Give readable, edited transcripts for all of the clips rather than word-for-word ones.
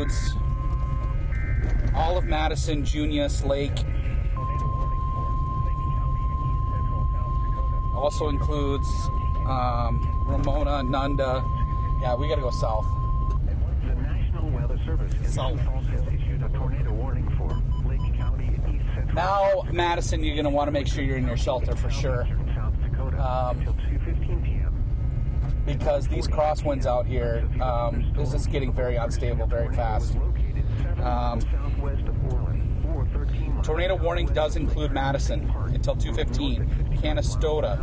includes all of Madison, Junius, Lake. Also includes Ramona, Nunda. Yeah, we got to go south. The National Weather Service in Sioux Falls has issued a tornado warning for Lake County and East Central. Now, Madison, you're going to want to make sure you're in your shelter for sure. South Dakota until 2:15 p.m. Because these crosswinds out here, this is getting very unstable very fast. Tornado warning does include Madison until 2:15. Canastota.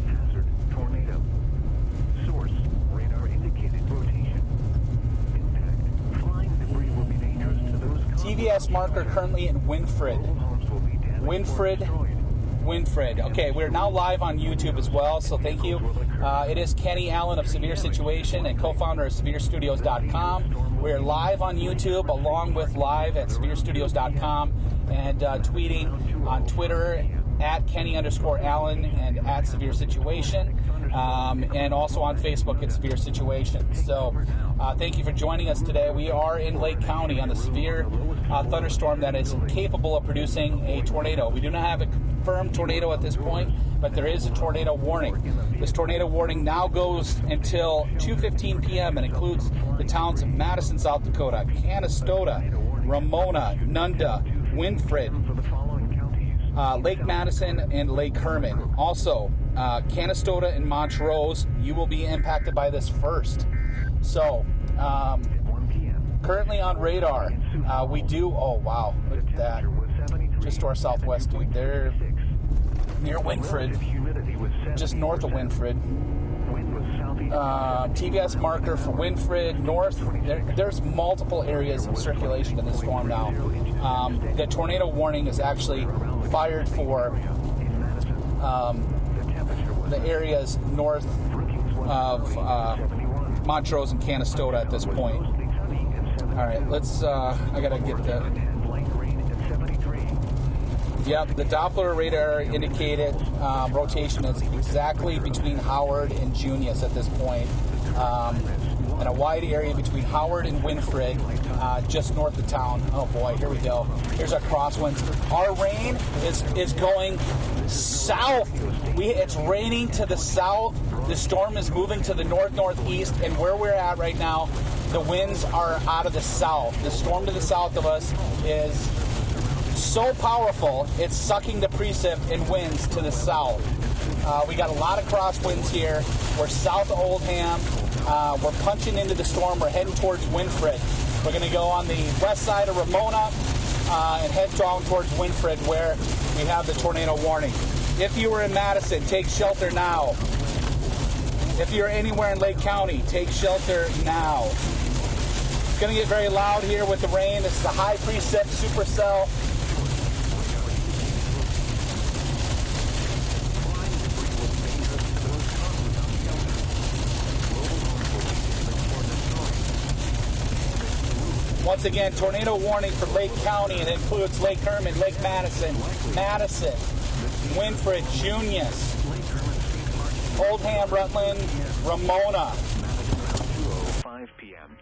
Hazard, tornado. Source, radar indicated rotation. Impact, flying debris will be dangerous to those. TVS marker currently in Winfred. Winfred. Okay, we're now live on YouTube as well, so thank you. It is Kenny Allen of Severe Situation and co-founder of SevereStudios.com. We're live on YouTube along with live at SevereStudios.com and tweeting on Twitter at Kenny_Allen and at Severe Situation, and also on Facebook at Severe Situation. So thank you for joining us today. We are in Lake County on a severe thunderstorm that is capable of producing a tornado. We do not have a confirmed tornado at this point, but there is a tornado warning. This tornado warning now goes until 2:15 p.m. and includes the towns of Madison, South Dakota, Canastota, Ramona, Nunda, Winfred, Lake Madison, and Lake Herman. Also, Canastota and Montrose, you will be impacted by this first. So, currently on radar, we do, oh wow, look at that. Just to our southwest, dude. They're near Winfred, just north of Winfred. TVS marker for Winfred, north. There's multiple areas of circulation in this storm now. The tornado warning is actually fired for the areas north of Montrose and Canastota at this point. All right, let's, I gotta get the, yep, the Doppler radar indicated rotation is exactly between Howard and Junius at this point, and a wide area between Howard and Winfred, just north of town. Oh boy, here we go. Here's our crosswinds. Our rain is going south. It's raining to the south. The storm is moving to the northeast, and where we're at right now, the winds are out of the south. The storm to the south of us is so powerful, it's sucking the precip and winds to the south. We got a lot of crosswinds here. We're south of Oldham. We're punching into the storm. We're heading towards Winfred. We're going to go on the west side of Ramona and head down towards Winfred where we have the tornado warning. If you were in Madison, take shelter now. If you're anywhere in Lake County, take shelter now. It's going to get very loud here with the rain. This is the high-precip supercell. Once again, tornado warning for Lake County. It includes Lake Herman, Lake Madison, Winfred, Junius, Oldham, Rutland, Ramona. 2:05 p.m.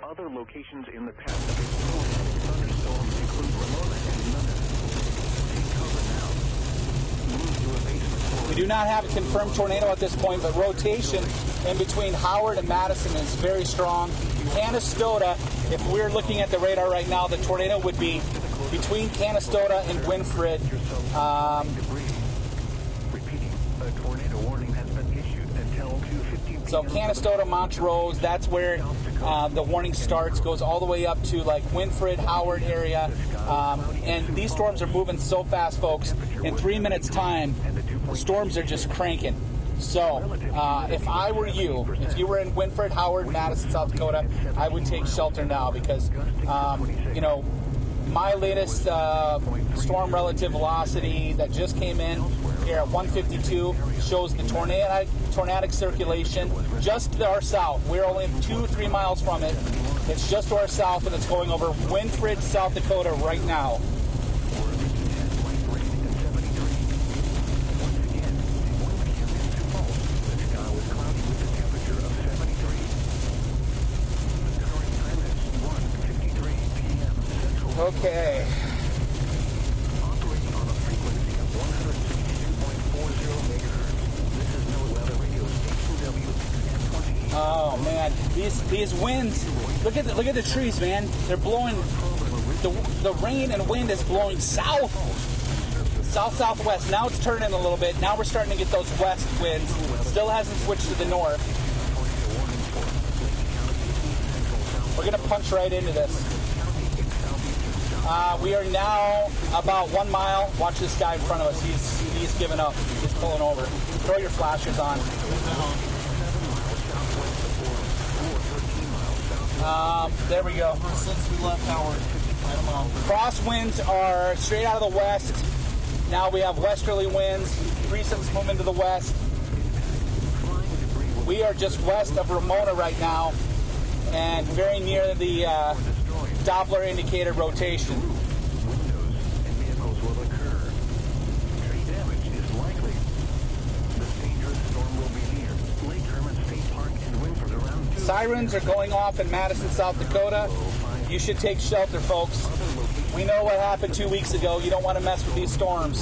Other locations in the path of thunderstorms include Ramona and Nunda. Take cover now. Move to a basement. We do not have a confirmed tornado at this point, but rotation in between Howard and Madison is very strong. Canastota, if we're looking at the radar right now, the tornado would be between Canastota and Winfred. Repeating, a tornado warning has been issued until 2:15 p.m. So Canastota, Montrose, that's where the warning starts, goes all the way up to like Winfred, Howard area. And these storms are moving so fast, folks. In 3 minutes time, the storms are just cranking. So, if I were you, if you were in Winfred, Howard, Madison, South Dakota, I would take shelter now because, you know, my latest storm relative velocity that just came in here at 152 shows the tornadic circulation just to our south. We're only 2-3 miles from it. It's just to our south, and it's going over Winfred, South Dakota right now. Okay. Operating on a frequency of 162.40 megahertz. This is NOAA Weather Radio Station W628. Oh man, these winds. Look at the trees, man. They're blowing. The rain and wind is blowing southwest. Now it's turning a little bit. Now we're starting to get those west winds. Still hasn't switched to the north. We're gonna punch right into this. We are now about 1 mile. Watch this guy in front of us. He's giving up. He's pulling over. Throw your flashers on. There we go. Since we left Howard, I don't know. Crosswinds are straight out of the west. Now we have westerly winds. Precip's moving to the west. We are just west of Ramona right now and very near the Doppler indicated rotation. Windows and vehicles will occur. Tree damage is likely. This dangerous storm will be near Lake Herman State Park and Winford around 2. Sirens are going off in Madison, South Dakota. You should take shelter, folks. We know what happened 2 weeks ago. You don't want to mess with these storms.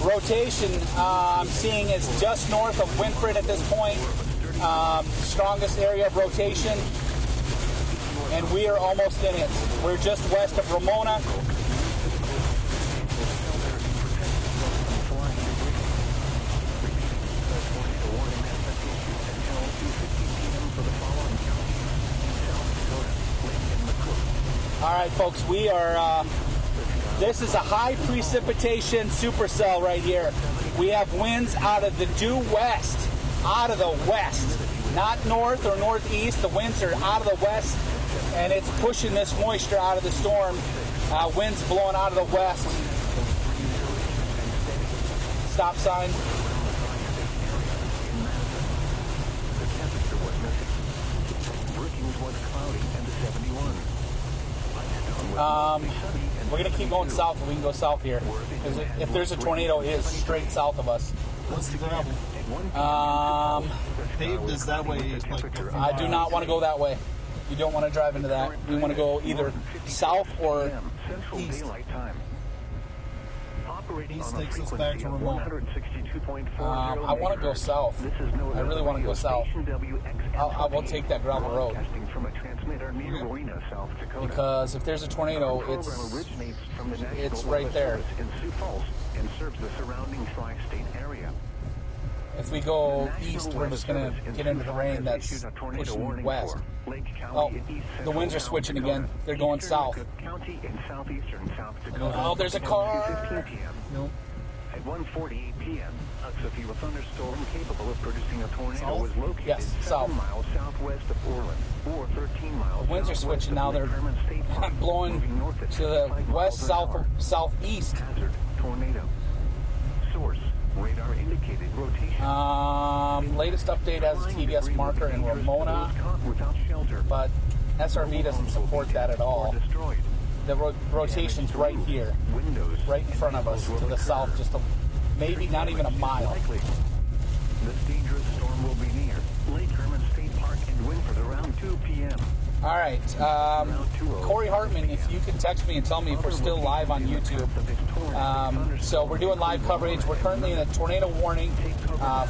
Rotation, I'm seeing is just north of Winfred at this point. Strongest area of rotation. And we are almost in it. We're just west of Ramona. All right, folks, we are, this is a high precipitation supercell right here. We have winds out of the due west, out of the west, not north or northeast. The winds are out of the west, and it's pushing this moisture out of the storm. Winds blowing out of the west. Stop sign. We're going to keep going south, but we can go south here. Because if there's a tornado, it is straight south of us. What's the gravel? Paved is that way. Like, I do not want to go that way. You don't want to drive into that. We want to go either south or east. East takes us back to Ramona. I want to go south. I really want to go south. I will take that gravel road. Because if there's a tornado, it's right there. If we go east, we're just going to get into the rain that's pushing west. Oh, the winds are switching again. They're going south. Oh, there's a car. Nope. At 1:48 p.m., a severe thunderstorm capable of producing a tornado was located 7 miles southwest of Orland, or 13 miles. The winds are switching now. They're blowing to the west, southeast. Hazard tornado. Source radar indicated rotation. Latest update has a TDS marker in Ramona, but SRV doesn't support that at all. The rotation's right here, right in front of us, to the south, just maybe not even a mile. This dangerous storm will be near Lake Herman State Park and Winford around 2 p.m. All right, Corey Hartman, if you could text me and tell me if we're still live on YouTube. So we're doing live coverage. We're currently in a tornado warning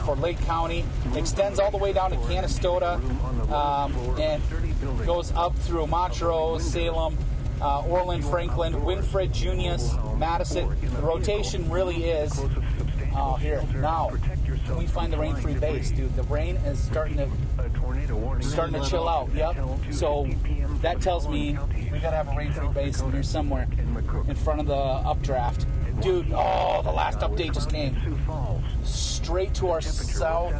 for Lake County. Extends all the way down to Canastota and goes up through Montrose, Salem, Orland, Franklin, Winfred, Junius, Madison. The rotation really is here. Now, we find the rain-free base, dude. The rain is starting to chill out. Yep. So that tells me we got to have a rain-free base in here somewhere in front of the updraft. Dude, oh, the last update just came. Straight to our southwest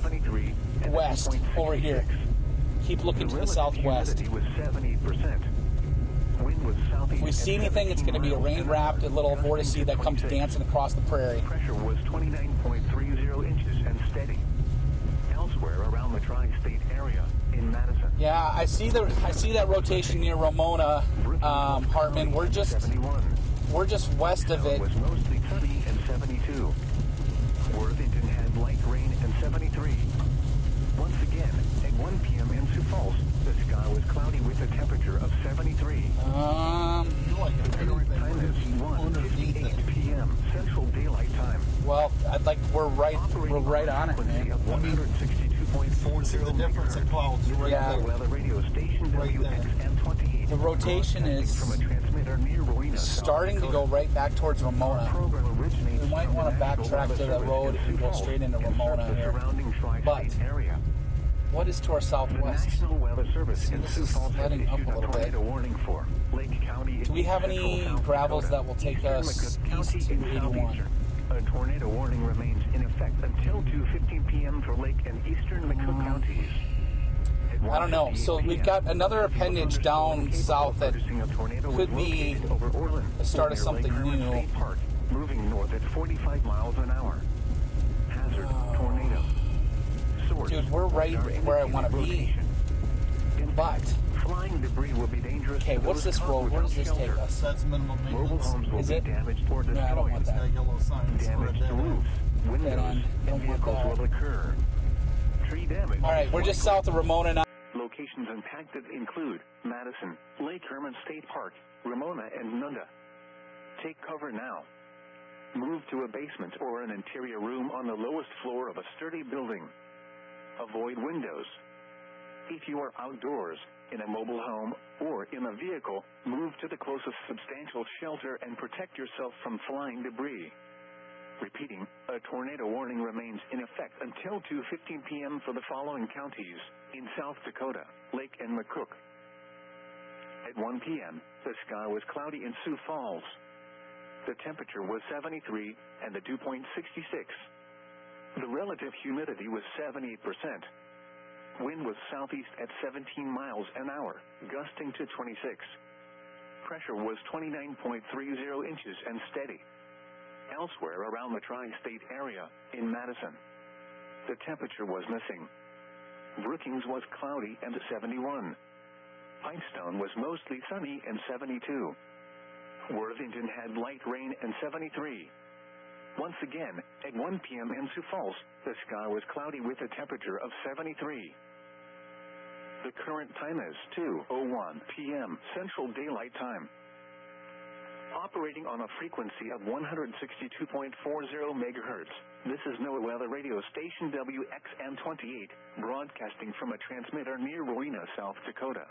over here. Keep looking to the southwest. If we see anything, it's going to be a rain-wrapped little vortice that comes dancing across the prairie. Pressure was 29.30 inches and steady. Elsewhere around the tri-state area in Madison. Yeah, I see that rotation near Ramona, Hartman. We're just west of it. Was mostly sunny and 72. Worthington had light rain and 73. Once again, at 1 p.m. in Sioux Falls, the sky was cloudy with a temperature of 70. 73. You're like if Current anything time would is be underneath 1:58 it. p.m. Central Daylight Time. Well, we're right on it, man. Of 162.40 See the difference in clouds right Yeah. there. Weather radio station Right there. WXM28. The rotation is from a transmitter near Rowena, South starting to Dakota. go right back towards Ramona. Program originates We might from want the to National backtrack Weather to the Service road in and Sioux go Falls straight into and Ramona serves the here. surrounding tri-state But area. what is to our The southwest? National Weather Service See, in this Sioux is Falls has letting up issued a little bit. tornado warning for Lake County. Do we have in any central South gravels Dakota, that will take eastern us McKinney County east to and 81? southeastern. A tornado warning remains in effect until 2:15 p.m. for Lake and eastern McCook counties. At I don't know. 1:58 So we've got p.m., another appendage down south that producing a tornado could was be located over Orland, the start of near Lake something Herman new. State Park, moving north at 45 miles an hour. Hazard, tornado. Source, Dude, we're right radar where I want to indicated be. rotation. But, Flying debris will be dangerous. okay, to what's those this caught road? Where does without this take shelter. us? That's minimum Mobile maintenance. homes will Is be it? damaged or No, I don't want destroyed. that. Got yellow signs for a Damage dead to end. roofs, windows, Dead end. and Don't want vehicles that. will occur. Tree damage. All right, is we're just likely. south of Ramona now. Locations impacted include Madison, Lake Herman State Park, Ramona, and Nunda. Take cover now. Move to a basement or an interior room on the lowest floor of a sturdy building. Avoid windows. If you are outdoors, in a mobile home, or in a vehicle, move to the closest substantial shelter and protect yourself from flying debris. Repeating, a tornado warning remains in effect until 2:15 p.m. for the following counties in South Dakota, Lake and McCook. At 1 p.m., the sky was cloudy in Sioux Falls. The temperature was 73 and the dew point 66. The relative humidity was 78%. Wind was southeast at 17 miles an hour, gusting to 26. Pressure was 29.30 inches and steady. Elsewhere around the tri-state area, in Madison, the temperature was missing. Brookings was cloudy and 71. Pipestone was mostly sunny and 72. Worthington had light rain and 73. Once again, at 1 p.m. in Sioux Falls, the sky was cloudy with a temperature of 73. The current time is 2:01 p.m. Central Daylight Time. Operating on a frequency of 162.40 megahertz, this is NOAA Weather Radio Station WXM28, broadcasting from a transmitter near Rowena, South Dakota.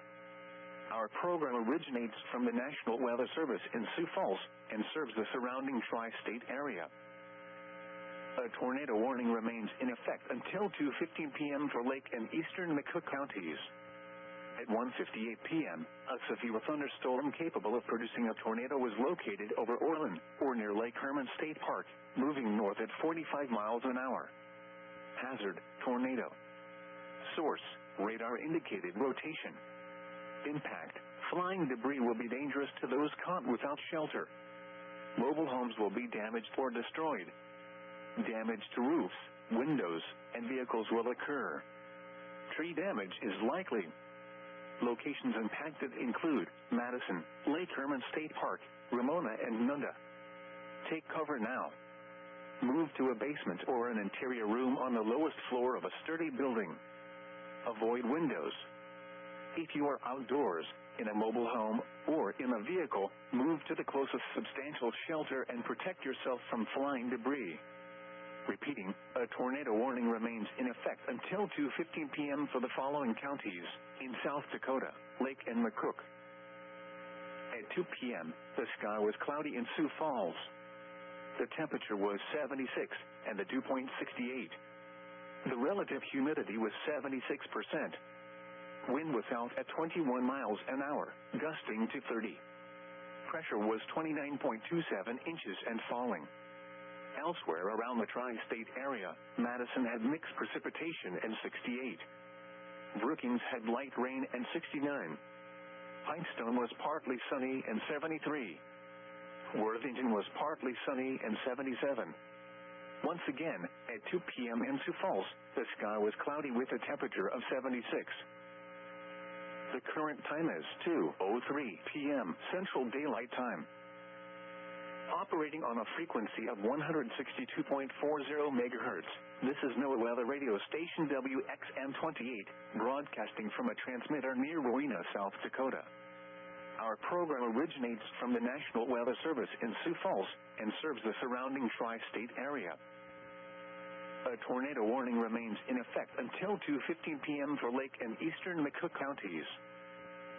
Our program originates from the National Weather Service in Sioux Falls and serves the surrounding tri-state area. A tornado warning remains in effect until 2:15 p.m. for Lake and eastern McCook counties. At 1:58 p.m., a severe thunderstorm capable of producing a tornado was located over Orland or near Lake Herman State Park, moving north at 45 miles an hour. Hazard, tornado. Source, radar indicated rotation. Impact, flying debris will be dangerous to those caught without shelter. Mobile homes will be damaged or destroyed. Damage to roofs, windows, and vehicles will occur. Tree damage is likely. Locations impacted include Madison, Lake Herman State Park, Ramona, and Nunda. Take cover now. Move to a basement or an interior room on the lowest floor of a sturdy building. Avoid windows. If you are outdoors, in a mobile home, or in a vehicle, move to the closest substantial shelter and protect yourself from flying debris. Repeating, a tornado warning remains in effect until 2:15 p.m. for the following counties in South Dakota, Lake and McCook. At 2 p.m., the sky was cloudy in Sioux Falls. The temperature was 76 and the dew point 68. The relative humidity was 76%. Wind was out at 21 miles an hour, gusting to 30. Pressure was 29.27 inches and falling. Elsewhere around the tri-state area, Madison had mixed precipitation and 68. Brookings had light rain and 69. Pipestone was partly sunny and 73. Worthington was partly sunny and 77. Once again, at 2 p.m. in Sioux Falls, the sky was cloudy with a temperature of 76. The current time is 2:03 p.m. Central Daylight Time. Operating on a frequency of 162.40 megahertz, this is NOAA Weather Radio Station WXM28, broadcasting from a transmitter near Rowena, South Dakota. Our program originates from the National Weather Service in Sioux Falls and serves the surrounding tri-state area. A tornado warning remains in effect until 2:15 p.m. for Lake and eastern McCook counties.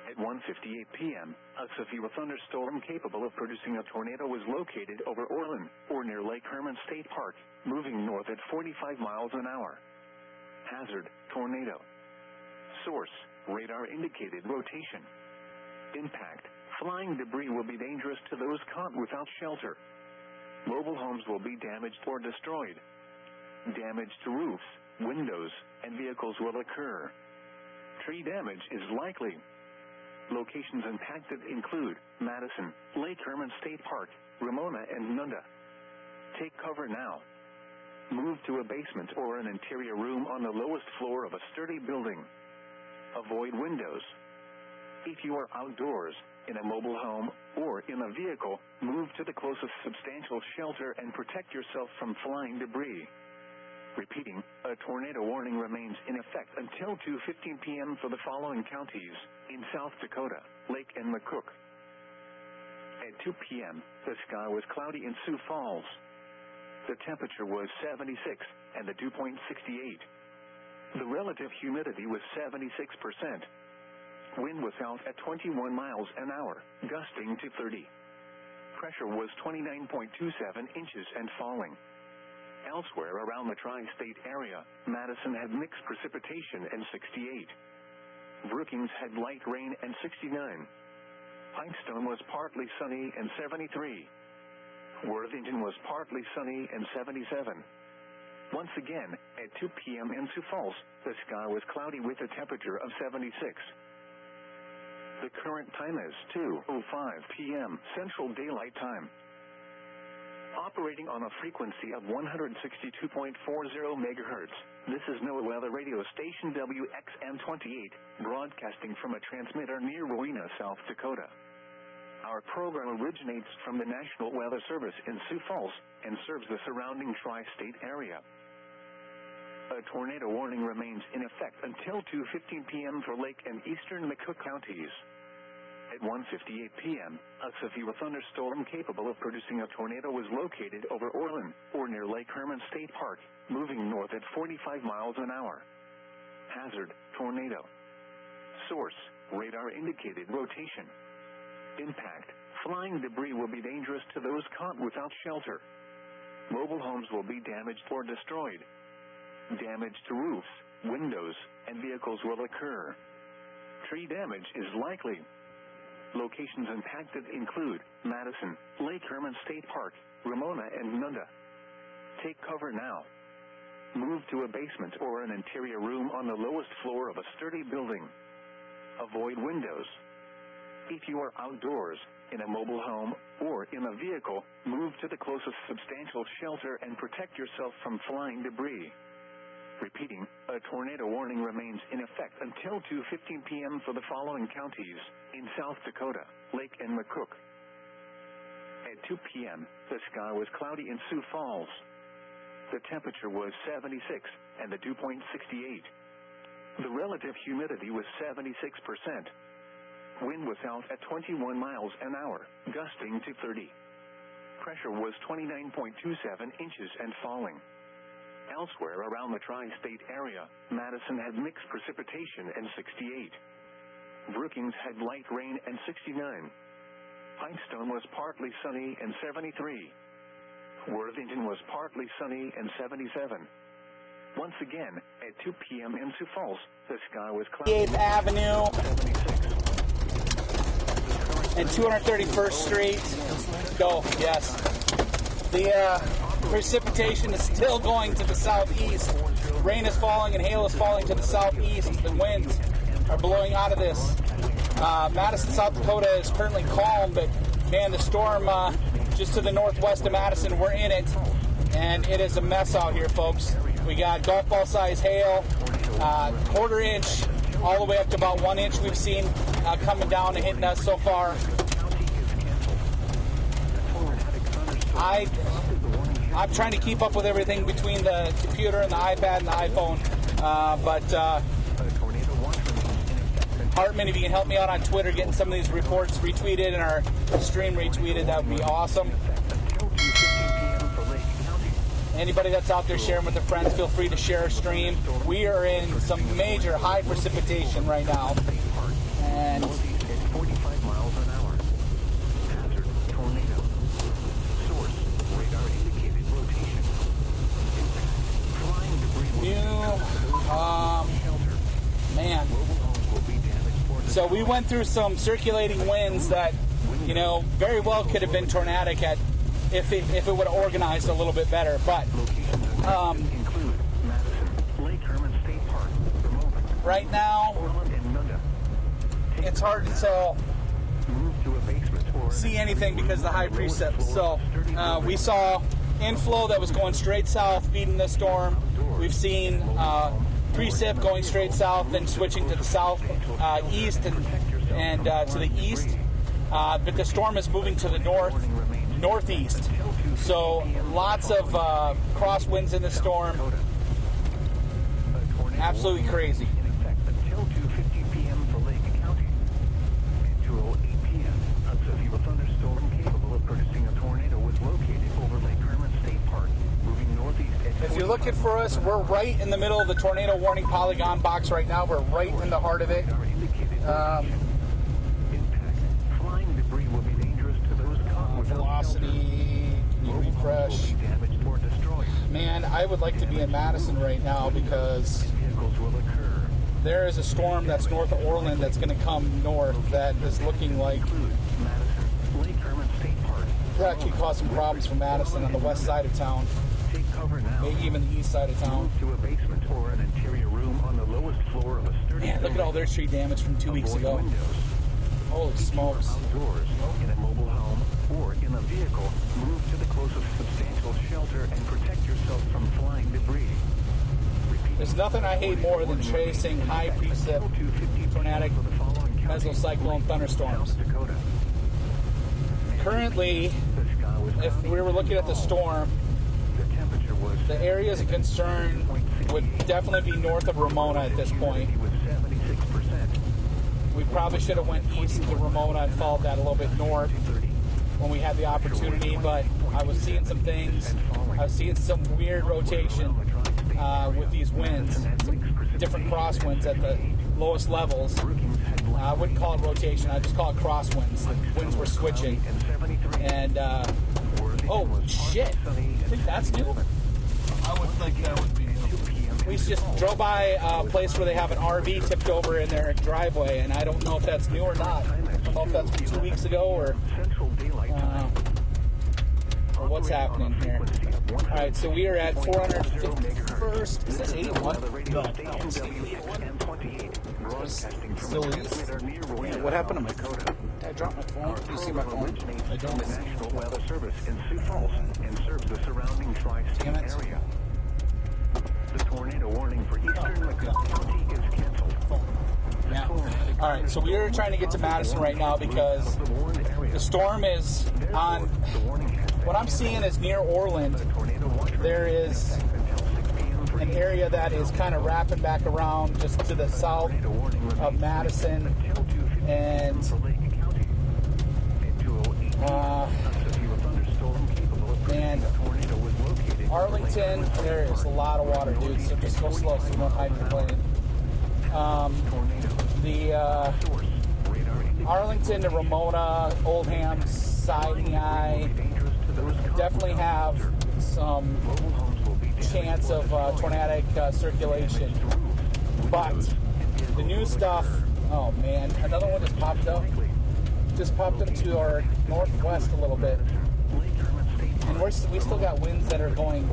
At 1:58 p.m., a severe thunderstorm capable of producing a tornado was located over Orland or near Lake Herman State Park, moving north at 45 miles an hour. Hazard, tornado. Source, radar indicated rotation. Impact, flying debris will be dangerous to those caught without shelter. Mobile homes will be damaged or destroyed. Damage to roofs, windows, and vehicles will occur. Tree damage is likely. Locations impacted include Madison, Lake Herman State Park, Ramona, and Nunda. Take cover now. Move to a basement or an interior room on the lowest floor of a sturdy building. Avoid windows. If you are outdoors, in a mobile home, or in a vehicle, move to the closest substantial shelter and protect yourself from flying debris. Repeating, a tornado warning remains in effect until 2:15 p.m. for the following counties in South Dakota, Lake and McCook. At 2 p.m., the sky was cloudy in Sioux Falls. The temperature was 76 and the dew point 68. The relative humidity was 76%. Wind was out at 21 miles an hour, gusting to 30. Pressure was 29.27 inches and falling. Elsewhere around the tri-state area, Madison had mixed precipitation and 68. Brookings had light rain and 69. Pipestone was partly sunny and 73. Worthington was partly sunny and 77. Once again, at 2 p.m. in Sioux Falls, the sky was cloudy with a temperature of 76. The current time is 2:05 p.m. Central Daylight Time. Operating on a frequency of 162.40 megahertz, this is NOAA Weather Radio Station WXM28, broadcasting from a transmitter near Rowena, South Dakota. Our program originates from the National Weather Service in Sioux Falls and serves the surrounding tri-state area. A tornado warning remains in effect until 2:15 p.m. for Lake and eastern McCook counties. At 1:58 p.m., a severe thunderstorm capable of producing a tornado was located over Orland or near Lake Herman State Park, moving north at 45 miles an hour. Hazard, tornado. Source, radar indicated rotation. Impact, flying debris will be dangerous to those caught without shelter. Mobile homes will be damaged or destroyed. Damage to roofs, windows, and vehicles will occur. Tree damage is likely. Locations impacted include Madison, Lake Herman State Park, Ramona, and Nunda. Take cover now. Move to a basement or an interior room on the lowest floor of a sturdy building. Avoid windows. If you are outdoors, in a mobile home, or in a vehicle, move to the closest substantial shelter and protect yourself from flying debris. Repeating, a tornado warning remains in effect until 2:15 p.m. for the following counties in South Dakota, Lake and McCook. At 2 p.m., the sky was cloudy in Sioux Falls. The temperature was 76 and the dew point 68. The relative humidity was 76%. Wind was out at 21 miles an hour, gusting to 30. Pressure was 29.27 inches and falling. Elsewhere around the tri-state area, Madison had mixed precipitation and 68. Brookings had light rain and 69. Pipestone was partly sunny and 73. Worthington was partly sunny and 77. Once again, at 2 p.m. in Sioux Falls, the sky was cloudy. 8th Avenue 76. and 231st Street. Go, yes. The precipitation is still going to the southeast. Rain is falling and hail is falling to the southeast. The winds are blowing out of this. Madison, South Dakota is currently calm, but man, the storm just to the northwest of Madison, we're in it, and it is a mess out here, folks. We got golf ball size hail, quarter inch, all the way up to about 1 inch we've seen coming down and hitting us so far. I'm trying to keep up with everything between the computer and the iPad and the iPhone, but Hartman, if you can help me out on Twitter, getting some of these reports retweeted and our stream retweeted, that would be awesome. Until 2:15 p.m. for Lake County. Anybody that's out there sharing with their friends, feel free to share a stream. We are in some major high precipitation right now. And Northeast at 45 miles an hour. Hazard, tornado. Source, radar indicated rotation. Impact, flying debris will be shelter. man. Mobile homes will be damaged for the So we went through some circulating winds that, you know, very well could have been tornadic if it would have organized a little bit better. But locations include Madison, Lake Herman State Park, Vermont, right now, Orland, and Nunda. it's hard to tell. Move to a basement or See anything because of the high precip. So we saw inflow that was going straight south feeding the storm. We've seen precip going straight south and switching to the south east and to the east, but the storm is moving to the northeast, so lots of crosswinds in the storm. Absolutely crazy. in effect until 2:50 p.m. for Lake County. At 2:08 p.m., a severe thunderstorm capable of producing a tornado was located over Lake Herman State Park, moving northeast at If you're looking for us, we're right in the middle of the tornado warning polygon box right now. We're right in the heart of it. Impact. Flying debris will be dangerous to those caught without Velocity, can you refresh? will be damaged or destroyed. Man, I would like to be in Madison right now because Vehicles will occur. there is a storm that's north of Orland that's going to come north that is looking like Include Madison, Lake Herman State Park. that could cause some problems for Madison on the west side of town, Take cover now. maybe even the east side of town. Move to a basement or an interior room on the lowest floor of a sturdy Man, look at all their tree damage from 2 weeks Avoid ago. windows. Holy smokes. Outdoors, in a mobile home, or in a vehicle, move to the closest substantial shelter and protect yourself from flying debris. Repeat. There's nothing I hate more than chasing high precip tornadic mesocyclone thunderstorms. South Dakota. Currently, The sky was if we were looking at the storm, the temperature was the areas of concern would definitely be north of Ramona at this point. with 76%. We probably should have went east to Ramona and followed that a little bit north when we had the opportunity, but I was seeing some things. I was seeing some weird rotation with these winds, some different crosswinds at the lowest levels. I wouldn't call it rotation, I'd just call it crosswinds. The winds were switching. And, oh shit, I think that's new. I would think that would be new. We just drove by a place where they have an RV tipped over in their driveway, and I don't know if that's new or not. I don't know if that's from 2 weeks ago or what's happening here. All right, so we are at 451st. Is that 81? Still is. Yeah, what happened to my phone? Did I drop my phone? Do you see my phone? I don't. The National Weather Service in Sioux Falls and serves the surrounding tri-state Damn it. area. The tornado warning for eastern McKinney County is canceled. Yeah. All right, so we are trying to get to Madison right now because the storm is on. What I'm seeing is near Orland. There is an area that is kind of wrapping back around just to the south of Madison, and man, Arlington, there is a lot of water, dude, so just go slow so you don't hydroplane. The Arlington to Ramona, Oldham, Sinai definitely have some chance of tornadic circulation. But the new stuff, oh man, another one just popped up. Just popped up to our northwest a little bit. And we still got winds that are going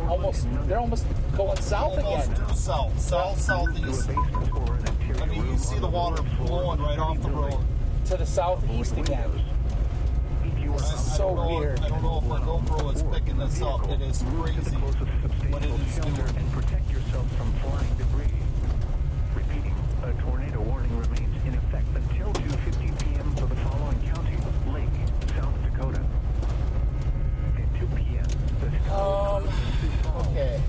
they're almost going south again. Almost southeast. I mean, you see the water blowing right off the road. To the southeast again. This is so weird. I don't know if our GoPro is picking this up. It is crazy what it is doing. And protect yourself from flying debris. Repeating, a tornado warning remains in effect until 2:50 p.m. for the following county: Lake, South Dakota. At 2 p.m., the sky Okay.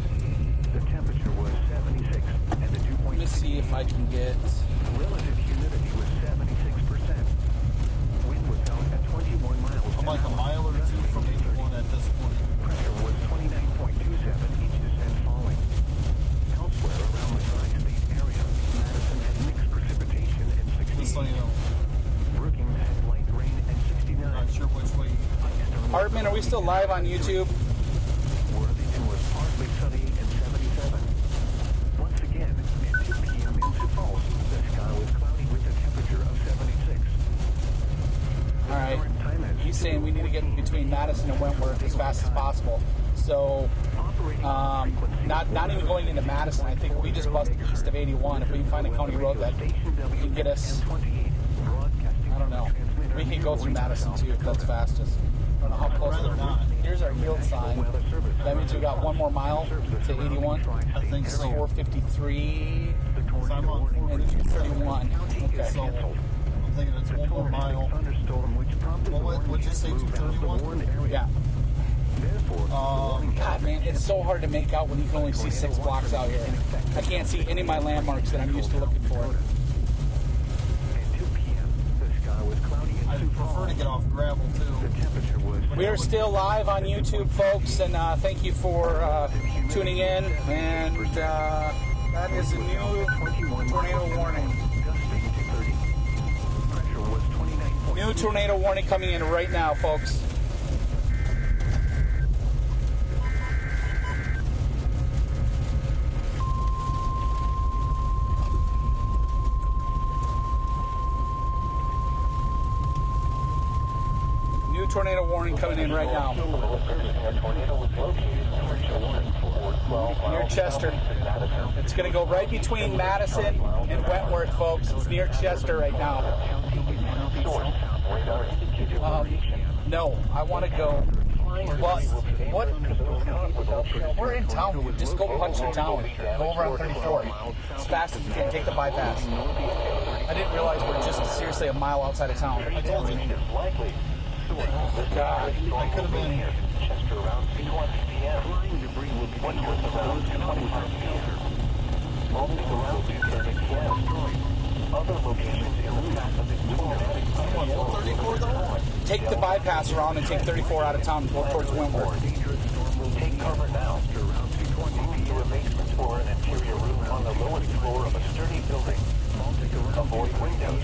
The temperature was 76 and the dew point. Let me see if I can get. Relative humidity was 70%. Antonio. Working at light rain and 69. Not sure which way. Hartman, are we still live on YouTube? Worthington was partly sunny and 77. Once again, at 2 p.m. in Sioux Falls, the sky was cloudy with a temperature of 76. All right. He's saying we need to get between Madison and Wentworth as fast as possible. So, not even going into Madison. I think we just bust east of 81. If we can find a county road that can get us, I don't know. We can go through Madison too if that's fastest. I don't know how close. Here's our yield sign. That means we got one more mile to 81. I think so. 453 I'm on and 231. Okay. So, I'm thinking it's one more mile. Well, what'd you say, 231? Yeah. God, man, it's so hard to make out when you can only see 6 blocks out here. I can't see any of my landmarks that I'm used to looking for. I prefer to get off gravel, too. We are still live on YouTube, folks, and thank you for tuning in. And that is a new tornado warning. New tornado warning coming in right now, folks. New tornado warning coming in right now. Near Chester. It's going to go right between Madison and Wentworth, folks. It's near Chester right now. No, I want to go. Well, what? We're in town, dude. Just go punch the town. Go over on 34. As fast as you can. Take the bypass. I didn't realize we're just seriously a mile outside of town. I told you. Oh, God. I could have been. Chester around 3:20 p.m. Flying debris will be Wentworth around 25 p.m. Multiple routes turning destroyed. Other locations in the path of this tornado. 34 though? Take the bypass around and take 34 out of town and go towards Wentworth. Dangerous storm will take cover now. Around 2:20 p.m. a basement or an interior room on the lowest floor of a sturdy building. Avoid windows.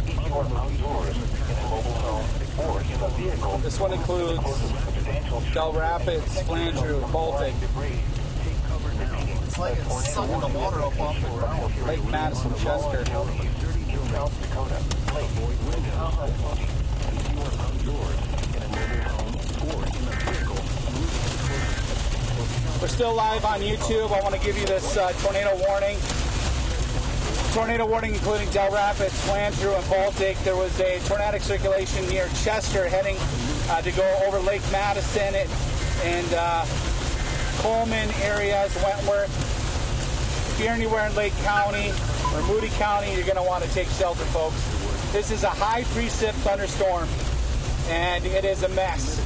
If you are outdoors in a mobile home or in a vehicle, This one includes Del Rapids, Flandreau, Baltic, It's like it's sucking the water up off the ground. Lake Madison, Chester. South Dakota. Avoid windows. If you are outdoors in a mobile home or in a vehicle, We're still live on YouTube. I want to give you this tornado warning. Tornado warning including Del Rapids, Flandreau, and Baltic. There was a tornadic circulation near Chester heading to go over Lake Madison and Coleman areas, Wentworth. If you're anywhere in Lake County or Moody County, you're going to want to take shelter, folks. This is a high precip thunderstorm, and it is a mess.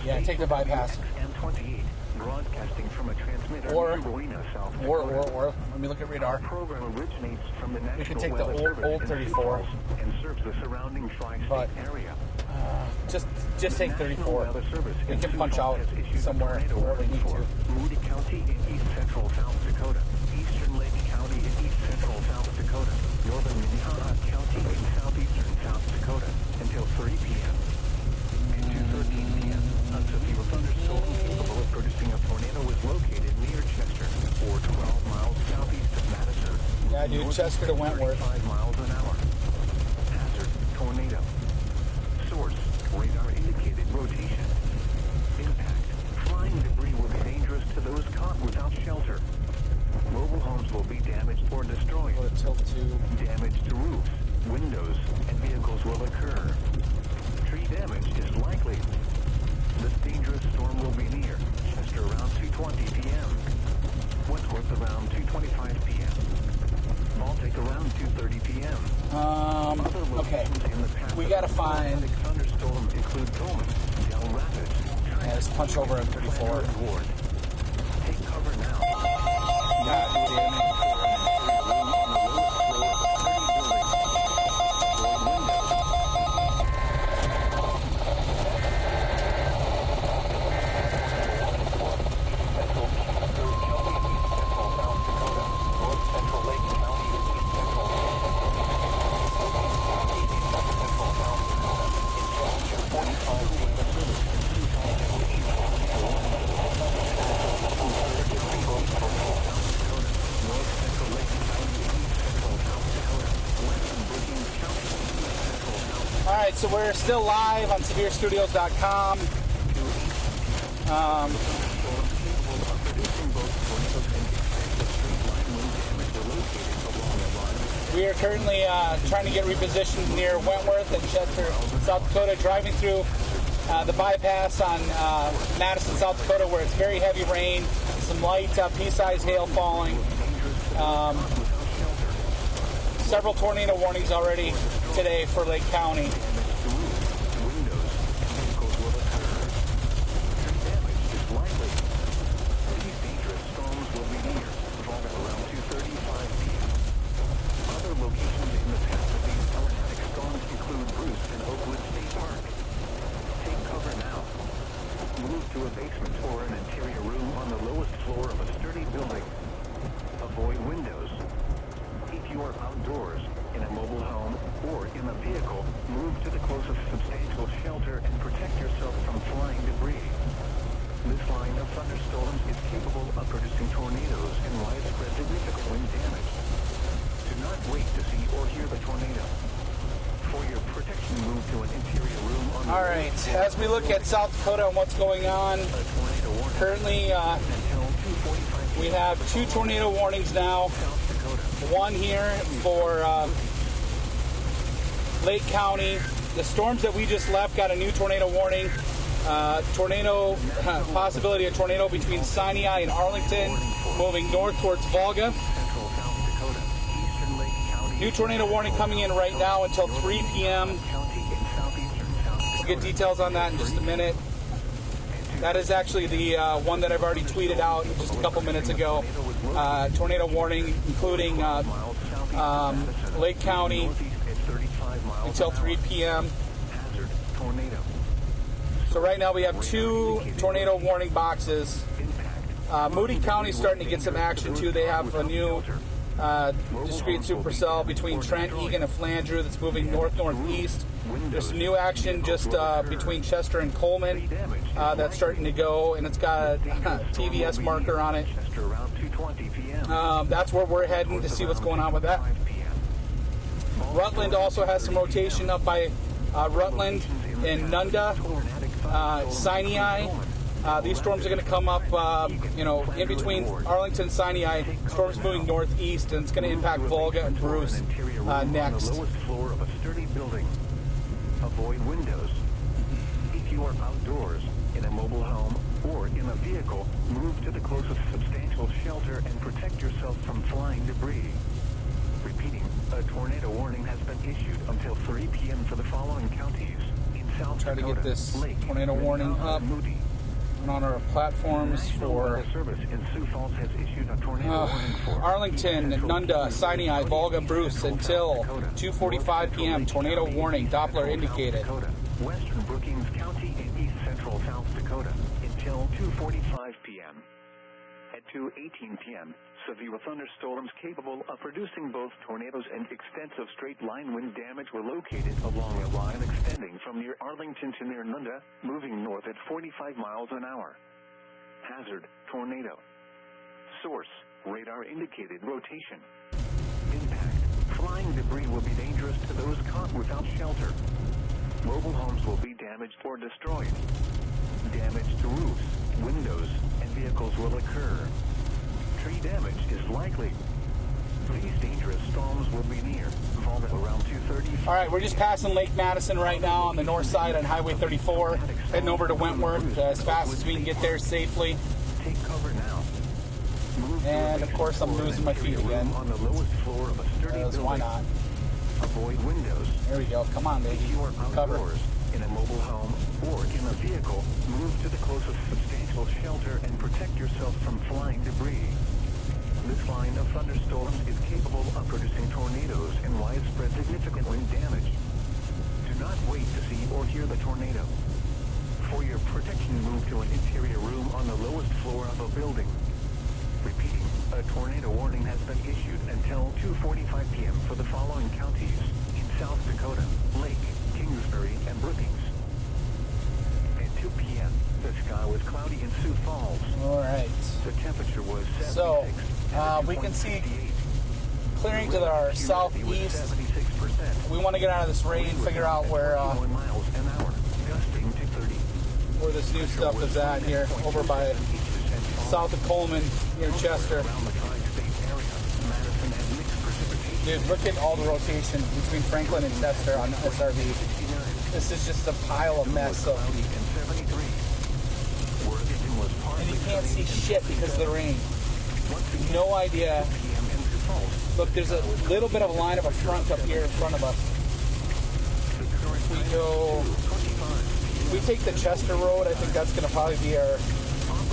Yeah, take the bypass. Broadcasting from a transmitter Or let me look at radar. program originates from the We can National take the Weather old Service in 34. and serves the surrounding tri-state But area. Just take 34. We can punch out somewhere where we need to. Moody County in east central South Dakota, Eastern Lake County in east central South Dakota, northern Minnehaha County in southeastern South Dakota until 3 p.m. At 2:13 p.m., a severe thunderstorm capable of producing a tornado was located near Chester, or 12 miles southeast of Madison. Yeah, dude, Chester to Wentworth. 35 miles an hour. Hazard, tornado. Source, radar indicated rotation. Impact, flying debris will be dangerous to those caught without shelter. Mobile homes will be damaged or destroyed. Go to tilt 2. Damage to roofs, windows, and vehicles will occur. line. Thunderstorms include Coleman, Del Rapids, Yeah, just punch over at 34. Ward. Take cover now. God damn it. Alright, so we're still live on SevereStudios.com. We are currently trying to get repositioned near Wentworth and Chester, South Dakota, driving through the bypass on Madison, South Dakota, where it's very heavy rain, some light pea-sized hail falling. Several tornado warnings already today for Lake County. To a basement or an interior room on the lowest floor of a sturdy building. Avoid windows. If you are outdoors, in a mobile home, or in a vehicle, move to the closest substantial shelter and protect yourself from flying debris. This line of thunderstorms is capable of producing tornadoes and widespread significant wind damage. Do not wait to see or hear the tornado. For your protection, move to an interior room on the Alright, as we look at South Dakota and what's going on, currently we have 2 tornado warnings now. One here for Lake County. The storms that we just left got a new tornado warning. Possibility of tornado between Sinai and Arlington, moving north towards Volga. New tornado warning coming in right now until 3 p.m. We'll get details on that in just a minute. That is actually the one that I've already tweeted out just a couple minutes ago. Tornado warning, including Lake County until 3 p.m. So right now we have 2 tornado warning boxes. Moody County is starting to get some action too. They have a new discrete supercell between Trent, Egan, and Flandreau that's moving north-northeast. There's some new action just between Chester and Coleman that's starting to go, and it's got a TVS marker on it. That's where we're heading to see what's going on with that. Rutland also has some rotation up by Rutland and Nunda, Sinai. These storms are going to come up, in between Arlington and Sinai. Storms moving northeast, and it's going to impact Volga and Bruce next. Lowest floor of a sturdy building. Avoid windows. If you are outdoors, in a mobile home, or in a vehicle, move to the closest substantial shelter and protect yourself from flying debris. Repeating, a tornado warning has been issued until 3 p.m. for the following counties. In South Try to Dakota, get this Lake, tornado warning up. Moody. On our platforms for Service in Sioux Falls has issued a tornado warning for Arlington, Nunda, Sinai, Volga, Bruce until 2:45 p.m. Tornado warning, Doppler indicated. Western Brookings County and East Central South Dakota until 2:45 p.m. At 2:18 p.m., severe thunderstorms capable of producing both tornadoes and extensive straight-line wind damage were located along a line extending from near Arlington to near Nunda, moving north at 45 miles an hour. Hazard, tornado. Source, radar-indicated rotation. Impact, flying debris will be dangerous to those caught without shelter. Mobile homes will be damaged or destroyed. Damage to roofs, windows, and vehicles will occur. Tree damage is likely. These dangerous storms will be near Volga around 2:30. All right, we're just passing Lake Madison right now on the north side on Highway 34, heading over to Wentworth as fast as we can get there safely. Take cover now. And of course, I'm losing my feet again. On the lowest floor of a sturdy building. Why not? Avoid windows. There we go. Come on, baby. If you are Cover. outdoors, in a mobile home, or in a vehicle, move to the closest substantial shelter and protect yourself from flying debris. This line of thunderstorms is capable of producing tornadoes and widespread significant wind damage. Do not wait to see or hear the tornado. For your protection, move to an interior room on the lowest floor of a building. Repeating, a tornado warning has been issued until 2:45 p.m. for the following counties in South Dakota: Lake, Kingsbury, and Brookings. At 2 p.m., the sky was cloudy in Sioux Falls. All right. The temperature was 76. So, we can see clearing to our southeast. 76%. We want to get out of this rain, figure out where 21 miles an hour, gusting to 30. where this new stuff is at here, over by south of Coleman, near Chester. Around the tri-state area, Madison had mixed precipitation. Dude, look at all the rotation between Franklin and Chester on SRV. This is just a pile of mess. So, Cloudy and 73. Worthington was and partly you can't see sunny and shit because of the rain. once again, No idea. 2 p.m. in Sioux Falls. Look, there's a little bit of a line of a front up here in front of us. The current We time go, is 2:25. we take the Chester Road. I think that's going to probably be our,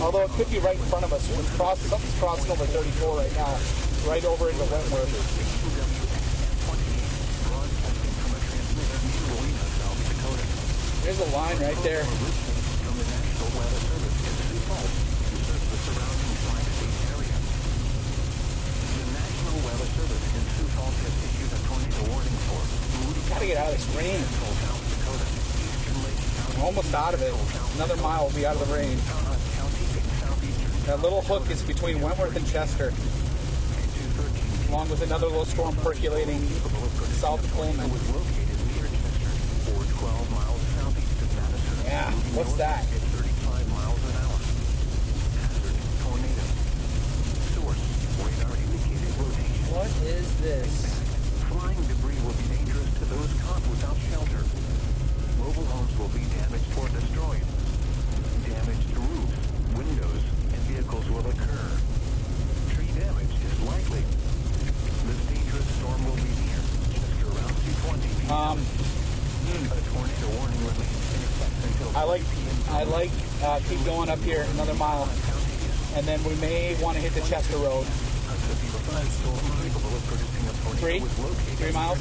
although it could be right in front of us. Something's crossing over 34 right now, right over into Wentworth. Broadcasting from a transmitter near Rowena, South Dakota. There's a line right there. From the National Weather Service in Sioux Falls to serve the surrounding tri-state area. The National Weather Service in Sioux Falls has issued a tornado warning for Moody Gotta get out of this rain. Central South Dakota, Eastern Lake County, We're almost out of it. Another mile will be out of the rain. County, and Southeastern. That little hook is between Wentworth and Chester, And 213 along with another little storm percolating south of Coleman. was located near Chester, or 12 miles southeast of Madison. Yeah, moving what's north that? At 35 miles an hour. Hazard, tornado. Source, radar indicated rotation. What is this? Flying debris will be dangerous to those caught without shelter. Mobile homes will be damaged or destroyed. Damage to roofs, windows, and vehicles will occur. Tree damage is likely. This dangerous storm will be near just around 2:20 p.m. A tornado warning remains in effect until I like 3 p.m. keep going up here another mile, and then we may want to hit the Chester Road. A severe thunderstorm capable of producing a tornado was located 3 miles?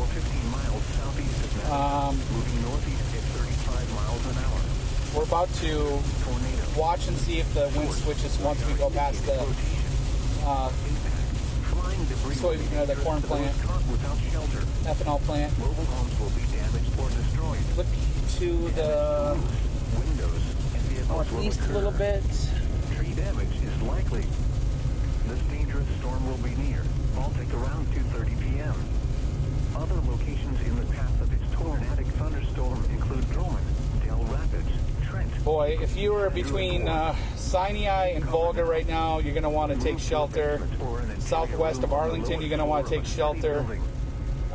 or 15 miles southeast of Madison, moving northeast at 35 miles an hour. We're about to Tornado. watch and see if the wind switches once we go past the Flying debris the corn plant, without shelter. ethanol plant. Mobile homes will be damaged or destroyed. Look to the Windows and vehicles will northeast a occur. little bit. Tree damage is likely. This dangerous storm will be near Baltic around 2:30 p.m. Other locations in the path of its tornadic thunderstorm include Drummond, Dale Rapids, Trent. Boy, if you are between Sinai and Volga right now, you're going to want to take shelter. Southwest of Arlington, you're going to want to take shelter.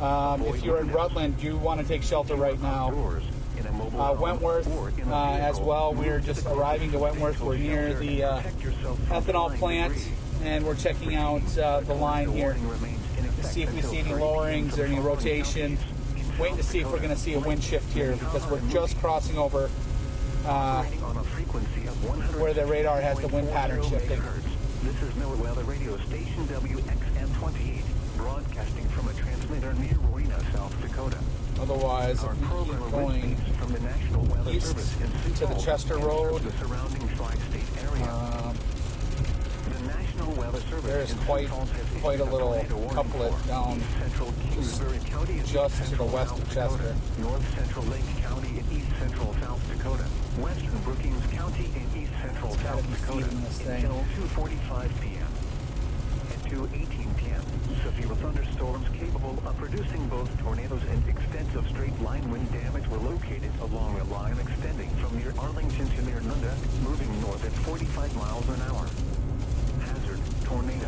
If you're in Rutland, you want to take shelter right now. Wentworth as well. We're just arriving to Wentworth. We're near the ethanol plant, and we're checking out the line here to see if we see any lowerings or any rotation. Waiting to see if we're going to see a wind shift here because we're just crossing over where the radar has the wind pattern shifting. This is NOAA Weather Radio Station WXM28, broadcasting from a transmitter near Rowena, South Dakota. Otherwise, Our if we program keep going originates from the National Weather east Service in Sioux to the Falls Chester and Road, the surrounding tri-state area. The National Weather Service there's in Sioux quite Falls has issued a little tornado warning couplet for down East Central Kingsbury County and just East to the Central west South of Dakota, Chester. North Central Lake County and East Central South Dakota, Western Brookings County and East Central South be Dakota feeding this thing. until 2:45 p.m. At 2:18 p.m., severe thunderstorms capable of producing both tornadoes and extensive straight-line wind damage were located along a line extending from near Arlington to near Nunda, moving north at 45 miles an hour. Hazard, tornado.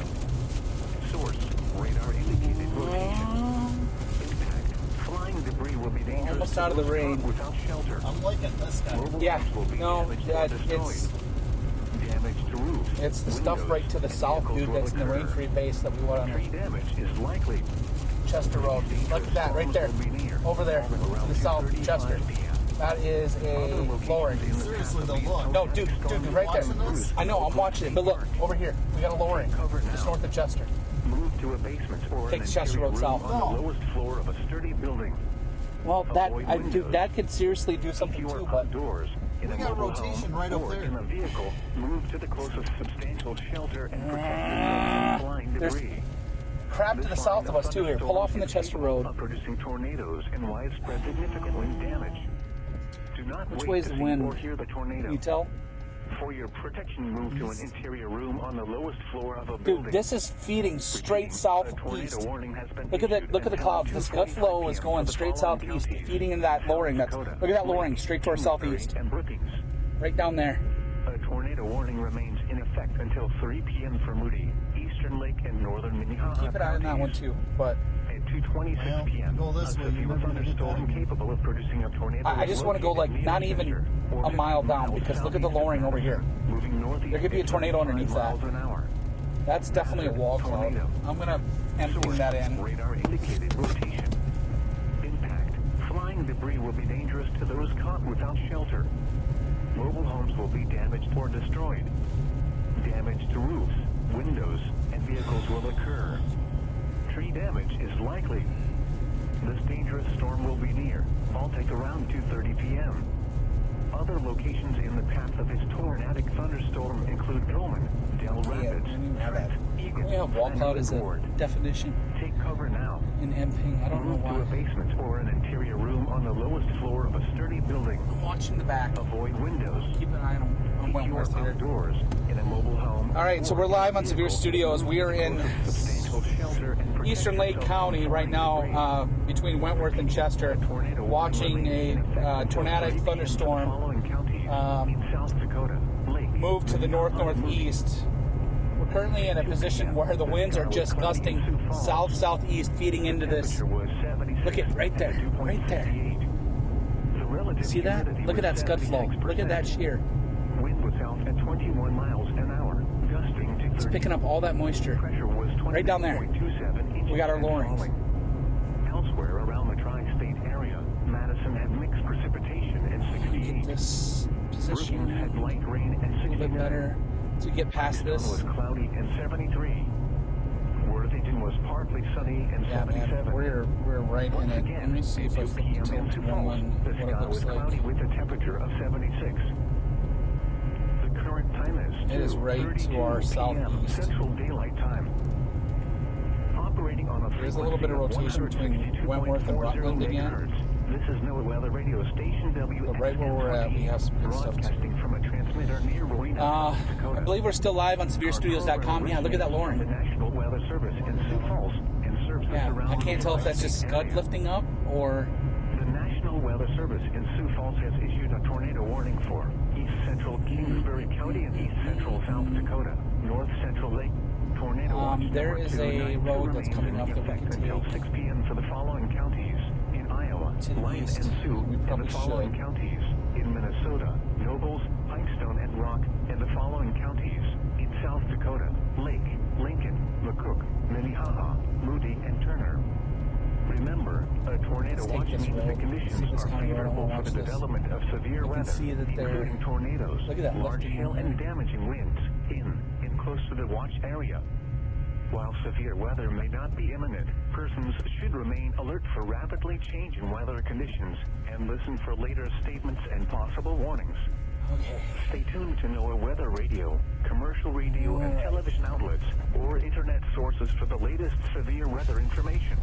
Source, radar indicated rotation. Impact, flying debris will be dangerous Almost out of the to those rain. caught without shelter. I'm liking this guy. Mobile Yeah, homes will be no, damaged or that destroyed. it's Damage to roofs. it's the stuff windows, right to the and south, vehicles dude. will That's in the occur. rain-free base that we want Tree to damage is likely. Chester Road. Look at that right there. Over there to the south, Chester. That is a lowering. Seriously though, look. No, dude, right there. I know, I'm watching it, but look, over here, we got a lowering just north of Chester. Move to a basement or Take an Chester interior Road room south. on the lowest floor of a sturdy building. Well, that could seriously do something If you too, are but outdoors, in We a got mobile rotation home right up or there. in a vehicle, move to the closest substantial shelter and protect yourself from flying there's debris. crap to the south of us too here. Pull off in the Chester Road. Of producing tornadoes and widespread significant wind damage. Do not Which wait way is to the see wind? or hear the tornado. Can you tell? For your protection, move to an interior room on the lowest floor of a building. Dude, this is feeding straight A southeast. tornado warning has been Look at issued the until clouds. This gut 2:45 flow is p.m. going for the straight following southeast, counties: feeding in that lowering. Look Dakota, at that lowering straight to our southeast, and Brookings. right down there. A tornado warning remains in effect until 3 p.m. for Moody, Eastern Lake, and Northern Minnehaha. Keep an eye on that one too. But At 2:26 Well, p.m. go this a way, severe you're never gonna get thunderstorm that. capable of producing a tornado. I just want to go like not even a mile down because look at the lowering over here. Moving northeast There could be a tornado at 25 underneath that. miles an hour. That's definitely a wall cloud. I'm gonna empty that in. Radar indicated rotation. Impact. Flying debris will be dangerous to those caught without shelter. Mobile homes will be damaged or destroyed. Damage to roofs, windows, and vehicles will occur. Tree damage is likely. This dangerous storm will be near Baltic around 2:30 p.m. Other locations in the path of this tornadic thunderstorm include Pullman, Del Rapids, Trent, Eagan, We have wall and cloud as a Newport. definition Take cover now. in MPing. I don't know Move to a why. basement or an interior room on the lowest floor of a sturdy building. I'm watching the back. Avoid windows. Keep an eye on If you are Wentworth here. outdoors in a mobile home. All right, so we're live on Severe Studios. We are in Substantial shelter and protect Eastern Lake yourself County from right flying now, between Wentworth and Chester, watching a tornadic thunderstorm Following counties in South Dakota, Lake, move to the north-northeast. We're currently in a position where the winds are just gusting south-southeast, feeding into this. Look at right there, right there. See that? Look at that scud flow. Look at that shear. Wind was out at 21 miles an hour, gusting to It's 30. picking up all that moisture. Pressure was Right down there. 20.27 inches We got our and lowerings. falling. Elsewhere around the tri-state area, Madison had mixed precipitation at Get 68. this Brookings position had light rain at a little 69. bit better to get past Stone this. was cloudy and 73. Worthington was partly sunny and Yeah, man, 77. we're right in Once it. Let again, me see if I at 2 flip p.m. to in Sioux Falls, one, the what sky it was looks cloudy like. with a temperature of 76. The current time is It is right to our 2:32 p.m. southeast. Central Daylight Time. Operating on a There's a little bit of rotation between Wentworth and Rutland again. megahertz. This is no weather radio station But right where we're at, we have some good stuff too. broadcasting from a transmitter near Rowena, South I Dakota. believe we're still live on SevereStudios.com. Yeah, look at that The lowering. National Weather Service in Sioux Falls and serves the Yeah, I surrounding can't tell if that's just tri-state scud area. lifting up or The National Weather Service in Sioux Falls has issued a tornado warning for East Central Kingsbury County and East Central South Dakota, North Central Lake. Tornado watch there number is a 292 road that's coming up remains that we in can effect until take 6 p.m. for the following counties in Iowa, to the Lyon east. and Sioux, We and probably the following should. counties in Minnesota, Nobles, Pipestone, and Rock, and the following counties in South Dakota, Lake, Lincoln, McCook, Minnehaha, Moody, and Turner. Remember, a tornado Let's take watch this means the road. conditions See this are county road. I favorable wanna for the watch this. development of severe You can weather, see that they're- including tornadoes, Look at that large lifting hail, over and there. damaging winds in and close to the watch area. While severe weather may not be imminent, persons should remain alert for rapidly changing weather conditions and listen for later statements and possible warnings. okay. Stay tuned to NOAA Weather Radio, commercial radio and Alright. television outlets, or internet sources for the latest severe weather information.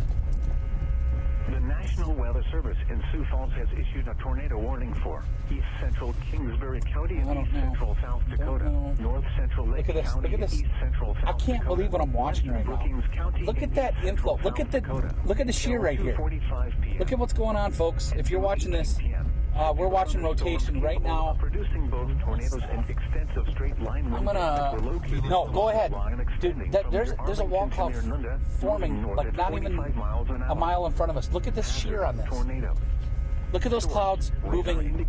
The National Weather Service in Sioux Falls has issued a tornado warning for East Central Kingsbury County and I don't East know. Central South Don't Dakota, know. North Central Lake Look at this, County, look at and this. East Central South I can't Dakota, believe what I'm watching Western right now. Brookings County, Look at and that East inflow. Central Look at the- South Dakota. look at the shear right here. 2:45 p.m. Look at what's going on, folks. If you're watching this, we're watching rotation right now. Producing both tornadoes and extensive straight line I'm winds gonna. that were located No, along go the ahead, line dude. extending from There's near a wall Arlington cloud to near Nunda, forming, moving north like at not even 45 miles an a hour. mile in front of us. Look at this shear on this. Tornado. Look at those clouds moving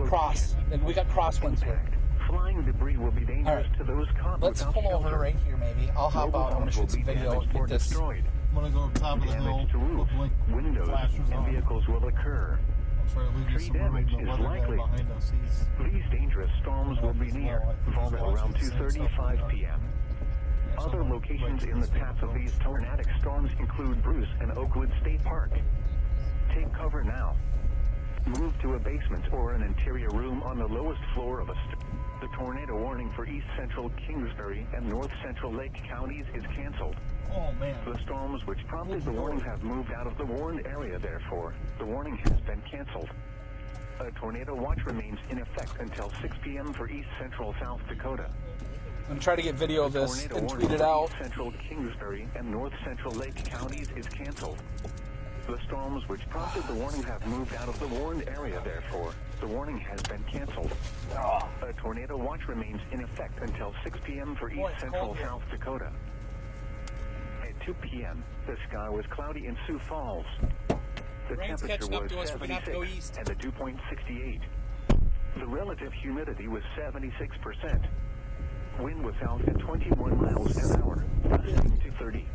cross. And we got crosswinds here. Flying debris will be dangerous All right. to those caught Let's without pull over shelter. right here, maybe. I'll hop Mobile out. I want homes to will shoot some be video. damaged or Get this destroyed. I'm gonna go to the top of the hill. Damage to roofs, Blink windows, flashers and on. vehicles will occur. I'll try to leave you Tree some room. damage The is weather guy likely. behind us, These dangerous storms will be near Volga around 2:35 p.m. Other locations in the path of these tornadic storms include Bruce and Oakwood State Park. Take cover now. Move to a basement or an interior room on the lowest floor of a The tornado warning for east central Kingsbury and north central Lake counties is canceled. Oh man. The storms which prompted the warning have moved out of the warned area, therefore, the warning has been canceled. A tornado watch remains in effect until 6 p.m. for east central South Dakota. I'm trying to get video of this Tornado and warning tweet it for out. east central Kingsbury and north central Lake counties is canceled. The storms which prompted the warning have moved out of the warned area, therefore, the warning has been canceled. A tornado watch remains in effect until 6 p.m. for east central South Dakota. At 2 p.m., the sky was cloudy in Sioux Falls. The Rain's temperature catching up was to us. We're gonna have to go 76 east. and the dew point 68. The relative humidity was 76%. Wind was out at 21 miles an hour, gusting to 30.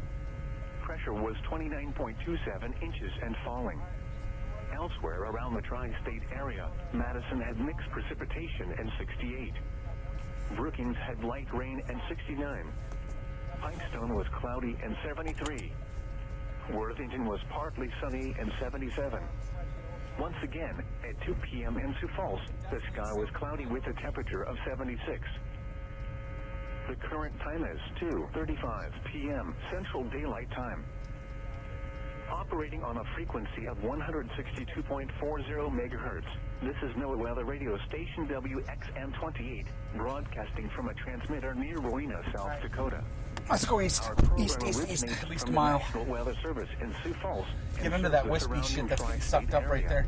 Pressure was 29.27 inches and falling. Elsewhere around the tri-state area, Madison had mixed precipitation and 68. Brookings had light rain and 69. Pipestone was cloudy and 73. Worthington was partly sunny and 77. Once again, at 2 p.m. in Sioux Falls, the sky was cloudy with a temperature of 76. The current time is 2:35 p.m. Central Daylight Time. Operating on a frequency of 162.40 megahertz, this is NOAA Weather Radio Station WXM28, broadcasting from a transmitter near Rowena, South Dakota. Let's go east. Our program East, originates at least a from the mall. National Weather Service in Sioux Falls. and Get under serves that the wispy surrounding shit that's getting tri-state sucked up right area.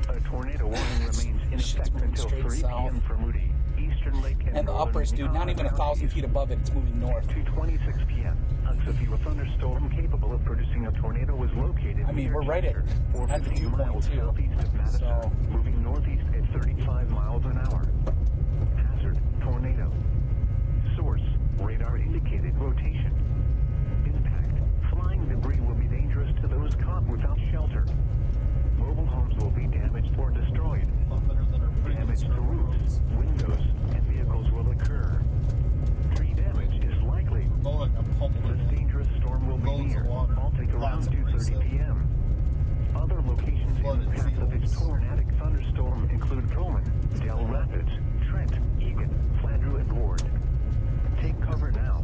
there. A tornado warning remains in Shit's effect moving until straight 3 south. p.m. for Moody, Eastern Lake, And the Northern uppers, dude, not even 1,000 feet above it, it's moving north. 2:26 p.m. A severe thunderstorm capable of producing a tornado was located. I mean, near we're right at Chester, the 15 dew point, miles too. southeast of Madison, So- moving northeast at 35 miles an hour. Hazard: tornado. Source: radar indicated rotation. Impact: flying debris will be dangerous to those caught without shelter. Mobile homes will be damaged or destroyed. A lot better than our previous Damage to roofs, windows, and vehicles will occur. Tree damage is likely. Oh, like a pummeled This it. dangerous storm will be Loads of near water. Baltic around Lots of 2:30 precip. p.m. Other locations in Flooded the path of this fields. tornadic thunderstorm include Pullman, Dell Rapids, Trent, Egan, Flandreau, and Ward. Take cover now.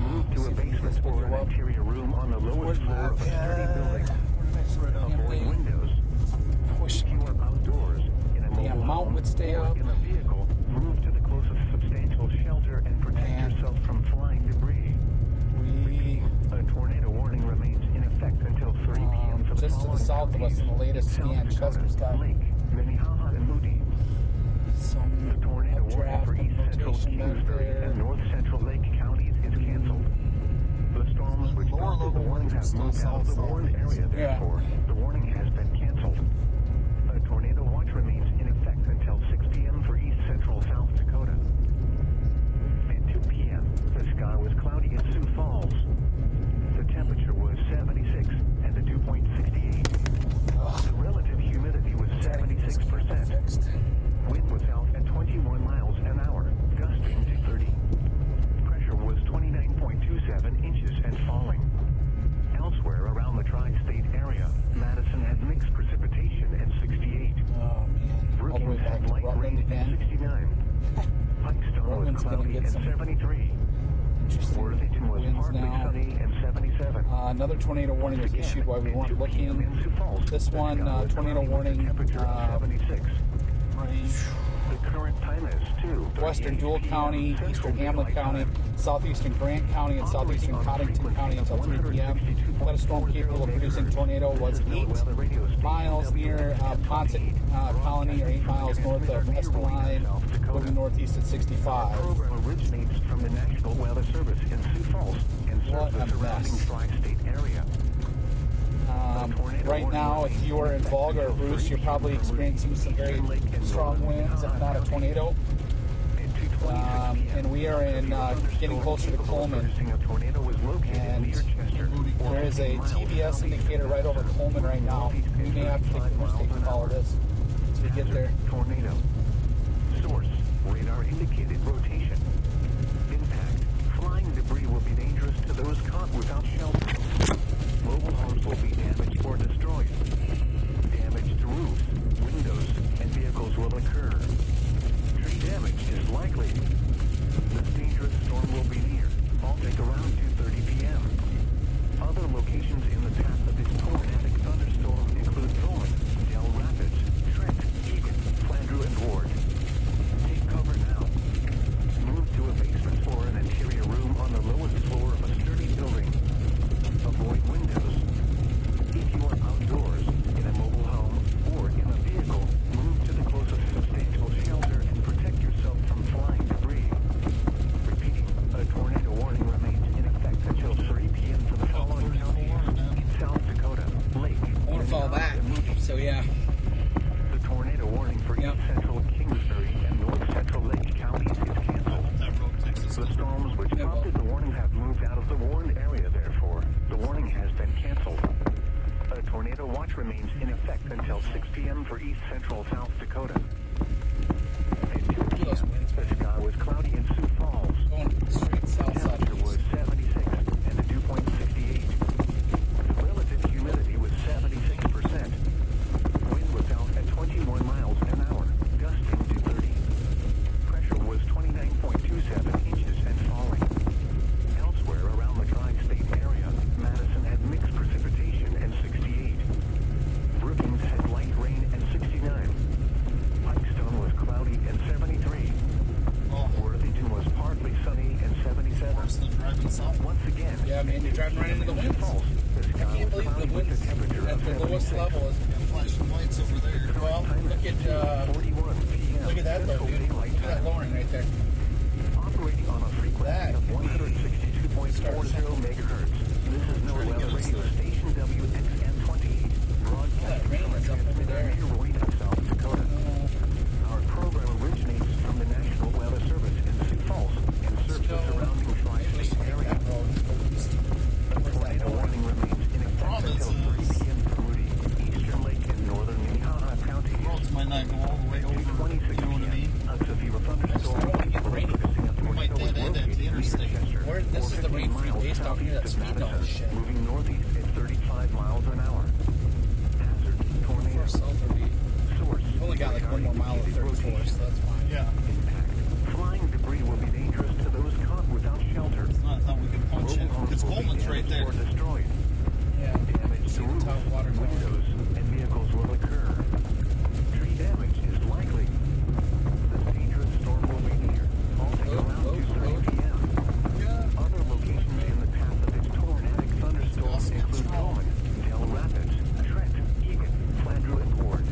Move to a basement or an interior room on the lowest floor of a sturdy building. Avoid windows. I wish If you are outdoors in a mobile mount home would stay or up. in a vehicle, move to the closest substantial shelter and protect Man. yourself from flying debris. we A tornado warning remains in effect until 3 p.m. for the just to the following south of us in the counties: latest South scan, Dakota, Chester's got Lake, Minnehaha, and Moody. some The tornado warning updraft for east central rotation back Kingsbury there. and north central Lake counties is canceled. The storms which Lower prompted the level warning winds are have still moved out of the south, warned southeast. area, Yeah. therefore, the warning has been canceled. A tornado watch remains in effect until 6 p.m. for east central South Dakota. At 2 p.m., the sky was cloudy in Sioux Falls. The temperature was 76 and the dew point 68. The relative humidity was 76%. Fixed. Wind was out at 21 miles an hour, gusting to 30. Pressure was 29.27 inches and falling. Elsewhere around the tri-state area, Madison had mixed precipitation and 68. Oh man, all the way Brookings back had to light Rutland rain and again. 69. Pipestone was Rutland's gonna cloudy get and some 73. Interesting Worthington was winds partly now. sunny and 77. Another tornado warning was Again, issued while we at weren't 2 p.m. looking. in Sioux Falls, This the one, sky was tornado cloudy with a warning, temperature of 76. Rain. The current time is 2:38 Western Dual p.m. County, Central Eastern Hamlin Daylight County, Time. Southeastern Grant County, and Southeastern Cottington County until 3 p.m. Let a storm capable of producing tornado was 8 miles near Ponset Colony, or 8 miles north of Esteline, moving northeast at The 65. program originates from the National Weather Service in Sioux Falls and What serves the a surrounding mess. tri-state area. Right now, if you are in Volga or Bruce, you're probably experiencing some very strong winds, if not a tornado. At and we are in getting closer to Coleman. And there is a TVS indicator right over Coleman right now. We may have to take the interstate to follow this as we get there. Tornado. Source, radar indicated rotation. Impact, flying debris will be dangerous to those caught without shelter. Mobile homes will be damaged or destroyed. Damage to roofs, windows, and vehicles will occur. Tree damage is likely. This dangerous storm will be near, halting around 2:30 p.m. Other locations in the path of this tornadic thunderstorm include Pullman, Del Rapids, Trent, Egan, Flandreau, and Ward. Take cover now. Move to a basement or an interior room on the lowest floor of a sturdy building. Avoid windows. If you are outdoors, in a mobile home, or in a vehicle, move to the closest substantial shelter and protect yourself from flying debris. Repeating, a tornado warning remains in effect until 3 p.m. for the following counties: South Dakota, Lake, I want to follow back. So yeah. The tornado warning for East Central Kingsbury and North Central Lake counties is canceled. The storms which prompted the warning have moved out of the warned area, therefore. The warning has been canceled. A tornado watch remains in effect until 6 p.m. for East Central South Dakota. At 2 p.m., the sky was cloudy in Sioux Falls. Going straight south side. Temperature was 76 and the dew point 68. The relative humidity was 76%. Wind was out at 21 miles an hour, gusting to 30. Pressure was 29.27 inches and falling. Elsewhere around the tri-state area, Madison had mixed precipitation and 68. Brookings had light rain and 69. Pipestone was cloudy and 73. Worthington was partly sunny and 77. Once again, Yeah, man, you're driving right into the winds. I can't believe the winds at the lowest level is. Flashing lights over there. Well, look at that though, dude. Look at that lowering right there. Operating on a frequency of 162.40 megahertz. This is no weather radio station WXN28. That rain is up over there. Near South Dakota. Our program originates from the National Weather Service in Sioux Falls and serves the surrounding tri-state area. A tornado warning remains in effect until 3 p.m. for Moody, Eastern Lake, and northern Minnehaha County. Roads might not go all the way over. 26 You know what I mean? a severe thunderstorm. Might dead end at the interstate. Where this is the rain-free base down here that's feeding all this shit. Moving northeast at 35 miles an hour. Hazard, tornado. Source. We've only got like one more mile of 34, so that's fine. Yeah. Impact. Flying debris will be dangerous to those caught without shelter. It's not we can punch in. Because Coleman's right there. Or destroyed. Yeah. Damage to roofs, top water tower. windows, and vehicles will occur. Tree damage is likely. This dangerous storm will be near, halting around 2:30 p.m. Other locations in the path of this tornadic thunderstorm include Pullman, Del Rapids, Trent, Egan, Flandreau, and Ward.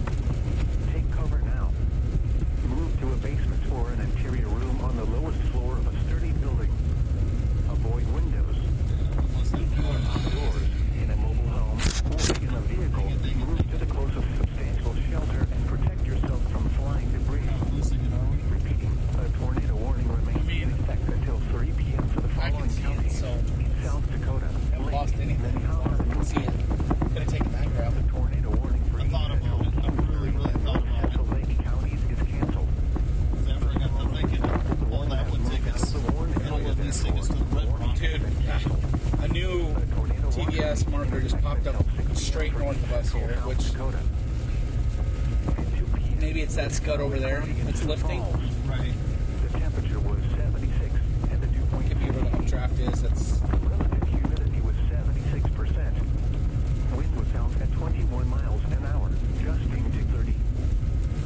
Take cover now. Move to a basement or an interior room on the lowest floor of a sturdy building. Avoid windows. If you are outdoors, in a mobile home, or in a vehicle, move to the closest substantial shelter and protect yourself from flying debris. Repeating, a tornado warning remains in effect until 3 p.m. for the following counties: South Dakota, Haven't Lake, lost anything. Minnehaha, I can see it. Could have taken that grab. The tornado warning for I thought East about it. I really and thought North about it. Central Lake counties is canceled. Never got to thinking, well, that would take us, it'll at least take us to the red rock. Dude, a new TVS marker just popped up straight north of us here, which maybe it's that scud over there. It's lifting. Right. The temperature was 76 and the dew point Could be where the updraft is. That's relative humidity was 76%. Wind was out at 21 miles an hour, gusting to 30.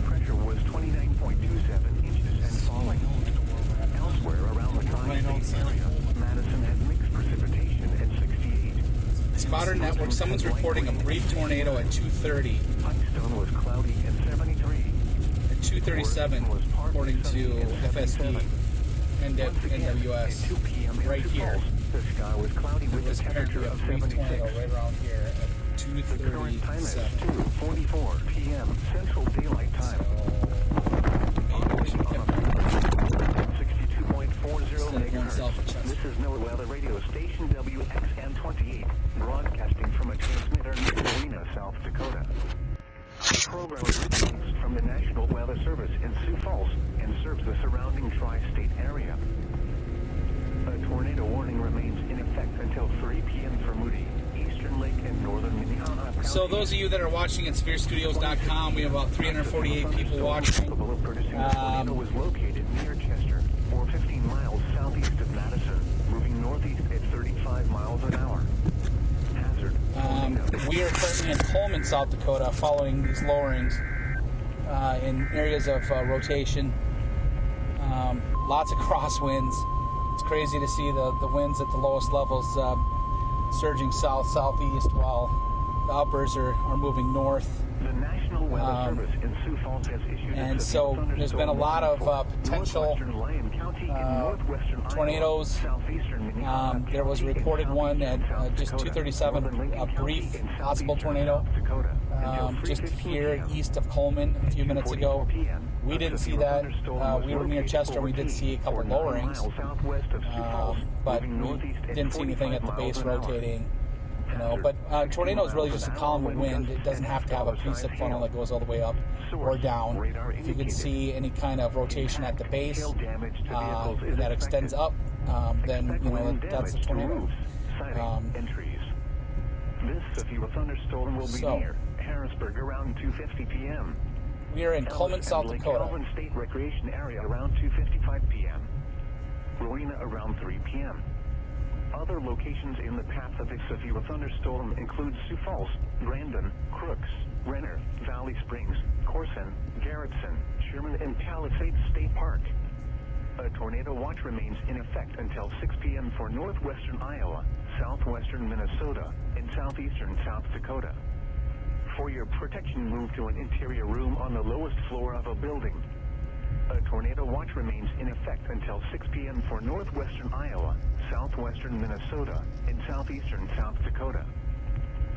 Pressure was 29.27 inches and falling. Elsewhere around the tri-state area, Madison had mixed precipitation and 68. Spotter network. Someone's reporting a brief tornado at 2:30. Pipestone was cloudy and 73. At 2:37, according to FSD and NWS. At 2 p.m. in Right Sioux here. Falls, the sky was cloudy with There's a temperature apparently a of brief 76. tornado right around here at The current time is 2:37. 2:44 p.m. Central Daylight Time. So maybe we should keep warnings from the National Weather Service in Sioux Falls and serves the surrounding tri-state area. A tornado warning remains in effect until 3 p.m. for Moody, Eastern Lake, and Northern Minnehaha County. So those of you that are watching at SevereStudios.com, we have about 348 people watching. Capable of producing a tornado was located near Chester, or 15 miles southeast of Madison, moving northeast at 35 miles an hour. Hazard. We are currently in Coleman, South Dakota, following these lowerings in areas of rotation. Lots of crosswinds. It's crazy to see the winds at the lowest levels surging south-southeast while the uppers are moving north. The National Weather Service in Sioux Falls has issued And so there's been a lot of potential tornadoes. There was reported one at just 237, a brief possible tornado just here east of Coleman a few minutes ago. We didn't see that. We were near Chester. We did see a couple lowerings, but we didn't see anything at the base rotating. You know, but tornado is really just a column of wind. It doesn't have to have a precip funnel that goes all the way up or down. If you could see any kind of rotation at the base that extends up, then you know that's a tornado. This severe thunderstorm will be near Harrisburg around 2:50 p.m. We are in Coleman, South Dakota. Calvin State Recreation Area around 2:55 p.m. Rowena around 3 p.m. Other locations in the path of a severe thunderstorm include Sioux Falls, Brandon, Crooks, Renner, Valley Springs, Corson, Garrettson, Sherman, and Palisades State Park. A tornado watch remains in effect until 6 p.m. for northwestern Iowa, southwestern Minnesota, and southeastern South Dakota. For your protection, move to an interior room on the lowest floor of a building. A tornado watch remains in effect until 6 p.m. for northwestern Iowa, southwestern Minnesota, and southeastern South Dakota.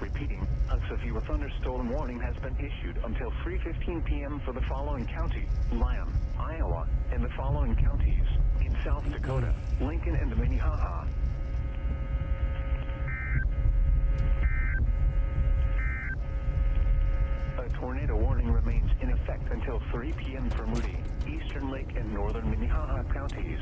Repeating, a severe thunderstorm warning has been issued until 3:15 p.m. for the following county: Lyon, Iowa, and the following counties in South Dakota: Lincoln and Minnehaha. A tornado warning remains in effect until 3 p.m. for Moody, Eastern Lake, and Northern Minnehaha counties.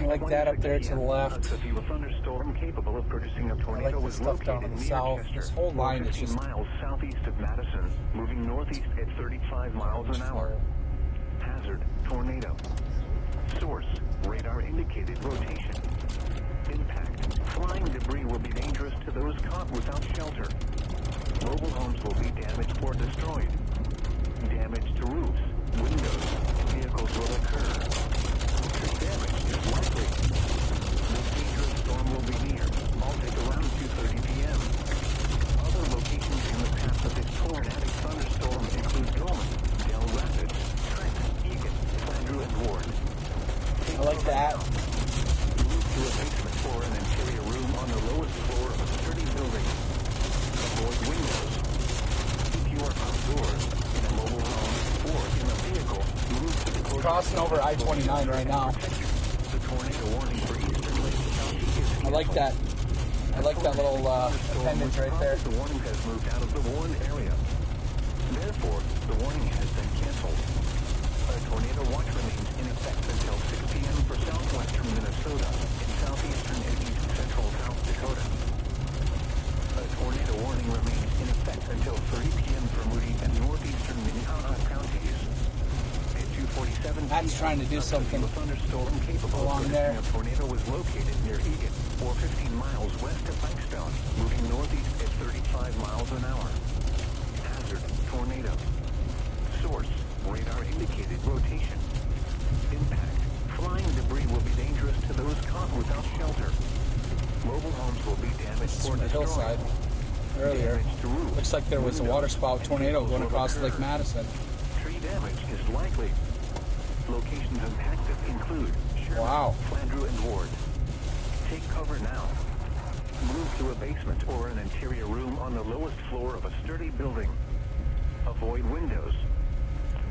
Like that up there to the left. A severe thunderstorm capable of producing a tornado I like the was stuff down located in the near south. Chester, This whole line is 15 just miles southeast of Madison, moving northeast at 35 miles an hour. Hazard: tornado. Source: radar indicated rotation. Impact: flying debris will be dangerous to those caught without shelter. Mobile homes will be damaged or destroyed. Damage to roofs, windows, and vehicles will occur. Tree damage is likely. This dangerous storm will be near Baltic around 2:30 p.m. Other locations in the path of this tornadic thunderstorm include Coleman, Del Rapids, Trent, Egan, Flandreau, and Ward. I like that. Move to a basement or an interior room on the lowest floor of a sturdy building. Avoid windows. If you are outdoors, in a mobile home, or in a vehicle, move to the closest... Crossing over I-29 right now. The tornado warning for Eastern Lake County is... I like that. I like that little appendage right there. The warning has moved out of the warned area. Therefore, the warning has been canceled. A tornado watch remains in effect until 6 p.m. for southwestern Minnesota and southeastern and east central South Dakota. A tornado warning remains in effect until 3 p.m. for Moody and northeastern Minnehaha counties. At 2:47 That's trying to do something a thunderstorm capable along of there. a tornado was located near Egan, or 15 miles west of Blackstone, moving northeast at 35 miles an hour. Hazard: tornado. Source: radar indicated rotation. Impact: flying debris will be dangerous to those caught without shelter. Mobile homes will be damaged This is or from the destroyed. hillside earlier. Damage to roofs, Looks like there was a waterspout tornado going across Lake Madison. Tree damage is likely. Locations impacted include Sherman, Wow. Flandreau, and Ward. Take cover now. Move to a basement or an interior room on the lowest floor of a sturdy building. Avoid windows.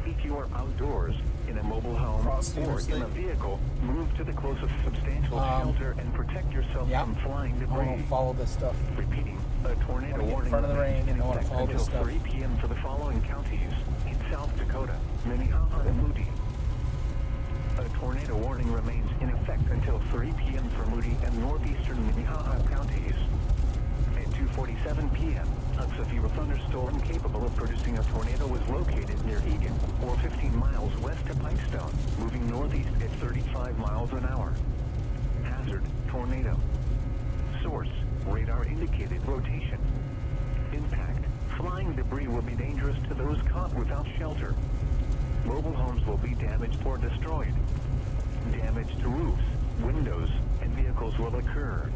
If you are outdoors, in a mobile home, or in a vehicle, move to the closest substantial shelter and protect yourself from flying I debris. want to follow this stuff. Repeating, a tornado I wanna get in warning front of the rain, in and I wanna effect follow this until stuff. 3 p.m. for the following counties in tornado warning remains in effect until 3 p.m. for Moody and northeastern Minnehaha counties. At 2:47 p.m., a severe thunderstorm capable of producing a tornado was located near Egan, or 15 miles west of Pipestone, moving northeast at 35 miles an hour. Hazard, tornado. Source, radar indicated rotation. Impact, flying debris will be dangerous to those caught without shelter. Mobile homes will be damaged or destroyed. Damage to roofs, windows, and vehicles will occur.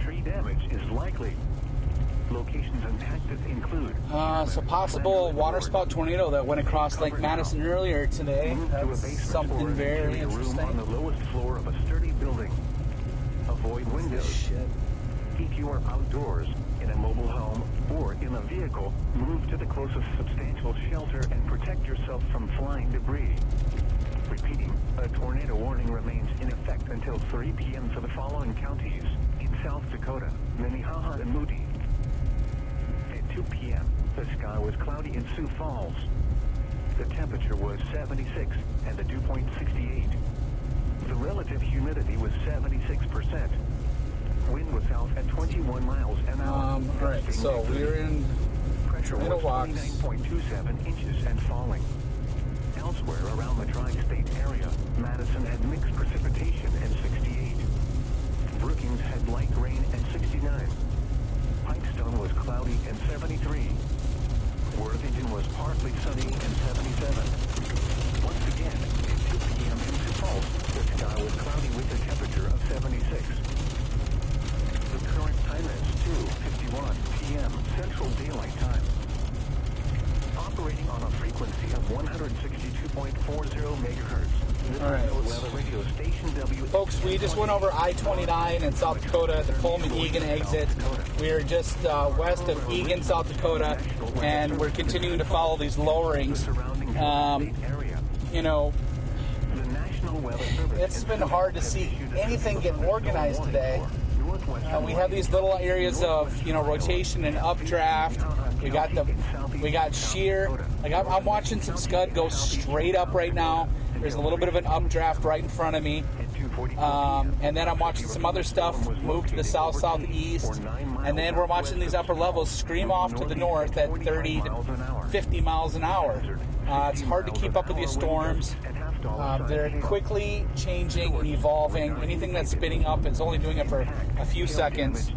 Tree damage is likely. Locations impacted include... So possible waterspout tornado that went across Lake Madison earlier today. That's something very interesting. On the lowest floor of a sturdy building. Avoid windows. Shit. If you are outdoors, in a mobile home, or in a vehicle, move to the closest substantial shelter and protect yourself from flying debris. Repeating, a tornado warning remains in effect until 3 p.m. for the following counties in South Dakota, Minnehaha, and Moody. At 2 p.m., the sky was cloudy in Sioux Falls. The temperature was 76 and the dew point 68. The relative humidity was 76%. Wind was south at 21 miles an hour. Alright, so we're in Pressure was Middlewalks. 29.27 inches and falling. Elsewhere around the tri-state area, Madison had mixed precipitation at 68. Brookings had light rain at 69. Pipestone was cloudy and 73. Worthington was partly sunny and 77. Once again, at 2 p.m. in Sioux Falls, the sky was cloudy with a temperature of 76. The current time is 2:51 p.m. Central Daylight Time. Operating on a frequency of 162.40 megahertz. This All right. is Weather Radio Station W. Folks, we just went over I-29 in South Dakota, the Pullman-Egan exit. We are just west of Egan, South Dakota, and we're continuing to follow these lowerings. You know, The National Weather Service it's been hard to see anything get organized today. We have these little areas of, rotation and updraft. We got shear. Like I'm watching some scud go straight up right now. There's a little bit of an updraft right in front of me. And then I'm watching some other stuff move to the south, southeast. And then we're watching these upper levels scream off to the north at 30 to 50 miles an hour. It's hard to keep up with these storms. They're quickly changing and evolving. Anything that's spinning up is only doing it for a few seconds.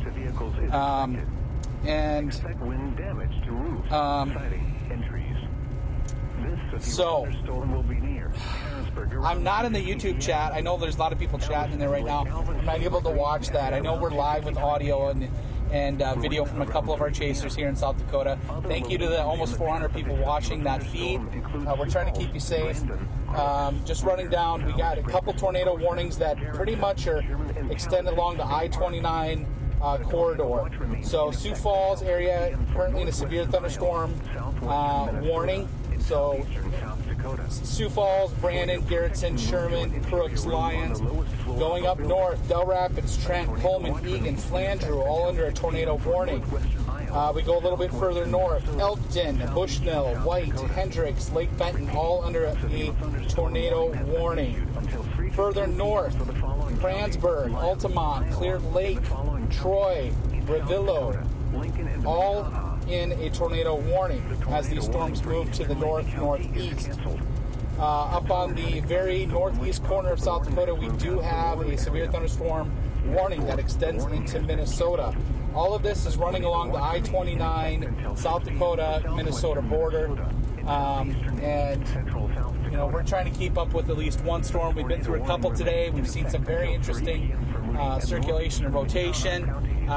So I'm not in the YouTube chat. I know there's a lot of people chatting in there right now. I'm not able to watch that. I know we're live with audio and video from a couple of our chasers here in South Dakota. Thank you to the almost 400 people watching that feed. We're trying to keep you safe. Just running down, we got a couple tornado warnings that pretty much are extended along the I-29 corridor. So Sioux Falls area currently in a severe thunderstorm warning. So Sioux Falls, Brandon, Garrettson, Sherman, Crooks, Lyons. Going up north, Del Rapids, Trent, Pullman, Egan, Flandreau, all under a tornado warning. We go a little bit further north, Elkton, Bushnell, White, Hendricks, Lake Benton, all under a tornado warning. Further north, Franzburg, Altamont, Clear Lake, Troy, Revillo, all in a tornado warning as these storms move to the northeast. Up on the very northeast corner of South Dakota, we do have a severe thunderstorm warning that extends into Minnesota. All of this is running along the I-29 South Dakota-Minnesota border. We're trying to keep up with at least one storm. We've been through a couple today. We've seen some very interesting circulation and rotation,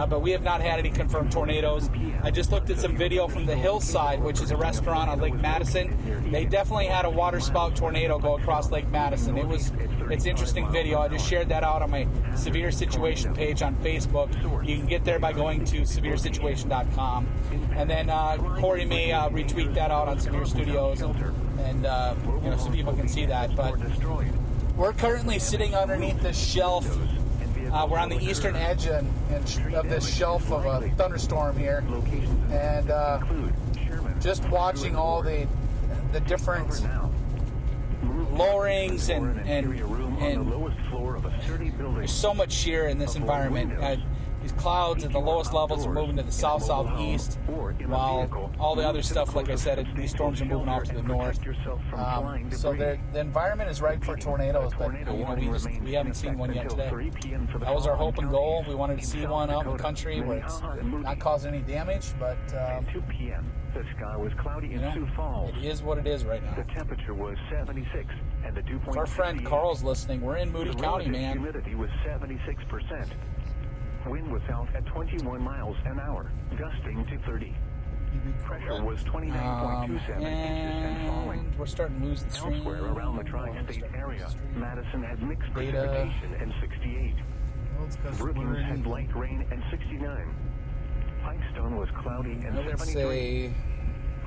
but we have not had any confirmed tornadoes. I just looked at some video from the Hillside, which is a restaurant on Lake Madison. They definitely had a waterspout tornado go across Lake Madison. It's interesting video. I just shared that out on my Severe Situation page on Facebook. You can get there by going to SevereStudios.com. And then Corey may retweet that out on SevereStudios and so people can see that. But we're currently sitting underneath this shelf. We're on the eastern edge of this shelf of a thunderstorm here, and just watching all the different lowerings and the lowest floor of a sturdy building. there's so much shear in this environment. These clouds at the lowest levels are moving to the south-southeast, while all the other stuff, like I said, these storms are moving off to the north. So the environment is ripe for tornadoes, but we haven't seen one yet today. That was our hope and goal. We wanted to see one out in the country where it's not causing any damage, but At 2 p.m., the sky was cloudy in Sioux Falls. it is what it is right now. The temperature was 76, and the dew point. If our friend Carl's listening, we're in Moody County, man. Humidity was 76%. Wind was south at 21 miles an hour, gusting to 30. Pressure was 29.27 inches and falling. We're starting to lose the stream. Elsewhere around the tri-state area, Madison had mixed precipitation and 68. Brookings had light rain and 69. Pipestone was cloudy and I would 73. say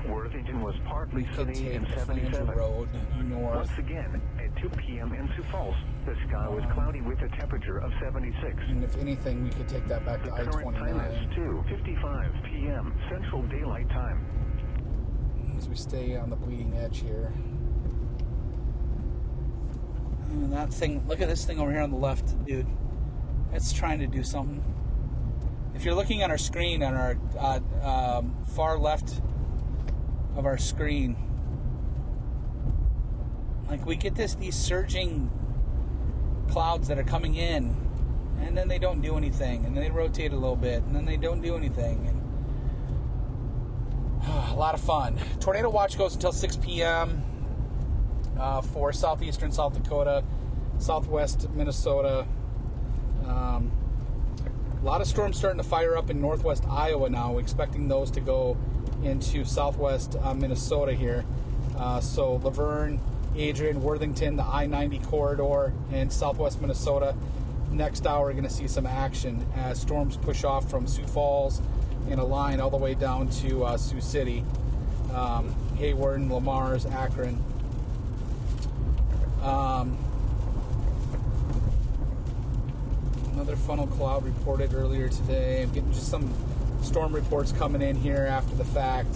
Worthington was partly we could sunny take and the Flanger 77. Road north. Once again, at 2 p.m. in Sioux Falls, the sky was cloudy with a temperature of 76. And if anything, we could take that back The to current time is I-29 2:55 p.m. Central Daylight Time. as we stay on the bleeding edge here. And that thing, look at this thing over here on the left, dude. It's trying to do something. If you're looking at our screen, on our far left of our screen, like we get these surging clouds that are coming in, and then they don't do anything, and then they rotate a little bit, and then they don't do anything, and a lot of fun. Tornado watch goes until 6 p.m. For southeastern South Dakota, southwest Minnesota. A lot of storms starting to fire up in northwest Iowa now. Expecting those to go into southwest Minnesota here. So Laverne, Adrian, Worthington, the I-90 corridor, and southwest Minnesota. Next hour, we're going to see some action as storms push off from Sioux Falls in a line all the way down to Sioux City, Hayward, Lamar's, Akron. Another funnel cloud reported earlier today. I'm getting just some storm reports coming in here after the fact.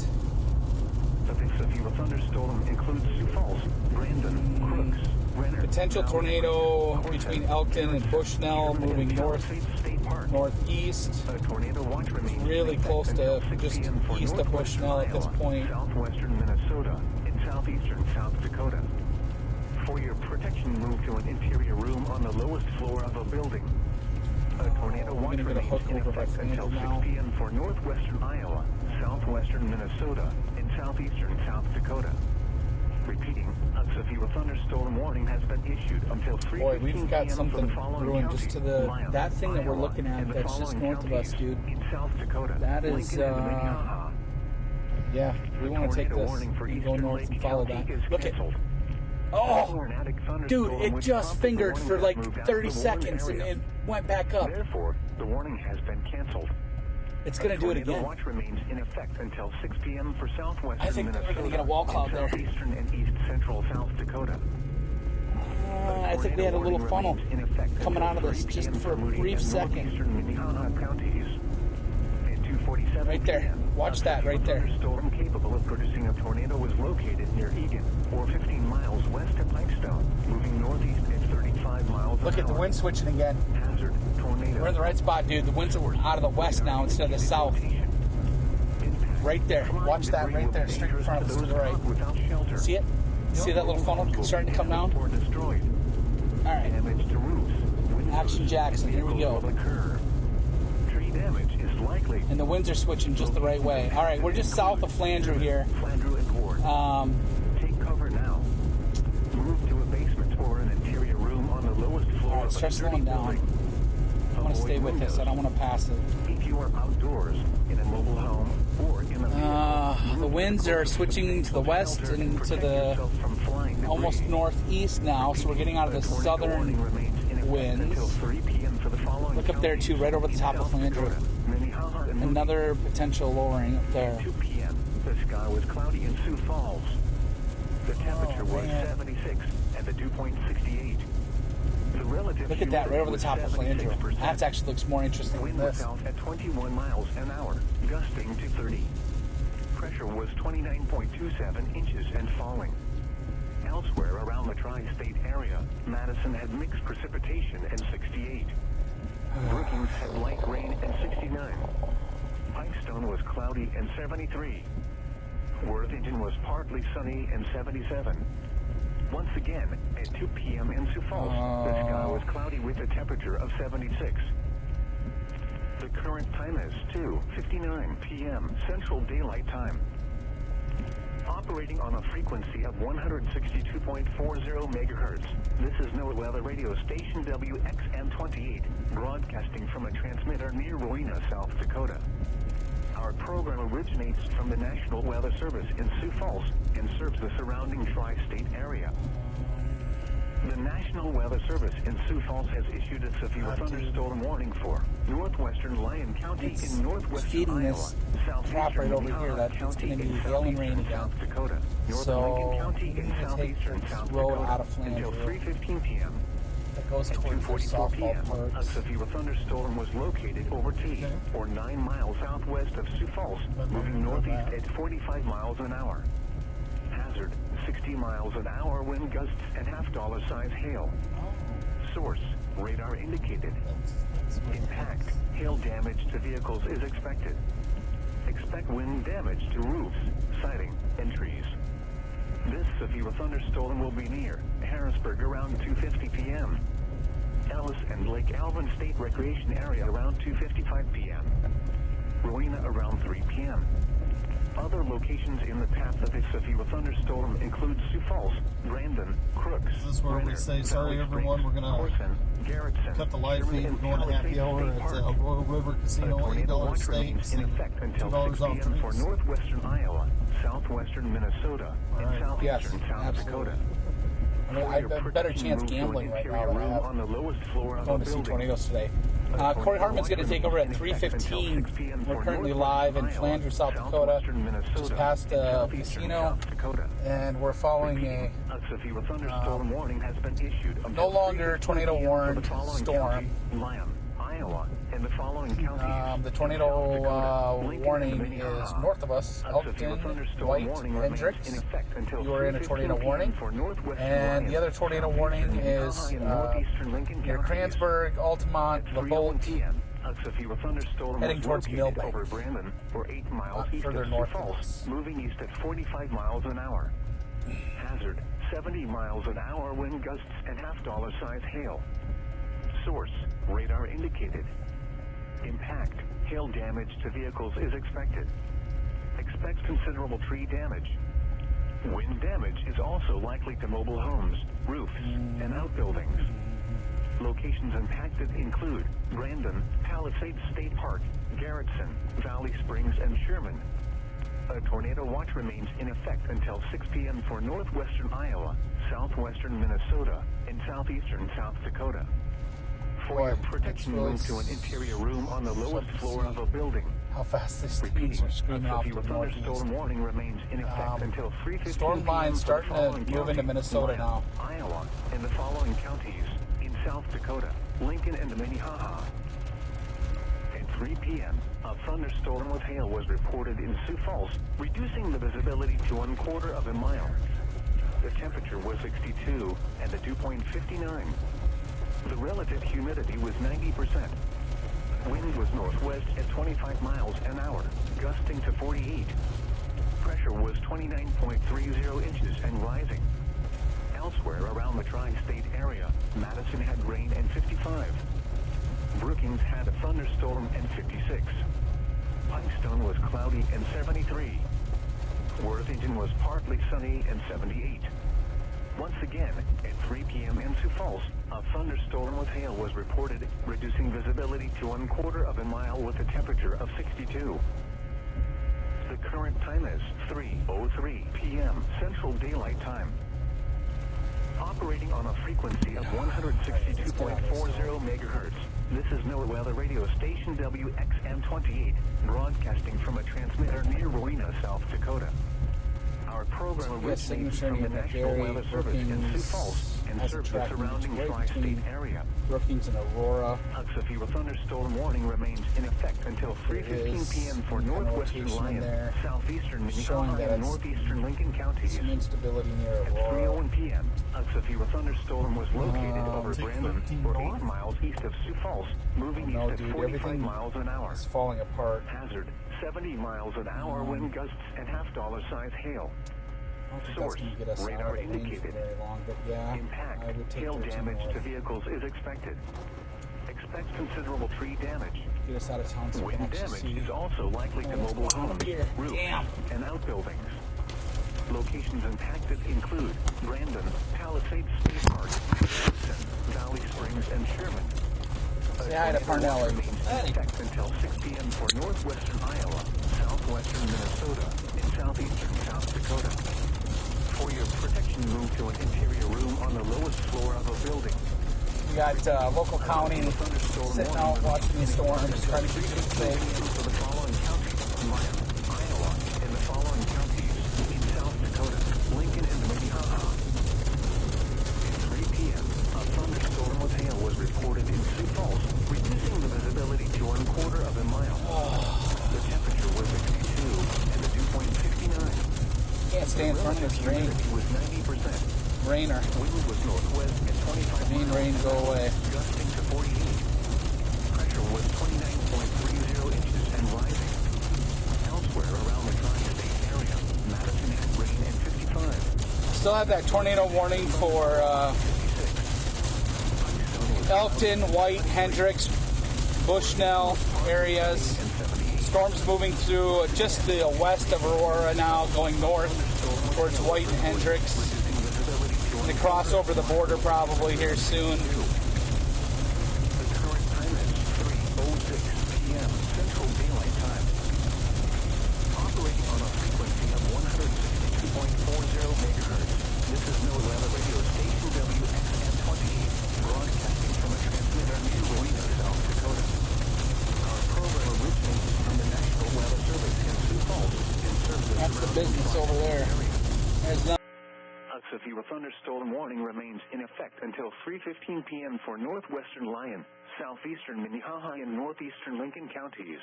The big severe thunderstorm includes Sioux Falls, Brandon, Crooks, Renner, Potential tornado between Elkton and Bushnell moving northeast. A tornado watch remains Really close to just east of Bushnell at this point. Southwestern Minnesota and southeastern South Dakota. For your protection, move to an interior room on the lowest floor of a building. A tornado watch gonna get a hook remains in over by effect until 6 now. p.m. for northwestern Iowa, southwestern Minnesota, and southeastern South Dakota. Repeating, a severe thunderstorm warning has been issued until 3 Boy, we've got p.m. something for the following brewing counties: just to the Lyon, that thing that we're Iowa, looking at and the that's just following north of us, counties dude. in South Dakota. That is, Lincoln and Minnehaha. Yeah, we want to take Tornado this warning for and go Eastern north Lake and follow County that. is Look at, canceled. oh, dude, it just fingered for like 30 seconds and it went back up. Therefore, the warning has been canceled. It's going to do it Tornado again. watch remains in effect until 6 p.m. for southwestern I think we're Minnesota, gonna get a wall cloud there. southeastern and east central South Dakota. I think we had a little Tornado funnel warning remains in effect coming until out of this 3 just p.m. for a Moody brief and second. northeastern Minnehaha counties. At 2:47 Right there. p.m., Watch a that right there. thunderstorm capable of producing a tornado was located near Egan, or 15 miles west of Pipestone, moving northeast at 35 miles Look an at the hour. wind switching again. Hazard, tornado. We're in the right spot, dude. The winds are out of the west now instead of the south. Right there. Watch that right there, straight in front of us to the right. See it? See that little funnel starting to come down? All right. Damage to roofs. Action Jackson, here we go. Tree damage is likely. And the winds are switching just the right way. All right, we're just south of Flandreau here. Flandreau and Ward. Take cover now. Move to a basement or an interior room on the lowest floor. All right, of a start sturdy slowing down. building. I want to Avoid stay with this. I don't want to pass it. If you are outdoors, in a mobile home, or in a vehicle, The winds are switching to the west and to the almost northeast now, so we're getting out of the southern winds. Look up there too, right over the top of Flandreau. Another potential lowering up there. 2 p.m. The sky was cloudy in Sioux Falls. The temperature was 76 and the dew point 68. The relative Look at that, right over the top of Flandreau. That actually looks more interesting than Wind was this. south at 21 miles an hour, gusting to 30. Pressure was 29.27 inches and falling. Elsewhere around the tri-state area, Madison had mixed precipitation and 68. Brookings had light rain and 69. Pipestone was cloudy and 73. Worthington was partly sunny and 77. Once again, at 2 p.m. in Sioux Falls, the sky was cloudy with a temperature of 76. The current time is 2:59 p.m. Central Daylight Time. Operating on a frequency of 162.40 megahertz, this is NOAA Weather Radio Station WXM28, broadcasting from a transmitter near Rowena, South Dakota. Our program originates from the National Weather Service in Sioux Falls and serves the surrounding tri-state area. The National Weather Service in Sioux Falls has issued a severe thunderstorm warning for northwestern Lyon County in northwestern Iowa, southeastern Minnehaha County in southeastern South Dakota, northern Lincoln County in southeastern South Dakota until 3:15 p.m. That goes At towards the 2:44 p.m., softball a parks. severe thunderstorm was located over T, or 9 miles southwest of Sioux Falls, moving northeast at 45 miles an hour. Hazard, 60 miles an hour wind gusts and $half size hail. Source, radar indicated. Impact, hail damage to vehicles is expected. Expect wind damage to roofs, siding, and trees. This severe thunderstorm will be near Harrisburg around 2:50 p.m. Ellis and Lake Alvin State Recreation Area around 2:55 p.m. Rowena around 3 p.m. Other locations in the path of a severe thunderstorm include Sioux Falls, Brandon, Crooks, This is where we Brenner, say, sorry Valley everyone, we're Springs, gonna Corson, Garrettson, cut the live Sherman, feed. We're and going to happy Palisades hour State at Park. Royal River A Casino, tornado $8 watch remains steaks, in and effect until $2 6 off p.m. for drinks. northwestern Iowa, southwestern Minnesota, and Right. southeastern Yes, South absolutely. Dakota. I mean, I have a better chance gambling right now than I have on the lowest floor of going a to see building. tornadoes today. Corey Hartman's going to take over at 3:15. We're currently live in Flanders, South Dakota, just past Casino, and we're following a severe thunderstorm warning has been issued. no longer tornado warned storm. Lyon, Iowa, and the following counties. The tornado warning is north of us, Elkton, White, Hendricks. You are in a tornado warning. And the other tornado warning is near Kransburg, Altamont, LaBolt, heading towards Millbank, over Brandon for 8 miles east further of north Sioux of Falls, us. moving east at 45 miles an hour. Hazard, 70 miles an hour wind gusts and $half size hail. Source, radar indicated. Impact, hail damage to vehicles is expected. Expect considerable tree damage. Wind damage is also likely to mobile homes, roofs, and outbuildings. Locations impacted include Brandon, Palisades State Park, Garrettson, Valley Springs, and Sherman. A tornado watch remains in effect until 6 p.m. for northwestern Iowa, southwestern Minnesota, and southeastern South Dakota. For your protection, move to an interior room on the lowest floor of a building. How fast these teams Repeating, are screaming a off to severe the northeast. thunderstorm warning remains in effect until 3:15 Storm lines p.m. for the starting to following move into counties: Minnesota Lyon, now. Iowa, and the following counties in South Dakota, Lincoln and Minnehaha. At 3 p.m., a thunderstorm with hail was reported in Sioux Falls, reducing the visibility to 1/4 of a mile. The temperature was 62 and the dew point 59. The relative humidity was 90%. Wind was northwest at 25 miles an hour, gusting to 48. Pressure was 29.30 inches and rising. Elsewhere around the tri-state area, Madison had rain and 55. Brookings had a thunderstorm and 56. Pipestone was cloudy and 73. Worthington was partly sunny and 78. Once again, at 3 p.m. in Sioux Falls, a thunderstorm with hail was reported, reducing visibility to 1/4 of a mile with a temperature of 62. The current time is 3:03 p.m. Central Daylight Time. Operating on a frequency of 162.40 megahertz, this is NOAA Weather Radio Station WXM28, broadcasting from a transmitter near Rowena, South Dakota. Our program originates from the National Weather Service in Sioux Falls and has a serve the track surrounding right tri-state between area. Brookings and Aurora. A severe thunderstorm warning remains in effect until 3:15 p.m. for northwestern Lyon, southeastern showing Minnehaha, that and it's northeastern Lincoln counties. some instability near At Aurora. 3:01 p.m., a severe thunderstorm was located over take Brandon, 13 or north? 8 miles east of Sioux Falls, moving No, east at dude, 45 everything miles an hour. is falling apart. Hazard, 70 miles an hour wind gusts and half-dollar size hail. I don't think Source, that's going to get us out radar of the rain for indicated. very long, but yeah, Impact, I would take hail 13 damage north. to vehicles is expected. Expect considerable tree damage. Get us out of town so we can Wind actually damage see. is also likely to Oh, mobile what's going on homes, here? roofs, Damn. and outbuildings. Locations impacted include Brandon, Palisades State Park, Hudson, Valley Springs, and Sherman. Say hi to Parnell. Remains in effect until 6 p.m. for northwestern Iowa, southwestern Minnesota, and southeastern South Dakota. For your protection, move to an interior room on the lowest floor of a building. We got local county sitting out watching the storms, trying to keep it safe. For the following counties: Lyon, Iowa, and the following counties in South Dakota, Lincoln and Minnehaha. At 3 p.m., a thunderstorm with hail was reported in Sioux Falls, reducing the visibility to 1/4 of a mile. The temperature was 62 and the dew point 69. Can't stay in front of this rain. Humidity was 90%. Rainer. Wind was northwest at 25 Mean miles. rain, go away. Gusting to 48. Pressure was 29.30 inches and rising. Elsewhere around the tri-state area, Madison had rain at 55. Still have that tornado warning for Elkton, White, Hendricks, Bushnell areas. Storms moving through just the west of Aurora now, going north towards White and Hendricks. They cross over the border probably here soon. The current time is 3:06 p.m. Central Daylight Time. Operating on a frequency of 162.40 megahertz. This is NOAA Weather Radio Station WXN20, broadcasting from a transmitter near Rowena, South Dakota. Our program originates from the National Weather Service in Sioux Falls and serves the That's the business over there. There's no A severe thunderstorm warning remains in effect until 3:15 p.m. for northwestern Lyon, southeastern Minnehaha, and northeastern Lincoln counties.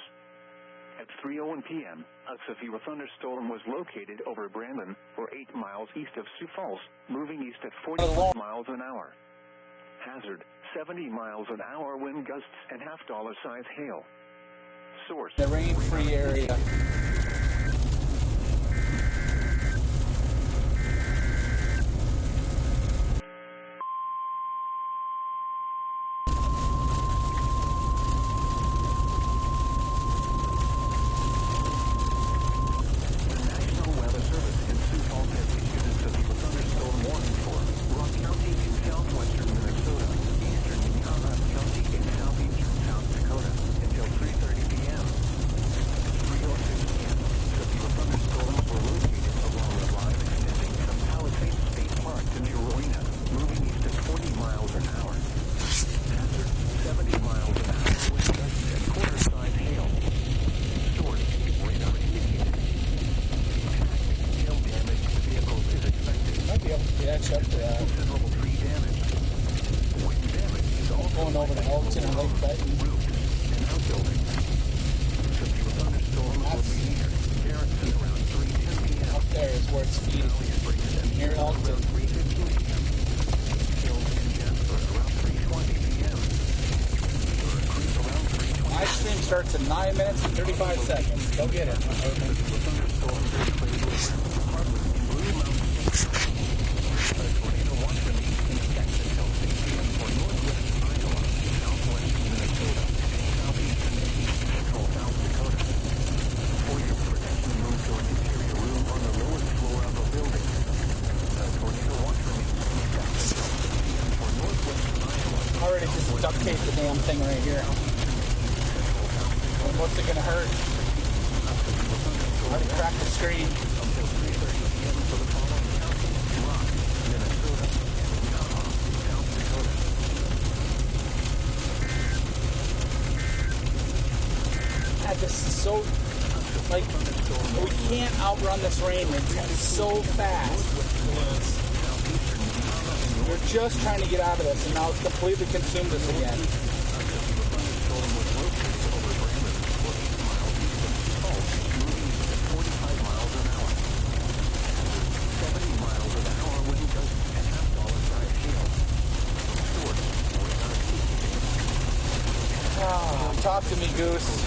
At 3:01 p.m., a severe thunderstorm was located over Brandon, or 8 miles east of Sioux Falls, moving east at 45 miles an hour. Hazard, 70 miles an hour wind gusts and half-dollar size hail. Source, the rain-free area. Going over to Elkton and Lake Brighton. Up there is where it's feeding. Near Elkton. My stream starts in 9 minutes and 35 seconds. Go get it. Already just duct tape the damn thing right here. What's it gonna hurt? Already cracked the screen. God, this is so, like, we can't outrun this rain. It's so fast. We're just trying to get out of this, and now it's completely consumed us again. Talk to me, Goose.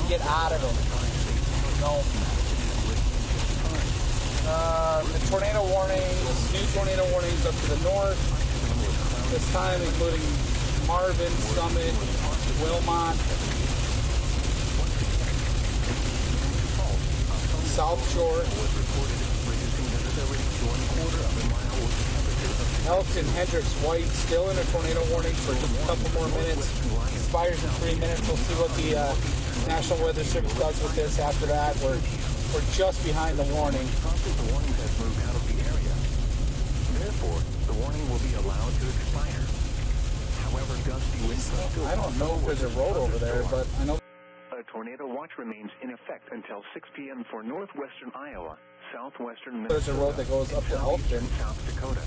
Get out of it. No. The tornado warnings, new tornado warnings up to the north. This time including Marvin, Summit, Wilmot, South Shore, Elton, Hendricks, White, still in a tornado warning for just a couple more minutes. Expires in 3 minutes. We'll see what the National Weather Service does with this after that. We're just behind the warning. The warning has moved out of the area. Therefore, the warning will be allowed to expire. However, gusty winds still... I don't know if there's a road over there, but I know... A tornado watch remains in effect until 6 p.m. for northwestern Iowa, southwestern Minnesota, there's a road that goes up to Elton, South Dakota.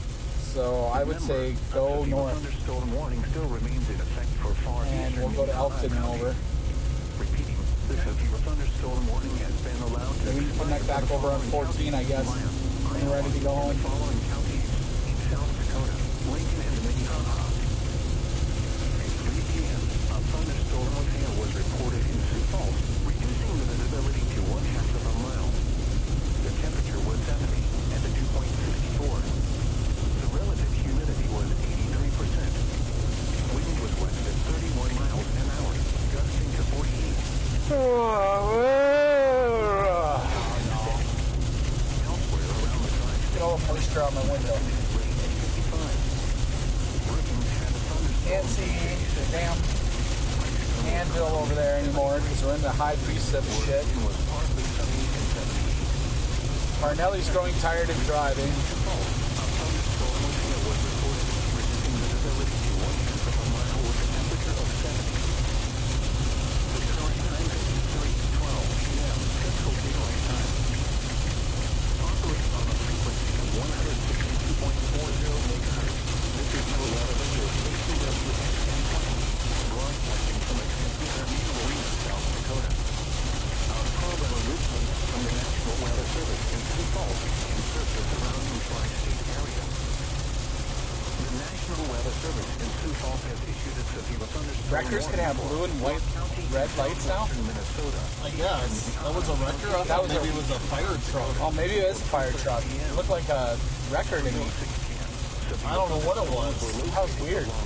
So I would say go north. Thunderstorm warning still remains in effect for far and we'll go to Elton and over. Repeating, the severe thunderstorm warning has been allowed to We can connect back over on 14, I guess, when we're ready to go home. Following counties in South Dakota, Lincoln and Minnehaha. At 3 p.m., a thunderstorm with hail was reported in Sioux Falls, reducing the visibility to 1/2 of a mile. The temperature was 70 and the dew point 64. The relative humidity was 83%. Wind was west at 31 miles an hour, gusting to 48. Get all the moisture out my window. Can't see the damn anvil over there anymore because we're in the high precip shit. Parnelli's growing tired and driving. Wreckers can have blue and white, red lights now? I guess. That was a wrecker? I thought maybe it was a fire truck. Oh, maybe it is a fire truck. It looked like a wrecker to me. I don't know what it was. That was weird. I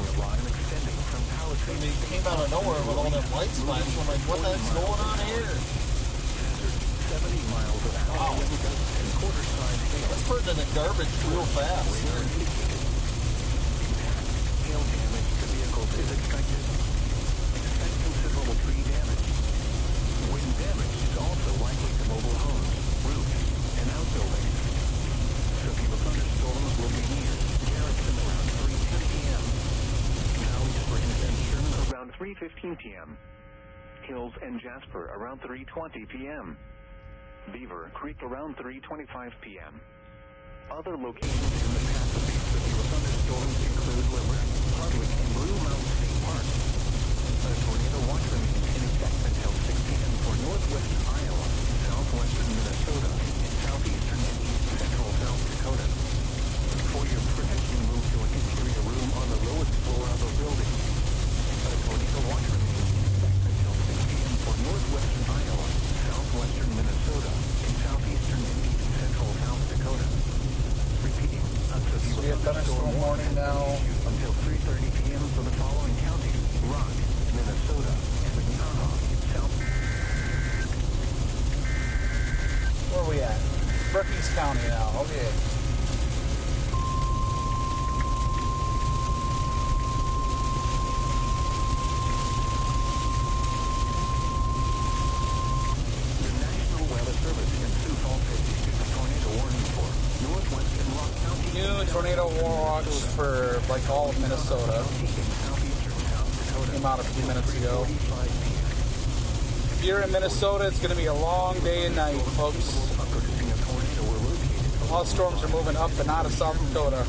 mean, it came out of nowhere with all them lights flashing. I'm like, what the heck's going on here? 70 miles an hour. Wow. That's putting in the garbage real fast. Hail damage to vehicles is expected. Expect considerable tree damage. Wind damage is also likely to mobile homes, roofs, and outbuildings. Severe thunderstorms will be near Garrison around 3:10 p.m. Valley Springs and Sherman around 3:15 p.m. Hills and Jasper around 3:20 p.m. Beaver Creek around 3:25 p.m. Other locations in the path of these severe thunderstorms include Hardwick and Blue Mountain State Park. A tornado watch remains in effect until 6 p.m. for northwestern Iowa, southwestern Minnesota, Brookings County now. Okay. The National Weather Service in Sioux Falls has issued a tornado warning for northwestern Rock County. New tornado watch for like all of Minnesota. Came out a few minutes ago. If you're in Minnesota, it's going to be a long day and night, folks. All storms are moving up and out of South Dakota.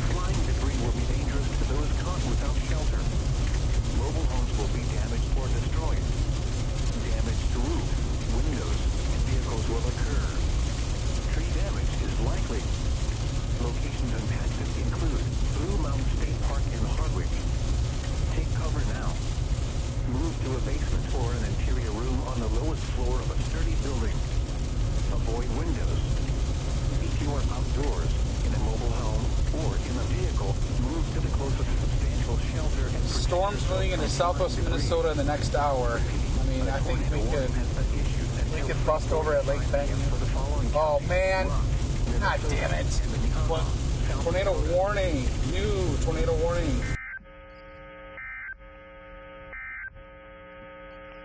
Flying debris will be dangerous to those caught without shelter. Mobile homes will be damaged or destroyed. Damage to roofs, windows, and vehicles will occur. Tree damage is likely. Locations impacted include Blue Mountain State Park in Hardwick. Take cover now. Move to a basement or an interior room on the lowest floor of a sturdy building. Avoid windows. If you are outdoors, in a mobile home, or in a vehicle, move to the closest substantial shelter and Storms moving into southwest Minnesota in the next hour. I mean, I think we could bust over at Lake Benton. Oh man! God damn it! What? Tornado warning! New tornado warning.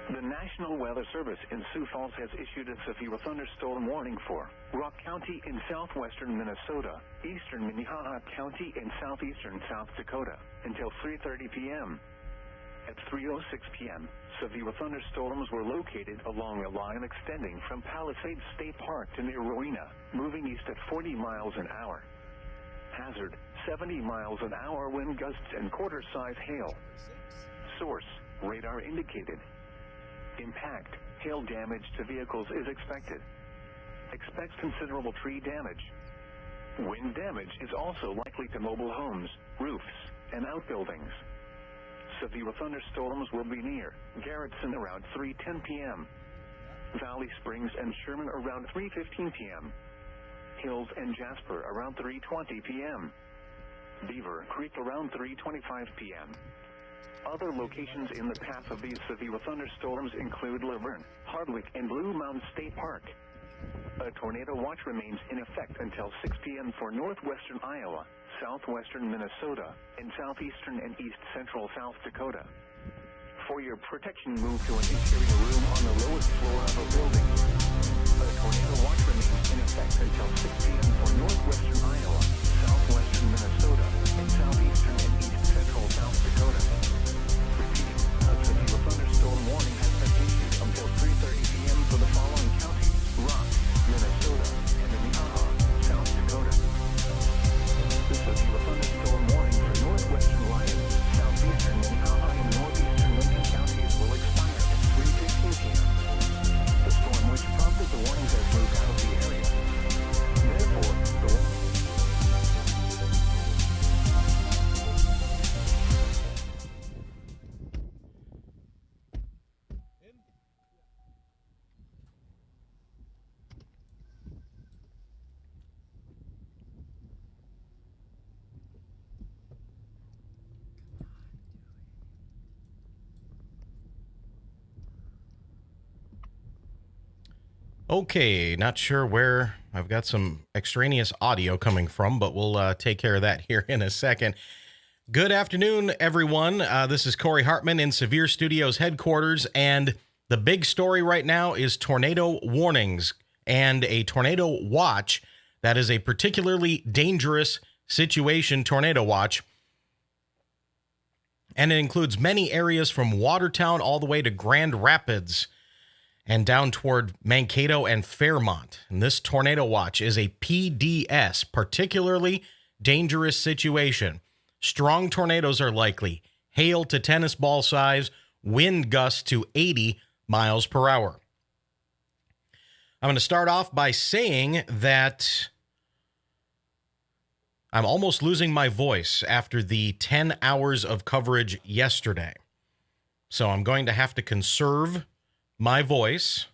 The National Weather Service in Sioux Falls has issued a severe thunderstorm warning for Rock County in southwestern Minnesota, eastern Minnehaha County, and southeastern South Dakota until 3:30 p.m. At 3:06 p.m., severe thunderstorms were located along a line extending from Palisades State Park to near Rowena, moving east at 40 miles an hour. Hazard, 70 miles an hour wind gusts and quarter-size hail. Source, radar indicated. Impact, hail damage to vehicles is expected. Expects considerable tree damage. Wind damage is also likely to mobile homes, roofs, and outbuildings. Severe thunderstorms will be near Garrettson around 3:10 p.m. Valley Springs and Sherman around 3:15 p.m. Hills and Jasper around 3:20 p.m. Beaver Creek around 3:25 p.m. Other locations in the path of these severe thunderstorms include Laverne, Hardwick, and Blue Mountain State Park. A tornado watch remains in effect until 6 p.m. for northwestern Iowa, southwestern Minnesota, and southeastern and east central South Dakota. For your protection, move to an interior room on the lowest floor of a building. A tornado watch remains in effect until 6 p.m. for northwestern Iowa, southwestern Minnesota, and southeastern and east central South Dakota. Repeating, a severe thunderstorm warning has been issued until 3:30 p.m. for the following counties: Rock, Minnesota, and Minnehaha, South Dakota. The severe thunderstorm warning for northwestern Lyon, southeastern Minnehaha, and northeastern Lincoln counties will expire at 3:15 p.m. The storm which prompted the warnings has moved out of the area. Therefore, the Okay, not sure where I've got some extraneous audio coming from, but we'll take care of that here in a second. Good afternoon, everyone. This is Corey Hartman in SevereStudios headquarters, and the big story right now is tornado warnings and a tornado watch that is a particularly dangerous situation tornado watch. And it includes many areas from Watertown all the way to Grand Rapids and down toward Mankato and Fairmont. And this tornado watch is a PDS, particularly dangerous situation. Strong tornadoes are likely, hail to tennis ball size, wind gusts to 80 miles per hour. I'm going to start off by saying that I'm almost losing my voice after the 10 hours of coverage yesterday. So I'm going to have to conserve my voice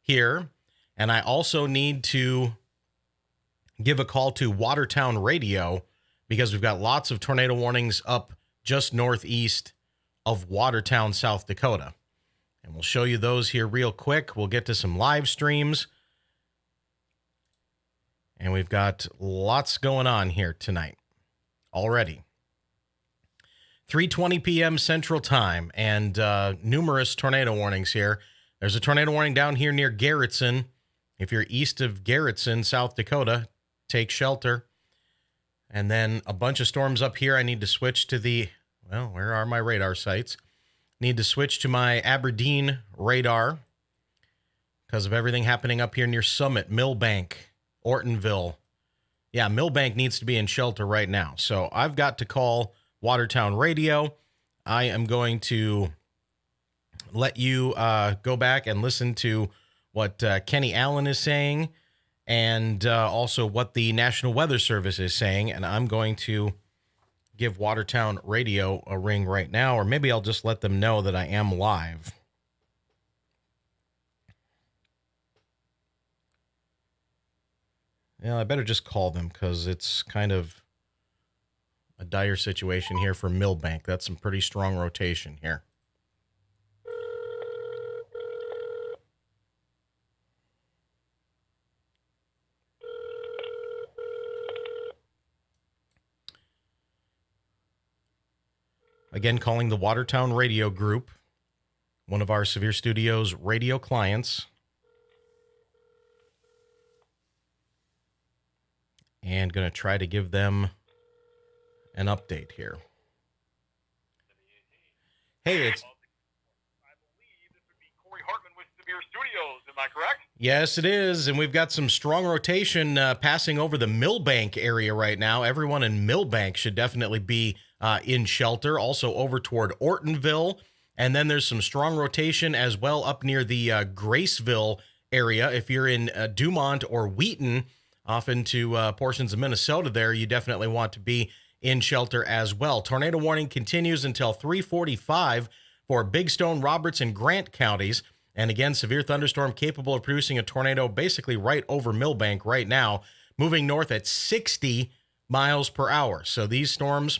here, and I also need to give a call to Watertown Radio because we've got lots of tornado warnings up just northeast of Watertown, South Dakota. And we'll show you those here real quick. We'll get to some live streams. And we've got lots going on here tonight already. 3:20 p.m. Central Time, and numerous tornado warnings here. There's a tornado warning down here near Garrettson. If you're east of Garrettson, South Dakota, take shelter. And then a bunch of storms up here. I need to switch to the, well, where are my radar sites? Need to switch to my Aberdeen radar because of everything happening up here near Summit, Millbank, Ortonville. Yeah, Millbank needs to be in shelter right now. So I've got to call Watertown Radio. I am going to let you go back and listen to what Kenny Allen is saying and also what the National Weather Service is saying. And I'm going to give Watertown Radio a ring right now, or maybe I'll just let them know that I am live. Yeah, I better just call them because it's kind of a dire situation here for Millbank. That's some pretty strong rotation here. Again, calling the Watertown Radio Group, one of our SevereStudios radio clients. And going to try to give them an update here. Hey, it's... I believe this would be Corey Hartman with SevereStudios. Am I correct? Yes, it is. And we've got some strong rotation passing over the Millbank area right now. Everyone in Millbank should definitely be in shelter. Also over toward Ortonville. And then there's some strong rotation as well up near the Graceville area. If you're in Dumont or Wheaton, off into portions of Minnesota there, you definitely want to be in shelter as well. Tornado warning continues until 3:45 for Big Stone, Roberts, and Grant counties. And again, severe thunderstorm capable of producing a tornado basically right over Millbank right now, moving north at 60 miles per hour. So these storms,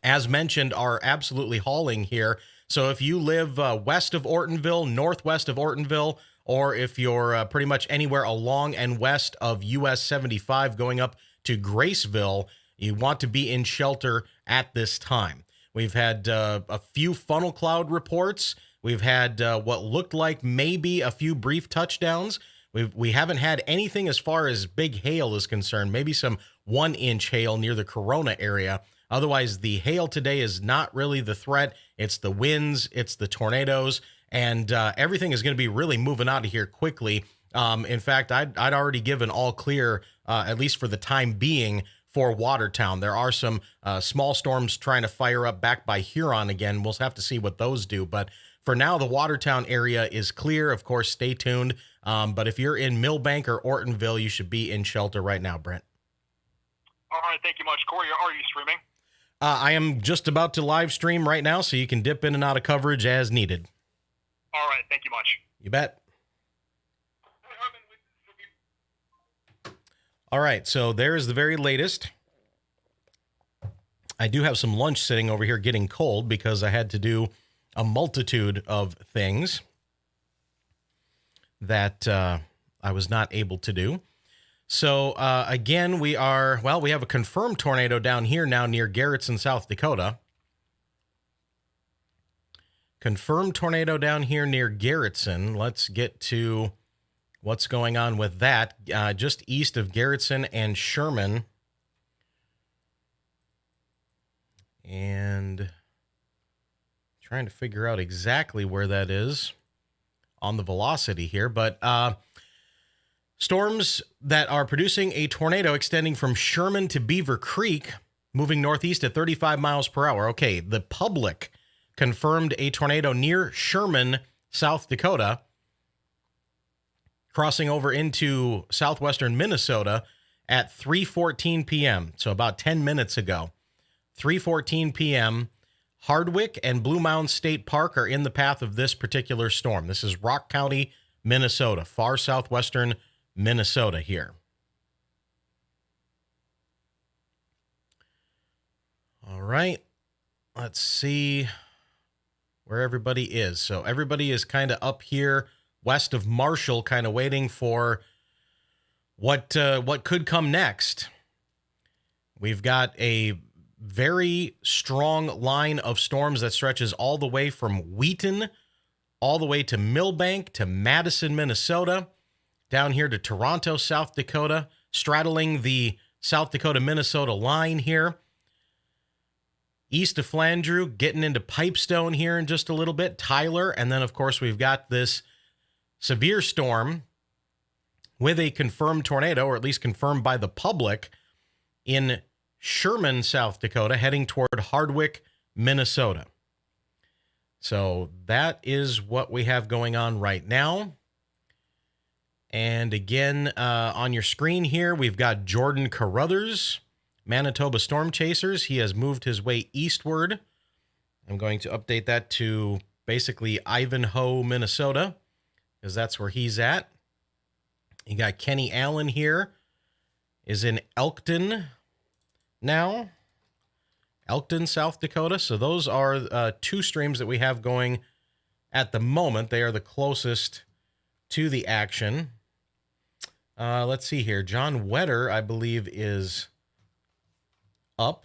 as mentioned, are absolutely hauling here. So if you live west of Ortonville, northwest of Ortonville, or if you're pretty much anywhere along and west of US 75 going up to Graceville, you want to be in shelter at this time. We've had a few funnel cloud reports. We've had what looked like maybe a few brief touchdowns. We haven't had anything as far as big hail is concerned, maybe some 1-inch hail near the Corona area. Otherwise, the hail today is not really the threat. It's the winds, it's the tornadoes, and everything is going to be really moving out of here quickly. In fact, I'd already given all clear, at least for the time being, for Watertown. There are some small storms trying to fire up back by Huron again. We'll have to see what those do. But for now, the Watertown area is clear. Of course, stay tuned. But if you're in Millbank or Ortonville, you should be in shelter right now, Brent. All right, thank you much. Corey, are you streaming? I am just about to live stream right now, so you can dip in and out of coverage as needed. All right, thank you much. You bet. All right, so there's the very latest. I do have some lunch sitting over here getting cold because I had to do a multitude of things that I was not able to do. So, again, we have a confirmed tornado down here now near Garrettson, South Dakota. Confirmed tornado down here near Garrettson. Let's get to what's going on with that. Just east of Garrettson and Sherman. And trying to figure out exactly where that is on the velocity here. But storms that are producing a tornado extending from Sherman to Beaver Creek, moving northeast at 35 miles per hour. Okay, the public confirmed a tornado near Sherman, South Dakota, crossing over into southwestern Minnesota at 3:14 p.m., so about 10 minutes ago. 3:14 p.m., Hardwick and Blue Mound State Park are in the path of this particular storm. This is Rock County, Minnesota, far southwestern Minnesota here. right. Let's see where everybody is. So everybody is kind of up here west of Marshall, kind of waiting for what could come next. We've got a very strong line of storms that stretches all the way from Wheaton, all the way to Millbank, to Madison, Minnesota, down here to Toronto, South Dakota, straddling the South Dakota-Minnesota line here. East of Flandreau, getting into Pipestone here in just a little bit, Tyler, and then, of course, we've got this severe storm with a confirmed tornado, or at least confirmed by the public, in Sherman, South Dakota, heading toward Hardwick, Minnesota. So that is what we have going on right now. And again, on your screen here, we've got Jordan Carruthers, Manitoba Storm Chasers. He has moved his way eastward. I'm going to update that to basically Ivanhoe, Minnesota, because that's where he's at. You got Kenny Allen here, is in Elkton now. Elkton, South Dakota. So those are two streams that we have going at the moment. They are the closest to the action. Let's see here. John Wetter, I believe, is up.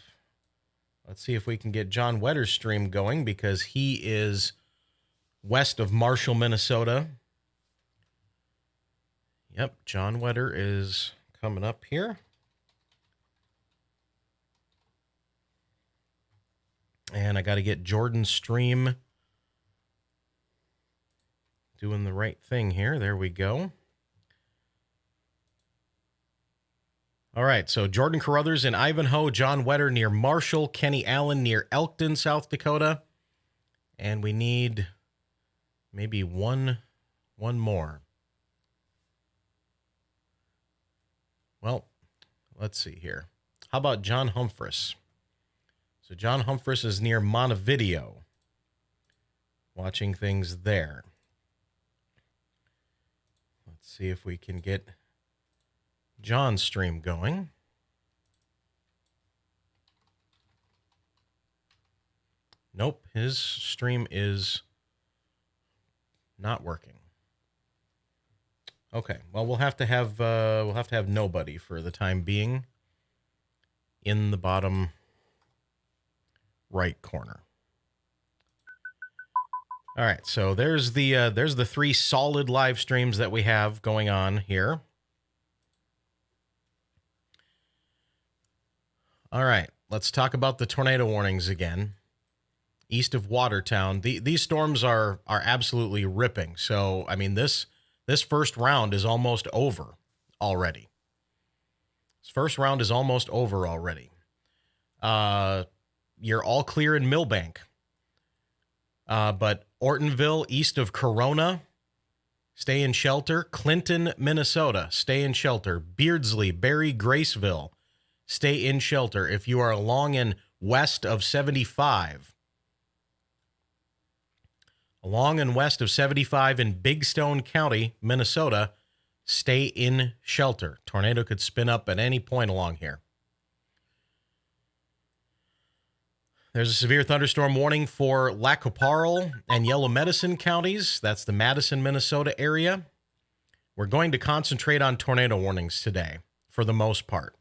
Let's see if we can get John Wetter's stream going, because he is west of Marshall, Minnesota. Yep, John Wetter is coming up here. And I got to get Jordan's stream doing the right thing here. There we go. All right, so Jordan Carruthers in Ivanhoe, John Wetter near Marshall, Kenny Allen near Elkton, South Dakota. And we need maybe one more. Well, let's see here. How about John Humphress? So John Humphress is near Montevideo, watching things there. Let's see if we can get John's stream going. Nope, his stream is not working. Okay, well, we'll have to have nobody for the time being in the bottom right corner. All right, so there's the three solid live streams that we have going on here. All right, let's talk about the tornado warnings again. East of Watertown, these storms are absolutely ripping. So, I mean, this first round is almost over already. This first round is almost over already. You're all clear in Millbank. But Ortonville, east of Corona, stay in shelter. Clinton, Minnesota, stay in shelter. Beardsley, Barry, Graceville, stay in shelter. If you are along and west of 75, along and west of 75 in Big Stone County, Minnesota, stay in shelter. Tornado could spin up at any point along here. There's a severe thunderstorm warning for Lac-Qui-Parle and Yellow Medicine counties. That's the Madison, Minnesota area. We're going to concentrate on tornado warnings today for the most part.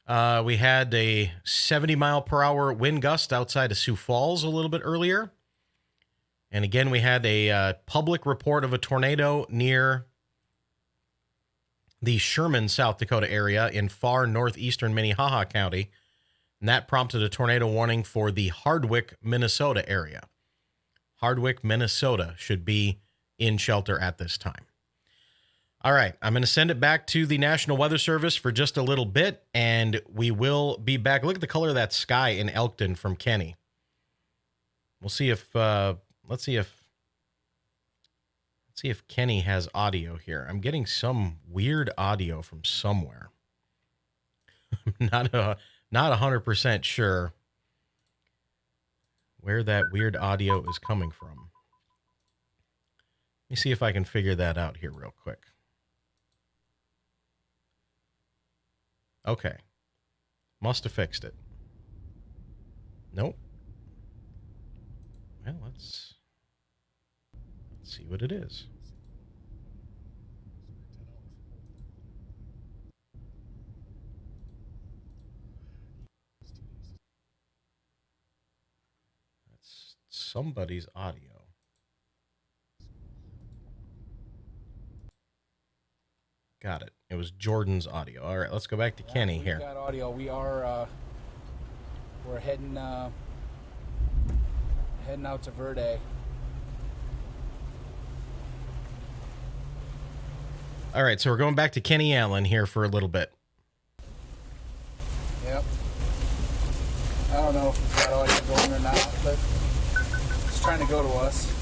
We had a 70-mile-per-hour wind gust outside of Sioux Falls a little bit earlier. And again, we had a public report of a tornado near the Sherman, South Dakota area in far northeastern Minnehaha County. And that prompted a tornado warning for the Hardwick, Minnesota area. Hardwick, Minnesota should be in shelter at this time. All right, I'm going to send it back to the National Weather Service for just a little bit, and we will be back. Look at the color of that sky in Elkton from Kenny. We'll see if, let's see if Kenny has audio here. I'm getting some weird audio from somewhere. Not 100% sure where that weird audio is coming from. Let me see if I can figure that out here real quick. Okay. Must have fixed it. Nope. Well, let's see what it is. That's somebody's audio. Got it. It was Jordan's audio. All right, let's go back to Kenny here. We got audio. We are we're heading out to Verde. All right, so we're going back to Kenny Allen here for a little bit. Yep. I don't know if it's got audio going or not, but it's trying to go to us.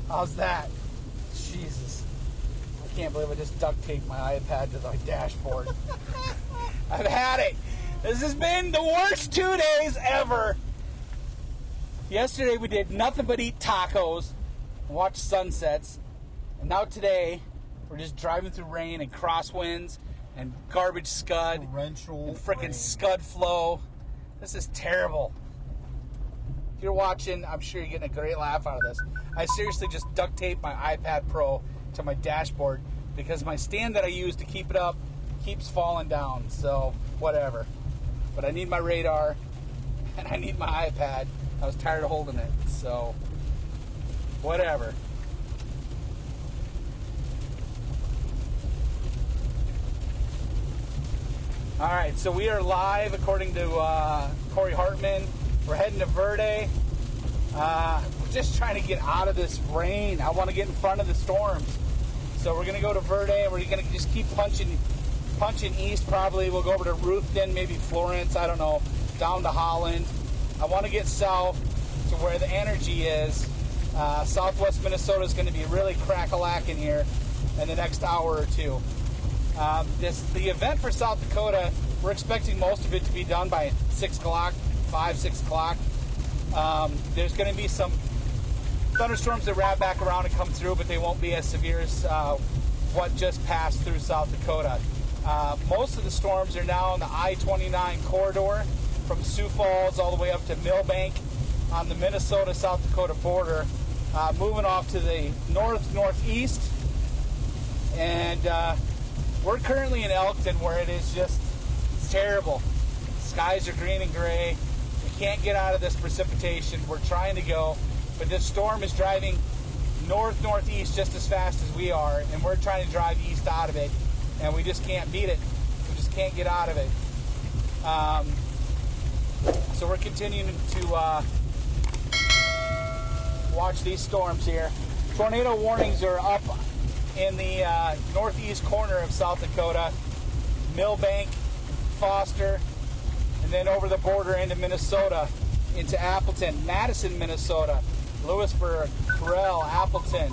How's that? Jesus. I can't believe I just duct taped my iPad to my dashboard. I've had it. This has been the worst 2 days ever. Yesterday we did nothing but eat tacos and watch sunsets. And now today we're just driving through rain and crosswinds and garbage scud Torrential and frickin' rain. scud flow. This is terrible. If you're watching, I'm sure you're getting a great laugh out of this. I seriously just duct taped my iPad Pro to my dashboard because my stand that I use to keep it up keeps falling down. So, whatever. But I need my radar and I need my iPad. I was tired of holding it. So, whatever. All right, so we are live according to Corey Hartman. We're heading to Verde. We're just trying to get out of this rain. I want to get in front of the storms. So we're going to go to Verde, and we're going to just keep punching east probably. We'll go over to Ruthven, maybe Florence, I don't know, down to Holland. I want to get south to where the energy is. Southwest Minnesota is going to be really crack-a-lacking here in the next hour or two. The event for South Dakota, we're expecting most of it to be done by 6 o'clock. 6 o'clock. There's going to be some thunderstorms that wrap back around and come through, but they won't be as severe as what just passed through South Dakota. Most of the storms are now on the I-29 corridor from Sioux Falls all the way up to Millbank on the Minnesota-South Dakota border, moving off to the northeast. And we're currently in Elkton, where it is just terrible. Skies are green and gray. We can't get out of this precipitation. We're trying to go, but this storm is driving northeast just as fast as we are, and we're trying to drive east out of it, and we just can't beat it. We just can't get out of it. So we're continuing to watch these storms here. Tornado warnings are up in the northeast corner of South Dakota, Millbank, Foster, and then over the border into Minnesota, into Appleton, Madison, Minnesota, Lewisburg, Corral, Appleton,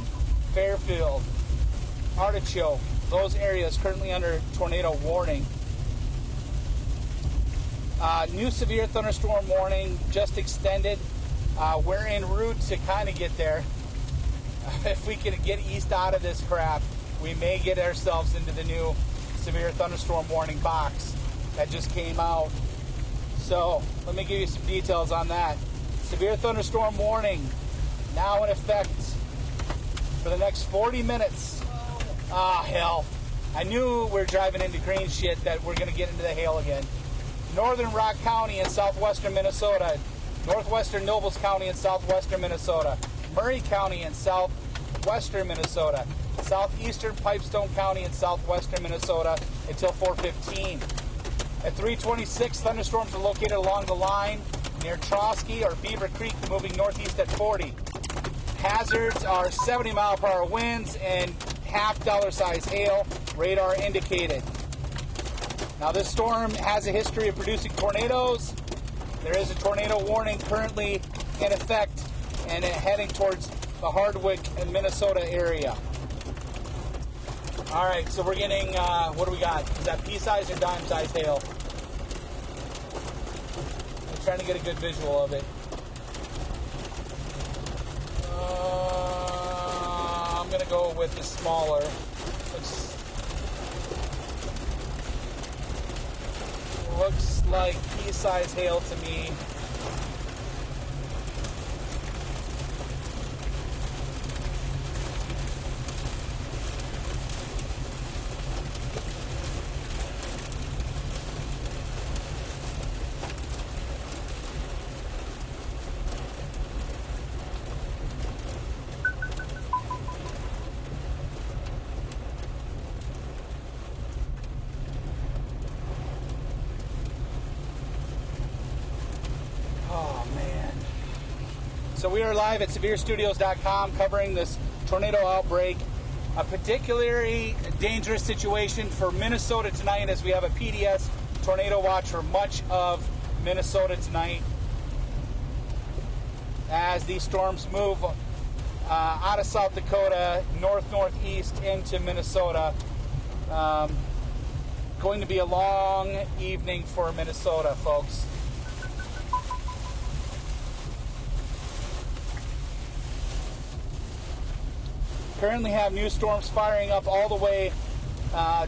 Fairfield, Artichoke. Those areas currently under tornado warning. New severe thunderstorm warning just extended. We're en route to kind of get there. If we can get east out of this crap, we may get ourselves into the new severe thunderstorm warning box that just came out. So let me give you some details on that. Severe thunderstorm warning now in effect for the next 40 minutes. Ah, hell. I knew we were driving into green shit that we're going to get into the hail again. Northern Rock County in southwestern Minnesota. Northwestern Nobles County in southwestern Minnesota. Murray County in southwestern Minnesota. Southeastern Pipestone County in southwestern Minnesota until 4:15. At 3:26, thunderstorms are located along the line near Trotsky or Beaver Creek, moving northeast at 40. Hazards are 70-mile-per-hour winds and half-dollar size hail, radar indicated. Now, this storm has a history of producing tornadoes. There is a tornado warning currently in effect and heading towards the Hardwick, Minnesota area. All right, so we're getting, what do we got? Is that pea-sized or dime-sized hail? I'm trying to get a good visual of it. I'm going to go with the smaller. Looks like pea-sized hail to me. So we are live at SevereStudios.com covering this tornado outbreak, a particularly dangerous situation for Minnesota tonight as we have a PDS tornado watch for much of Minnesota tonight as these storms move out of South Dakota, northeast into Minnesota. Going to be a long evening for Minnesota, folks. Currently have new storms firing up all the way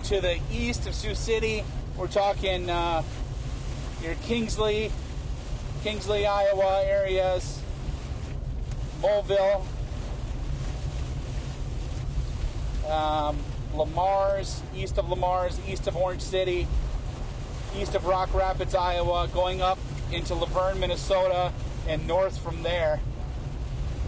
to the east of Sioux City. We're talking your Kingsley, Iowa areas, Moleville, Lamar's, east of Lamar's, east of Orange City, east of Rock Rapids, Iowa, going up into Laverne, Minnesota, and north from there.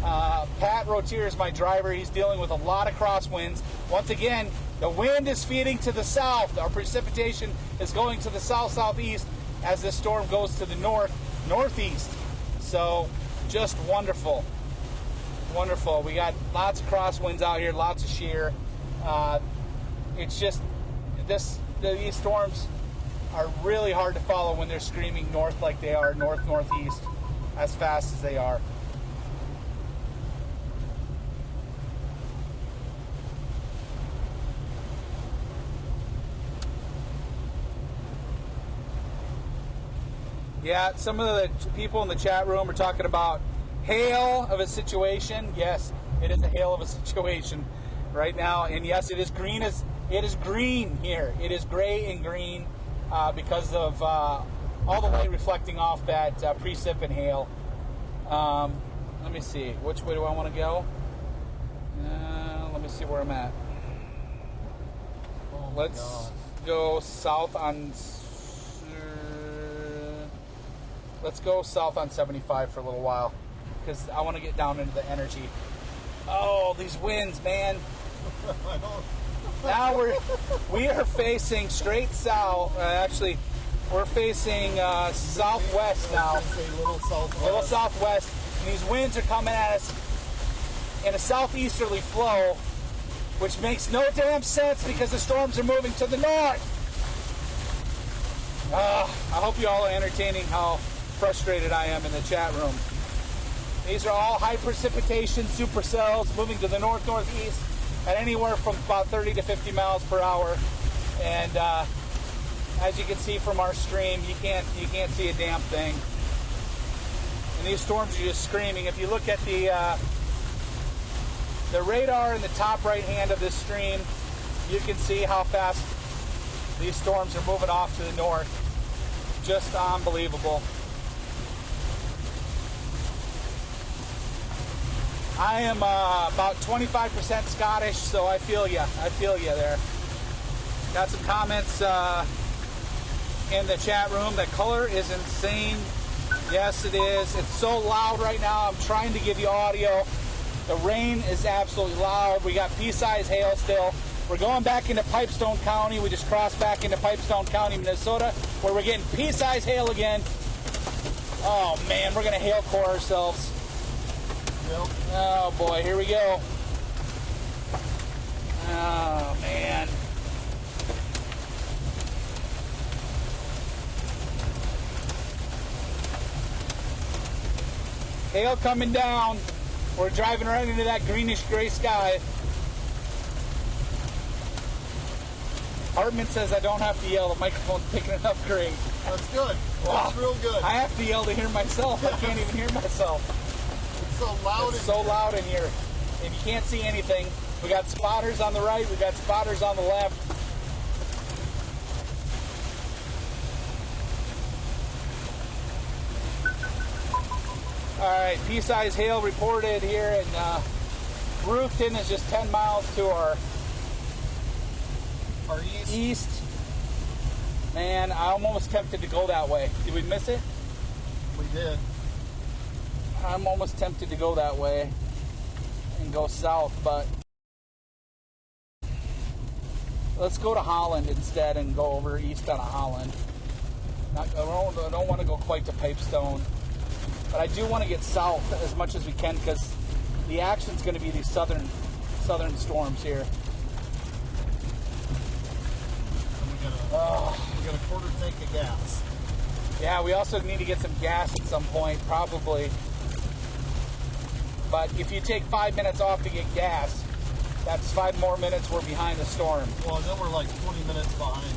Pat Rotier is my driver. He's dealing with a lot of crosswinds. Once again, the wind is feeding to the south. Our precipitation is going to the south-southeast as this storm goes to the northeast. So, just wonderful. Wonderful. We got lots of crosswinds out here, lots of shear. It's just, these storms are really hard to follow when they're screaming north like they are, northeast, as fast as they are. Yeah, some of the people in the chat room are talking about hail of a situation. Yes, it is a hail of a situation right now, and yes, it is green. It is green here. It is gray and green because of all the light reflecting off that precip and hail. Let me see. Which way do I want to go? Let me see where I'm at. Let's go south on. Let's go south on 75 for a little while because I want to get down into the energy. Oh, these winds, man. Now we are facing straight south. Actually, we're facing southwest now. Little southwest. And these winds are coming at us in a southeasterly flow, which makes no damn sense because the storms are moving to the north. I hope you all are entertaining how frustrated I am in the chat room. These are all high precipitation supercells moving to the northeast at anywhere from about 30 to 50 miles per hour. And as you can see from our stream, you can't see a damn thing. And these storms are just screaming. If you look at the radar in the top right hand of this stream, you can see how fast these storms are moving off to the north. Just unbelievable. I am about 25% Scottish, so I feel you. I feel you there. Got some comments in the chat room. The color is insane. Yes, it is. It's so loud right now. I'm trying to give you audio. The rain is absolutely loud. We got pea-sized hail still. We're going back into Pipestone County. We just crossed back into Pipestone County, Minnesota, where we're getting pea-sized hail again. Oh, man, we're going to hail core ourselves. Oh, boy, here we go. Oh, man. Hail coming down. We're driving right into that greenish gray sky. Hartman says I don't have to yell. The microphone's picking it up great. That's good. Wow. That's real good. I have to yell to hear myself. I can't even hear myself. It's so loud. It's so loud in here. And you can't see anything. We got spotters on the right. We got spotters on the left. All right, pea-sized hail reported here in Roofton is just 10 miles to our east. Man, I'm almost tempted to go that way. Did we miss it? We did. I'm almost tempted to go that way and go south, but let's go to Holland instead and go over east on Holland. I don't want to go quite to Pipestone, but I do want to get south as much as we can because the action's going to be these southern storms here. We got a quarter tank of gas. Yeah, we also need to get some gas at some point, probably. But if you take 5 minutes off to get gas, that's 5 more minutes we're behind the storm. Well, then we're like 20 minutes behind.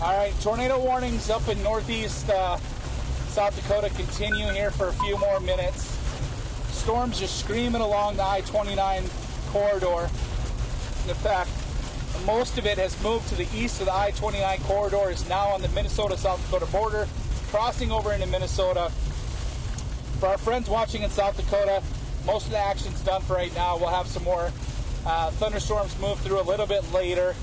All right, tornado warnings up in northeast South Dakota continue here for a few more minutes. Storms just screaming along the I-29 corridor. In fact, most of it has moved to the east of the I-29 corridor, is now on the Minnesota-South Dakota border, crossing over into Minnesota. For our friends watching in South Dakota, most of the action's done for right now. We'll have some more thunderstorms move through a little bit later.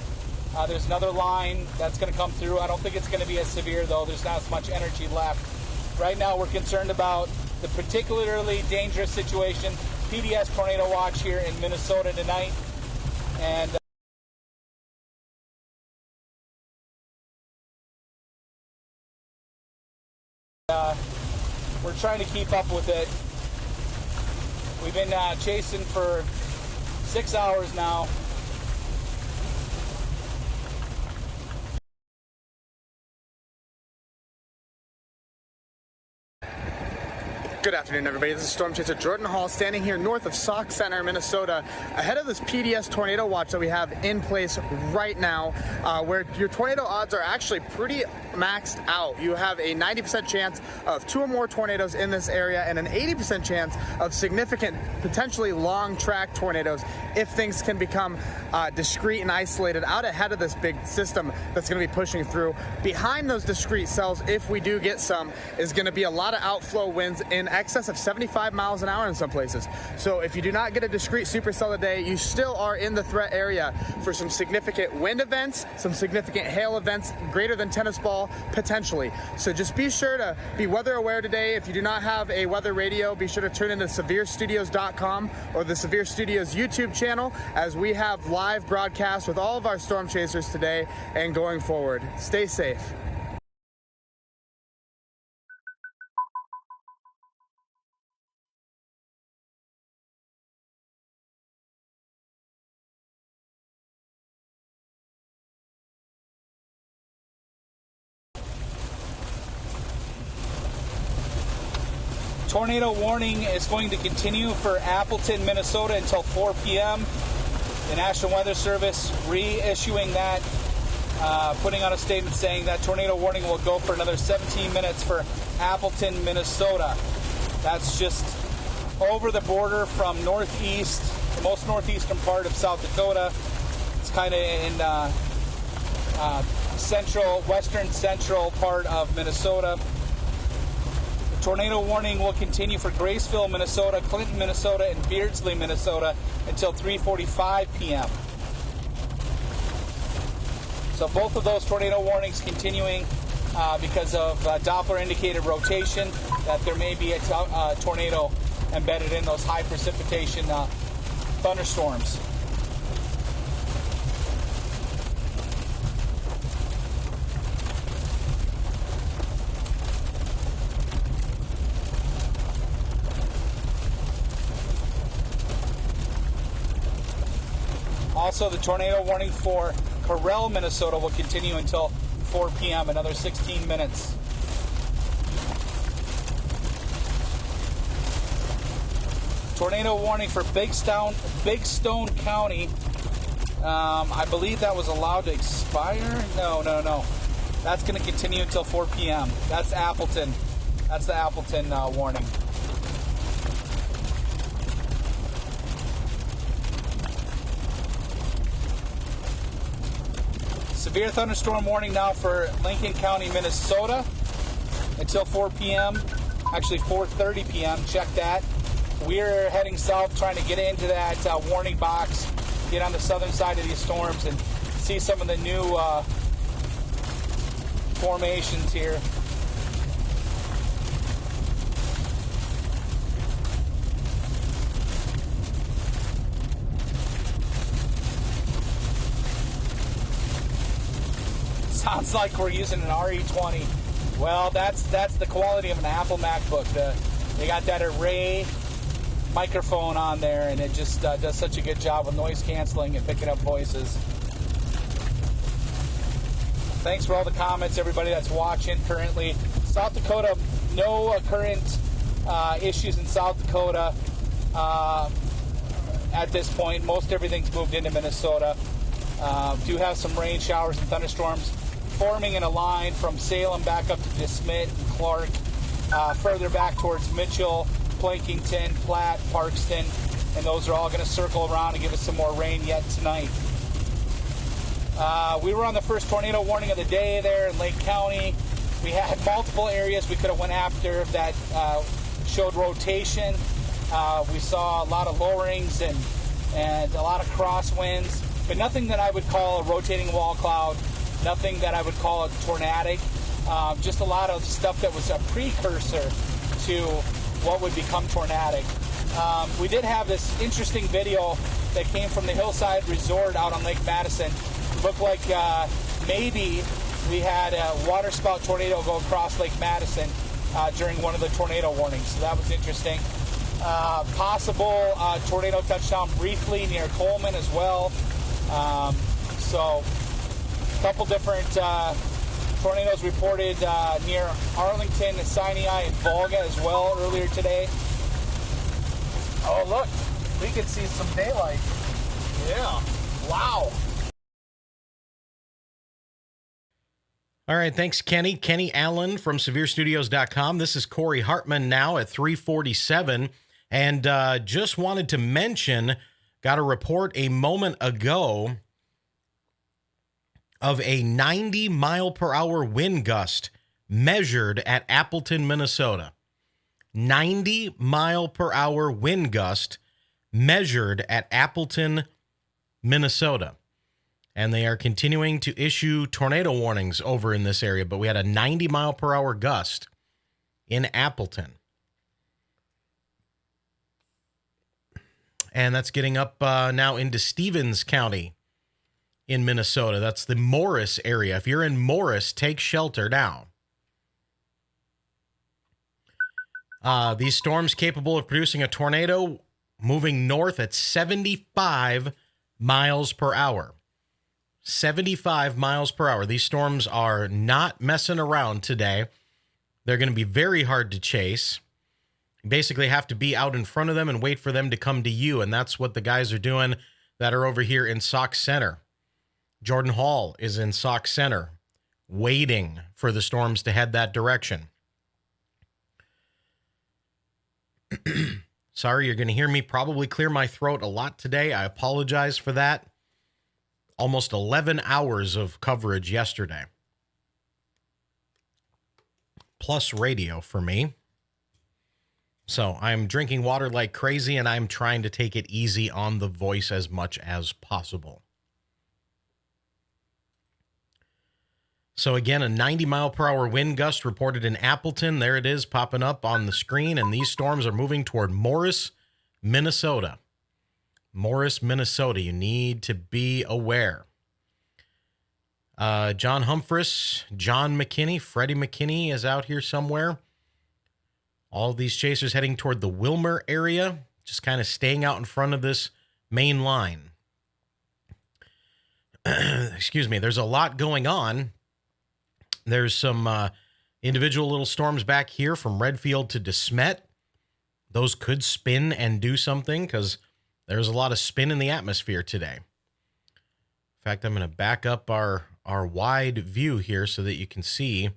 There's another line that's going to come through. I don't think it's going to be as severe, though. There's not as much energy left. Right now, we're concerned about the particularly dangerous situation. PDS tornado watch here in Minnesota tonight. And we're trying to keep up with it. We've been chasing for 6 hours now. Good afternoon, everybody. This is Storm Chaser Jordan Hall standing here north of Sauk Center, Minnesota, ahead of this PDS tornado watch that we have in place right now, where your tornado odds are actually pretty maxed out. You have a 90% chance of 2 or more tornadoes in this area and an 80% chance of significant, potentially long track tornadoes if things can become discrete and isolated out ahead of this big system that's going to be pushing through. Behind those discrete cells, if we do get some, is going to be a lot of outflow winds in excess of 75 miles an hour in some places. So if you do not get a discrete supercell today, you still are in the threat area for some significant wind events, some significant hail events, greater than tennis ball, potentially. So just be sure to be weather aware today. If you do not have a weather radio, be sure to tune into SevereStudios.com or the SevereStudios YouTube channel, as we have live broadcasts with all of our storm chasers today and going forward. Stay safe. Tornado warning is going to continue for Appleton, Minnesota until 4 p.m. The National Weather Service reissuing that, putting out a statement saying that tornado warning will go for another 17 minutes for Appleton, Minnesota. That's just over the border from northeast, the most northeastern part of South Dakota. It's kind of in western central part of Minnesota. Tornado warning will continue for Graceville, Minnesota, Clinton, Minnesota, and Beardsley, Minnesota until 3:45 p.m. So both of those tornado warnings continuing because of Doppler indicated rotation, that there may be a tornado embedded in those high precipitation thunderstorms. Also, the tornado warning for Corral, Minnesota will continue until 4 p.m., another 16 minutes. Tornado warning for Big Stone County. I believe that was allowed to expire. No. That's going to continue until 4 p.m. That's Appleton. That's the Appleton warning. Severe thunderstorm warning now for Lincoln County, Minnesota until 4 p.m. Actually 4:30 p.m. Check that. We're heading south trying to get into that warning box, get on the southern side of these storms and see some of the new formations here. Sounds like we're using an RE20. Well, that's the quality of an Apple MacBook. They got that array microphone on there, and it just does such a good job with noise canceling and picking up voices. Thanks for all the comments, everybody that's watching currently. South Dakota, no current issues in South Dakota at this point. Most everything's moved into Minnesota. Do have some rain showers and thunderstorms forming in a line from Salem back up to DeSmet and Clark, further back towards Mitchell, Plankington, Platte, Parkston, and those are all going to circle around and give us some more rain yet tonight. We were on the first tornado warning of the day there in Lake County. We had multiple areas we could have went after that showed rotation. We saw a lot of lowerings and a lot of crosswinds, but nothing that I would call a rotating wall cloud, nothing that I would call a tornadic. Just a lot of stuff that was a precursor to what would become tornadic. We did have this interesting video that came from the Hillside Resort out on Lake Madison. It looked like maybe we had a waterspout tornado go across Lake Madison during one of the tornado warnings. So that was interesting. Possible tornado touchdown briefly near Coleman as well. So a couple different tornadoes reported near Arlington, Sinai, and Volga as well earlier today. Oh, look, we can see some daylight. Yeah, wow. All right, thanks, Kenny. Kenny Allen from SevereStudios.com. This is Corey Hartman now at 3:47. And just wanted to mention, got a report a moment ago of a 90-mile-per-hour wind gust measured at Appleton, Minnesota. 90-mile-per-hour wind gust measured at Appleton, Minnesota. And they are continuing to issue tornado warnings over in this area, but we had a 90-mile-per-hour gust in Appleton. And that's getting up now into Stevens County in Minnesota. That's the Morris area. If you're in Morris, take shelter now. These storms capable of producing a tornado moving north at 75 miles per hour. 75 miles per hour. These storms are not messing around today. They're going to be very hard to chase. You basically have to be out in front of them and wait for them to come to you, and that's what the guys are doing that are over here in Sauk Center. Jordan Hall is in Sauk Center, waiting for the storms to head that direction. Sorry, you're going to hear me probably clear my throat a lot today. I apologize for that. Almost 11 hours of coverage yesterday. Plus radio for me. So I'm drinking water like crazy, and I'm trying to take it easy on the voice as much as possible. So again, a 90-mile-per-hour wind gust reported in Appleton. There it is popping up on the screen, and these storms are moving toward Morris, Minnesota. Morris, Minnesota. You need to be aware. John Humphress, John McKinney, Freddy McKinney is out here somewhere. All of these chasers heading toward the Wilmer area, just kind of staying out in front of this main line. Excuse me. There's a lot going on. There's some individual little storms back here from Redfield to DeSmet. those could spin and do something because there's a lot of spin in the atmosphere today. In fact, I'm going to back up our wide view here so that you can see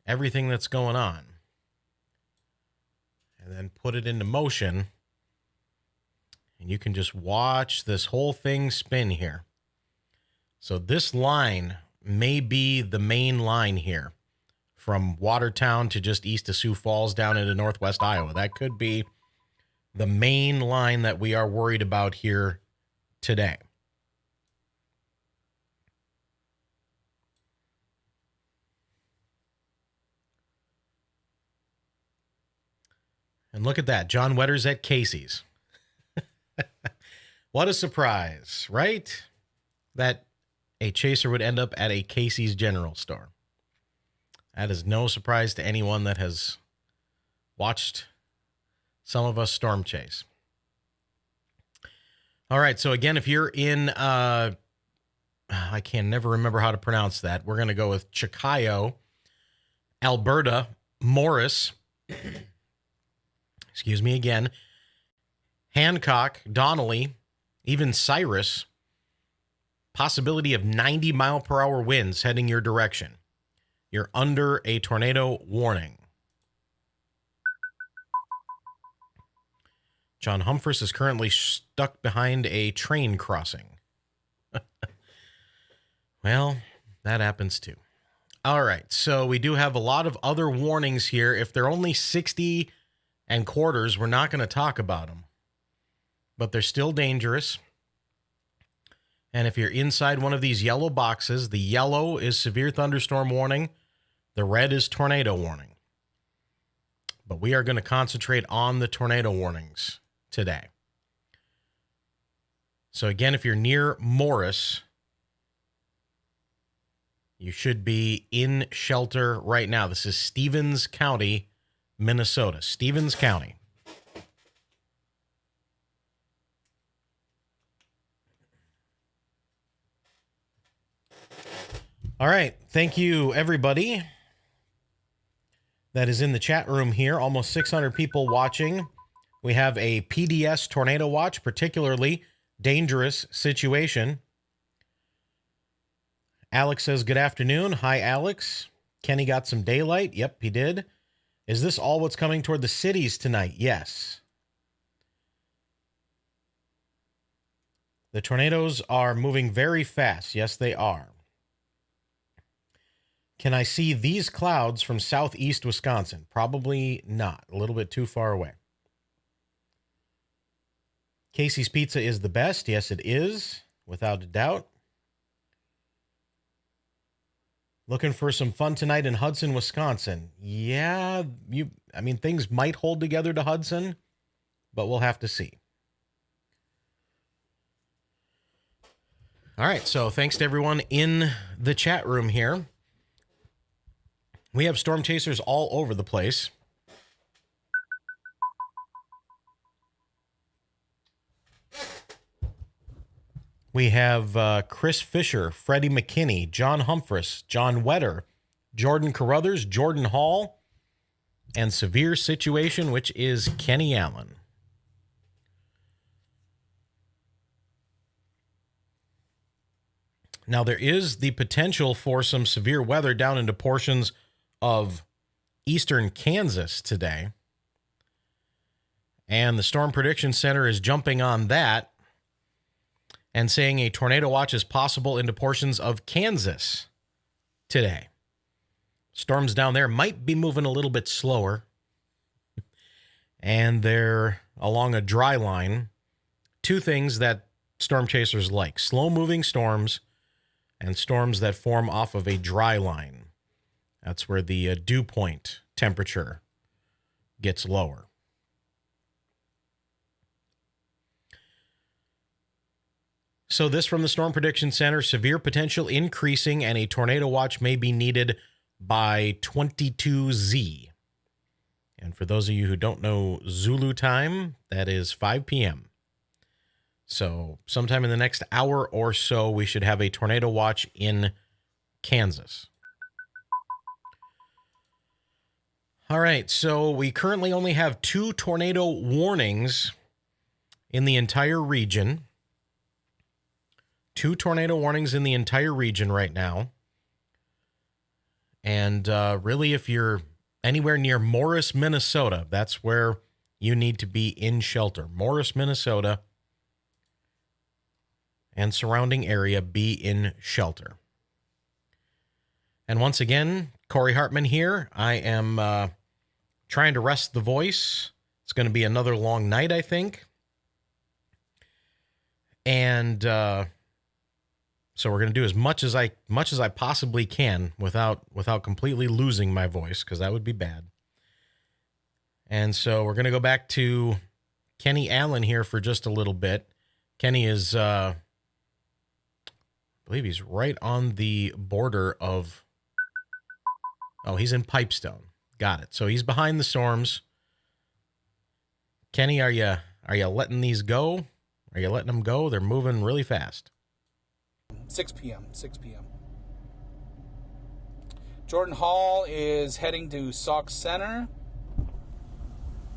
everything that's going on. And then put it into motion. And you can just watch this whole thing spin here. So this line may be the main line here from Watertown to just east of Sioux Falls down into northwest Iowa. That could be the main line that we are worried about here today. And look at that. John Wetter's at Casey's. What a surprise, right? That a chaser would end up at a Casey's general store. That is no surprise to anyone that has watched some of us storm chase. All right, so again, if you're in, I can never remember how to pronounce that. We're going to go with Chicago, Alberta, Morris, excuse me again, Hancock, Donnelly, even Cyrus, possibility of 90-mile-per-hour winds heading your direction. You're under a tornado warning. John Humphress is currently stuck behind a train crossing. Well, that happens too. All right, so we do have a lot of other warnings here. If they're only 60 and quarters, we're not going to talk about them. But they're still dangerous. And if you're inside one of these yellow boxes, the yellow is severe thunderstorm warning. The red is tornado warning. But we are going to concentrate on the tornado warnings today. So again, if you're near Morris, you should be in shelter right now. This is Stevens County, Minnesota. Stevens County. All right. Thank you, everybody that is in the chat room here. Almost 600 people watching. We have a PDS tornado watch, particularly dangerous situation. Alex says, good afternoon. Hi, Alex. Kenny got some daylight. Yep, he did. Is this all what's coming toward the cities tonight? Yes. The tornadoes are moving very fast. Yes, they are. Can I see these clouds from southeast Wisconsin? Probably not. A little bit too far away. Casey's Pizza is the best. Yes, it is, without a doubt. Looking for some fun tonight in Hudson, Wisconsin. Yeah, things might hold together to Hudson, but we'll have to see. All right, so thanks to everyone in the chat room here. We have storm chasers all over the place. We have Chris Fisher, Freddy McKinney, John Humphress, John Wetter, Jordan Carruthers, Jordan Hall, and Severe Situation, which is Kenny Allen. Now, there is the potential for some severe weather down into portions of eastern Kansas today. And the Storm Prediction Center is jumping on that and saying a tornado watch is possible into portions of Kansas today. Storms down there might be moving a little bit slower. And they're along a dry line. Two things that storm chasers like: slow-moving storms and storms that form off of a dry line. That's where the dew point temperature gets lower. So this from the Storm Prediction Center: severe potential increasing and a tornado watch may be needed by 22Z. And for those of you who don't know Zulu time, that is 5 p.m. So sometime in the next hour or so, we should have a tornado watch in Kansas. All right, so we currently only have 2 tornado warnings in the entire region. 2 tornado warnings in the entire region right now. And really, if you're anywhere near Morris, Minnesota, that's where you need to be in shelter. Morris, Minnesota, and surrounding area, be in shelter. And once again, Corey Hartman here. I am trying to rest the voice. It's going to be another long night, I think. And so we're going to do as much as I possibly can without completely losing my voice, because that would be bad. And so we're going to go back to Kenny Allen here for just a little bit. Kenny is, I believe he's right on the border of, oh, he's in Pipestone. Got it. So he's behind the storms. Kenny, are you letting these go? Are you letting them go? They're moving really fast. 6 p.m. Jordan Hall is heading to Sauk Center.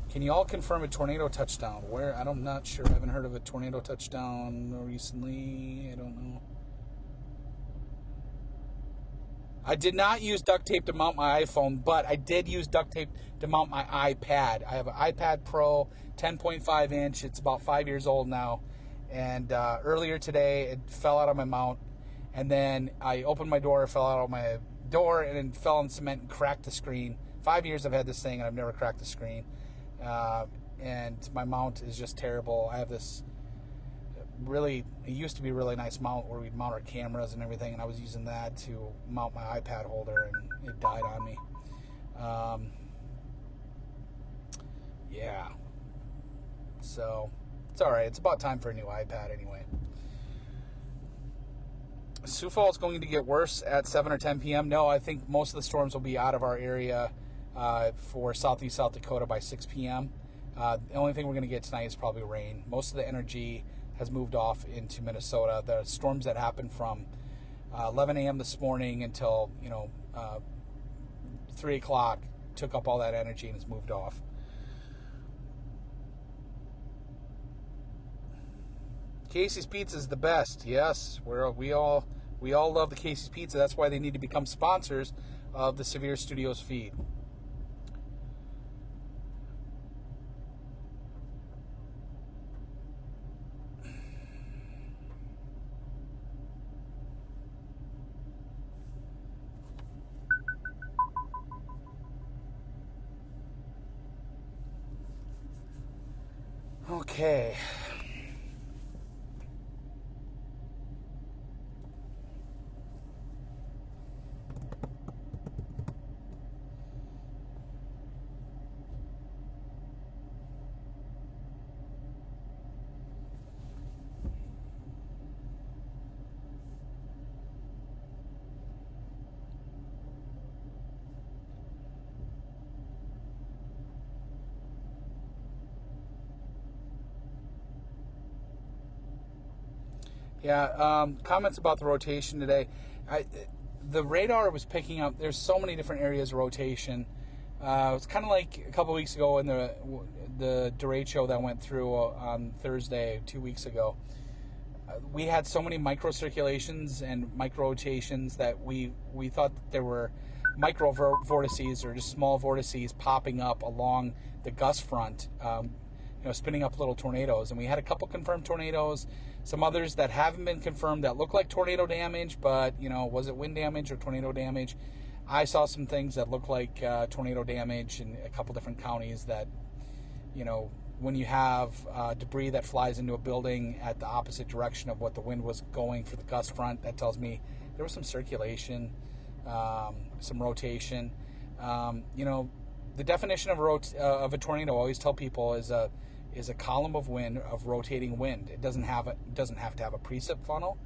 Can you all confirm a tornado touchdown? Where? I'm not sure. I haven't heard of a tornado touchdown recently. I don't know. I did not use duct tape to mount my iPhone, but I did use duct tape to mount my iPad. I have an iPad Pro, 10.5 inch. It's about 5 years old now. And earlier today, it fell out of my mount. And then I opened my door, it fell out of my door, and then fell in cement and cracked the screen. 5 years I've had this thing, and I've never cracked the screen. And my mount is just terrible. I have this it used to be a really nice mount where we'd mount our cameras and everything, and I was using that to mount my iPad holder, and it died on me. Yeah. So, it's alright. It's about time for a new iPad anyway. Sioux Falls is going to get worse at 7 or 10 p.m. No, I think most of the storms will be out of our area for southeast South Dakota by 6 p.m. The only thing we're going to get tonight is probably rain. Most of the energy has moved off into Minnesota. The storms that happened from 11 a.m. this morning until 3 o'clock took up all that energy and has moved off. Casey's Pizza is the best. Yes, we all love the Casey's Pizza. That's why they need to become sponsors of the SevereStudios feed. Okay. Yeah, comments about the rotation today. The radar was picking up, there's so many different areas of rotation. It was kind of like a couple weeks ago in the derecho show that went through on Thursday 2 weeks ago. We had so many microcirculations and micro-rotations that we thought that there were micro vortices or just small vortices popping up along the gust front, spinning up little tornadoes. And we had a couple confirmed tornadoes, some others that haven't been confirmed that look like tornado damage, but, was it wind damage or tornado damage? I saw some things that look like tornado damage in a couple different counties that, when you have debris that flies into a building at the opposite direction of what the wind was going for the gust front, that tells me there was some circulation, some rotation. The definition of a tornado, I always tell people, is a column of wind, of rotating wind. It doesn't have to have a precip funnel.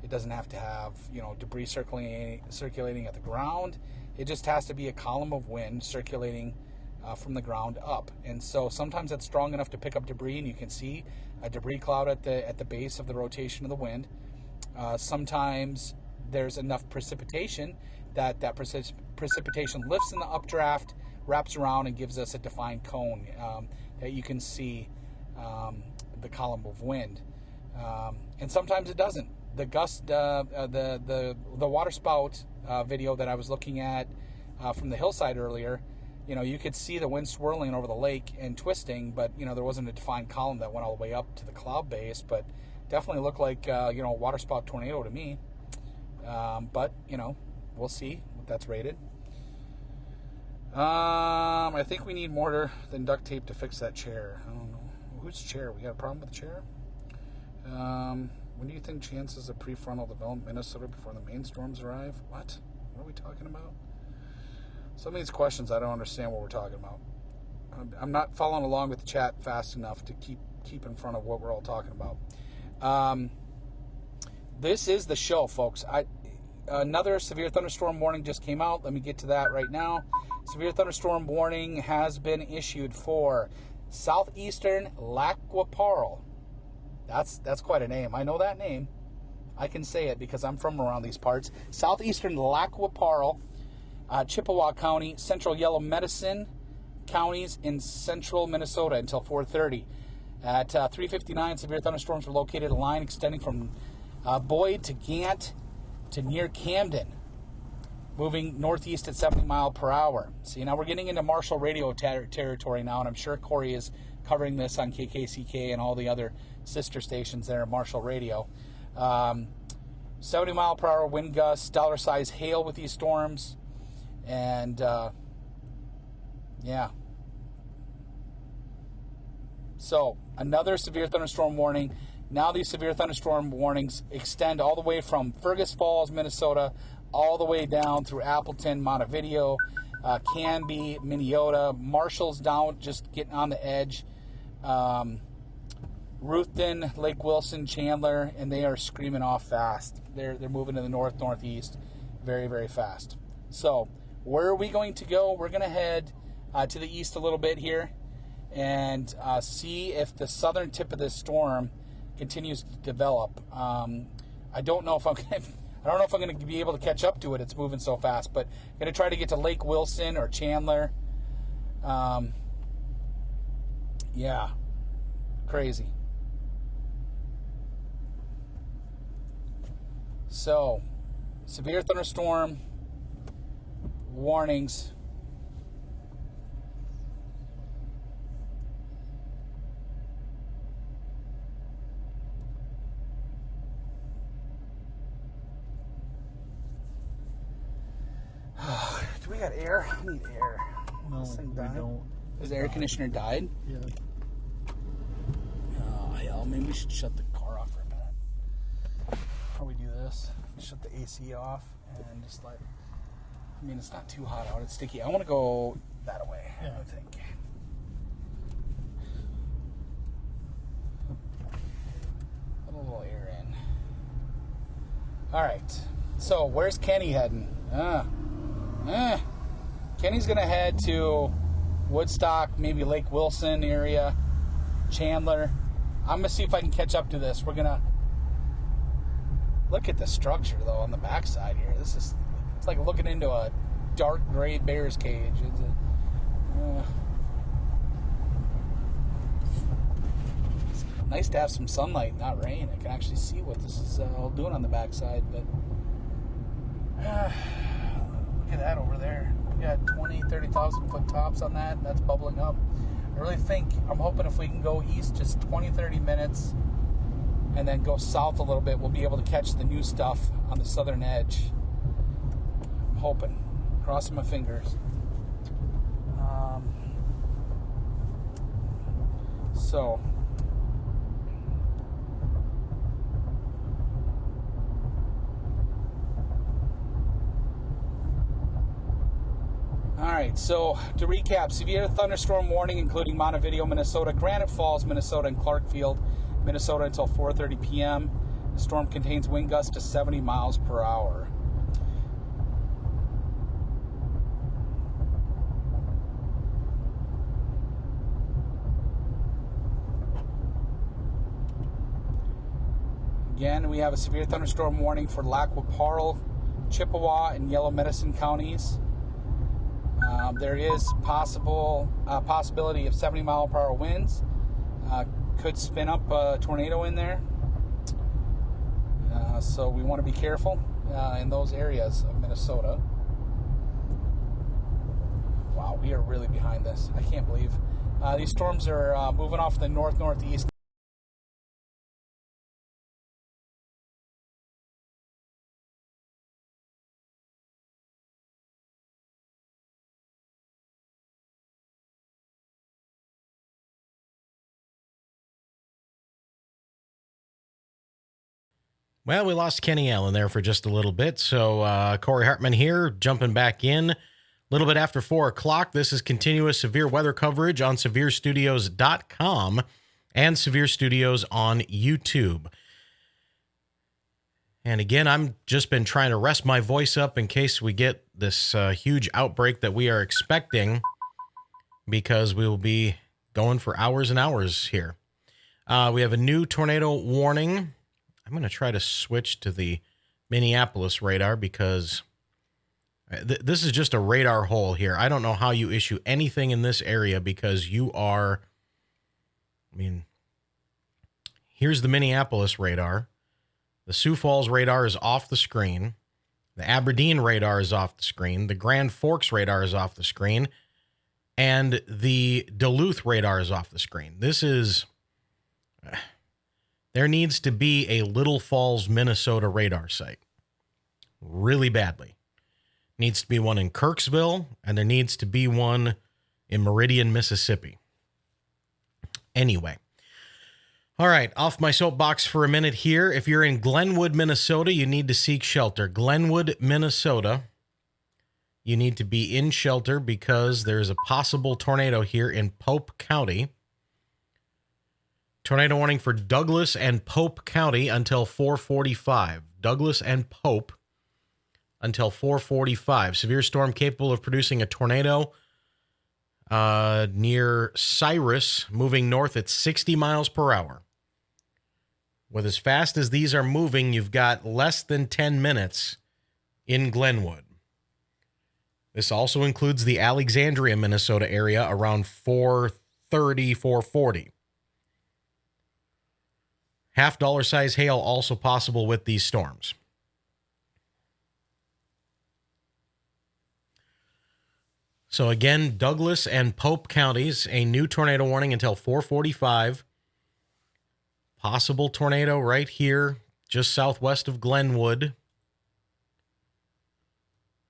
It doesn't have to have debris circulating at the ground. It just has to be a column of wind circulating from the ground up. And so sometimes it's strong enough to pick up debris, and you can see a debris cloud at the base of the rotation of the wind. Sometimes there's enough precipitation that precipitation lifts in the updraft, wraps around and gives us a defined cone that you can see the column of wind. And sometimes it doesn't. The gust, the water spout video that I was looking at from the hillside earlier, you could see the wind swirling over the lake and twisting, but there wasn't a defined column that went all the way up to the cloud base. But definitely looked like a water spout tornado to me. But we'll see what that's rated. I think we need more than duct tape to fix that chair. I don't know. Whose chair? We got a problem with the chair? When do you think chances of prefrontal develop Minnesota before the main storms arrive? What? What are we talking about? Some of these questions I don't understand what we're talking about. I'm not following along with the chat fast enough to keep in front of what we're all talking about. This is the show, folks. Another severe thunderstorm warning just came out. Let me get to that right now. Severe thunderstorm warning has been issued for southeastern Lac-qui-Parle. That's quite a name. I know that name. I can say it because I'm from around these parts. Southeastern Lac-qui-Parle, Chippewa County, central Yellow Medicine counties in central Minnesota until 4:30. At 3:59, severe thunderstorms were located at a line extending from Boyd to Gant to near Camden, moving northeast at 70 miles per hour. See, now we're getting into Marshall radio territory now, and I'm sure Corey is covering this on KKCK and all the other sister stations there at Marshall Radio. 70 mile per hour wind gusts, dollar-sized hail with these storms, and yeah. So, another severe thunderstorm warning. Now these severe thunderstorm warnings extend all the way from Fergus Falls, Minnesota, all the way down through Appleton, Montevideo, Canby, Minneota, Marshall's down, just getting on the edge, Ruthven, Lake Wilson, Chandler, and they are screaming off fast. They're moving to the northeast very, very fast. So, where are we going to go? We're going to head to the east a little bit here and see if the southern tip of this storm continues to develop. I don't know if I'm going to be able to catch up to it. It's moving so fast, but I'm going to try to get to Lake Wilson or Chandler. Yeah, crazy. So, severe thunderstorm warnings. Do we got air? I need air. No, This thing we died? don't. Has the air conditioner died? Yeah. Oh, hell, maybe we should shut the car off for a minute. How we do this? Shut the AC off and just let. I mean, it's not too hot out. It's sticky. I want to go that way. Yeah. I think. Let a little air in. All right. So, where's Kenny heading? Kenny's gonna head to Woodstock, maybe Lake Wilson area, Chandler. I'm gonna see if I can catch up to this. We're gonna look at the structure though on the backside here. It's like looking into a dark gray bear's cage. It's nice to have some sunlight, not rain. I can actually see what this is all doing on the backside, but look at that over there. We got 20, 30,000 foot tops on that. That's bubbling up. I really think, I'm hoping if we can go east just 20, 30 minutes and then go south a little bit, we'll be able to catch the new stuff on the southern edge. I'm hoping. Crossing my fingers. So. Alright, so to recap, severe thunderstorm warning including Montevideo, Minnesota, Granite Falls, Minnesota, and Clarkfield, Minnesota until 4:30 p.m. The storm contains wind gusts to 70 miles per hour. Again, we have a severe thunderstorm warning for Lac-qui-Parle, Chippewa, and Yellow Medicine counties. There is possibility of 70-mile-per-hour winds. Could spin up a tornado in there. So we want to be careful in those areas of Minnesota. Wow, we are really behind this. I can't believe. These storms are moving off the north-northeast. Well, we lost Kenny Allen there for just a little bit. So Corey Hartman here, jumping back in a little bit after 4 o'clock. This is continuous severe weather coverage on SevereStudios.com and SevereStudios on YouTube. And again, I'm just been trying to rest my voice up in case we get this huge outbreak that we are expecting, because we will be going for hours and hours here. We have a new tornado warning. I'm going to try to switch to the Minneapolis radar because this is just a radar hole here. I don't know how you issue anything in this area because you are, I mean, here's the Minneapolis radar. The Sioux Falls radar is off the screen. The Aberdeen radar is off the screen. The Grand Forks radar is off the screen. And the Duluth radar is off the screen. This is... There needs to be a Little Falls, Minnesota radar site. Really badly. Needs to be one in Kirksville, and there needs to be one in Meridian, Mississippi. Anyway. All right, off my soapbox for a minute here. If you're in Glenwood, Minnesota, you need to seek shelter. Glenwood, Minnesota, you need to be in shelter because there's a possible tornado here in Pope County. Tornado warning for Douglas and Pope County until 4:45. Douglas and Pope until 4:45. Severe storm capable of producing a tornado near Cyrus, moving north at 60 miles per hour. With as fast as these are moving, you've got less than 10 minutes in Glenwood. This also includes the Alexandria, Minnesota area around 4:30, 4:40. $50 size hail also possible with these storms. So again, Douglas and Pope counties, a new tornado warning until 4:45. Possible tornado right here, just southwest of Glenwood.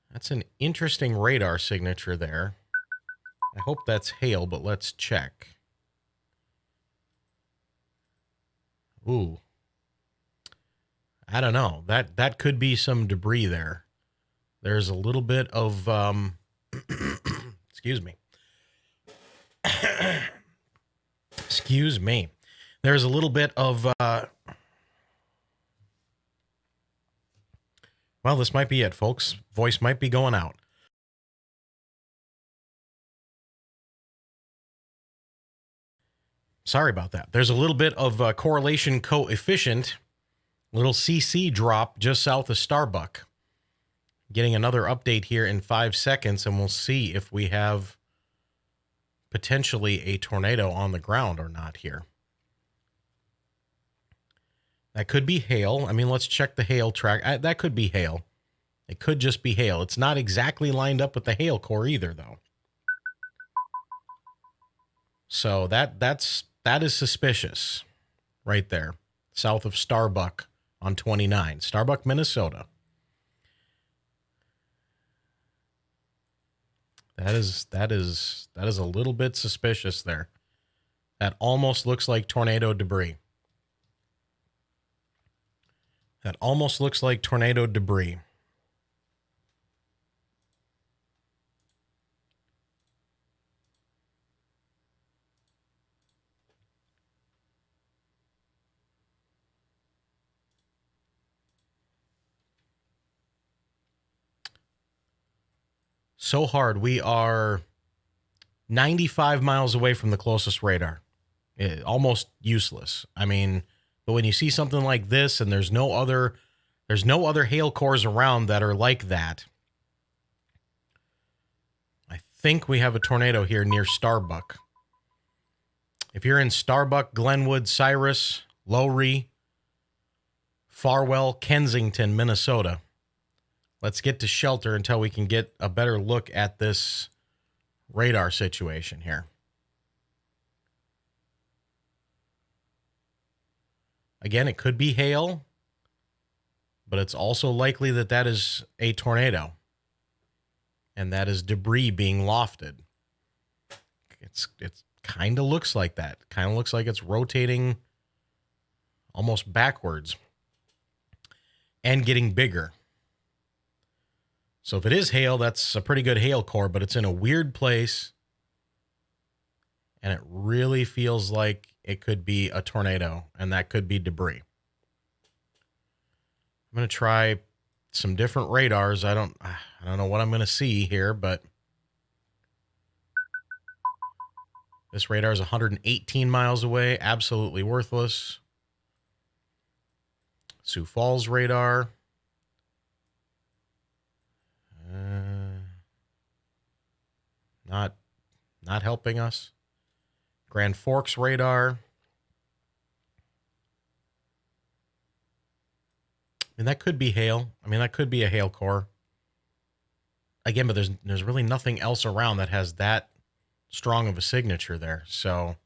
That's an interesting radar signature there. I hope that's hail, but let's check. Ooh, I don't know. That could be some debris there. There's a little bit of, excuse me. Excuse me. There's a little bit of, well, this might be it, folks. Voice might be going out. Sorry about that. There's a little bit of correlation coefficient, little CC drop just south of Starbuck. Getting another update here in 5 seconds, and we'll see if we have potentially a tornado on the ground or not here. That could be hail. I mean, let's check the hail track. That could be hail. It could just be hail. It's not exactly lined up with the hail core either, though. So that is suspicious right there, south of Starbuck on 29, Starbuck, Minnesota. That is a little bit suspicious there. That almost looks like tornado debris. That almost looks like tornado debris. So hard. We are 95 miles away from the closest radar. Almost useless. I mean, but when you see something like this and there's no other hail cores around that are like that, I think we have a tornado here near Starbuck. If you're in Starbuck, Glenwood, Cyrus, Lowry, Farwell, Kensington, Minnesota, let's get to shelter until we can get a better look at this radar situation here. Again, it could be hail, but it's also likely that that is a tornado, and that is debris being lofted. It kind of looks like that. Kind of looks like it's rotating almost backwards and getting bigger. So if it is hail, that's a pretty good hail core, but it's in a weird place, and it really feels like it could be a tornado, and that could be debris. I'm going to try some different radars. I don't know what I'm going to see here, but this radar is 118 miles away. Absolutely worthless. Sioux Falls radar. Not helping us. Grand Forks radar. And that could be hail. I mean, that could be a hail core. Again, but there's really nothing else around that has that strong of a signature there. So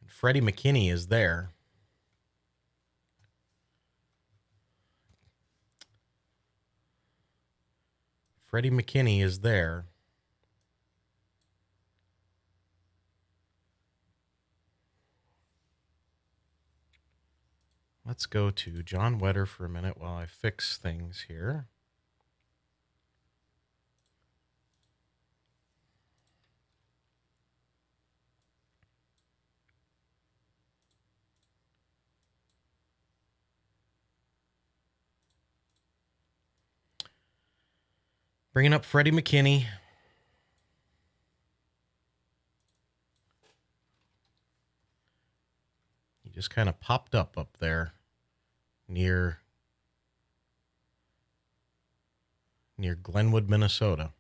Freddy McKinney is there. Freddy McKinney is there. Let's go to John Wetter for a minute while I fix things here. Bringing up Freddy McKinney. He just kind of popped up there near Glenwood, Minnesota.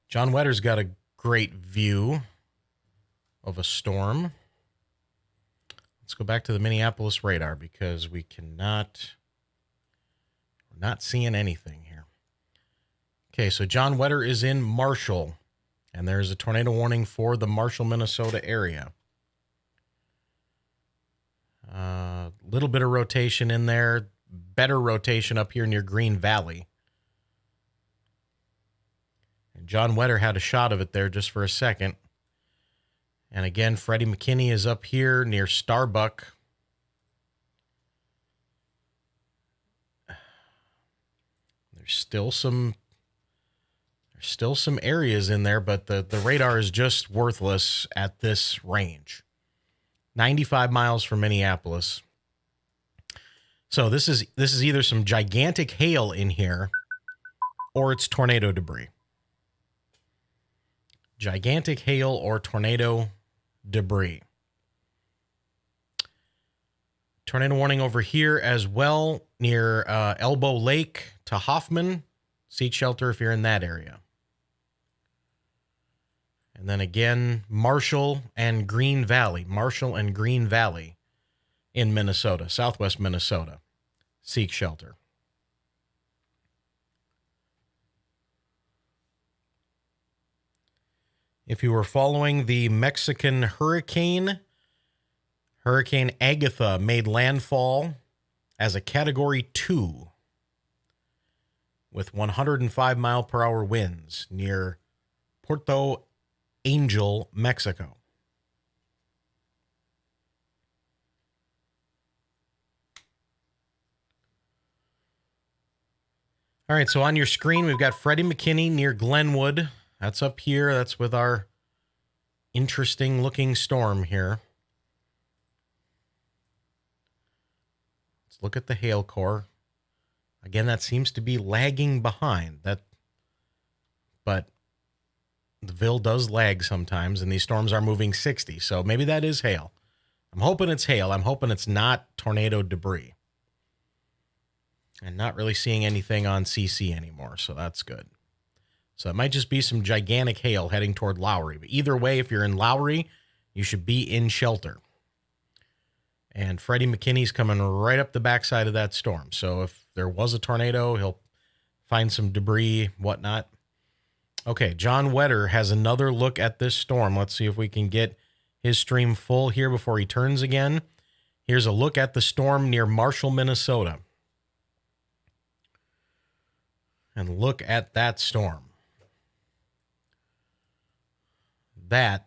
John Wetter's got a great view of a storm. Let's go back to the Minneapolis radar because we're not seeing anything here. Okay, so John Wetter is in Marshall, and there's a tornado warning for the Marshall, Minnesota area. Little bit of rotation in there, better rotation up here near Green Valley. And John Wetter had a shot of it there just for a second. And again, Freddy McKinney is up here near Starbuck. There's still some areas in there, but the radar is just worthless at this range. 95 miles from Minneapolis. So this is either some gigantic hail in here or it's tornado debris. Gigantic hail or tornado debris. Tornado warning over here as well near Elbow Lake to Hoffman. Seek shelter if you're in that area. And then again, Marshall and Green Valley. Marshall and Green Valley in Minnesota, southwest Minnesota. Seek shelter. If you were following the Mexican hurricane, Hurricane Agatha made landfall as a Category 2 with 105 mile per hour winds near Puerto Angel, Mexico. All right, so on your screen, we've got Freddy McKinney near Glenwood. That's up here. That's with our interesting looking storm here. Let's look at the hail core. Again, that seems to be lagging behind. But the Ville does lag sometimes, and these storms are moving 60, so maybe that is hail. I'm hoping it's hail. I'm hoping it's not tornado debris. And not really seeing anything on CC anymore, so that's good. So it might just be some gigantic hail heading toward Lowry. But either way, if you're in Lowry, you should be in shelter. And Freddy McKinney's coming right up the backside of that storm. So if there was a tornado, he'll find some debris, whatnot. Okay, John Wetter has another look at this storm. Let's see if we can get his stream full here before he turns again. Here's a look at the storm near Marshall, Minnesota. And look at that storm. That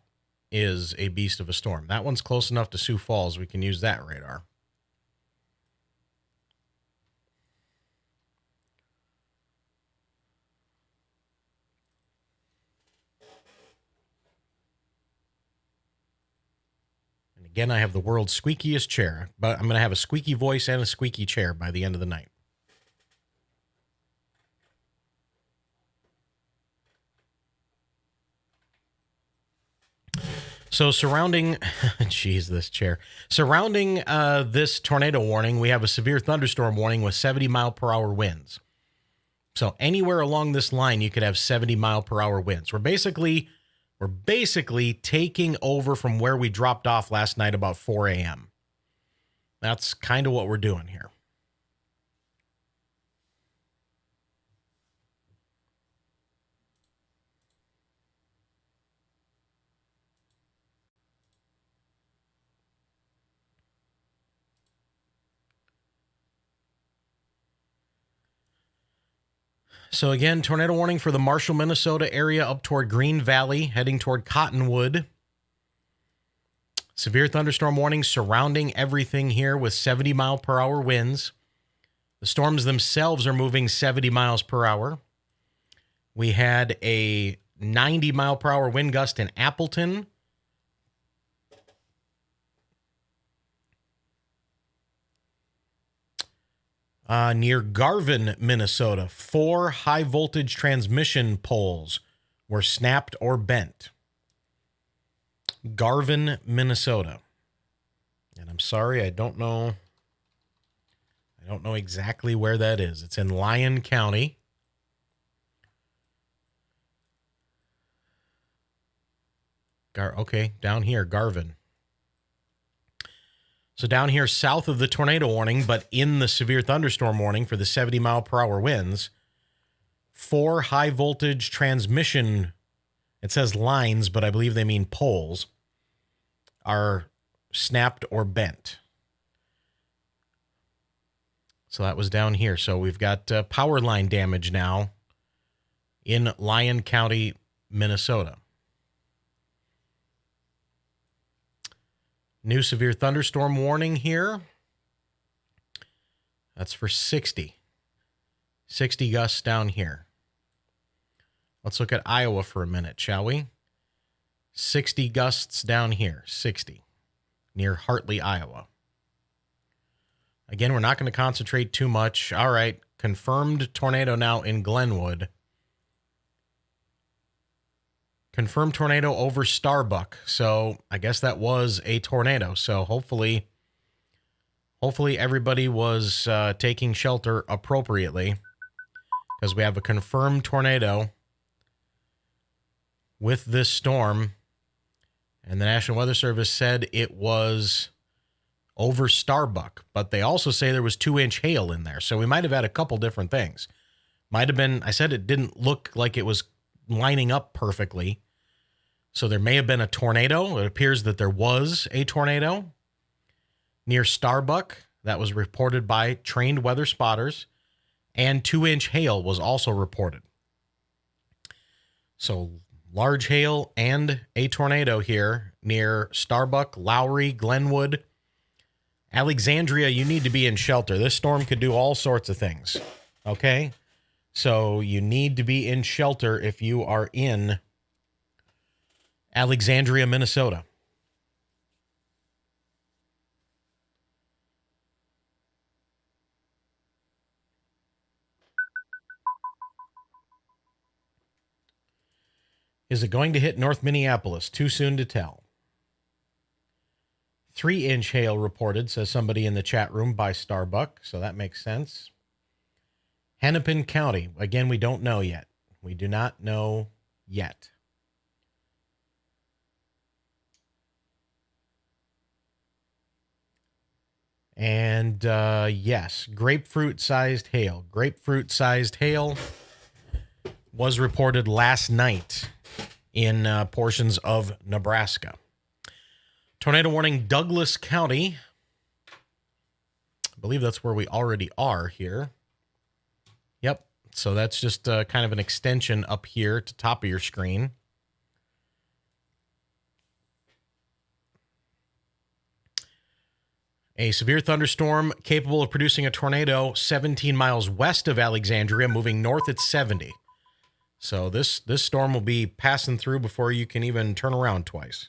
is a beast of a storm. That one's close enough to Sioux Falls. We can use that radar. And again, I have the world's squeakiest chair, but I'm going to have a squeaky voice and a squeaky chair by the end of the night. So surrounding, geez, this chair. Surrounding this tornado warning, we have a severe thunderstorm warning with 70-mile-per-hour winds. So anywhere along this line, you could have 70-mile-per-hour winds. We're basically taking over from where we dropped off last night about 4 a.m. That's kind of what we're doing here. So again, tornado warning for the Marshall, Minnesota area up toward Green Valley, heading toward Cottonwood. Severe thunderstorm warning surrounding everything here with 70-mile-per-hour winds. The storms themselves are moving 70 miles per hour. We had a 90-mile-per-hour wind gust in Appleton. Near Garvin, Minnesota, 4 high-voltage transmission poles were snapped or bent. Garvin, Minnesota. And I'm sorry, I don't know exactly where that is. It's in Lyon County. Okay, down here, Garvin. So down here south of the tornado warning, but in the severe thunderstorm warning for the 70-mile-per-hour winds, 4 high-voltage transmission, it says lines, but I believe they mean poles, are snapped or bent. So that was down here. So we've got power line damage now in Lyon County, Minnesota. New severe thunderstorm warning here. That's for 60. 60 gusts down here. Let's look at Iowa for a minute, shall we? 60 gusts down here. 60. Near Hartley, Iowa. Again, we're not going to concentrate too much. All right. Confirmed tornado now in Glenwood. Confirmed tornado over Starbuck. So I guess that was a tornado. So hopefully everybody was taking shelter appropriately, because we have a confirmed tornado with this storm. And the National Weather Service said it was over Starbuck, but they also say there was 2-inch hail in there. So we might have had a couple different things. Might have been, I said it didn't look like it was lining up perfectly. So there may have been a tornado. It appears that there was a tornado near Starbuck. That was reported by trained weather spotters. And 2-inch hail was also reported. So large hail and a tornado here near Starbuck, Lowry, Glenwood. Alexandria, you need to be in shelter. This storm could do all sorts of things. Okay? So you need to be in shelter if you are in Alexandria, Minnesota. Is it going to hit North Minneapolis? Too soon to tell. 3-inch hail reported, says somebody in the chat room, by Starbuck, so that makes sense. Hennepin County. Again, we don't know yet. We do not know yet. And yes, grapefruit-sized hail. Grapefruit-sized hail was reported last night in portions of Nebraska. Tornado warning, Douglas County. I believe that's where we already are here. Yep. So that's just kind of an extension up here to top of your screen. A severe thunderstorm capable of producing a tornado 17 miles west of Alexandria, moving north at 70. So this storm will be passing through before you can even turn around twice.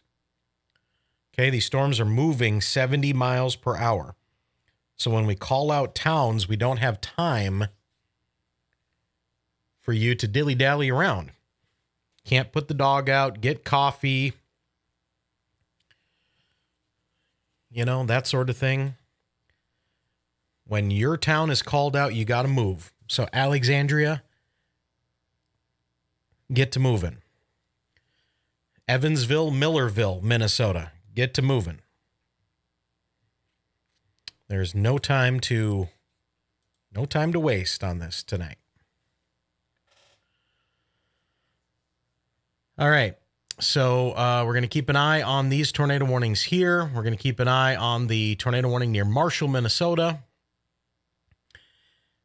Okay, these storms are moving 70 miles per hour. So when we call out towns, we don't have time for you to dilly-dally around. Can't put the dog out, get coffee, you know, that sort of thing. When your town is called out, you got to move. So Alexandria, get to moving. Evansville, Millerville, Minnesota, get to moving. There's no time to waste on this tonight. All right. So we're going to keep an eye on these tornado warnings here. We're going to keep an eye on the tornado warning near Marshall, Minnesota.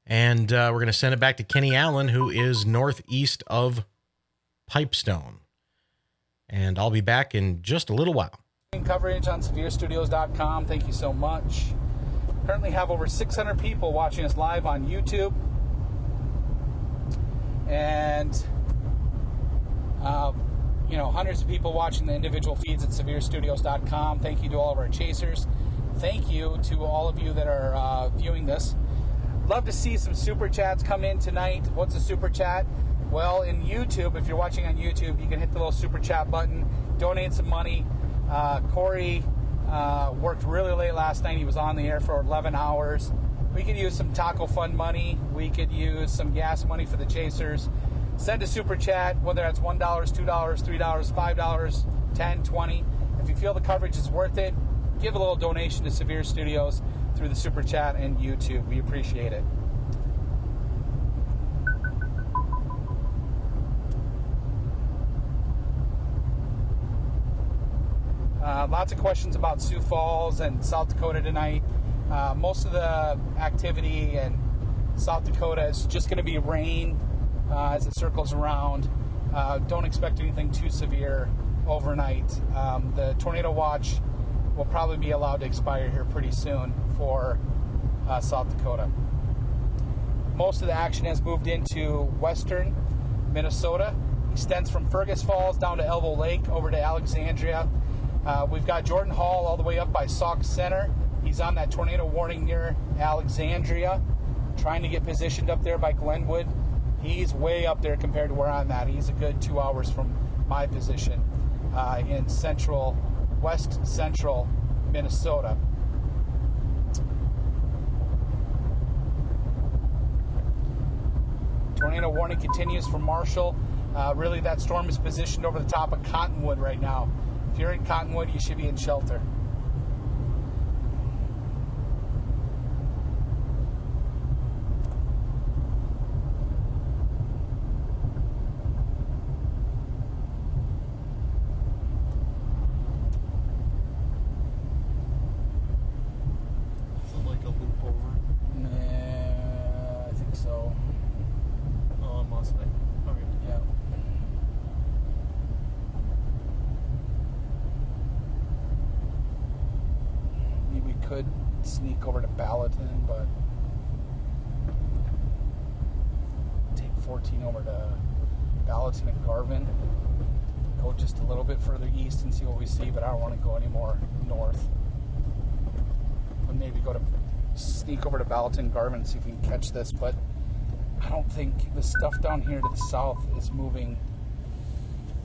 And we're going to send it back to Kenny Allen, who is northeast of Pipestone. And I'll be back in just a little while. Coverage on SevereStudios.com. Thank you so much. Currently have over 600 people watching us live on YouTube. And hundreds of people watching the individual feeds at SevereStudios.com. Thank you to all of our chasers. Thank you to all of you that are viewing this. Love to see some super chats come in tonight. What's a super chat? Well, in YouTube, if you're watching on YouTube, you can hit the little super chat button, donate some money. Corey worked really late last night. He was on the air for 11 hours. We could use some taco fund money. We could use some gas money for the chasers. Send a super chat, whether that's $1, $2, $3, $5, $10, $20. If you feel the coverage is worth it, give a little donation to Severe Studios through the super chat and YouTube. We appreciate it. Lots of questions about Sioux Falls and South Dakota tonight. Most of the activity in South Dakota is just going to be rain as it circles around. Don't expect anything too severe overnight. The tornado watch will probably be allowed to expire here pretty soon for South Dakota. Most of the action has moved into western Minnesota, extends from Fergus Falls down to Elbow Lake over to Alexandria. We've got Jordan Hall all the way up by Sauk Center. He's on that tornado warning near Alexandria, trying to get positioned up there by Glenwood. He's way up there compared to where I'm at. He's a good 2 hours from my position in west central Minnesota. Tornado warning continues from Marshall. Really, that storm is positioned over the top of Cottonwood right now. If you're in Cottonwood, you should be in shelter. Is it like a loop over? Nah, I think so. Oh, it must be. Okay. Yeah. Maybe we could sneak over to Ballatin, but take 14 over to Ballatin and Garvin. Go just a little bit further east and see what we see, but I don't want to go any more north. But maybe sneak over to Ballatin, Garvin, and see if we can catch this, but I don't think the stuff down here to the south is moving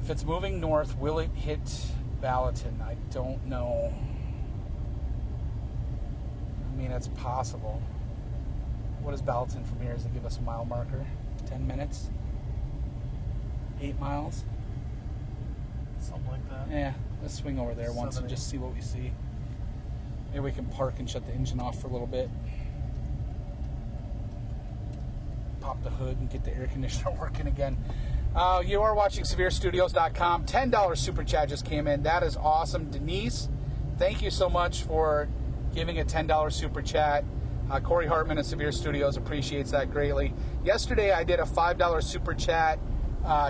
If it's moving north, will it hit Ballatin? I don't know. I mean, it's possible. What is Ballatin from here? Does it give us a mile marker? 10 minutes? 8 miles? Something like that. Yeah, let's swing over there once and 70. just see what we see. Maybe we can park and shut the engine off for a little bit. Pop the hood and get the air conditioner working again. You are watching SevereStudios.com. $10 super chat just came in. That is awesome. Denise, thank you so much for giving a $10 super chat. Corey Hartman of Severe Studios appreciates that greatly. Yesterday I did a $5 super chat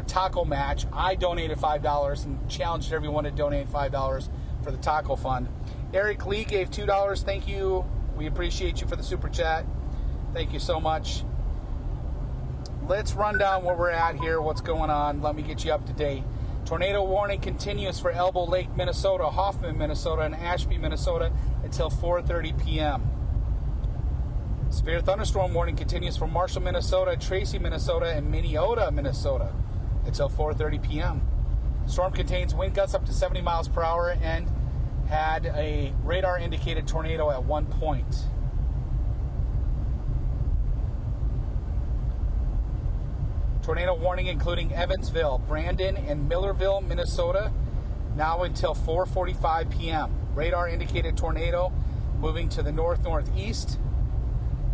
taco match. I donated $5 and challenged everyone to donate $5 for the taco fund. Eric Lee gave $2. Thank you. We appreciate you for the super chat. Thank you so much. Let's run down where we're at here, what's going on. Let me get you up to date. Tornado warning continues for Elbow Lake, Minnesota, Hoffman, Minnesota, and Ashby, Minnesota until 4:30 p.m. Severe thunderstorm warning continues for Marshall, Minnesota, Tracy, Minnesota, and Minneota, Minnesota until 4:30 p.m. The storm contains wind gusts up to 70 miles per hour and had a radar indicated tornado at one point. Tornado warning including Evansville, Brandon, and Millerville, Minnesota, now until 4:45 p.m. Radar indicated tornado moving to the north-northeast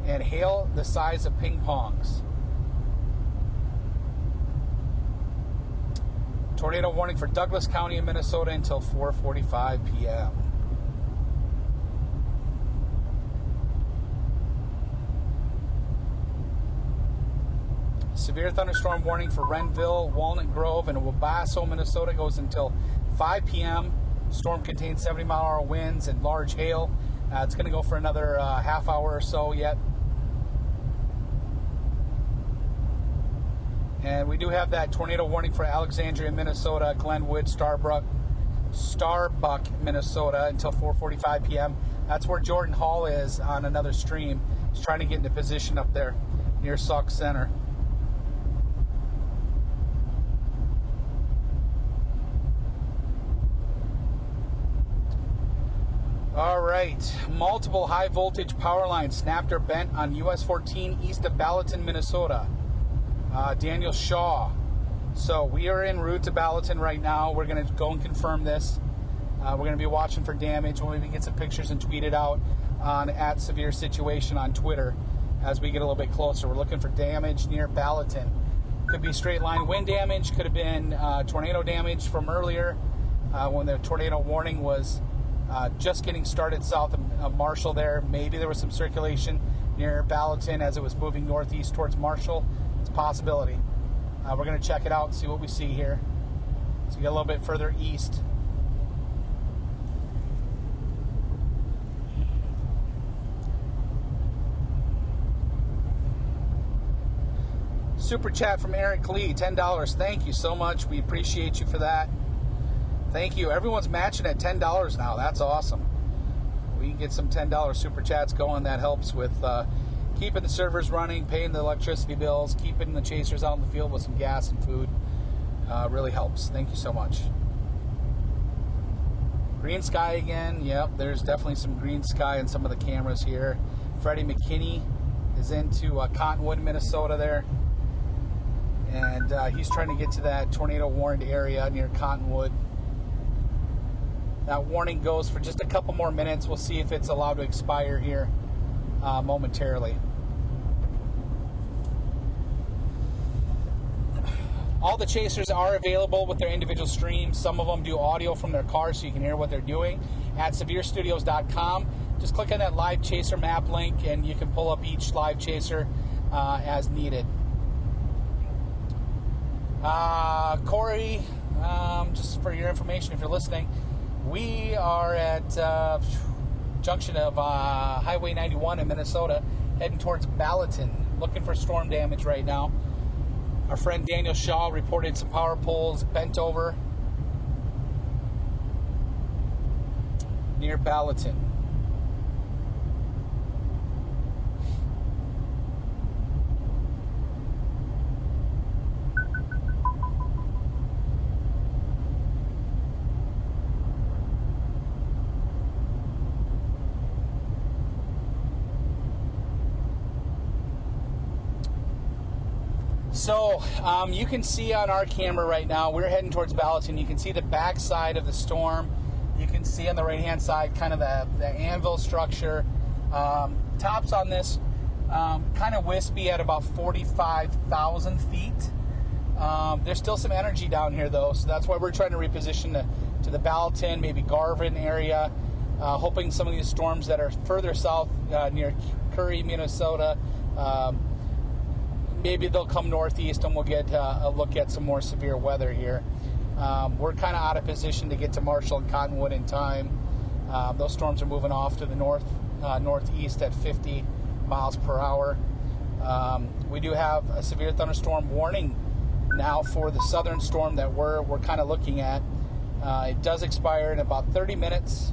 and hail the size of ping pongs. Tornado warning for Douglas County in Minnesota until 4:45 p.m. Severe thunderstorm warning for Renville, Walnut Grove, and Wabasso, Minnesota goes until 5 p.m. Storm contains 70-mile-per-hour winds and large hail. It's going to go for another half hour or so yet. And we do have that tornado warning for Alexandria, Minnesota, Glenwood, Starbuck, Minnesota until 4:45 p.m. That's where Jordan Hall is on another stream. He's trying to get into position up there near Sauk Center. All right, multiple high voltage power lines snapped or bent on US 14 east of Ballatin, Minnesota. Daniel Shaw. So we are en route to Ballatin right now. We're going to go and confirm this. We're going to be watching for damage. We'll maybe get some pictures and tweet it out on @SevereSituation on Twitter as we get a little bit closer. We're looking for damage near Ballatin. Could be straight line wind damage. Could have been tornado damage from earlier when the tornado warning was just getting started south of Marshall there. Maybe there was some circulation near Ballatin as it was moving northeast towards Marshall. It's a possibility. We're going to check it out and see what we see here. So we get a little bit further east. Super chat from Eric Lee, $10. Thank you so much. We appreciate you for that. Thank you. Everyone's matching at $10 now. That's awesome. We can get some $10 super chats going. That helps with keeping the servers running, paying the electricity bills, keeping the chasers out in the field with some gas and food. Really helps. Thank you so much. Green sky again. Yep, there's definitely some green sky in some of the cameras here. Freddy McKinney is into Cottonwood, Minnesota there. And he's trying to get to that tornado warned area near Cottonwood. That warning goes for just a couple more minutes. We'll see if it's allowed to expire here momentarily. All the chasers are available with their individual streams. Some of them do audio from their cars so you can hear what they're doing at SevereStudios.com. Just click on that live chaser map link and you can pull up each live chaser as needed. Corey, just for your information if you're listening, we are at junction of Highway 91 in Minnesota, heading towards Ballatin, looking for storm damage right now. Our friend Daniel Shaw reported some power poles bent over near Ballatin. So you can see on our camera right now, we're heading towards Ballatin. You can see the back side of the storm. You can see on the right-hand side kind of the anvil structure. Tops on this kind of wispy at about 45,000 feet. There's still some energy down here, though, so that's why we're trying to reposition to the Ballatin, maybe Garvin area, hoping some of these storms that are further south near Curry, Minnesota, maybe they'll come northeast and we'll get a look at some more severe weather here. We're kind of out of position to get to Marshall and Cottonwood in time. Those storms are moving off to the northeast at 50 miles per hour. We do have a severe thunderstorm warning now for the southern storm that we're kind of looking at. It does expire in about 30 minutes.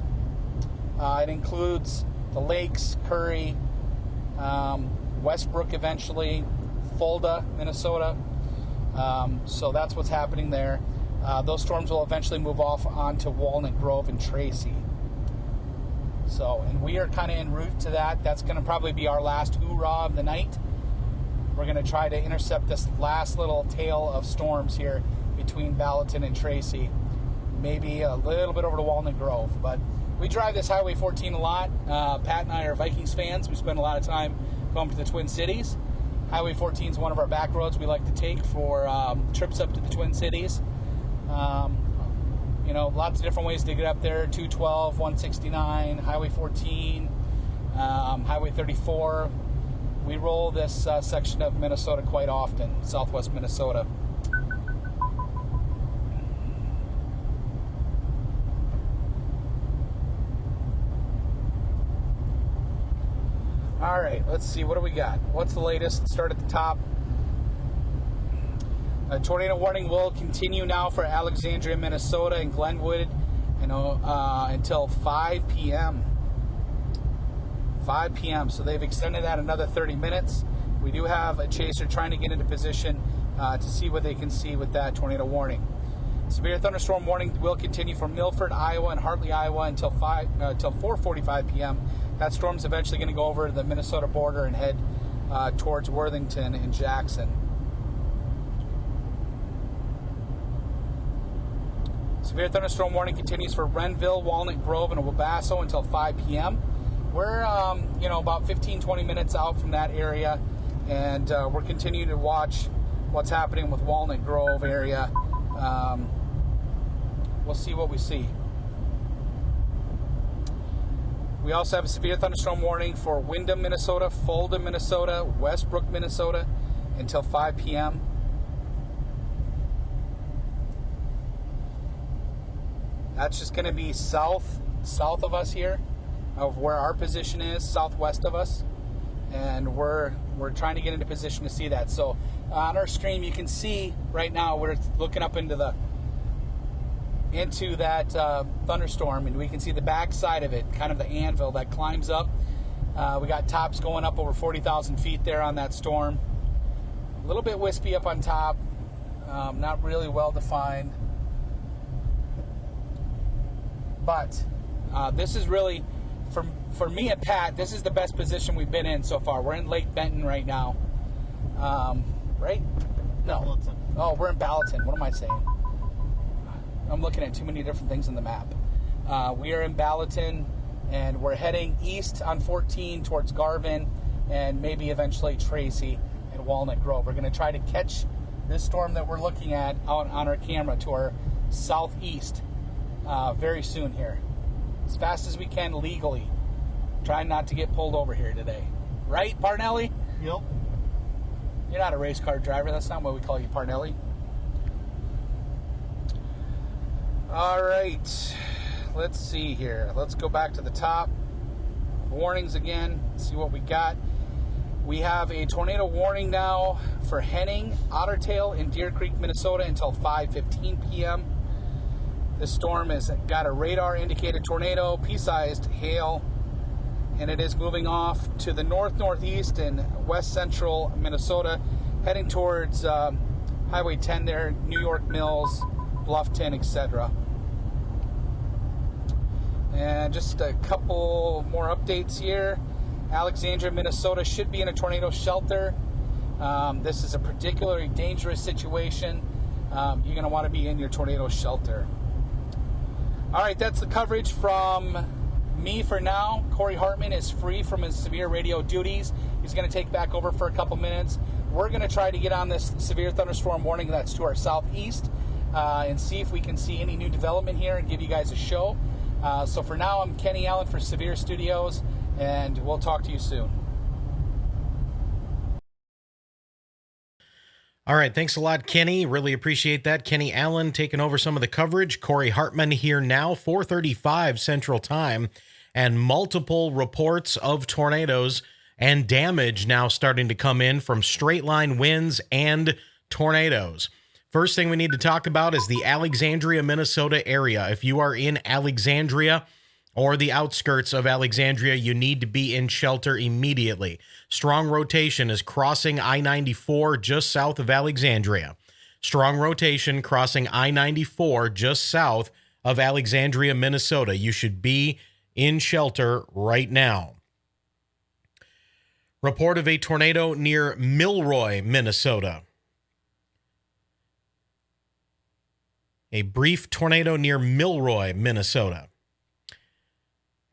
It includes the lakes, Curry, Westbrook eventually, Fulda, Minnesota. So that's what's happening there. Those storms will eventually move off onto Walnut Grove and Tracy. So, and we are kind of en route to that. That's going to probably be our last hoorah of the night. We're going to try to intercept this last little tail of storms here between Ballatin and Tracy. Maybe a little bit over to Walnut Grove. But we drive this Highway 14 a lot. Pat and I are Vikings fans. We spend a lot of time going to the Twin Cities. Highway 14 is one of our back roads we like to take for trips up to the Twin Cities. You know, lots of different ways to get up there. 212, 169, Highway 14, Highway 34. We roll this section of Minnesota quite often, southwest Minnesota. All right, let's see. What do we got? What's the latest? Start at the top. A tornado warning will continue now for Alexandria, Minnesota, and Glenwood, until 5 p.m. 5 p.m. So they've extended that another 30 minutes. We do have a chaser trying to get into position to see what they can see with that tornado warning. Severe thunderstorm warning will continue from Milford, Iowa, and Hartley, Iowa, until 4:45 p.m. That storm's eventually going to go over the Minnesota border and head towards Worthington and Jackson. Severe thunderstorm warning continues for Renville, Walnut Grove, and Wabasso until 5 p.m. We're, about 15-20 minutes out from that area, and we're continuing to watch what's happening with Walnut Grove area. We'll see what we see. We also have a severe thunderstorm warning for Windham, Minnesota, Fulda, Minnesota, Westbrook, Minnesota, until 5 p.m. That's just going to be south of us here, of where our position is, southwest of us, and we're trying to get into position to see that. So on our stream, you can see right now we're looking up into that thunderstorm, and we can see the back side of it, kind of the anvil that climbs up. We got tops going up over 40,000 feet there on that storm. A little bit wispy up on top, not really well defined. But this is really, for me and Pat, this is the best position we've been in so far. We're in Lake Benton right now. Right? No. Ballatin. Oh, we're in Ballatin. What am I saying? I'm looking at too many different things on the map. We are in Ballatin, and we're heading east on 14 towards Garvin and maybe eventually Tracy and Walnut Grove. We're going to try to catch this storm that we're looking at out on our camera to our southeast very soon here. As fast as we can legally. Trying not to get pulled over here today. Right, Parnelli? Yep. You're not a race car driver. That's not what we call you, Parnelli. All right. Let's see here. Let's go back to the top. Warnings again. See what we got. We have a tornado warning now for Henning, Ottertail, and Deer Creek, Minnesota until 5:15 p.m. This storm has got a radar indicated tornado, pea-sized hail, and it is moving off to the northeast and west central Minnesota, heading towards Highway 10 there, New York Mills, Bluffton, etc. And just a couple more updates here. Alexandria, Minnesota should be in a tornado shelter. This is a particularly dangerous situation. You're going to want to be in your tornado shelter. All right, that's the coverage from me for now. Corey Hartman is free from his severe radio duties. He's going to take back over for a couple minutes. We're going to try to get on this severe thunderstorm warning that's to our southeast and see if we can see any new development here and give you guys a show. So for now, I'm Kenny Allen for SevereStudios, and we'll talk to you soon. All right, thanks a lot, Kenny. Really appreciate that. Kenny Allen taking over some of the coverage. Corey Hartman here now, 4:35 Central Time, and multiple reports of tornadoes and damage now starting to come in from straight line winds and tornadoes. First thing we need to talk about is the Alexandria, Minnesota area. If you are in Alexandria or the outskirts of Alexandria, you need to be in shelter immediately. Strong rotation is crossing I-94 just south of Alexandria. Strong rotation crossing I-94 just south of Alexandria, Minnesota. You should be in shelter right now. Report of a tornado near Milroy, Minnesota. A brief tornado near Milroy, Minnesota.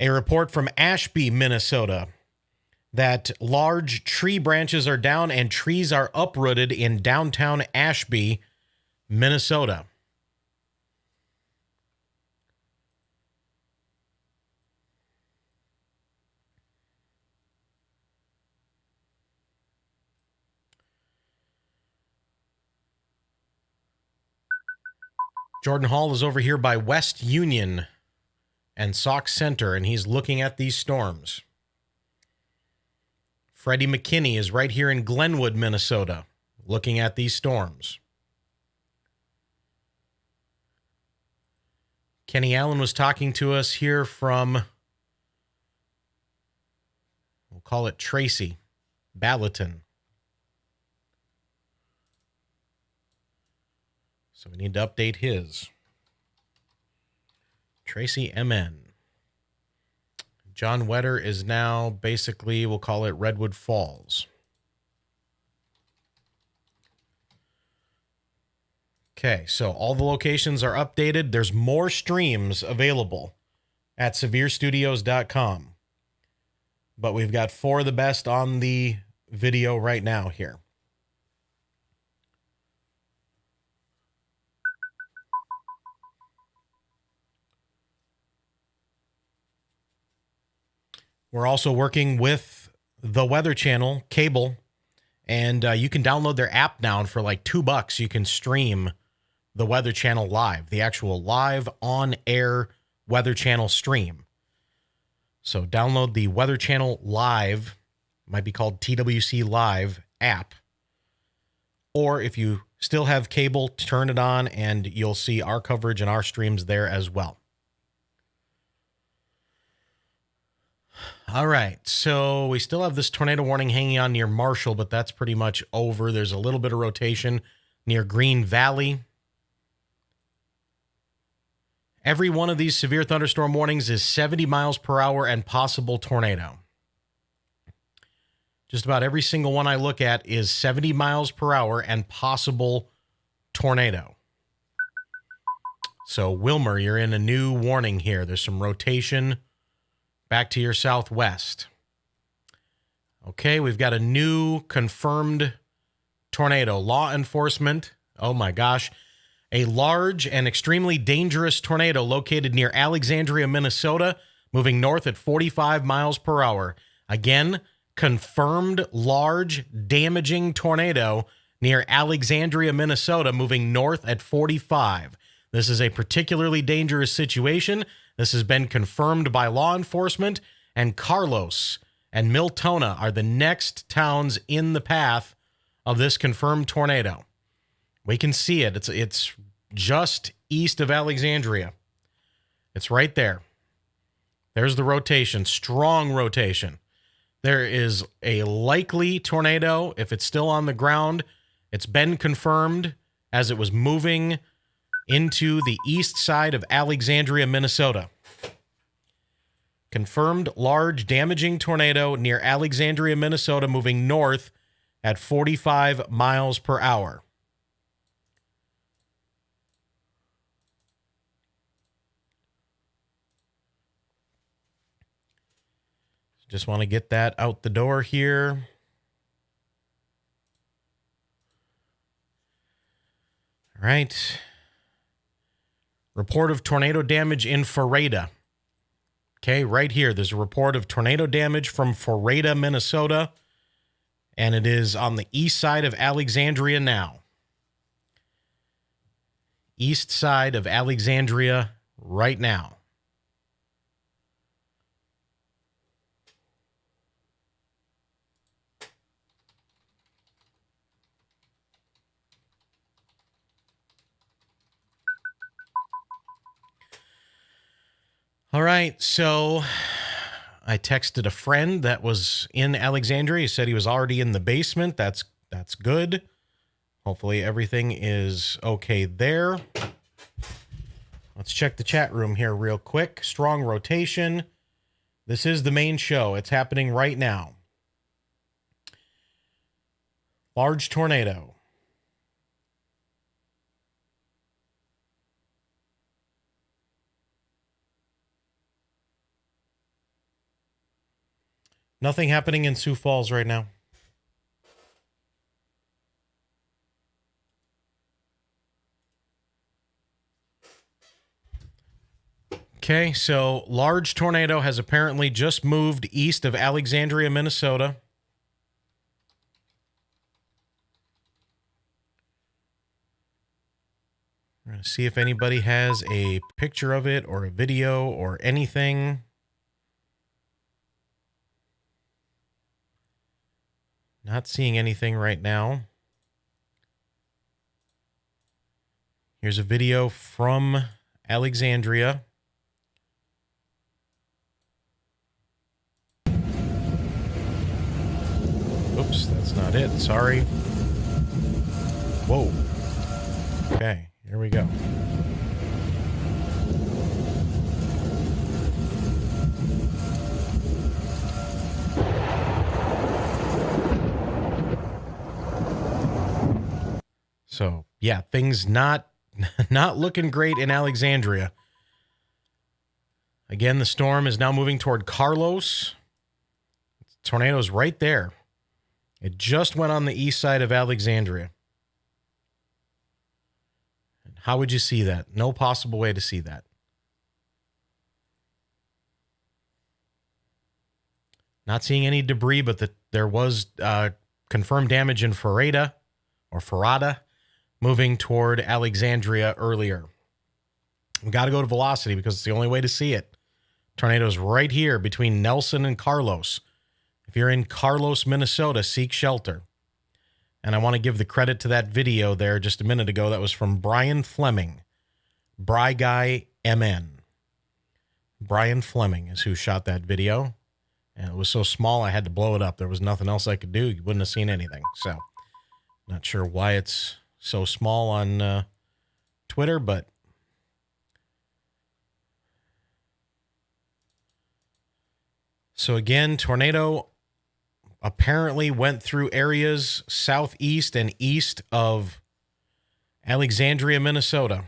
A report from Ashby, Minnesota, that large tree branches are down and trees are uprooted in downtown Ashby, Minnesota. Jordan Hall is over here by West Union and Sauk Center, and he's looking at these storms. Freddy McKinney is right here in Glenwood, Minnesota, looking at these storms. Kenny Allen was talking to us here from, we'll call it Tracy, Ballatin. So we need to update his. Tracy MN. John Wetter is now basically, we'll call it Redwood Falls. Okay, so all the locations are updated. There's more streams available at SevereStudios.com. But we've got 4 of the best on the video right now here. We're also working with the Weather Channel cable, and you can download their app now, and for like $2, you can stream the Weather Channel live, the actual live on-air Weather Channel stream. So download the Weather Channel Live, might be called TWC Live app, or if you still have cable, turn it on, and you'll see our coverage and our streams there as well. All right, so we still have this tornado warning hanging on near Marshall, but that's pretty much over. There's a little bit of rotation near Green Valley. Every one of these severe thunderstorm warnings is 70 miles per hour and possible tornado. Just about every single one I look at is 70 miles per hour and possible tornado. So, Wilmer, you're in a new warning here. There's some rotation back to your southwest. Okay, we've got a new confirmed tornado. Law enforcement, oh my gosh. A large and extremely dangerous tornado located near Alexandria, Minnesota, moving north at 45 miles per hour. Again, confirmed large, damaging tornado near Alexandria, Minnesota, moving north at 45. This is a particularly dangerous situation. This has been confirmed by law enforcement, and Carlos and Miltona are the next towns in the path of this confirmed tornado. We can see it. It's just east of Alexandria. It's right there. There's the rotation, strong rotation. There is a likely tornado. If it's still on the ground, it's been confirmed as it was moving into the east side of Alexandria, Minnesota. Confirmed large damaging tornado near Alexandria, Minnesota, moving north at 45 miles per hour. Just want to get that out the door here. All right. Report of tornado damage in Ferretta. Okay, right here. There's a report of tornado damage from Ferretta, Minnesota. And it is on the east side of Alexandria now. East side of Alexandria right now. All right, so I texted a friend that was in Alexandria. He said he was already in the basement. That's good. Hopefully everything is okay there. Let's check the chat room here real quick. Strong rotation. This is the main show. It's happening right now. Large tornado. Nothing happening in Sioux Falls right now. Okay, so large tornado has apparently just moved east of Alexandria, Minnesota. We're going to see if anybody has a picture of it or a video or anything. Not seeing anything right now. Here's a video from Alexandria. Oops, that's not it. Sorry. Whoa. Okay, here we go. So, yeah, things not looking great in Alexandria. Again, the storm is now moving toward Carlos. The tornado's right there. It just went on the east side of Alexandria. How would you see that? No possible way to see that. Not seeing any debris, but there was confirmed damage in Ferretta, moving toward Alexandria earlier. We got to go to velocity because it's the only way to see it. Tornado's right here between Nelson and Carlos. If you're in Carlos, Minnesota, seek shelter. And I want to give the credit to that video there just a minute ago. That was from Brian Fleming. Bry Guy MN. Brian Fleming is who shot that video. And it was so small I had to blow it up. There was nothing else I could do. You wouldn't have seen anything. So, not sure why it's so small on Twitter, but so again, tornado apparently went through areas southeast and east of Alexandria, Minnesota.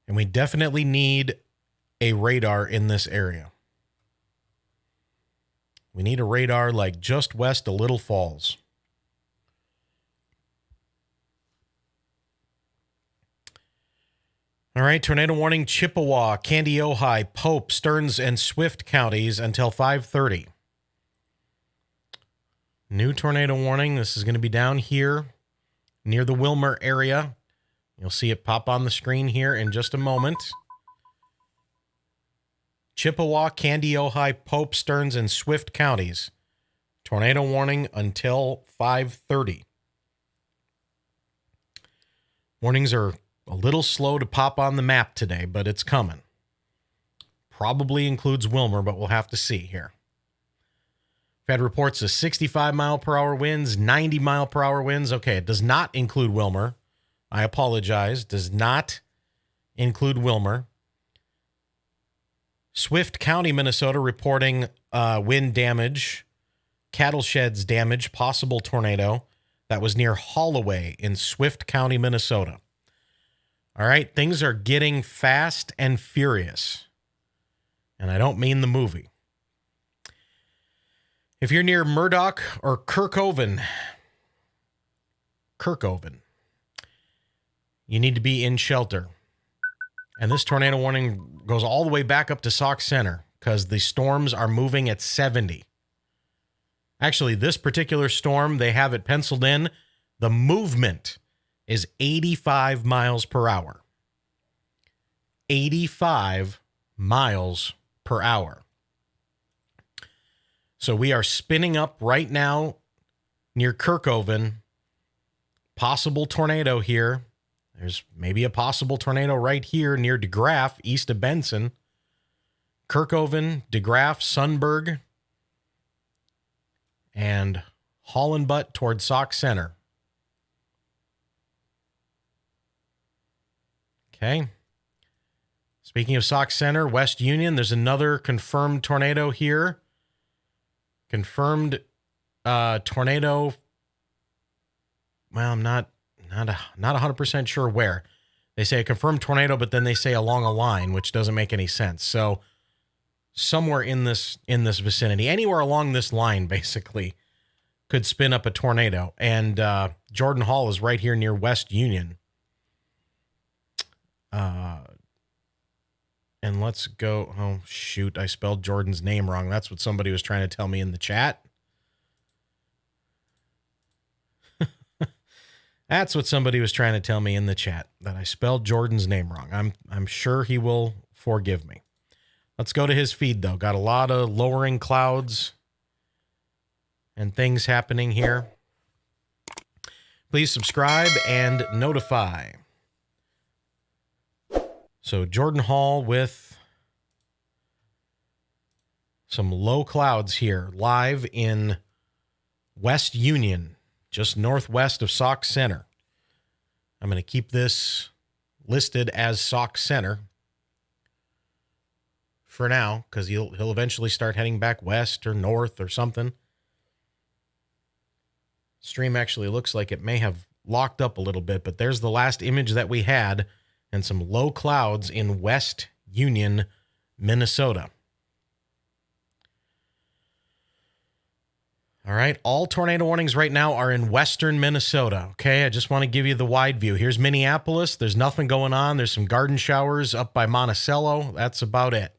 And we definitely need a radar in this area. We need a radar like just west of Little Falls. All right, tornado warning, Chippewa, Candy, Ojai, Pope, Stearns, and Swift counties until 5:30. New tornado warning. This is going to be down here near the Wilmer area. You'll see it pop on the screen here in just a moment. Chippewa, Candy, Ojai, Pope, Stearns, and Swift counties. Tornado warning until 5:30. Warnings are a little slow to pop on the map today, but it's coming. Probably includes Wilmer, but we'll have to see here. Fed reports of 65 mile per hour winds, 90 mile per hour winds. Okay, it does not include Wilmer. I apologize. Does not include Wilmer. Swift County, Minnesota, reporting wind damage, cattle sheds damage, possible tornado. That was near Holloway in Swift County, Minnesota. All right, things are getting fast and furious. And I don't mean the movie. If you're near Murdoch or Kirkhoven, you need to be in shelter. And this tornado warning goes all the way back up to Sauk Center because the storms are moving at 70. Actually, this particular storm, they have it penciled in. The movement is 85 miles per hour. 85 miles per hour. So we are spinning up right now near Kirkhoven. Possible tornado here. There's maybe a possible tornado right here near DeGraff, east of Benson. Kirkhoven, DeGraff, Sunberg, and Hollenbutt toward Sauk Center. Okay. Speaking of Sauk Center, West Union, there's another confirmed tornado here. Confirmed tornado. Well, I'm not 100% sure where. They say a confirmed tornado, but then they say along a line, which doesn't make any sense. So somewhere in this vicinity, anywhere along this line, basically, could spin up a tornado. And Jordan Hall is right here near West Union. And let's go. Oh, shoot. I spelled Jordan's name wrong. That's what somebody was trying to tell me in the chat. That's what somebody was trying to tell me in the chat, that I spelled Jordan's name wrong. I'm sure he will forgive me. Let's go to his feed, though. Got a lot of lowering clouds and things happening here. Please subscribe and notify. So Jordan Hall with some low clouds here, live in West Union, just northwest of Sauk Center. I'm going to keep this listed as Sauk Center for now, because he'll eventually start heading back west or north or something. Stream actually looks like it may have locked up a little bit, but there's the last image that we had, and some low clouds in West Union, Minnesota. All right, all tornado warnings right now are in western Minnesota, okay? I just want to give you the wide view. Here's Minneapolis. There's nothing going on. There's some garden showers up by Monticello. That's about it,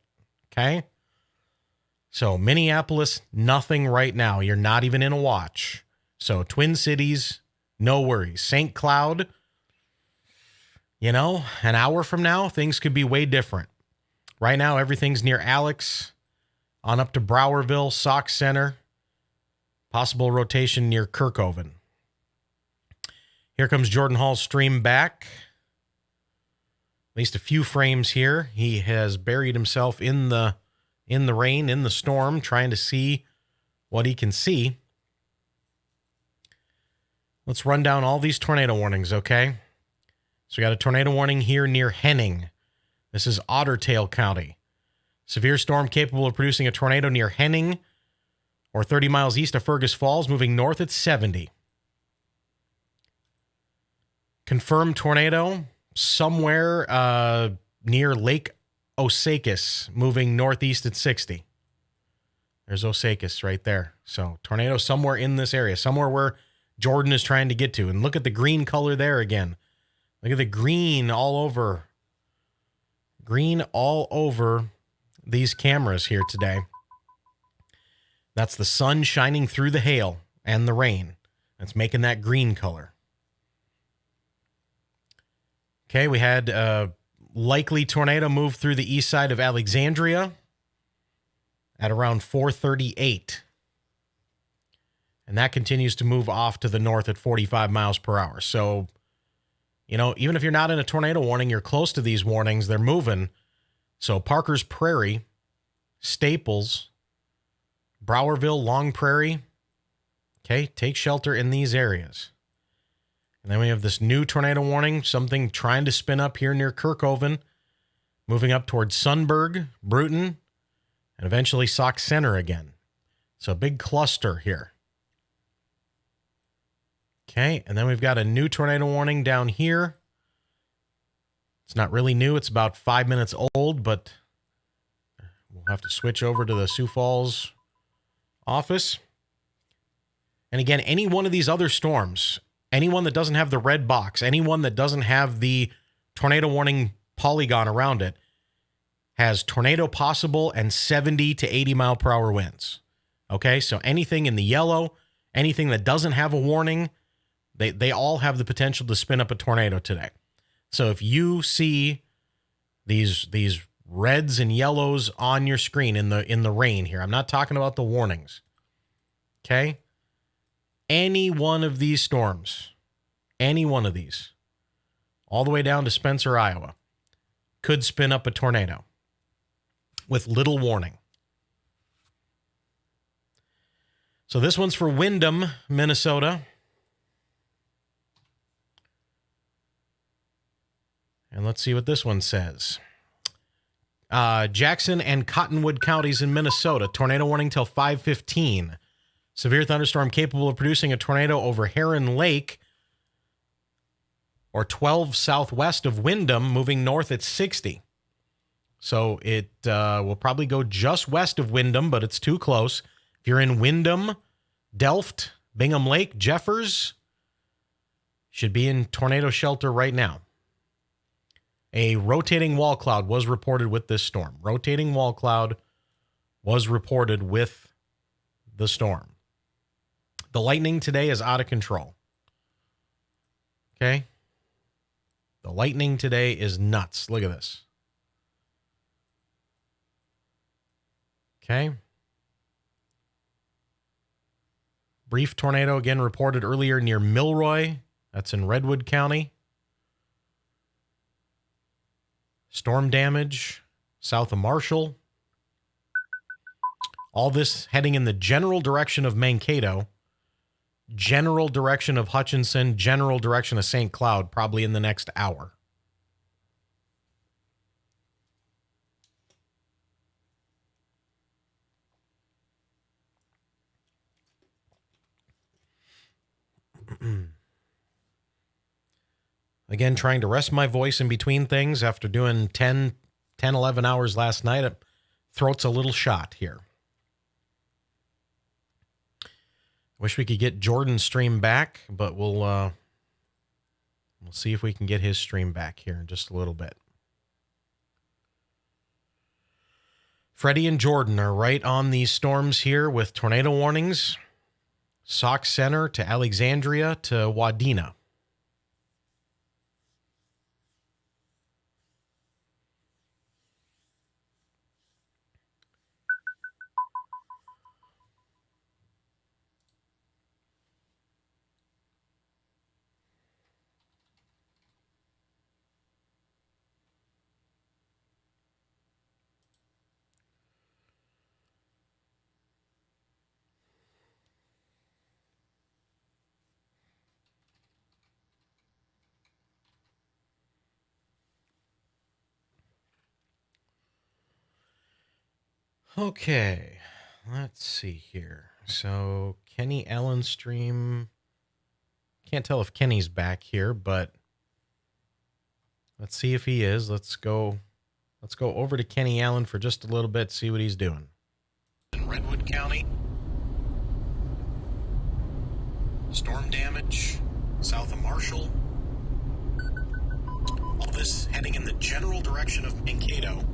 okay? So Minneapolis, nothing right now. You're not even in a watch. So Twin Cities, no worries. St. Cloud, you know, an hour from now, things could be way different. Right now, everything's near Alex, on up to Browerville, Sauk Center. Possible rotation near Kirkhoven. Here comes Jordan Hall's stream back. At least a few frames here. He has buried himself in the rain, in the storm, trying to see what he can see. Let's run down all these tornado warnings, okay? So we got a tornado warning here near Henning. This is Otter Tail County. Severe storm capable of producing a tornado near Henning, or 30 miles east of Fergus Falls, moving north at 70. Confirmed tornado somewhere near Lake Osakis, moving northeast at 60. There's Osakis right there. So tornado somewhere in this area, somewhere where Jordan is trying to get to. And look at the green color there again. Look at the green all over. Green all over these cameras here today. That's the sun shining through the hail and the rain. That's making that green color. Okay, we had a likely tornado move through the east side of Alexandria at around 4:38. And that continues to move off to the north at 45 miles per hour. So, you know, even if you're not in a tornado warning, you're close to these warnings. They're moving. So Parker's Prairie, Staples, Browerville, Long Prairie. Okay, take shelter in these areas. And then we have this new tornado warning, something trying to spin up here near Kirkhoven. moving up towards Sunberg, Bruton, and eventually Sauk Center again. So a big cluster here. Okay, and then we've got a new tornado warning down here. It's not really new. It's about 5 minutes old, but we'll have to switch over to the Sioux Falls office. And again, any one of these other storms, anyone that doesn't have the red box, anyone that doesn't have the tornado warning polygon around it, has tornado possible and 70 to 80 mile per hour winds. Okay, so anything in the yellow, anything that doesn't have a warning, they all have the potential to spin up a tornado today. So if you see these reds and yellows on your screen in the rain here, I'm not talking about the warnings. Okay? Any one of these storms, any one of these, all the way down to Spencer, Iowa, could spin up a tornado with little warning. So this one's for Windham, Minnesota. And let's see what this one says. Jackson and Cottonwood counties in Minnesota. Tornado warning till 5:15. Severe thunderstorm capable of producing a tornado over Heron Lake or 12 southwest of Windham, moving north at 60. So it will probably go just west of Windham, but it's too close. If you're in Windham, Delft, Bingham Lake, Jeffers, should be in tornado shelter right now. A rotating wall cloud was reported with this storm. Rotating wall cloud was reported with the storm. The lightning today is out of control. Okay? The lightning today is nuts. Look at this. Okay? Brief tornado again reported earlier near Milroy. That's in Redwood County. Storm damage south of Marshall. All this heading in the general direction of Mankato, general direction of Hutchinson, general direction of St. Cloud, probably in the next hour. Again, trying to rest my voice in between things after doing 10, 11 hours last night. Throat's a little shot here. Wish we could get Jordan's stream back, but we'll see if we can get his stream back here in just a little bit. Freddy and Jordan are right on these storms here with tornado warnings. Sauk Center to Alexandria to Wadena. Okay, let's see here. So Kenny Allen stream. Can't tell if Kenny's back here, but let's see if he is. Let's go over to Kenny Allen for just a little bit, see what he's doing. In Redwood County. Storm damage south of Marshall. All this heading in the general direction of Mankato.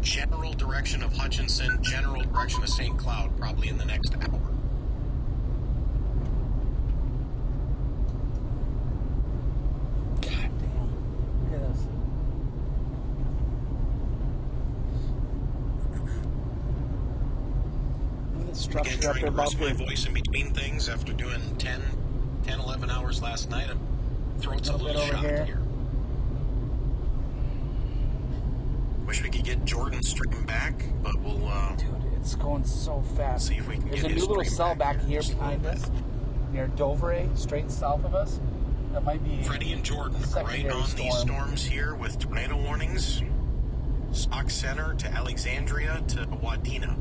General direction of Hutchinson, general direction of St. Cloud, probably in the next hour. God damn. Look at this. Look at the structure up there above my voice in between things after doing 10, 11 hours last night. Throat's a little shot here. Wish we could get Jordan's stream back, but we'll... Dude, it's going so fast. See if we can There's get a his new little stream cell back here just a behind little us, near Dover, straight south of us. That might be Freddy and Jordan right secondary on storm. these storms here with tornado warnings. Stock Center to Alexandria to Wadena.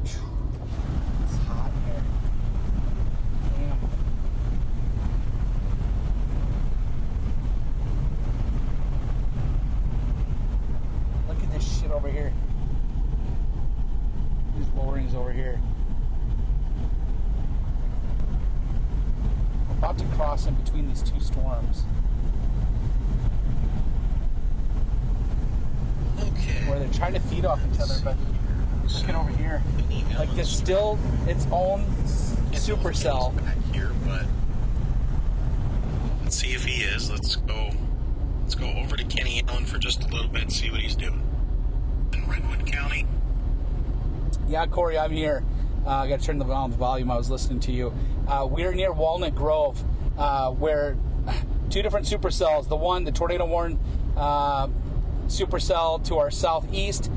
It's hot here. Damn. Look at this shit over here. These lowerings over here. We're about to cross in between these two storms. Okay. Where they're trying to feed off each other, but look at over here. Like there's still its own supercell. Back here, but let's see if he is. Let's go over to Kenny Allen for just a little bit and see what he's doing. In Redwood County. Yeah, Corey, I'm here. I got to turn down the volume. I was listening to you. We're near Walnut Grove, where two different supercells. The one, the tornado warning supercell to our southeast,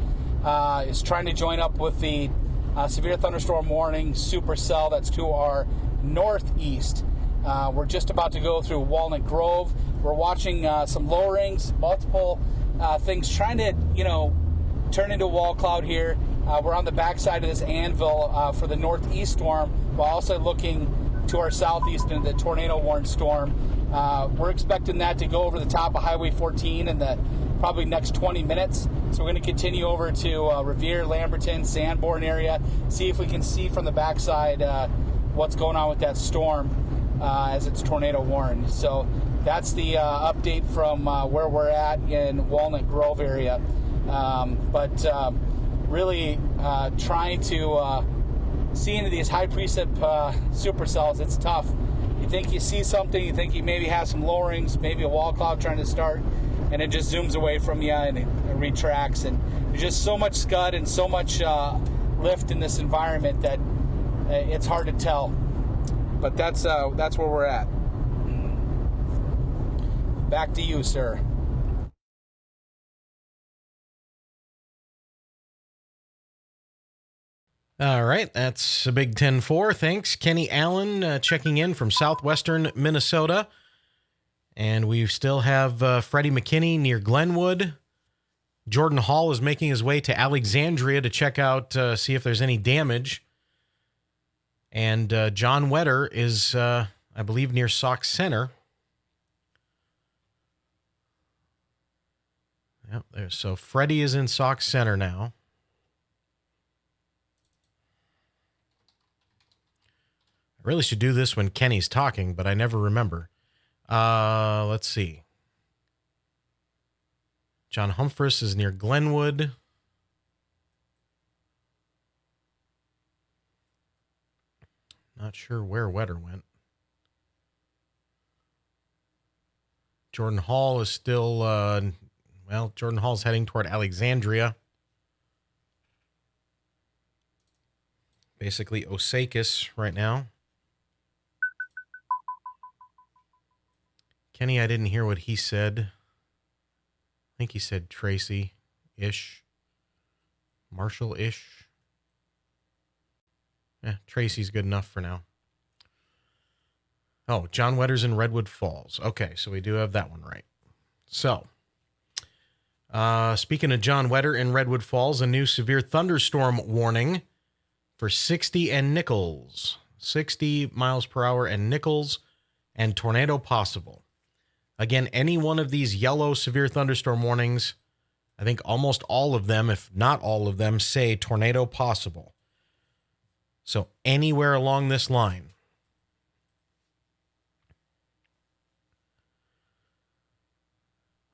is trying to join up with the severe thunderstorm warning supercell that's to our northeast. We're just about to go through Walnut Grove. We're watching some lowerings, multiple things trying to, turn into a wall cloud here. We're on the backside of this anvil for the northeast storm, while also looking to our southeast into the tornado warning storm. We're expecting that to go over the top of Highway 14 in the probably next 20 minutes. So we're going to continue over to Revere, Lamberton, Sanborn area, see if we can see from the backside what's going on with that storm as it's tornado warned. So that's the update from where we're at in Walnut Grove area. But really trying to see into these high precip supercells. It's tough. You think you see something, you think you maybe have some lowerings, maybe a wall cloud trying to start, and it just zooms away from you and it retracts. And there's just so much scud and so much lift in this environment that it's hard to tell. But that's where we're at. Back to you, sir. All right, that's a big 10-4. Thanks. Kenny Allen checking in from southwestern Minnesota. And we still have Freddy McKinney near Glenwood. Jordan Hall is making his way to Alexandria to check out, see if there's any damage. And John Wetter is, I believe, near Sauk Center. Yep, there. So Freddy is in Sauk Center now. I really should do this when Kenny's talking, but I never remember. Let's see. John Humphress is near Glenwood. Not sure where Wetter went. Jordan Hall is still, Jordan Hall's heading toward Alexandria. Basically Osakis right now. Kenny, I didn't hear what he said. I think he said Tracy-ish. Marshall-ish. Yeah, Tracy's good enough for now. Oh, John Wetter's in Redwood Falls. Okay, so we do have that one right. So, speaking of John Wetter in Redwood Falls, a new severe thunderstorm warning for 60 and Nichols. 60 miles per hour and Nichols, and tornado possible. Again, any one of these yellow severe thunderstorm warnings, I think almost all of them, if not all of them, say tornado possible. So anywhere along this line.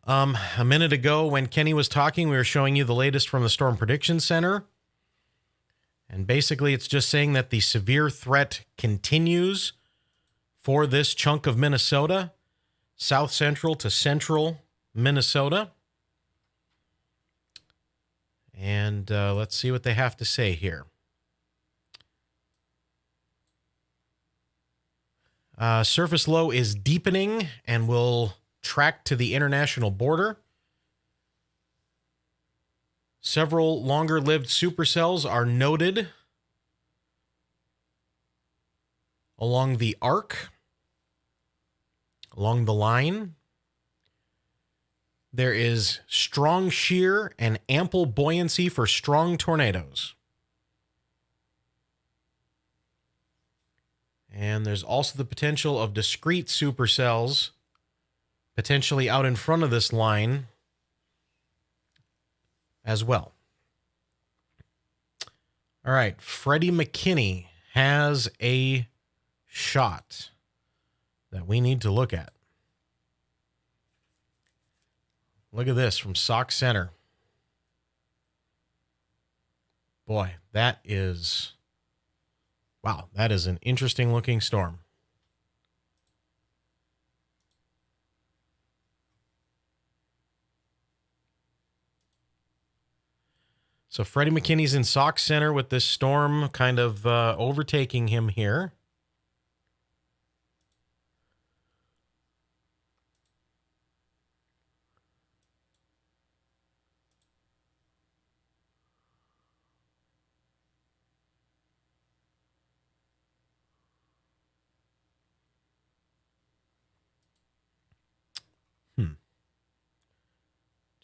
A minute ago when Kenny was talking, we were showing you the latest from the Storm Prediction Center. And basically it's just saying that the severe threat continues for this chunk of Minnesota. South central to central Minnesota. And let's see what they have to say here. Surface low is deepening and will track to the international border. Several longer-lived supercells are noted along the arc, along the line. There is strong shear and ample buoyancy for strong tornadoes. And there's also the potential of discrete supercells potentially out in front of this line as well. All right, Freddy McKinney has a shot that we need to look at. Look at this from Sauk Center. Boy, that is, wow, that is an interesting looking storm. So Freddy McKinney's in Sauk Center with this storm kind of overtaking him here.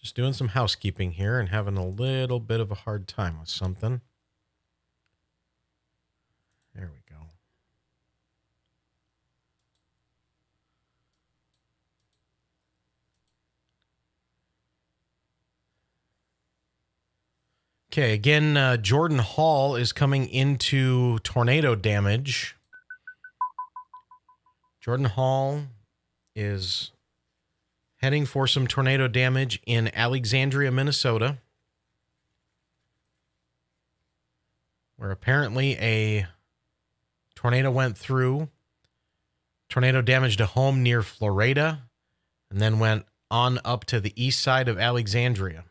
Just doing some housekeeping here and having a little bit of a hard time with something. There we go. Okay, again, Jordan Hall is coming into tornado damage. Jordan Hall is heading for some tornado damage in Alexandria, Minnesota, where apparently a tornado went through. Tornado damaged a home near Florida and then went on up to the east side of Alexandria.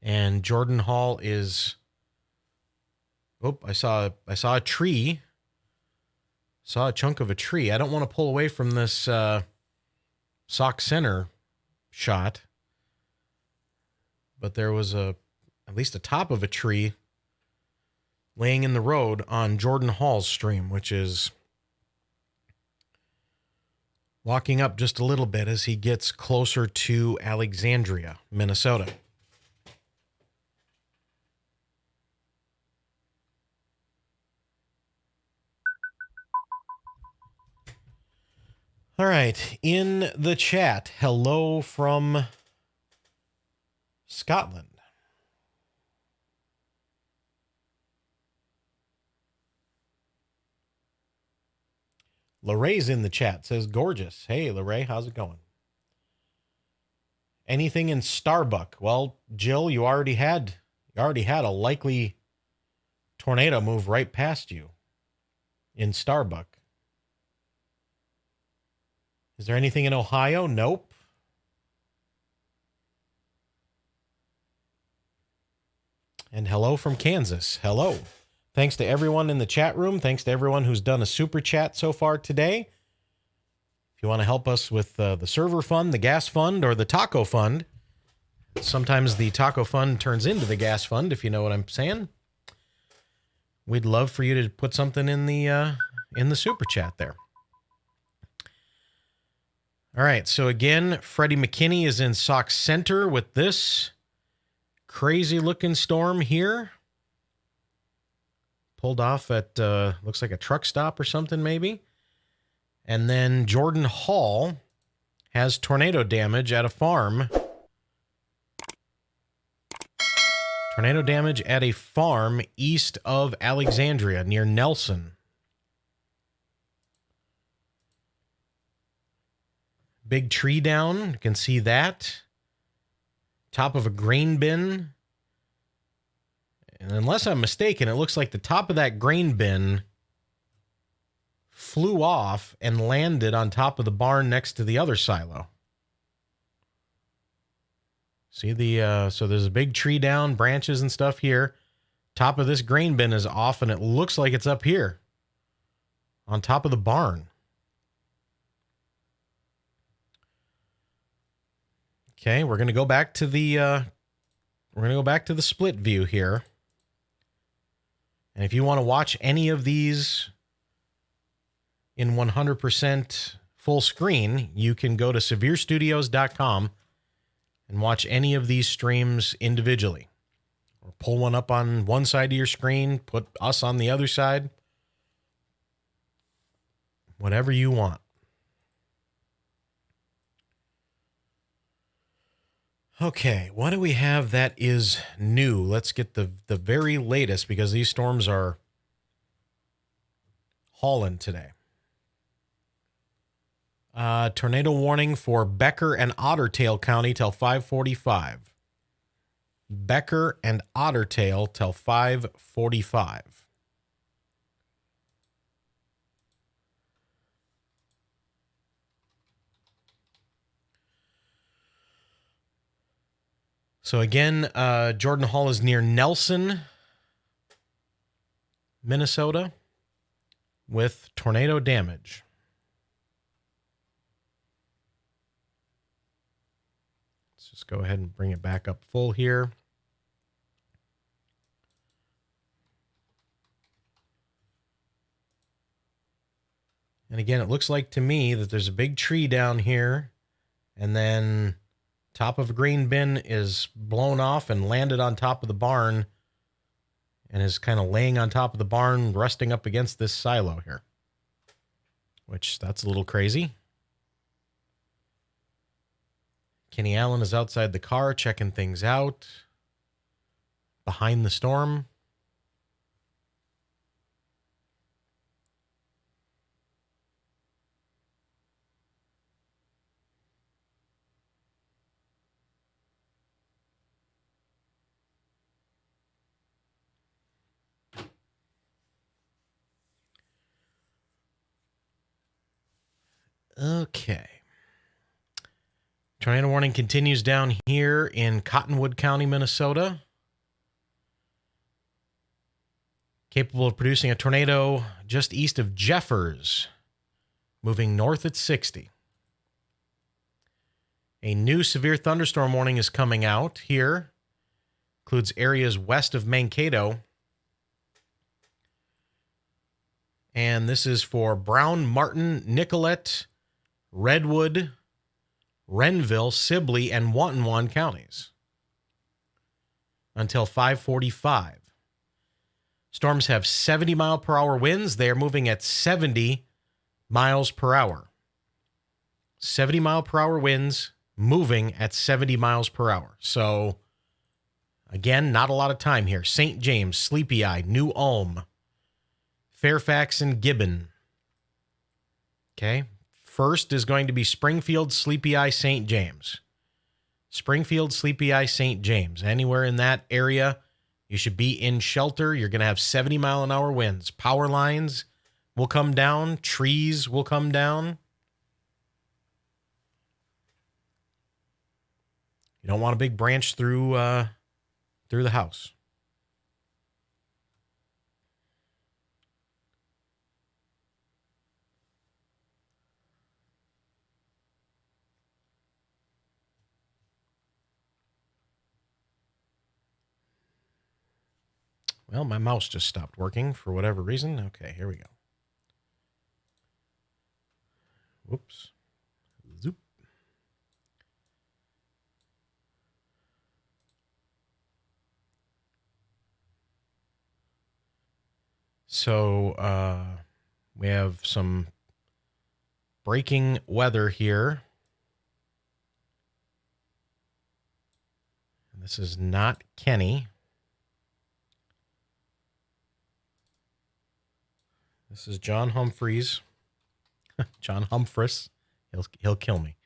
And Jordan Hall is, oh, I saw a tree. Saw a chunk of a tree. I don't want to pull away from this Sauk Center shot, but there was at least a top of a tree laying in the road on Jordan Hall's stream, which is walking up just a little bit as he gets closer to Alexandria, Minnesota. All right, in the chat, hello from Scotland. Lorray's in the chat, says gorgeous. Hey, Lorray, how's it going? Anything in Starbuck? Well, Jill, you already had a likely tornado move right past you in Starbuck. Is there anything in Ohio? Nope. And hello from Kansas. Hello. Thanks to everyone in the chat room. Thanks to everyone who's done a super chat so far today. If you want to help us with the server fund, the gas fund, or the taco fund, sometimes the taco fund turns into the gas fund, if you know what I'm saying. We'd love for you to put something in the super chat there. All right, so again, Freddy McKinney is in Sauk Center with this crazy-looking storm here. Pulled off at, looks like a truck stop or something maybe. And then Jordan Hall has tornado damage at a farm. Tornado damage at a farm east of Alexandria near Nelson. Big tree down, you can see that. Top of a grain bin. And unless I'm mistaken, it looks like the top of that grain bin flew off and landed on top of the barn next to the other silo. See so there's a big tree down, branches and stuff here. Top of this grain bin is off and it looks like it's up here on top of the barn. Okay, we're going to go back to the split view here. And if you want to watch any of these in 100% full screen, you can go to SevereStudios.com and watch any of these streams individually. Or pull one up on one side of your screen, put us on the other side. Whatever you want. Okay, what do we have that is new? Let's get the very latest because these storms are hauling today. Tornado warning for Becker and Ottertail County till 5:45. Becker and Ottertail till 5:45. So again, Jordan Hall is near Nelson, Minnesota, with tornado damage. Let's just go ahead and bring it back up full here. And again, it looks like to me that there's a big tree down here, and then top of a green bin is blown off and landed on top of the barn and is kind of laying on top of the barn, resting up against this silo here, which that's a little crazy. Kenny Allen is outside the car checking things out behind the storm. Okay. Tornado warning continues down here in Cottonwood County, Minnesota. Capable of producing a tornado just east of Jeffers, moving north at 60. A new severe thunderstorm warning is coming out here. Includes areas west of Mankato. And this is for Brown, Martin, Nicollet, Redwood, Renville, Sibley, and Watonwan counties until 5:45. Storms have 70-mile-per-hour winds. They are moving at 70 miles per hour. 70-mile-per-hour winds moving at 70 miles per hour. So, again, not a lot of time here. St. James, Sleepy Eye, New Ulm, Fairfax, and Gibbon. Okay. First is going to be Springfield, Sleepy Eye, St. James. Springfield, Sleepy Eye, St. James. Anywhere in that area, you should be in shelter. You're going to have 70-mile-an-hour winds. Power lines will come down. Trees will come down. You don't want a big branch through the house. Well, my mouse just stopped working for whatever reason. Okay, here we go. Whoops. Zoop. So, we have some breaking weather here. And this is not Kenny. This is John Humphreys. John Humphress. He'll kill me.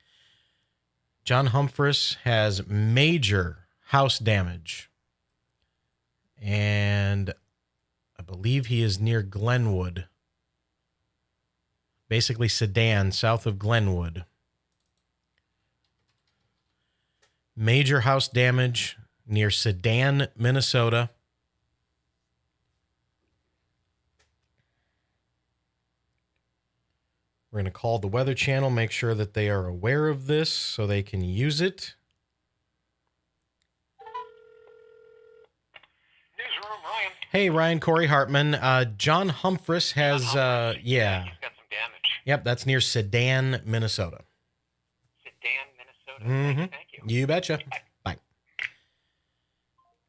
John Humphress has major house damage. And I believe he is near Glenwood. Basically Sedan, south of Glenwood. Major house damage near Sedan, Minnesota. We're going to call the Weather Channel, make sure that they are aware of this so they can use it. Newsroom, Ryan. Hey, Ryan, Corey Hartman. John Humphreys has, He's got some damage. Yep, that's near Sedan, Minnesota. Sedan, Minnesota. Thank you. You betcha. Bye.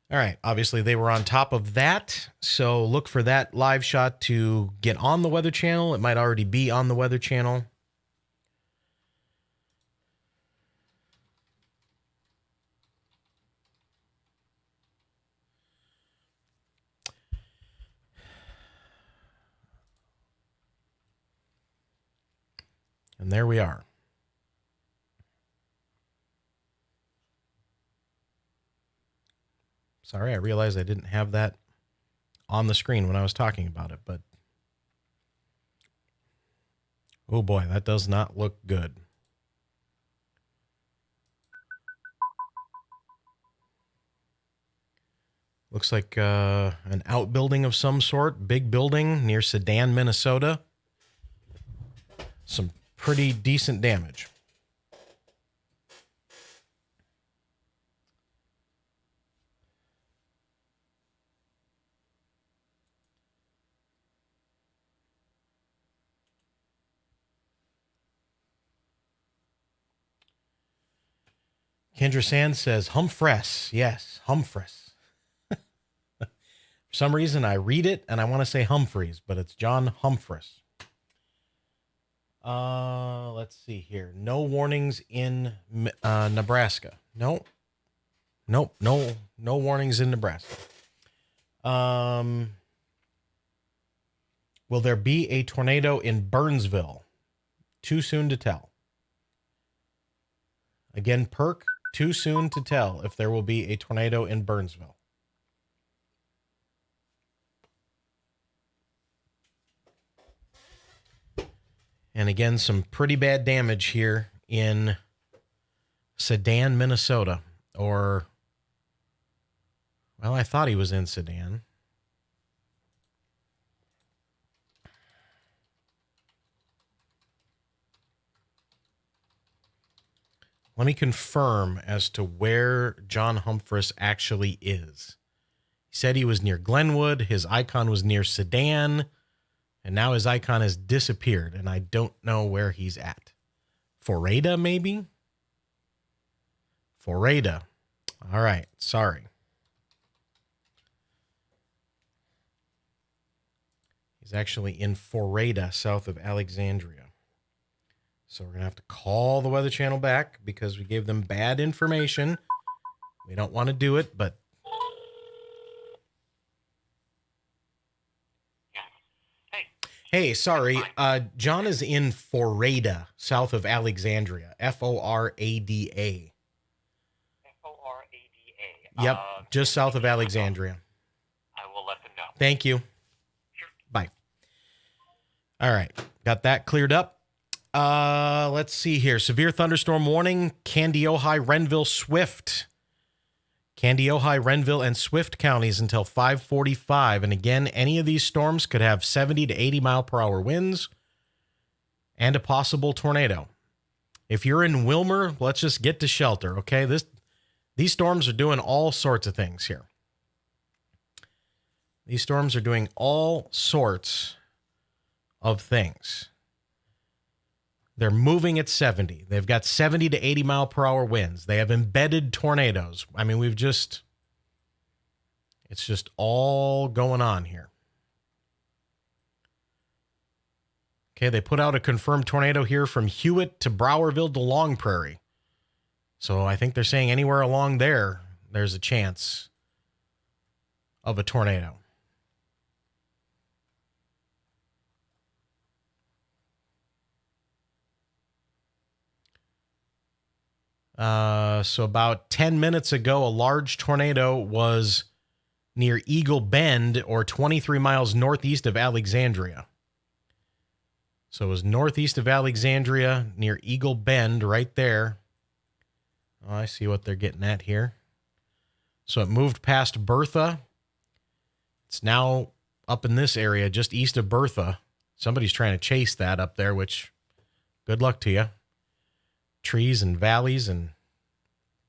All right. Obviously, they were on top of that. So look for that live shot to get on the Weather Channel. It might already be on the Weather Channel. And there we are. Sorry, I realized I didn't have that on the screen when I was talking about it, but oh boy, that does not look good. Looks like an outbuilding of some sort, big building near Sedan, Minnesota. Some pretty decent damage. Kendra Sands says, Humphress. Yes, Humphress. For some reason, I read it and I want to say Humphreys, but it's John Humphress. Let's see here. No warnings in Nebraska. No warnings in Nebraska. Will there be a tornado in Burnsville? Too soon to tell. Again, Perk, too soon to tell if there will be a tornado in Burnsville. And again, some pretty bad damage here in Sedan, Minnesota. Or, well, I thought he was in Sedan. Let me confirm as to where John Humphress actually is. He said he was near Glenwood. His icon was near Sedan. And now his icon has disappeared, and I don't know where he's at. Forada, maybe? Forada. All right, sorry. He's actually in Forada, south of Alexandria. So we're going to have to call the Weather Channel back because we gave them bad information. We don't want to do it, but... Hey, sorry. John is in Forada, south of Alexandria. Forada. Forada. Yep, just south of Alexandria. I will let them know. Thank you. Sure. Bye. All right, got that cleared up. Let's see here. Severe thunderstorm warning, Candy, Ojai, Renville, Swift. Candy, Ojai, Renville, and Swift counties until 5:45. And again, any of these storms could have 70 to 80 mile per hour winds and a possible tornado. If you're in Wilmer, let's just get to shelter, okay? These storms are doing all sorts of things here. These storms are doing all sorts of things. They're moving at 70. They've got 70 to 80 mile per hour winds. They have embedded tornadoes. I mean, it's just all going on here. Okay, they put out a confirmed tornado here from Hewitt to Browerville to Long Prairie. So I think they're saying anywhere along there, there's a chance of a tornado. So about 10 minutes ago, a large tornado was near Eagle Bend, or 23 miles northeast of Alexandria. So it was northeast of Alexandria near Eagle Bend right there. Oh, I see what they're getting at here. So it moved past Bertha. It's now up in this area just east of Bertha. Somebody's trying to chase that up there, which good luck to you. Trees and valleys and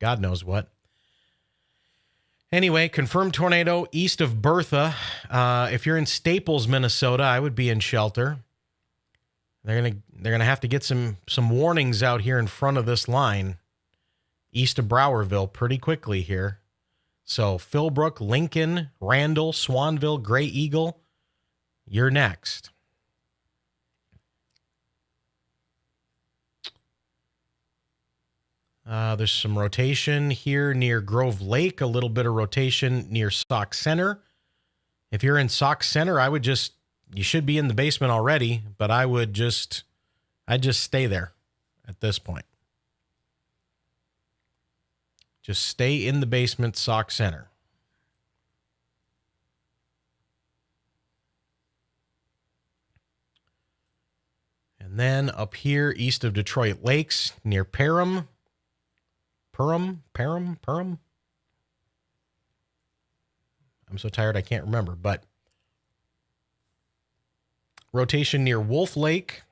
God knows what. Anyway, confirmed tornado east of Bertha. If you're in Staples, Minnesota, I would be in shelter. They're gonna have to get some warnings out here in front of this line, east of Browerville, pretty quickly here. So Philbrook, Lincoln, Randall, Swanville, Gray Eagle, you're next. There's some rotation here near Grove Lake, a little bit of rotation near Sauk Center. If you're in Sauk Center, you should be in the basement already, but I'd just stay there at this point. Just stay in the basement, Sauk Center. And then up here, east of Detroit Lakes, near Perham. I'm so tired I can't remember, but rotation near Wolf Lake.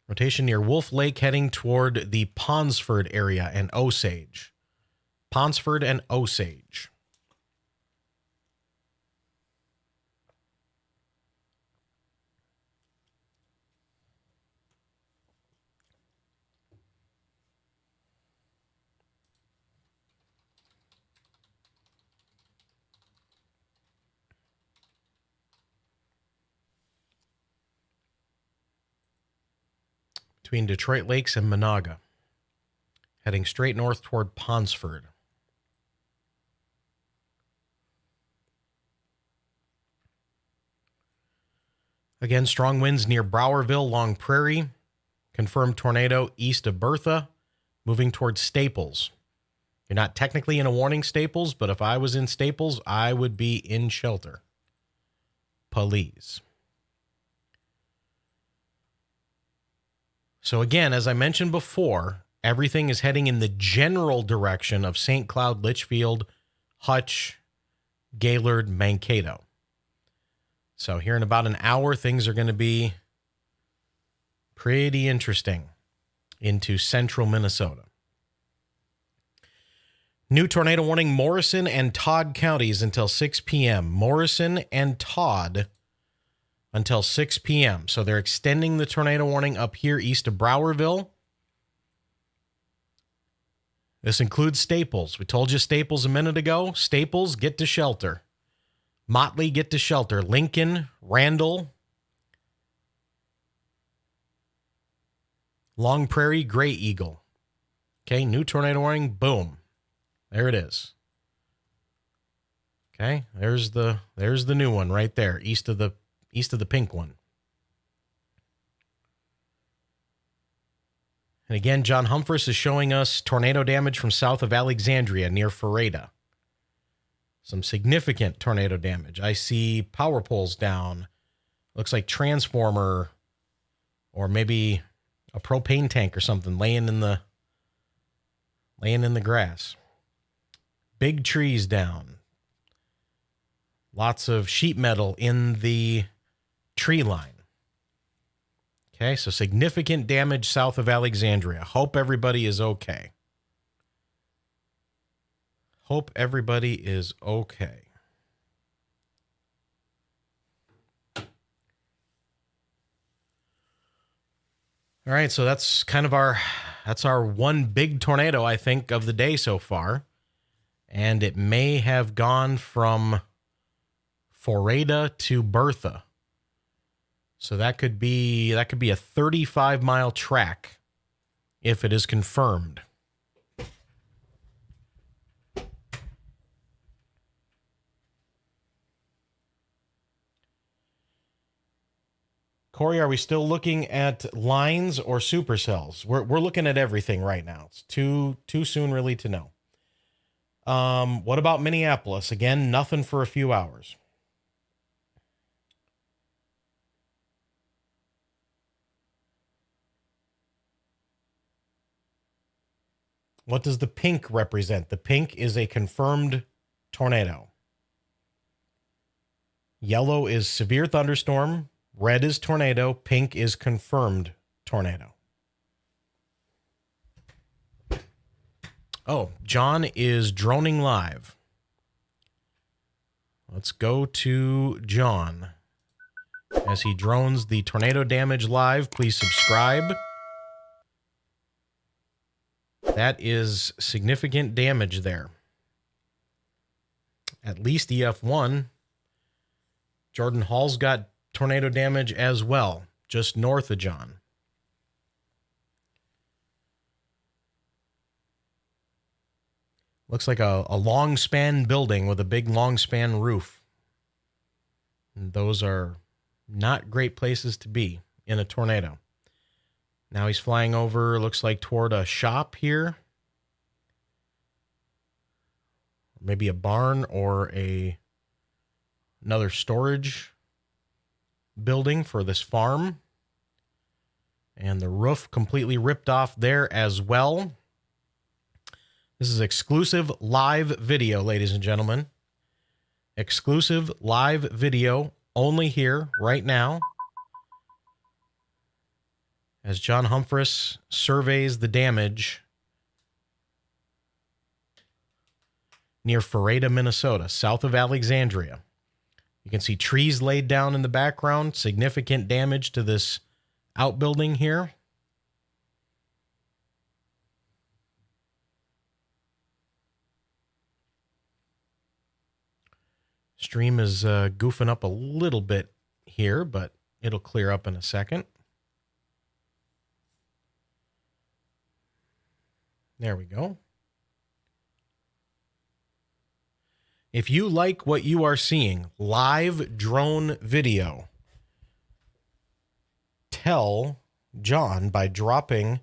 Rotation near Wolf Lake heading toward the Ponsford area and Osage. Ponsford and Osage. Between Detroit Lakes and Monaga, heading straight north toward Ponsford. Again, strong winds near Browerville, Long Prairie. Confirmed tornado east of Bertha, moving towards Staples. You're not technically in a warning, Staples, but if I was in Staples, I would be in shelter. Please. So again, as I mentioned before, everything is heading in the general direction of St. Cloud, Litchfield, Hutch, Gaylord, Mankato. So here in about an hour, things are going to be pretty interesting into central Minnesota. New tornado warning, Morrison and Todd counties until 6 p.m. Morrison and Todd until 6 p.m. So they're extending the tornado warning up here east of Browerville. This includes Staples. We told you Staples a minute ago. Staples, get to shelter. Motley, get to shelter. Lincoln, Randall, Long Prairie, Gray Eagle. Okay, new tornado warning. Boom. There it is. Okay, there's the new one right there, east of the pink one. And again, John Humphress is showing us tornado damage from south of Alexandria near Ferreta. Some significant tornado damage. I see power poles down. Looks like transformer or maybe a propane tank or something laying in the grass. Big trees down. Lots of sheet metal in the tree line. Okay, so significant damage south of Alexandria. Hope everybody is okay. Hope everybody is okay. All right, so that's kind of our one big tornado, I think, of the day so far. And it may have gone from Ferreta to Bertha. So that could be a 35-mile track if it is confirmed. Corey, are we still looking at lines or supercells? We're looking at everything right now. It's too soon really to know. What about Minneapolis? Again, nothing for a few hours. What does the pink represent? The pink is a confirmed tornado. Yellow is severe thunderstorm. Red is tornado. Pink is confirmed tornado. Oh, John is droning live. Let's go to John. as he drones the tornado damage live. Please subscribe. That is significant damage there. At least EF1. Jordan Hall's got tornado damage as well, just north of John. Looks like a long span building with a big long span roof. And those are not great places to be in a tornado. Now he's flying over, looks like toward a shop here. Maybe a barn or another storage building for this farm. And the roof completely ripped off there as well. This is exclusive live video, ladies and gentlemen. Exclusive live video only here right now as John Humphress surveys the damage near Ferrata, Minnesota, south of Alexandria. You can see trees laid down in the background, significant damage to this outbuilding here. Stream is goofing up a little bit here, but it'll clear up in a second. There we go. If you like what you are seeing, live drone video, tell John by dropping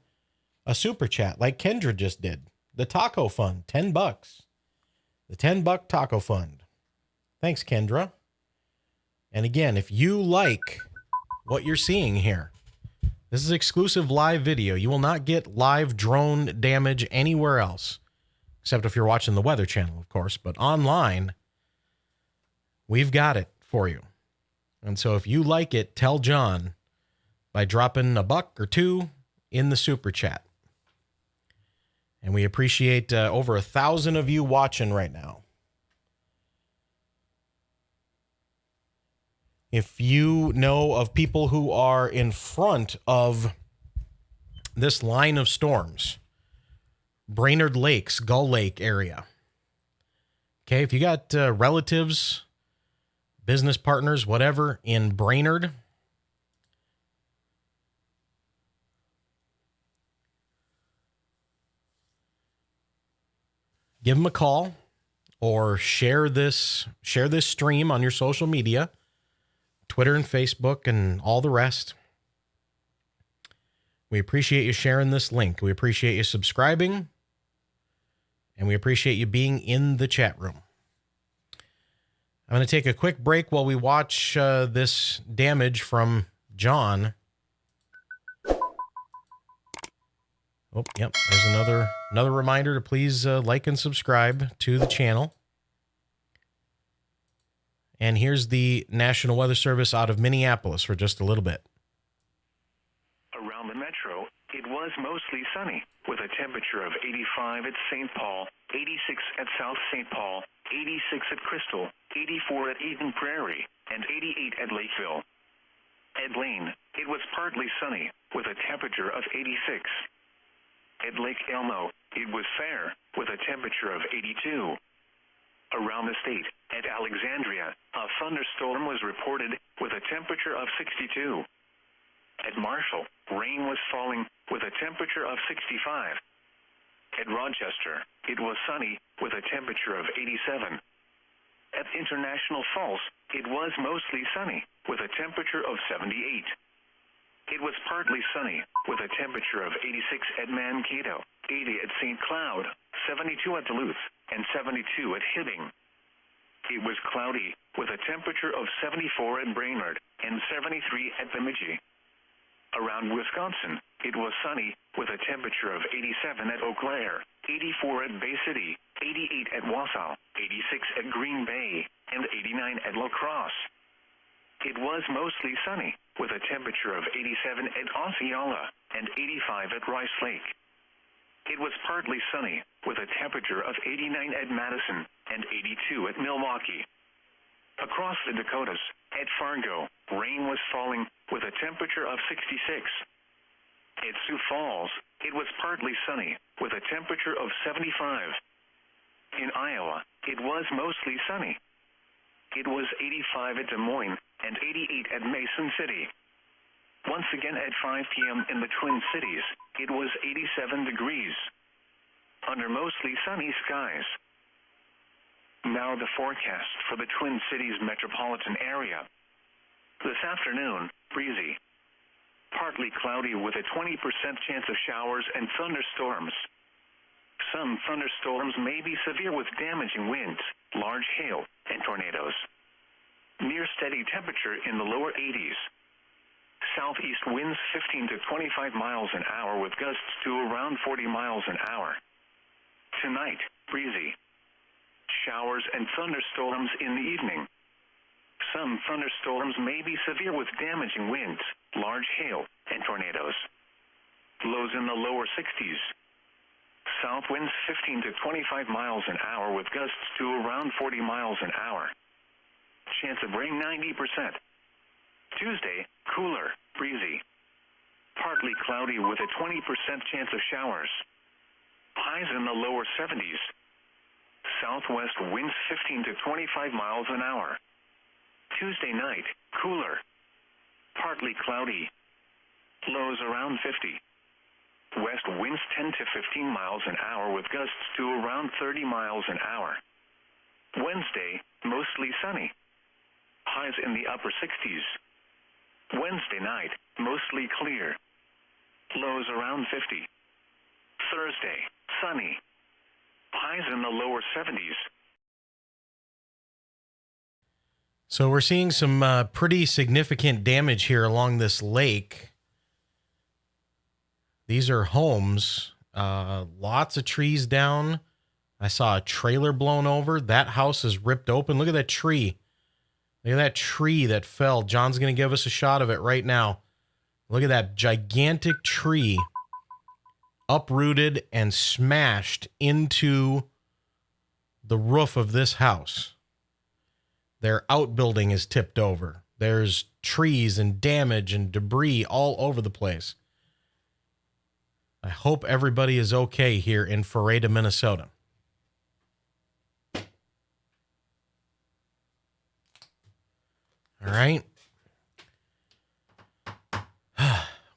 a super chat like Kendra just did. The Taco Fund, $10. The $10 Taco Fund. Thanks, Kendra. And again, if you like what you're seeing here, this is exclusive live video. You will not get live drone damage anywhere else, except if you're watching the Weather Channel, of course. But online, we've got it for you. And so if you like it, tell John by dropping $1 or $2 in the super chat. And we appreciate over 1,000 of you watching right now. If you know of people who are in front of this line of storms, Brainerd Lakes, Gull Lake area. Okay, if you got relatives, business partners, whatever, in Brainerd, give them a call or share this stream on your social media. Twitter and Facebook and all the rest. We appreciate you sharing this link. We appreciate you subscribing. And we appreciate you being in the chat room. I'm going to take a quick break while we watch this damage from John. Oh, yep. There's another reminder to please like and subscribe to the channel. And here's the National Weather Service out of Minneapolis for just a little bit. Around the metro, it was mostly sunny, with a temperature of 85 at St. Paul, 86 at South St. Paul, 86 at Crystal, 84 at Eden Prairie, and 88 at Lakeville. At Lane, it was partly sunny, with a temperature of 86. At Lake Elmo, it was fair, with a temperature of 82. Around the state, at Alexandria, a thunderstorm was reported with a temperature of 62. At Marshall, rain was falling with a temperature of 65. At Rochester, it was sunny with a temperature of 87. At International Falls, it was mostly sunny with a temperature of 78. It was partly sunny with a temperature of 86 at Mankato, 80 at St. Cloud, 72 at Duluth, and 72 at Hibbing. It was cloudy with a temperature of 74 at Brainerd and 73 at Bemidji. Around Wisconsin, it was sunny with a temperature of 87 at Eau Claire, 84 at Bay City, 88 at Wausau, 86 at Green Bay, and 89 at La Crosse. It was mostly sunny with a temperature of 87 at Osceola and 85 at Rice Lake. It was partly sunny with a temperature of 89 at Madison and 82 at Milwaukee. Across the Dakotas, At Fargo, rain was falling with a temperature of 66. At Sioux Falls, it was partly sunny with a temperature of 75. In Iowa, it was mostly sunny. It was 85 at Des Moines and 88 at Mason City. Once again at 5 p.m. in the Twin Cities, it was 87 degrees. Under mostly sunny skies. Now the forecast for the Twin Cities metropolitan area. This afternoon, breezy. Partly cloudy with a 20% chance of showers and thunderstorms. Some thunderstorms may be severe with damaging winds, large hail, and tornadoes. Near steady temperature in the lower 80s. Southeast winds 15 to 25 miles an hour with gusts to around 40 miles an hour. Tonight, breezy. Showers and thunderstorms in the evening. Some thunderstorms may be severe with damaging winds, large hail, and tornadoes. Lows in the lower 60s. South winds 15 to 25 miles an hour with gusts to around 40 miles an hour. Chance of rain 90%. Tuesday, cooler, breezy. Partly cloudy with a 20% chance of showers. Highs in the lower 70s. Southwest winds 15 to 25 miles an hour. Tuesday night, cooler. Partly cloudy. Lows around 50. West winds 10 to 15 miles an hour with gusts to around 30 miles an hour. Wednesday, mostly sunny. Highs in the upper 60s. Wednesday night, mostly clear. Lows around 50. Thursday, sunny. Highs in the lower 70s. So we're seeing some pretty significant damage here along this lake. These are homes. Lots of trees down. I saw a trailer blown over. That house is ripped open. Look at that tree. Look at that tree that fell. John's going to give us a shot of it right now. Look at that gigantic tree uprooted and smashed into the roof of this house. Their outbuilding is tipped over. There's trees and damage and debris all over the place. I hope everybody is okay here in Freddy, Minnesota. All right.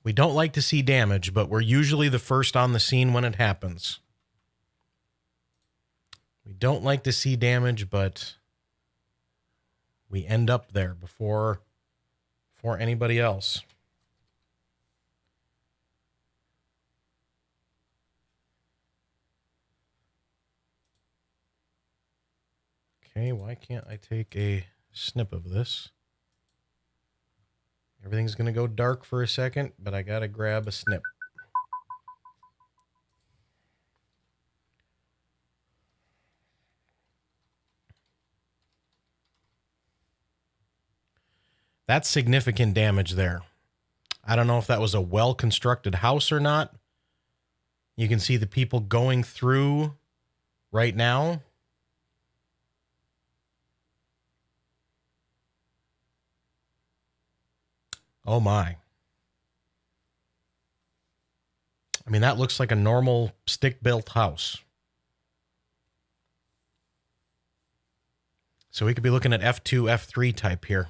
We don't like to see damage, but we're usually the first on the scene when it happens. We don't like to see damage, but we end up there before anybody else. Okay, why can't I take a snip of this? Everything's going to go dark for a second, but I got to grab a snip. That's significant damage there. I don't know if that was a well-constructed house or not. You can see the people going through right now. Oh my. I mean, that looks like a normal stick-built house. So we could be looking at F2, F3 type here.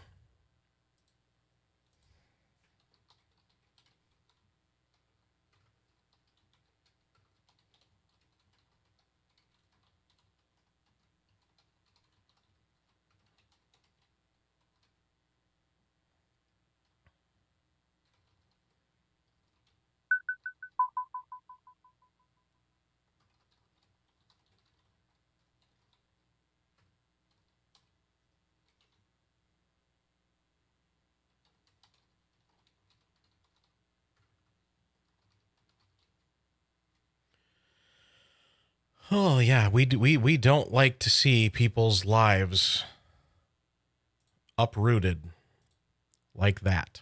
Oh, yeah, we don't like to see people's lives uprooted like that.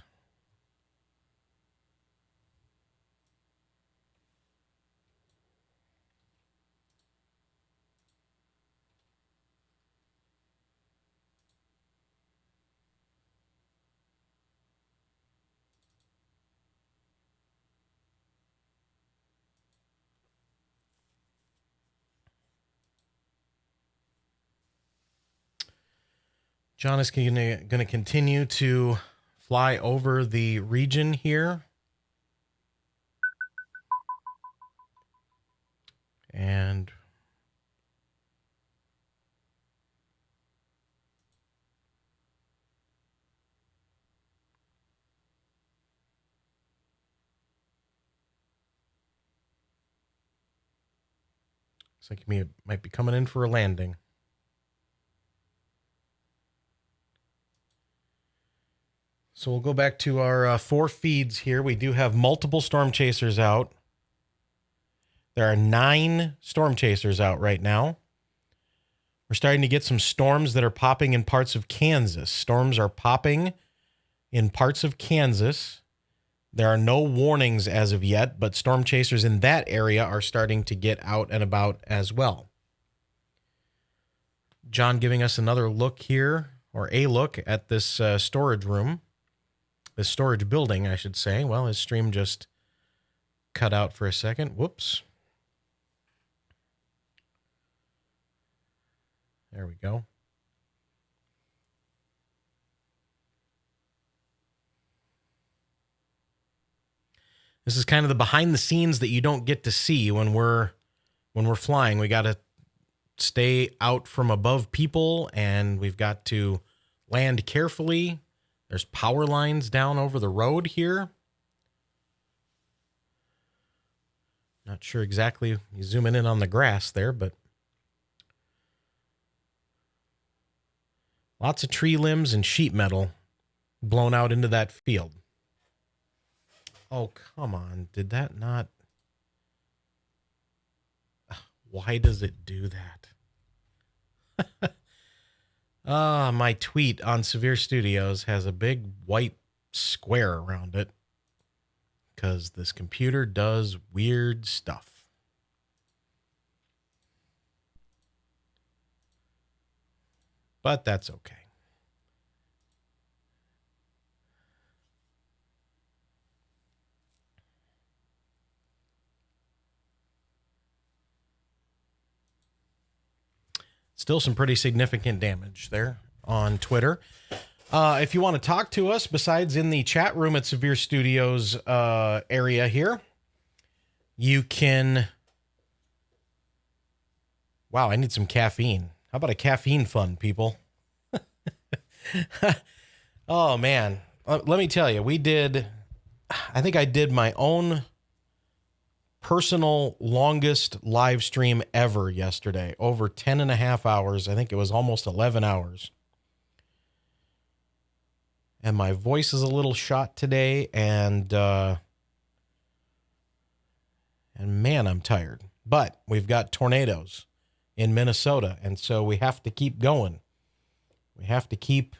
John is going to continue to fly over the region here. And looks like he might be coming in for a landing. So we'll go back to our 4 feeds here. We do have multiple storm chasers out. There are 9 storm chasers out right now. We're starting to get some storms that are popping in parts of Kansas. Storms are popping in parts of Kansas. There are no warnings as of yet, but storm chasers in that area are starting to get out and about as well. John giving us another look here, or a look at this storage room. This storage building, I should say. Well, his stream just cut out for a second. Whoops. There we go. This is kind of the behind the scenes that you don't get to see when we're flying. We got to stay out from above people, and we've got to land carefully. There's power lines down over the road here. Not sure exactly. You zooming in on the grass there, but lots of tree limbs and sheet metal blown out into that field. Oh, come on. Did that not? Why does it do that? My tweet on SevereStudios has a big white square around it because this computer does weird stuff. But that's okay. Still some pretty significant damage there on Twitter. If you want to talk to us, besides in the chat room at SevereStudios area here, you can... Wow, I need some caffeine. How about a caffeine fund, people? Oh, man. Let me tell you, I think I did my own personal longest live stream ever yesterday, over 10 and a half hours. I think it was almost 11 hours. And my voice is a little shot today, and man, I'm tired. But we've got tornadoes in Minnesota, and so we have to keep going. We have to keep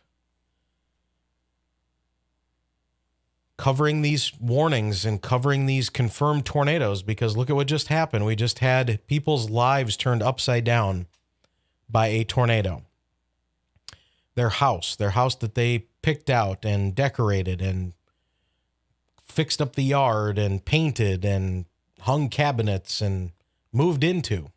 covering these warnings and covering these confirmed tornadoes, because look at what just happened. We just had people's lives turned upside down by a tornado. Their house that they picked out and decorated and fixed up the yard and painted and hung cabinets and moved into,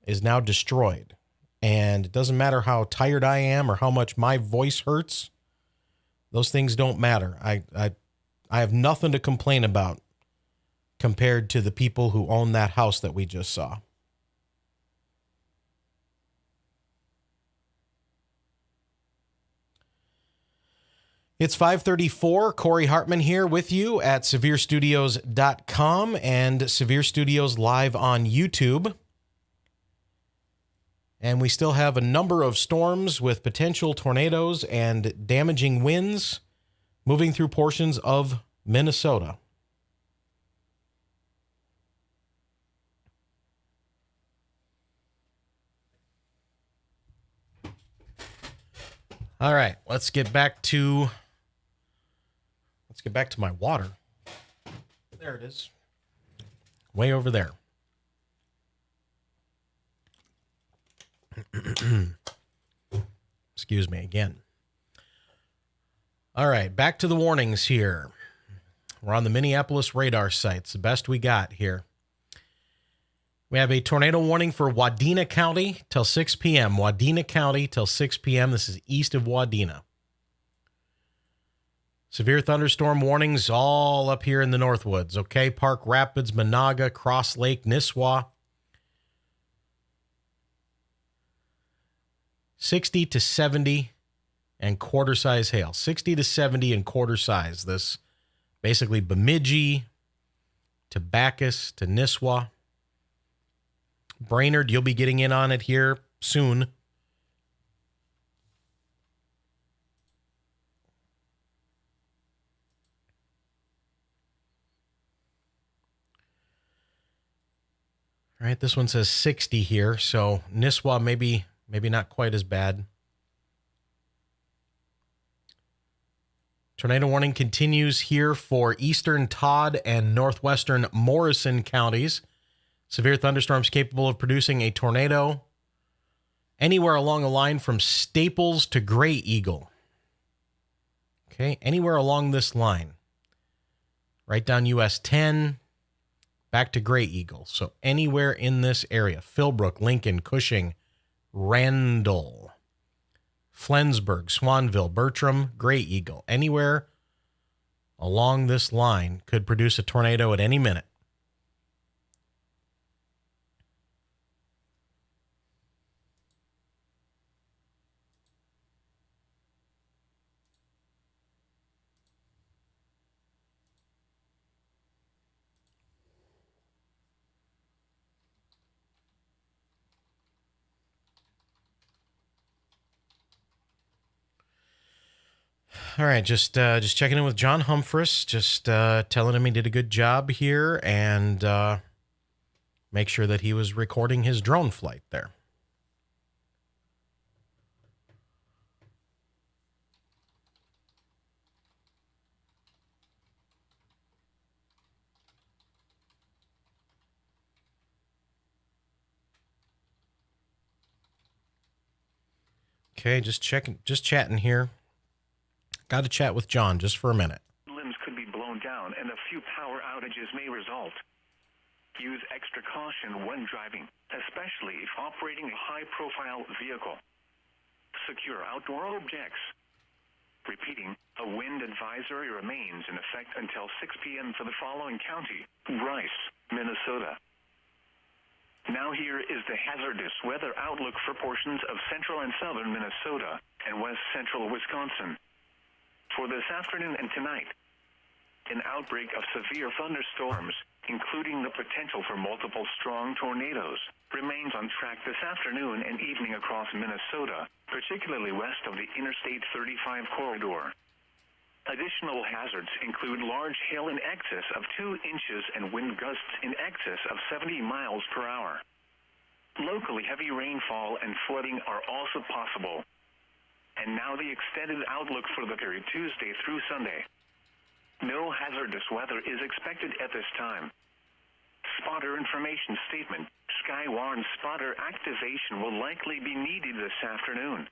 is now destroyed. And it doesn't matter how tired I am or how much my voice hurts. Those things don't matter. I have nothing to complain about compared to the people who own that house that we just saw. It's 5:34. Corey Hartman here with you at SevereStudios.com and SevereStudios live on YouTube. And we still have a number of storms with potential tornadoes and damaging winds moving through portions of Minnesota. All right, let's get back to my water. There it is. Way over there. Excuse me again. All right, back to the warnings here. We're on the Minneapolis radar sites, the best we got here. We have a tornado warning for Wadena County till 6 p.m. Wadena County till 6 p.m. This is east of Wadena. Severe thunderstorm warnings all up here in the Northwoods, okay? Park Rapids, Monaga, Cross Lake, Nisswa. 60 to 70 and quarter-size hail. 60 to 70 and quarter-size. This basically Bemidji to Bacchus to Nisswa. Brainerd, you'll be getting in on it here soon. All right, this one says 60 here, so Nisswa maybe not quite as bad. Tornado warning continues here for eastern Todd and northwestern Morrison counties. Severe thunderstorms capable of producing a tornado anywhere along a line from Staples to Gray Eagle. Okay, anywhere along this line. Right down US 10, back to Gray Eagle. So anywhere in this area. Philbrook, Lincoln, Cushing, Randall, Flensburg, Swanville, Bertram, Gray Eagle. Anywhere along this line could produce a tornado at any minute. All right, just checking in with John Humphress, just telling him he did a good job here, and make sure that he was recording his drone flight there. Okay, just chatting here. Got to chat with John just for a minute. Limbs could be blown down and a few power outages may result. Use extra caution when driving, especially if operating a high-profile vehicle. Secure outdoor objects. Repeating, a wind advisory remains in effect until 6 p.m. for the following county: Rice, Minnesota. Now here is the hazardous weather outlook for portions of central and southern Minnesota and west central Wisconsin. For this afternoon and tonight, an outbreak of severe thunderstorms, including the potential for multiple strong tornadoes, remains on track this afternoon and evening across Minnesota, particularly west of the Interstate 35 corridor. Additional hazards include large hail in excess of 2 inches and wind gusts in excess of 70 miles per hour. Locally heavy rainfall and flooding are also possible. And now the extended outlook for the period Tuesday through Sunday. No hazardous weather is expected at this time. Spotter information statement: Skywarn spotter activation will likely be needed this afternoon.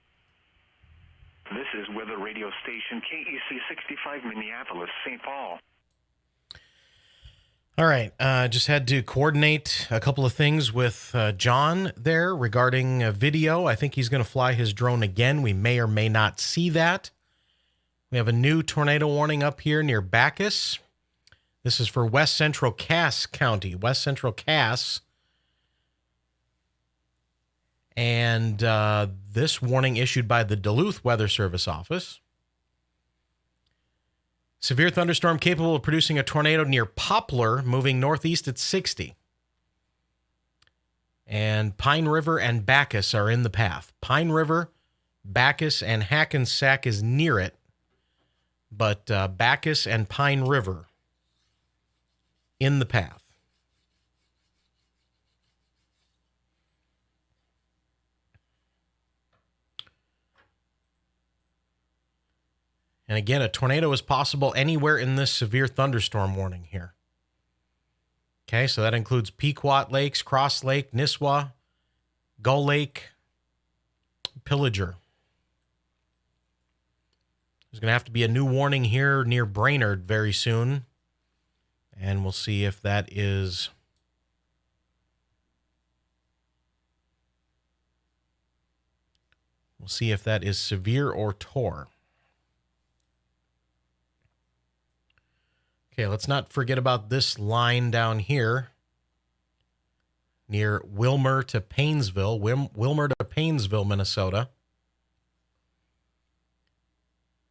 This is weather radio station KEC 65 Minneapolis, St. Paul. All right, just had to coordinate a couple of things with John there regarding video. I think he's going to fly his drone again. We may or may not see that. We have a new tornado warning up here near Bacchus. This is for West Central Cass County, West Central Cass. And this warning issued by the Duluth Weather Service office. Severe thunderstorm capable of producing a tornado near Poplar, moving northeast at 60. And Pine River and Bacchus are in the path. Pine River, Bacchus, and Hackensack is near it. But Bacchus and Pine River in the path. And again, a tornado is possible anywhere in this severe thunderstorm warning here. Okay, so that includes Pequot Lakes, Cross Lake, Nisswa, Gull Lake, Pillager. There's going to have to be a new warning here near Brainerd very soon. And we'll see if that is We'll see if that is severe or Tor. Okay, let's not forget about this line down here near Wilmer to Paynesville, Minnesota.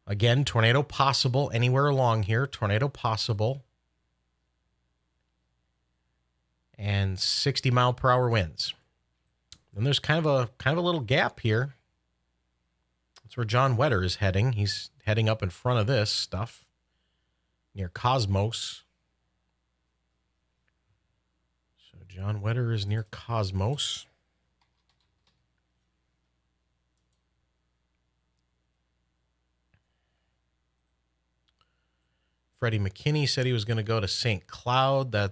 Again, tornado possible anywhere along here. Tornado possible. And 60-mile-per-hour winds. Then there's kind of a little gap here. That's where John Wetter is heading. He's heading up in front of this stuff near Cosmos. So John Wetter is near Cosmos. Freddie McKinney said he was going to go to St. Cloud. I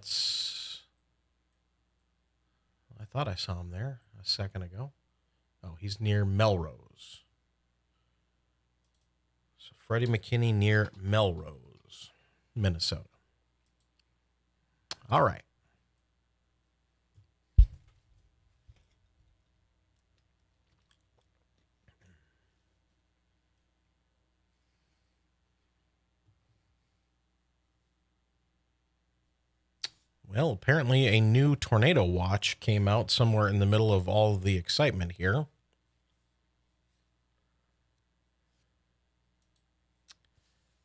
thought I saw him there a second ago. Oh, he's near Melrose. So Freddie McKinney near Melrose, Minnesota. All right. Well, apparently a new tornado watch came out somewhere in the middle of all of the excitement here.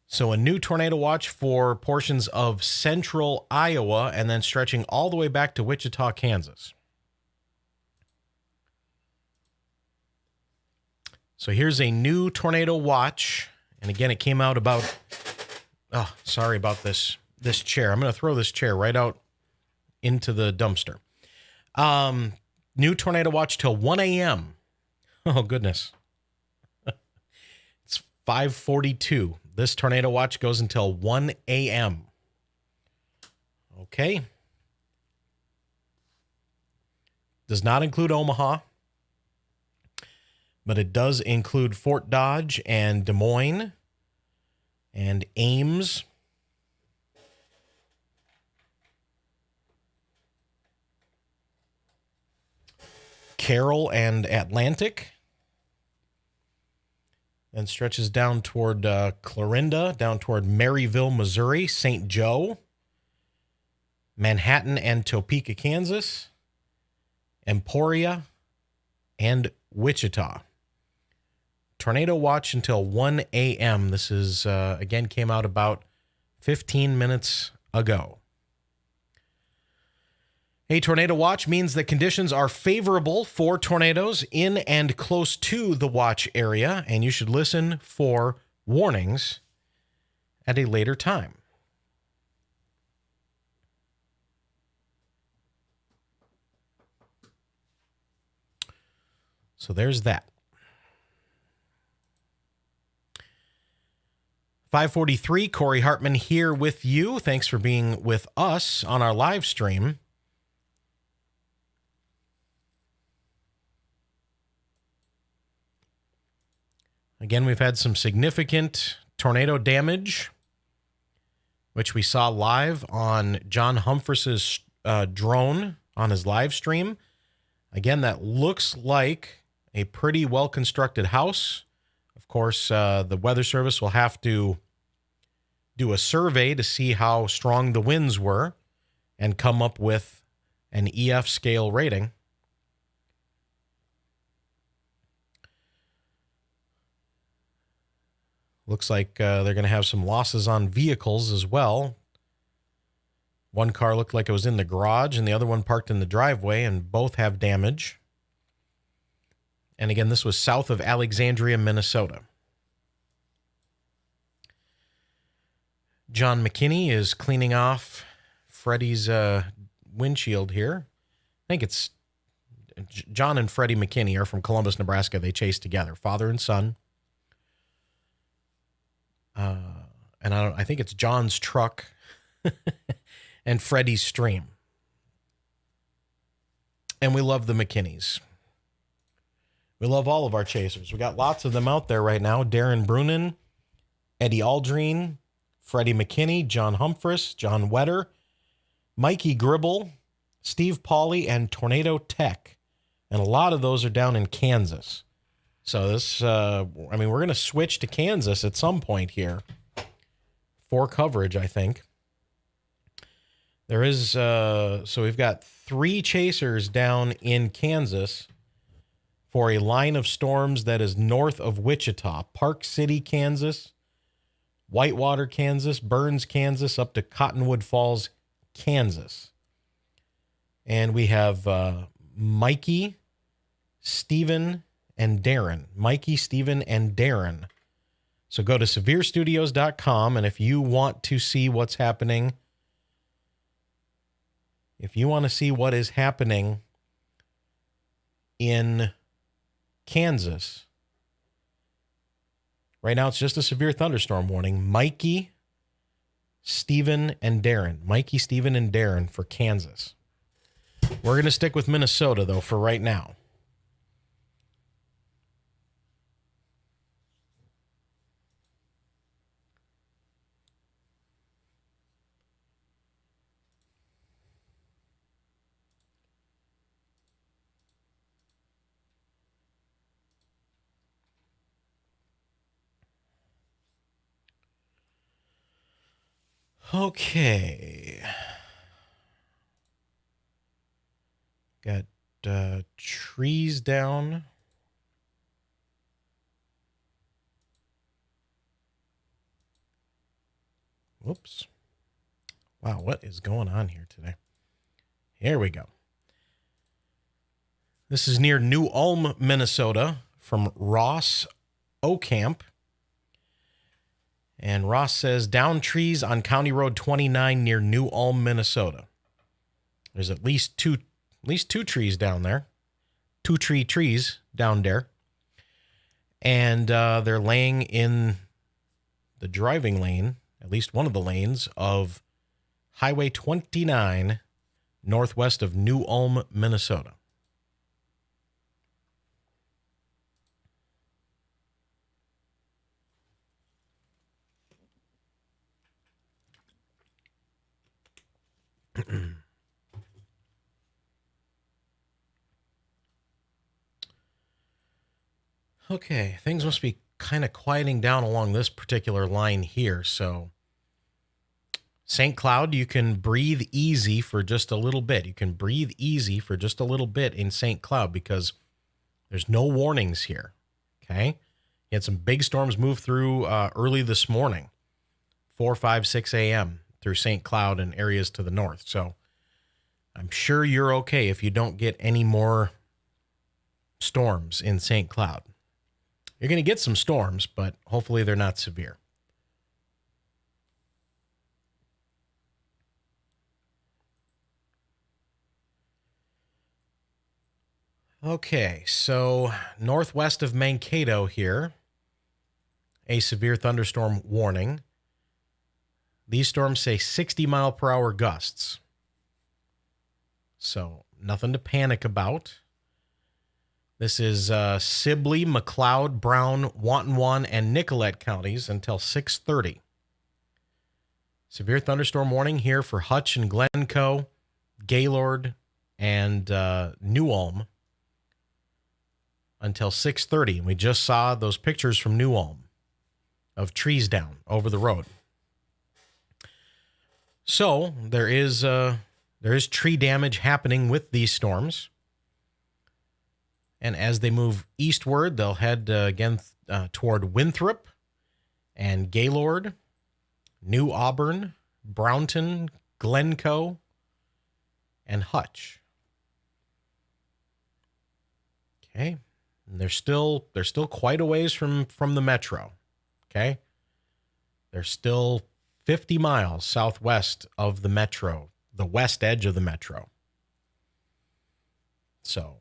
So a new tornado watch for portions of central Iowa and then stretching all the way back to Wichita, Kansas. So here's a new tornado watch. And again, it came out about, oh, sorry about this chair. I'm going to throw this chair right out into the dumpster. New tornado watch till 1 a.m. Oh, goodness. It's 5:42. This tornado watch goes until 1 a.m. Okay. Does not include Omaha, but it does include Fort Dodge and Des Moines and Ames. Carroll and Atlantic, and stretches down toward Clarinda, down toward Maryville, Missouri, St. Joe, Manhattan and Topeka, Kansas, Emporia, and Wichita. Tornado watch until 1 a.m. This is, again, came out about 15 minutes ago. A tornado watch means that conditions are favorable for tornadoes in and close to the watch area, and you should listen for warnings at a later time. So there's that. 5:43, Corey Hartman here with you. Thanks for being with us on our live stream. Again, we've had some significant tornado damage, which we saw live on John Humphress's drone on his live stream. Again, that looks like a pretty well-constructed house. Of course, the Weather Service will have to do a survey to see how strong the winds were and come up with an EF scale rating. Looks like they're going to have some losses on vehicles as well. One car looked like it was in the garage and the other one parked in the driveway, and both have damage. And again, this was south of Alexandria, Minnesota. John McKinney is cleaning off Freddy's windshield here. I think it's John and Freddy McKinney are from Columbus, Nebraska. They chase together, father and son. And I think it's John's truck and Freddy's stream. And we love the McKinneys. We love all of our chasers. We got lots of them out there right now. Darren Brunin, Eddie Aldrine, Freddie McKinney, John Humphress, John Wetter, Mikey Gribble, Steve Pauly, and Tornado Tech. And a lot of those are down in Kansas. So this, I mean, we're going to switch to Kansas at some point here for coverage, I think. There is, so we've got 3 chasers down in Kansas for a line of storms that is north of Wichita. Park City, Kansas, Whitewater, Kansas, Burns, Kansas, up to Cottonwood Falls, Kansas. And we have Mikey, Steven, and Darren. Mikey, Steven, and Darren. So go to SevereStudios.com, and if you want to see what's happening, if you want to see what is happening in Kansas, right now it's just a severe thunderstorm warning. Mikey, Steven, and Darren. Mikey, Steven, and Darren for Kansas. We're going to stick with Minnesota, though, for right now. Okay. Got trees down. Whoops. Wow, what is going on here today? Here we go. This is near New Ulm, Minnesota, from Ross Ocamp. And Ross says, down trees on County Road 29 near New Ulm, Minnesota. There's at least two trees down there. 2 trees down there. And they're laying in the driving lane, at least one of the lanes, of Highway 29 northwest of New Ulm, Minnesota. Okay, things must be kind of quieting down along this particular line here. So, St. Cloud, you can breathe easy for just a little bit. You can breathe easy for just a little bit in St. Cloud because there's no warnings here. Okay, you had some big storms move through early this morning, 4, 5, 6 a.m. through St. Cloud and areas to the north. So, I'm sure you're okay if you don't get any more storms in St. Cloud. You're going to get some storms, but hopefully they're not severe. Okay, so northwest of Mankato here, a severe thunderstorm warning. These storms say 60-mile-per-hour gusts. So nothing to panic about. This is Sibley, McLeod, Brown, Watonwan, and Nicollet counties until 6:30. Severe thunderstorm warning here for Hutch and Glencoe, Gaylord, and New Ulm until 6:30. We just saw those pictures from New Ulm of trees down over the road. So there is tree damage happening with these storms. And as they move eastward, they'll head again toward Winthrop and Gaylord, New Auburn, Brownton, Glencoe, and Hutch. Okay, and they're still quite a ways from the metro. Okay, they're still 50 miles southwest of the metro, the west edge of the metro. So.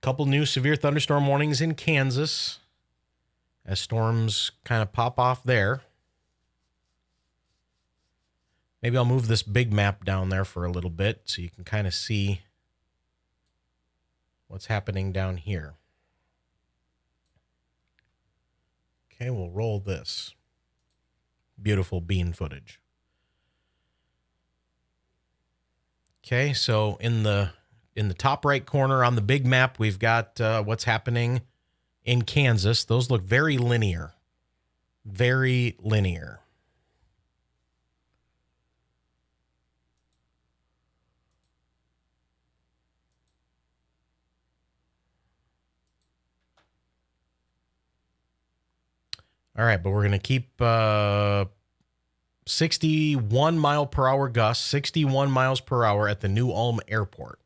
Couple new severe thunderstorm warnings in Kansas as storms kind of pop off there. Maybe I'll move this big map down there for a little bit so you can kind of see what's happening down here. Okay, we'll roll this. Beautiful bean footage. Okay, so in the top right corner on the big map, we've got what's happening in Kansas. Those look very linear. Very linear. All right, but we're going to keep 61 mile per hour gusts, 61 miles per hour at the New Ulm Airport.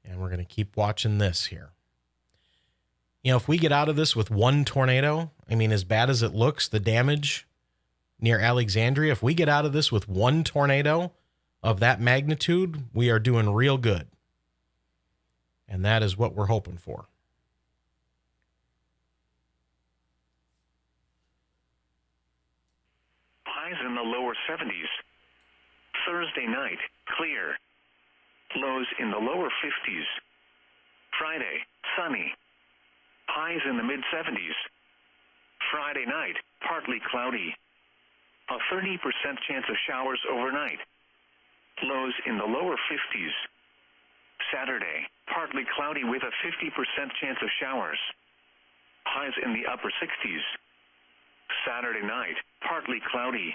And we're going to keep watching this here. You know, if we get out of this with one tornado, I mean, as bad as it looks, the damage near Alexandria, if we get out of this with one tornado of that magnitude, we are doing real good. And that is what we're hoping for. Highs in the lower 70s. Thursday night, clear. Lows in the lower 50s. Friday, sunny. Highs in the mid-70s. Friday night, partly cloudy. A 30% chance of showers overnight. Lows in the lower 50s. Saturday, partly cloudy with a 50% chance of showers. Highs in the upper 60s. Saturday night, partly cloudy.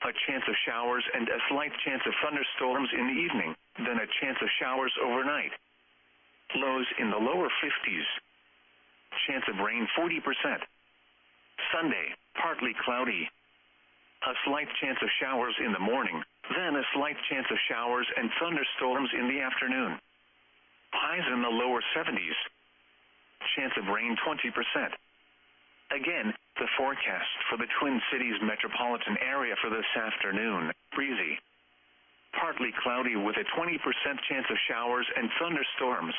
A chance of showers and a slight chance of thunderstorms in the evening, then a chance of showers overnight. Lows in the lower 50s. Chance of rain 40%. Sunday, partly cloudy. A slight chance of showers in the morning, then a slight chance of showers and thunderstorms in the afternoon. Highs in the lower 70s. Chance of rain 20%. Again, the forecast for the Twin Cities metropolitan area for this afternoon, breezy. Partly cloudy with a 20% chance of showers and thunderstorms.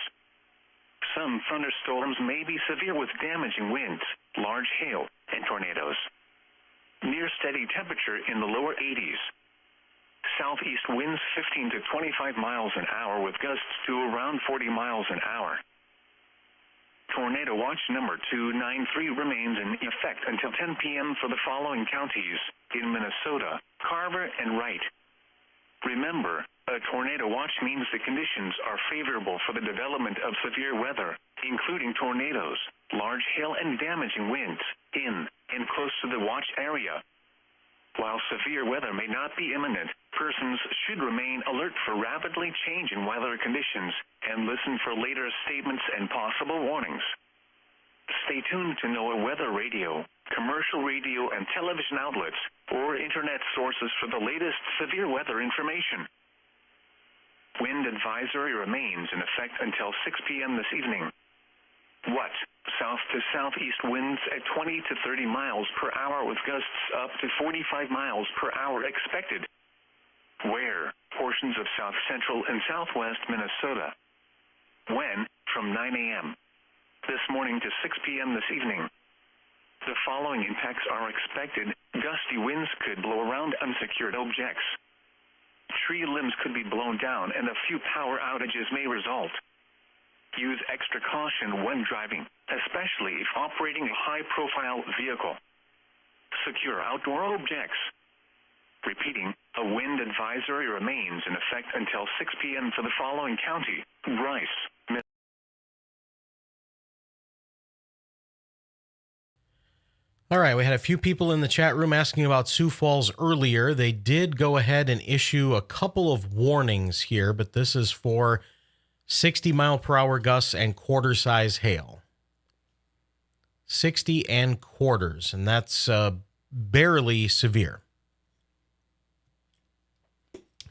Some thunderstorms may be severe with damaging winds, large hail, and tornadoes. Near steady temperature in the lower 80s. Southeast winds 15 to 25 miles an hour with gusts to around 40 miles an hour. Tornado watch number 293 remains in effect until 10 p.m. for the following counties in Minnesota, Carver, and Wright. Remember, a tornado watch means the conditions are favorable for the development of severe weather, including tornadoes, large hail, and damaging winds in and close to the watch area. While severe weather may not be imminent, persons should remain alert for rapidly changing weather conditions and listen for later statements and possible warnings. Stay tuned to NOAA weather radio, commercial radio and television outlets, or internet sources for the latest severe weather information. Wind advisory remains in effect until 6 p.m. this evening. What? South to southeast winds at 20 to 30 miles per hour with gusts up to 45 miles per hour expected. Where? Portions of south central and southwest Minnesota. When? From 9 a.m. this morning to 6 p.m. this evening. The following impacts are expected. Gusty winds could blow around unsecured objects. Tree limbs could be blown down and a few power outages may result. Use extra caution when driving, especially if operating a high-profile vehicle. Secure outdoor objects. Repeating, a wind advisory remains in effect until 6 p.m. for the following county: Bryce. All right, we had a few people in the chat room asking about Sioux Falls earlier. They did go ahead and issue a couple of warnings here, but this is for 60 mile per hour gusts and quarter size hail. 60 and quarters, and that's barely severe.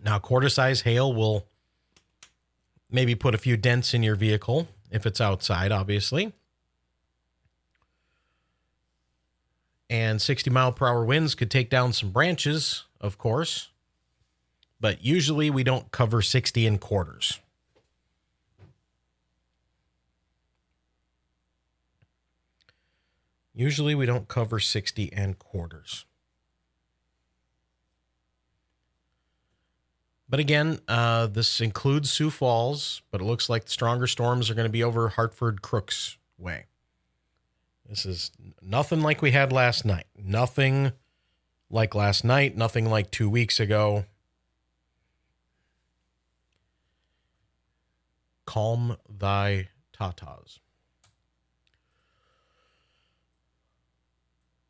Now, quarter size hail will maybe put a few dents in your vehicle if it's outside, obviously. And 60 mile per hour winds could take down some branches, of course. But usually we don't cover 60 and quarters. Usually we don't cover 60 and quarters. But again, this includes Sioux Falls, but it looks like the stronger storms are going to be over Hartford Crooks way. This is nothing like we had last night. Nothing like last night. Nothing like 2 weeks ago. calm thy tatas.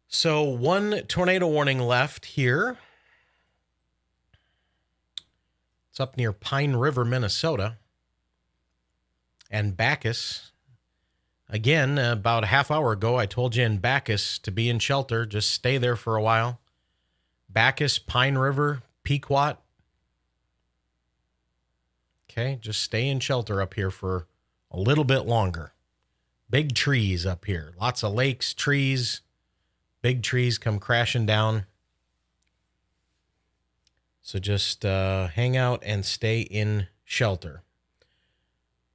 So one tornado warning left here. It's up near Pine River, Minnesota. And Bacchus. Again, about a half hour ago, I told you in Bacchus to be in shelter. Just stay there for a while. Bacchus, Pine River, Pequot. Okay, just stay in shelter up here for a little bit longer. Big trees up here. Lots of lakes, trees. Big trees come crashing down. So just hang out and stay in shelter.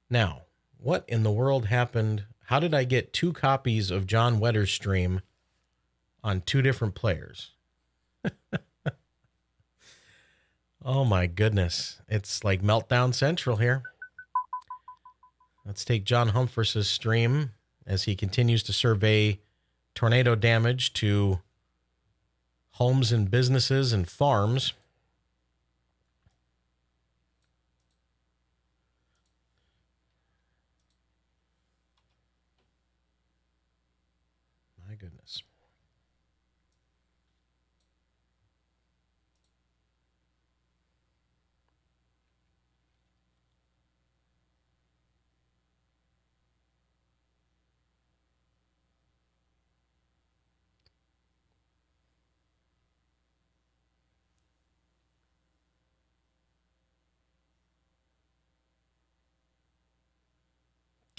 Now, what in the world happened? How did I get 2 copies of John Wetter's stream on 2 different players? Oh my goodness. It's like Meltdown Central here. Let's take John Humphress's stream as he continues to survey tornado damage to homes and businesses and farms. My goodness.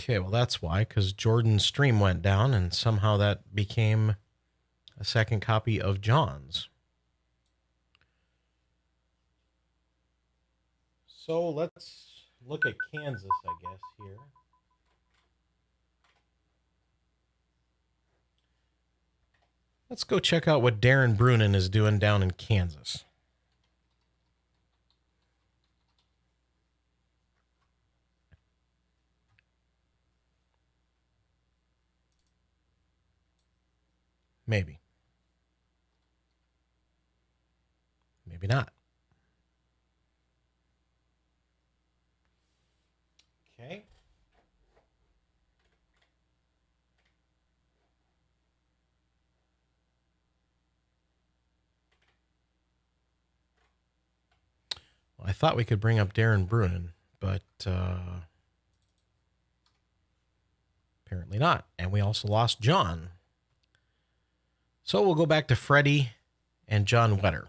Okay, well, that's why, because Jordan's stream went down, and somehow that became a second copy of John's. So let's look at Kansas, I guess, here. Let's go check out what Darren Brunin is doing down in Kansas. Maybe. Maybe not. Okay. Well, I thought we could bring up Darren Brunin, but apparently not. And we also lost John. So we'll go back to Freddy and John Wetter.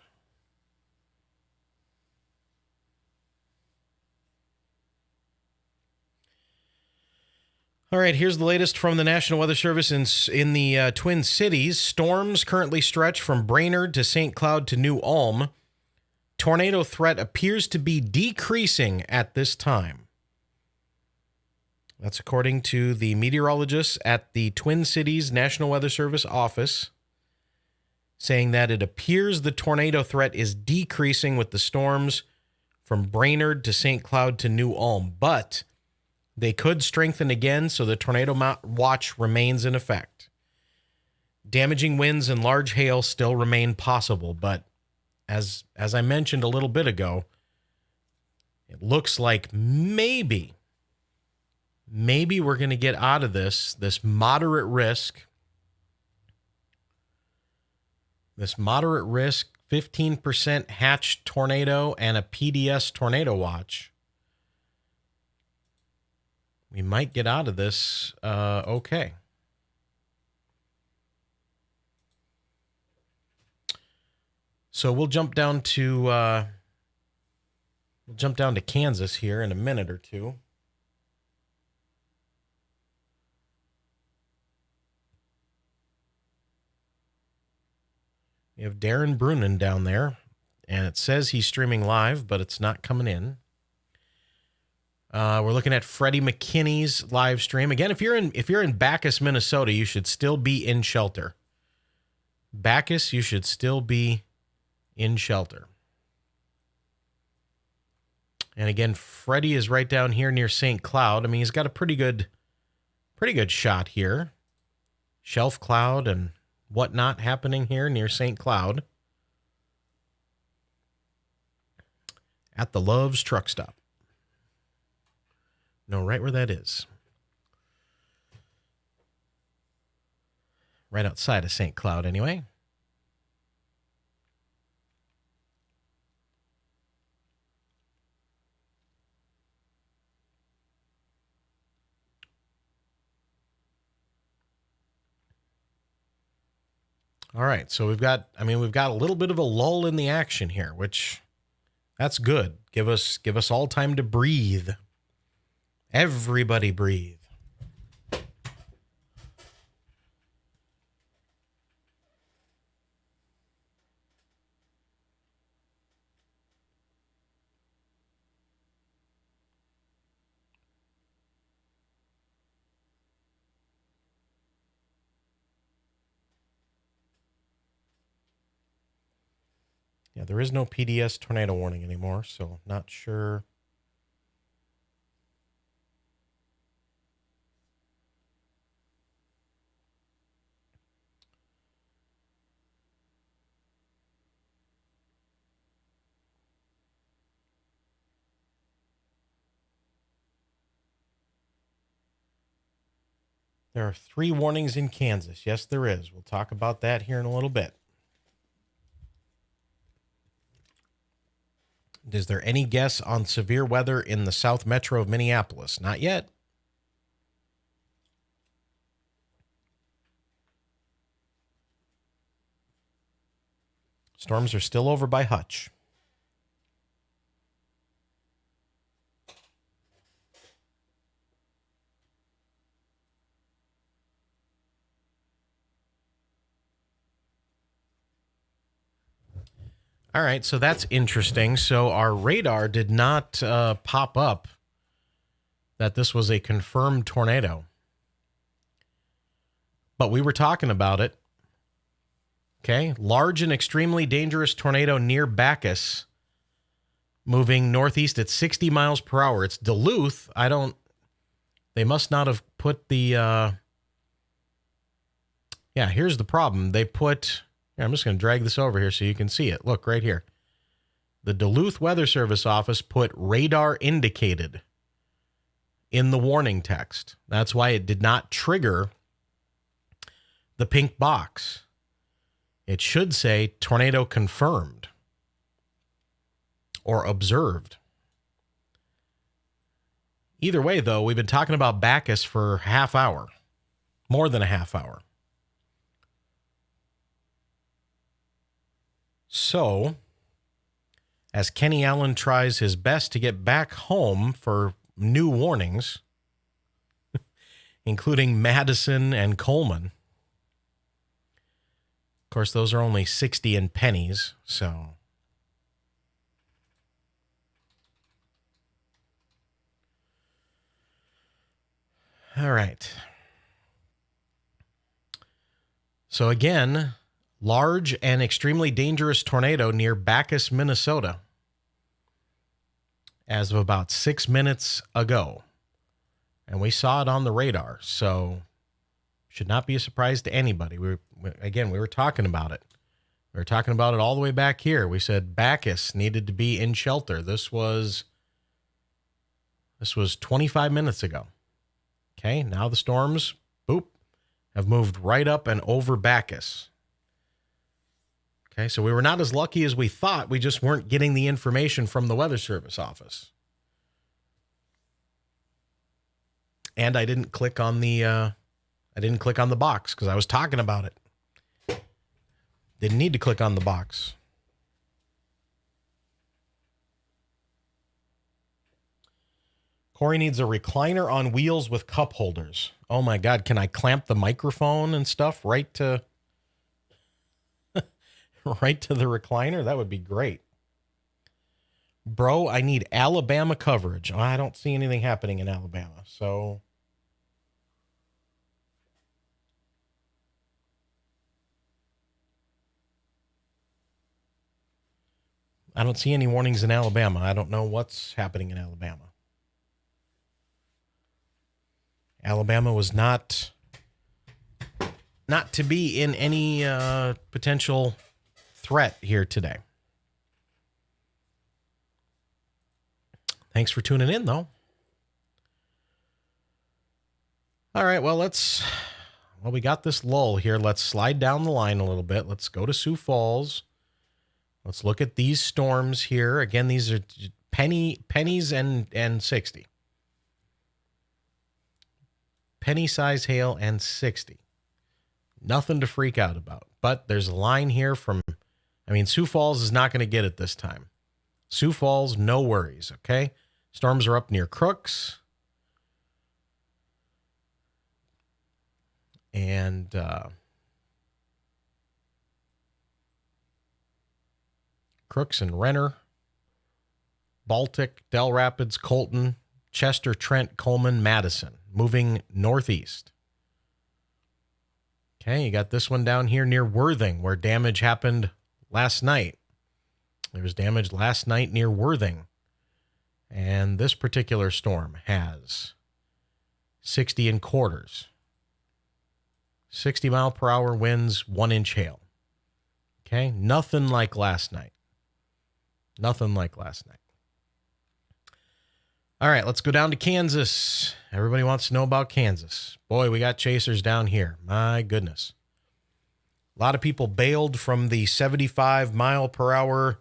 All right, here's the latest from the National Weather Service in the Twin Cities. Storms currently stretch from Brainerd to St. Cloud to New Ulm. Tornado threat appears to be decreasing at this time. That's according to the meteorologists at the Twin Cities National Weather Service office, saying that it appears the tornado threat is decreasing with the storms from Brainerd to St. Cloud to New Ulm, but they could strengthen again, so the tornado watch remains in effect. Damaging winds and large hail still remain possible, but as I mentioned a little bit ago, it looks like maybe we're going to get out of this moderate risk. This moderate risk 15% hatch tornado and a PDS tornado watch. We might get out of this okay. So we'll jump down to Kansas here in a minute or two. We have Darren Brunin down there, and it says he's streaming live, but it's not coming in. We're looking at Freddy McKinney's live stream. Again, if you're in Bacchus, Minnesota, you should still be in shelter. Bacchus, you should still be in shelter. And again, Freddy is right down here near St. Cloud. I mean, he's got a pretty good shot here. Shelf cloud and whatnot happening here near St. Cloud at the Love's truck stop. Know right where that is. Right outside of St. Cloud, anyway. All right, so we've got a little bit of a lull in the action here, which that's good. Give us all time to breathe. Everybody breathe. Yeah, there is no PDS tornado warning anymore, so not sure. There are 3 warnings in Kansas. Yes, there is. We'll talk about that here in a little bit. Is there any guess on severe weather in the South Metro of Minneapolis? Not yet. Storms are still over by Hutch. All right, so that's interesting. So our radar did not pop up that this was a confirmed tornado. But we were talking about it. Okay, large and extremely dangerous tornado near Bacchus, moving northeast at 60 miles per hour. It's Duluth. They must not have put the, here's the problem. They put... I'm just going to drag this over here so you can see it. Look right here. The Duluth Weather Service office put radar indicated in the warning text. That's why it did not trigger the pink box. It should say tornado confirmed or observed. Either way, though, we've been talking about Bacchus for half hour, more than a half hour. So, as Kenny Allen tries his best to get back home for new warnings, including Madison and Coleman. Of course, those are only 60 and pennies, so. All right. So again, large and extremely dangerous tornado near Bacchus, Minnesota, as of about 6 minutes ago. And we saw it on the radar, so should not be a surprise to anybody. We were talking about it. We were talking about it all the way back here. We said Bacchus needed to be in shelter. This was 25 minutes ago. Okay, now the storms, boop, have moved right up and over Bacchus. Okay, so we were not as lucky as we thought. We just weren't getting the information from the Weather Service office. And I didn't click on the box because I was talking about it. Didn't need to click on the box. Corey needs a recliner on wheels with cup holders. Oh my God, can I clamp the microphone and stuff right to the recliner? That would be great. Bro, I need Alabama coverage. I don't see anything happening in Alabama, so. I don't see any warnings in Alabama. I don't know what's happening in Alabama. Alabama was not to be in any potential threat here today. Thanks for tuning in, though. All right, well, we got this lull here. Let's slide down the line a little bit. Let's go to Sioux Falls. Let's look at these storms here. Again, these are pennies and 60. Penny size hail and 60. Nothing to freak out about. But there's a line here from, Sioux Falls is not going to get it this time. Sioux Falls, no worries, okay? Storms are up near Crooks. And Crooks and Renner, Baltic, Del Rapids, Colton, Chester, Trent, Coleman, Madison, moving northeast. Okay, you got this one down here near Worthing, where damage happened last night. There was damage last night near Worthing. And this particular storm has 60 and quarters. 60 mile per hour winds, 1 inch hail. Okay, nothing like last night. Nothing like last night. All right, let's go down to Kansas. Everybody wants to know about Kansas. Boy, we got chasers down here. My goodness. A lot of people bailed from the 75 mile per hour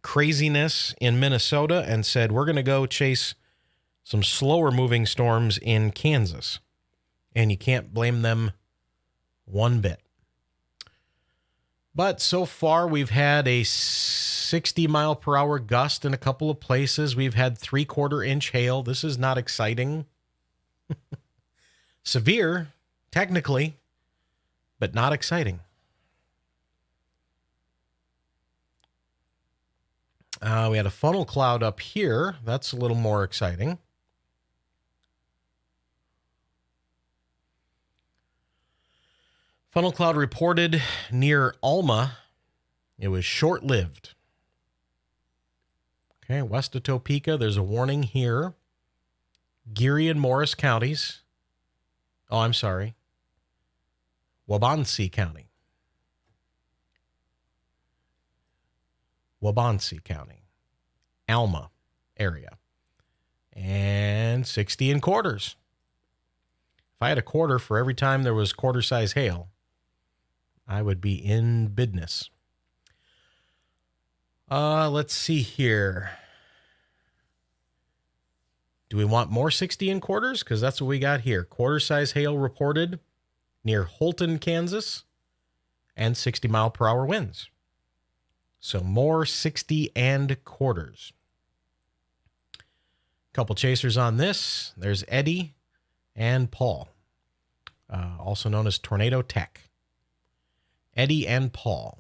craziness in Minnesota and said, we're going to go chase some slower moving storms in Kansas. And you can't blame them one bit. But so far, we've had a 60 mile per hour gust in a couple of places. We've had 3/4 inch hail. This is not exciting. Severe, technically, but not exciting. We had a funnel cloud up here. That's a little more exciting. Funnel cloud reported near Alma. It was short-lived. Okay, west of Topeka, there's a warning here. Geary and Morris counties. Oh, I'm sorry. Waubonsee County. Waubonsee County. Alma area. And 60 and quarters. If I had a quarter for every time there was quarter-size hail, I would be in business. Let's see here. Do we want more 60 and quarters? Because that's what we got here. Quarter-size hail reported near Holton, Kansas, and 60 mile per hour winds. So more 60 and quarters. Couple chasers on this. There's Eddie and Paul, also known as Tornado Tech. Eddie and Paul.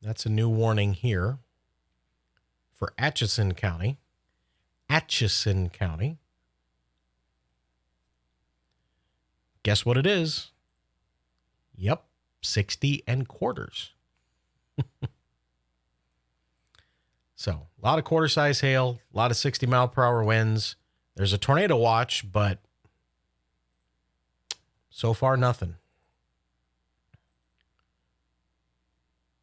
That's a new warning here for Atchison County. Atchison County. Guess what it is? Yep, 60 and quarters. So, a lot of quarter-size hail, a lot of 60 mile per hour winds. There's a tornado watch, but so far nothing.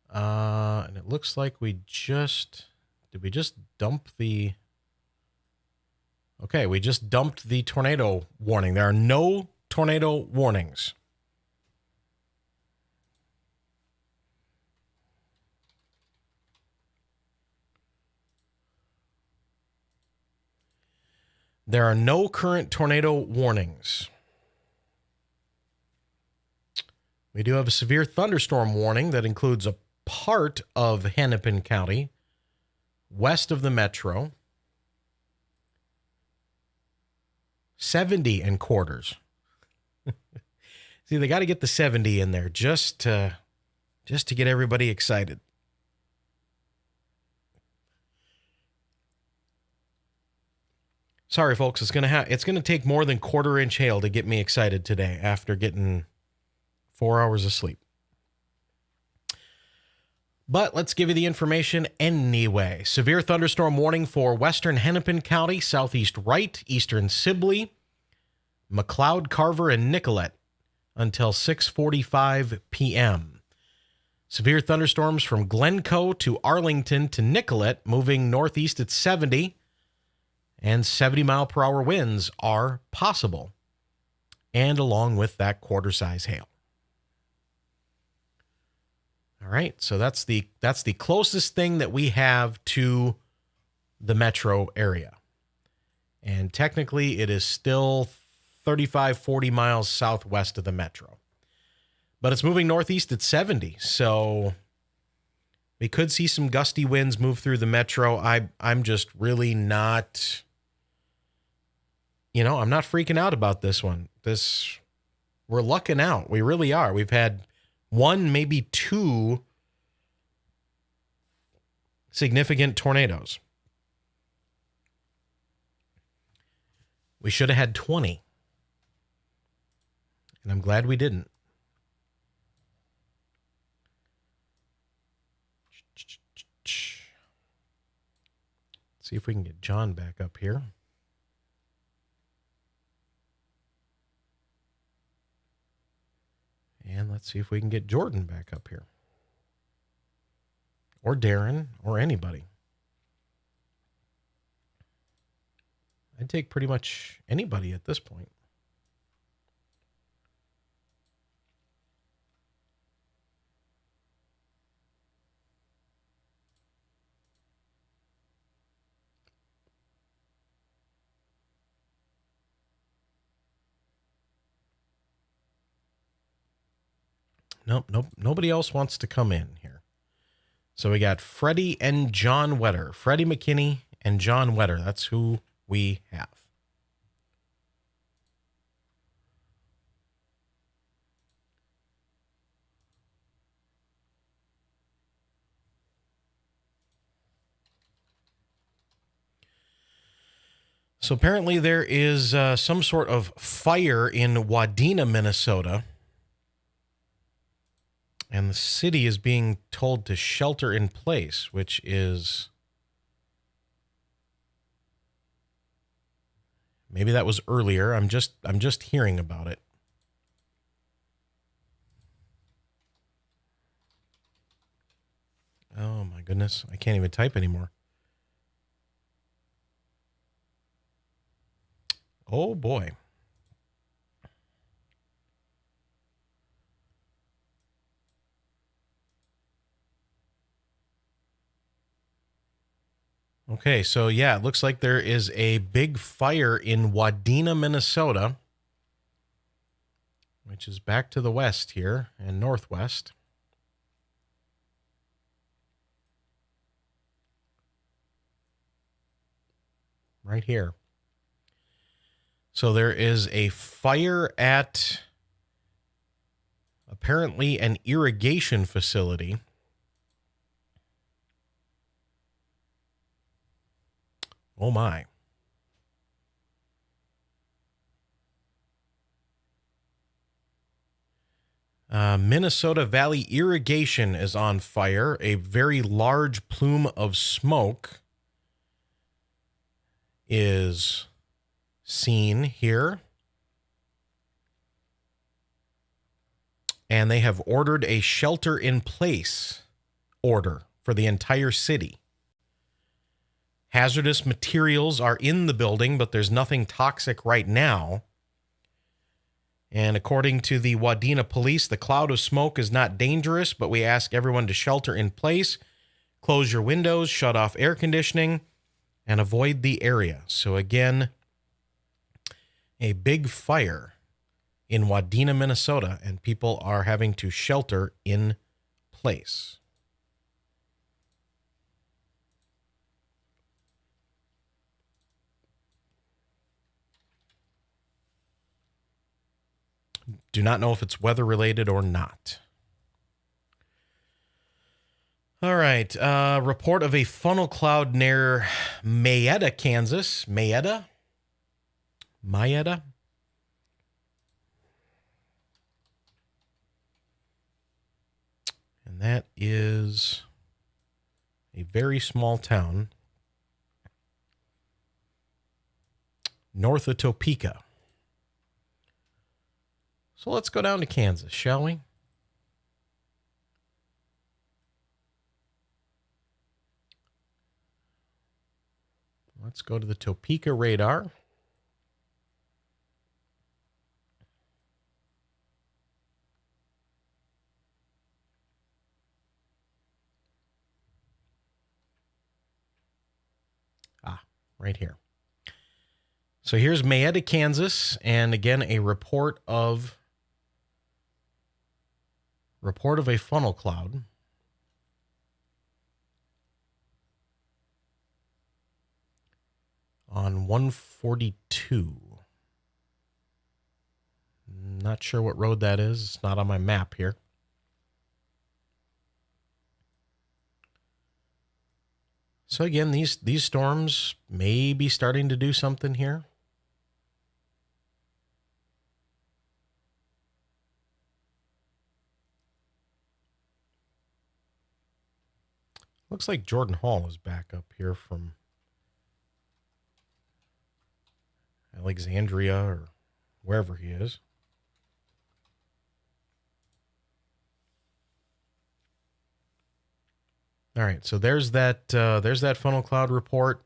And it looks like did we just dump the, okay, we just dumped the tornado warning. There are no tornado warnings. There are no current tornado warnings. We do have a severe thunderstorm warning that includes a part of Hennepin County, west of the metro. 70 and quarters. See, they got to get the 70 in there just to get everybody excited. Sorry, folks, it's gonna take more than quarter inch hail to get me excited today after getting 4 hours of sleep. But let's give you the information anyway. Severe thunderstorm warning for western Hennepin County, southeast Wright, eastern Sibley, McLeod, Carver, and Nicollet until 6:45 p.m. Severe thunderstorms from Glencoe to Arlington to Nicollet, moving northeast at 70, and 70-mile-per-hour winds are possible, and along with that quarter-size hail. All right, so that's the closest thing that we have to the metro area. And technically, it is still 35, 40 miles southwest of the metro. But it's moving northeast at 70, so we could see some gusty winds move through the metro. I'm just really not, I'm not freaking out about this one. We're lucking out. We really are. We've had one, maybe two significant tornadoes. We should have had 20. And I'm glad we didn't. See if we can get John back up here. And let's see if we can get Jordan back up here. Or Darren, or anybody. I'd take pretty much anybody at this point. Nope, nobody else wants to come in here. So we got Freddy and John Wetter. Freddy McKinney and John Wetter. That's who we have. So apparently there is some sort of fire in Wadena, Minnesota. And the city is being told to shelter in place, which is... Maybe that was earlier. I'm just hearing about it. Oh my goodness. I can't even type anymore. Oh boy. Okay, so yeah, it looks like there is a big fire in Wadena, Minnesota, which is back to the west here and northwest. Right here. So there is a fire at apparently an irrigation facility. Oh my. Minnesota Valley Irrigation is on fire. A very large plume of smoke is seen here. And they have ordered a shelter-in-place order for the entire city. Hazardous materials are in the building, but there's nothing toxic right now. And according to the Wadena police, the cloud of smoke is not dangerous, but we ask everyone to shelter in place, close your windows, shut off air conditioning, and avoid the area. So again, a big fire in Wadena, Minnesota, and people are having to shelter in place. Do not know if it's weather related or not. All right. Report of a funnel cloud near Mayetta, Kansas. Mayetta? And that is a very small town north of Topeka. So let's go down to Kansas, shall we? Let's go to the Topeka radar. Right here. So here's Mayetta, Kansas, and again a report of a funnel cloud. On 142. Not sure what road that is. It's not on my map here. So again, these storms may be starting to do something here. Looks like Jordan Hall is back up here from Alexandria or wherever he is. All right, so there's that funnel cloud report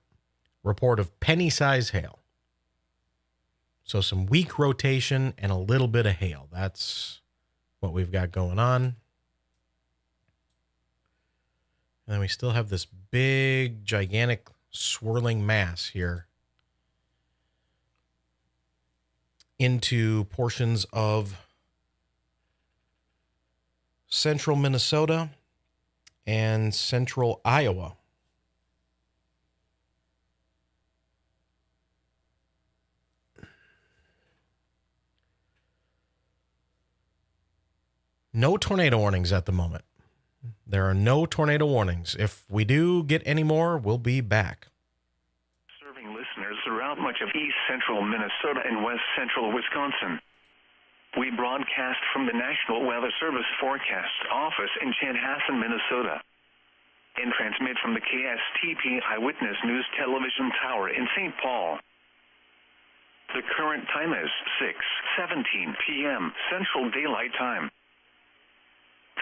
of penny-size hail. So some weak rotation and a little bit of hail. That's what we've got going on. And then we still have this big, gigantic, swirling mass here into portions of central Minnesota and central Iowa. No tornado warnings at the moment. There are no tornado warnings. If we do get any more, we'll be back. Serving listeners throughout much of east central Minnesota and west central Wisconsin. We broadcast from the National Weather Service Forecast Office in Chanhassen, Minnesota, and transmit from the KSTP Eyewitness News Television Tower in St. Paul. The current time is 6:17 p.m. Central Daylight Time.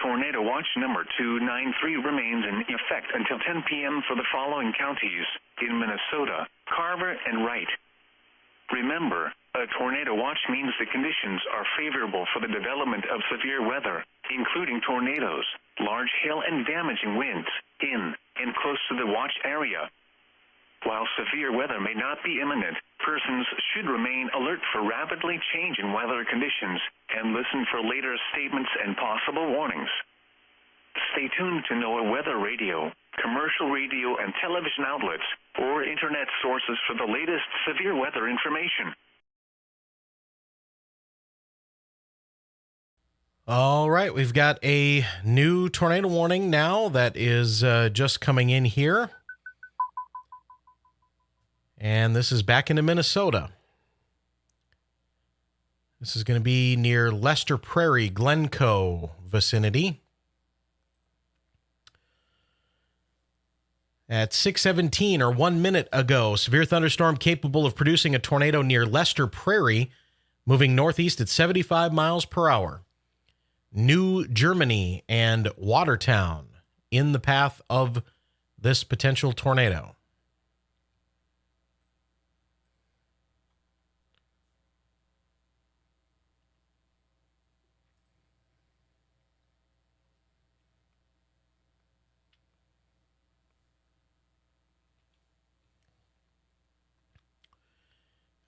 Tornado Watch number 293 remains in effect until 10 p.m. for the following counties in Minnesota: Carver and Wright. Remember, a tornado watch means the conditions are favorable for the development of severe weather, including tornadoes, large hail and damaging winds in and close to the watch area. While severe weather may not be imminent, persons should remain alert for rapidly changing weather conditions and listen for later statements and possible warnings. Stay tuned to NOAA Weather Radio, commercial radio and television outlets, or internet sources for the latest severe weather information. All right, we've got a new tornado warning now that is just coming in here. And this is back into Minnesota. This is going to be near Lester Prairie, Glencoe vicinity. At 6:17 or 1 minute ago, severe thunderstorm capable of producing a tornado near Lester Prairie, moving northeast at 75 miles per hour. New Germany and Watertown in the path of this potential tornado.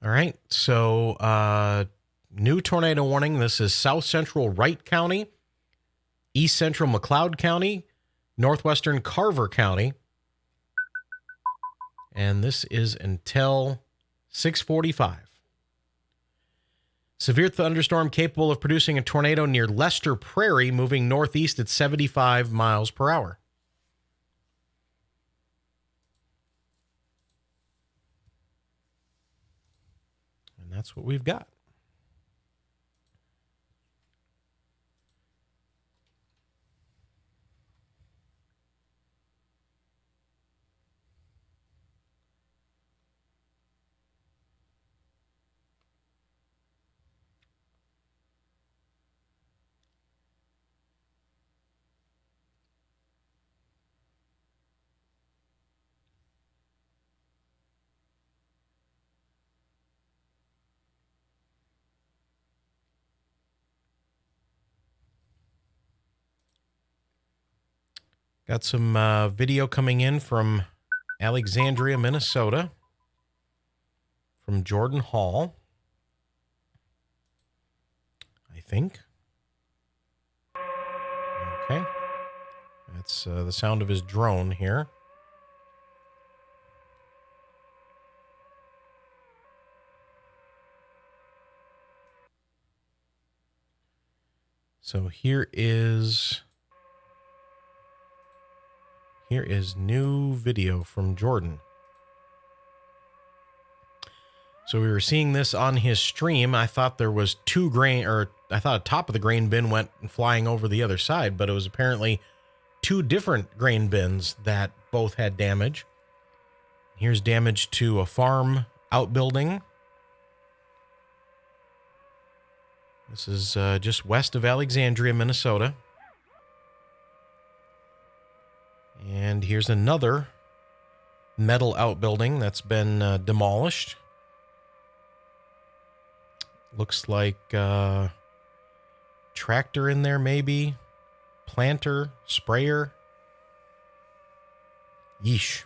All right, so new tornado warning. This is south central Wright County, east central McLeod County, northwestern Carver County. And this is until 6:45. Severe thunderstorm capable of producing a tornado near Lester Prairie, moving northeast at 75 miles per hour. And that's what we've got. Got some video coming in from Alexandria, Minnesota, from Jordan Hall, I think. Okay. That's the sound of his drone here. So here is new video from Jordan. So we were seeing this on his stream. I thought there was I thought a top of the grain bin went flying over the other side, but it was apparently two different grain bins that both had damage. Here's damage to a farm outbuilding. This is just west of Alexandria, Minnesota. And here's another metal outbuilding that's been demolished. Looks like tractor in there, maybe. Planter, sprayer. Yeesh.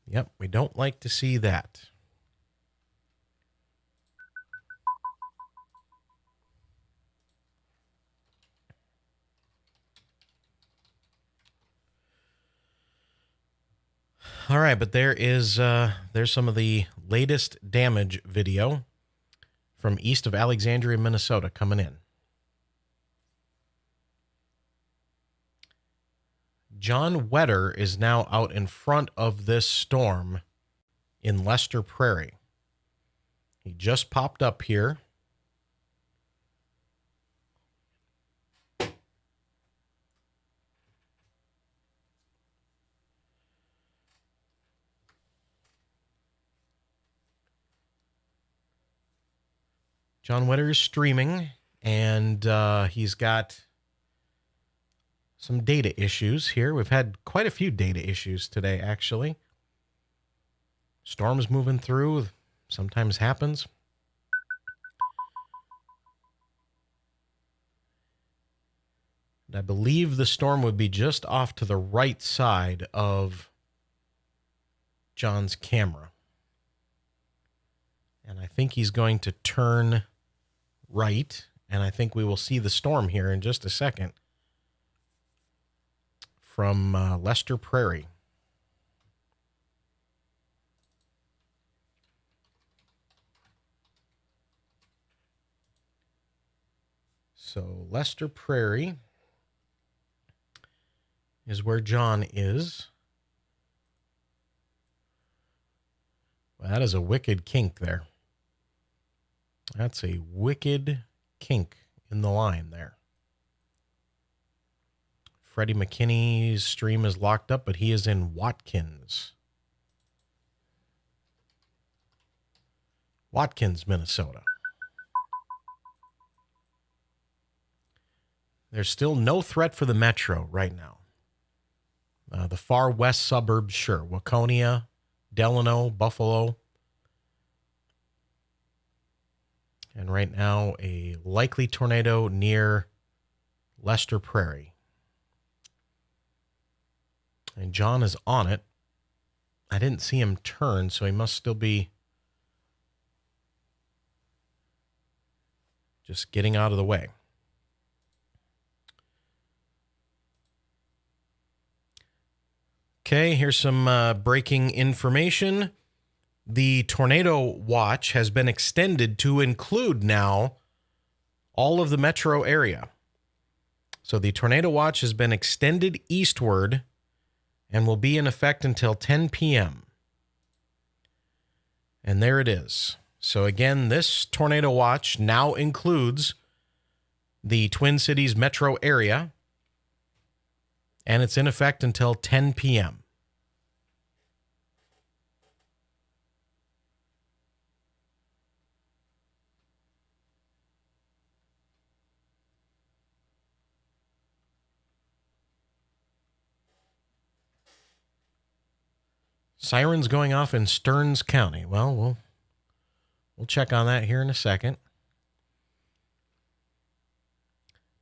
Yep, we don't like to see that. All right, but there's some of the latest damage video from east of Alexandria, Minnesota coming in. John Wetter is now out in front of this storm in Lester Prairie. He just popped up here. John Wetter is streaming, and he's got some data issues here. We've had quite a few data issues today, actually. Storms moving through, sometimes happens. And I believe the storm would be just off to the right side of John's camera. And I think he's going to turn right, and I think we will see the storm here in just a second from Lester Prairie. So Lester Prairie is where John is. Well, that is a wicked kink there. That's a wicked kink in the line there. Freddy McKinney's stream is locked up, but he is in Watkins. Watkins, Minnesota. There's still no threat for the metro right now. The far west suburbs, sure. Waconia, Delano, Buffalo. And right now, a likely tornado near Lester Prairie. And John is on it. I didn't see him turn, so he must still be just getting out of the way. Okay, here's some breaking information. The tornado watch has been extended to include now all of the metro area. So the tornado watch has been extended eastward and will be in effect until 10 p.m. And there it is. So again, this tornado watch now includes the Twin Cities metro area, and it's in effect until 10 p.m. Sirens going off in Stearns County. Well, we'll check on that here in a second.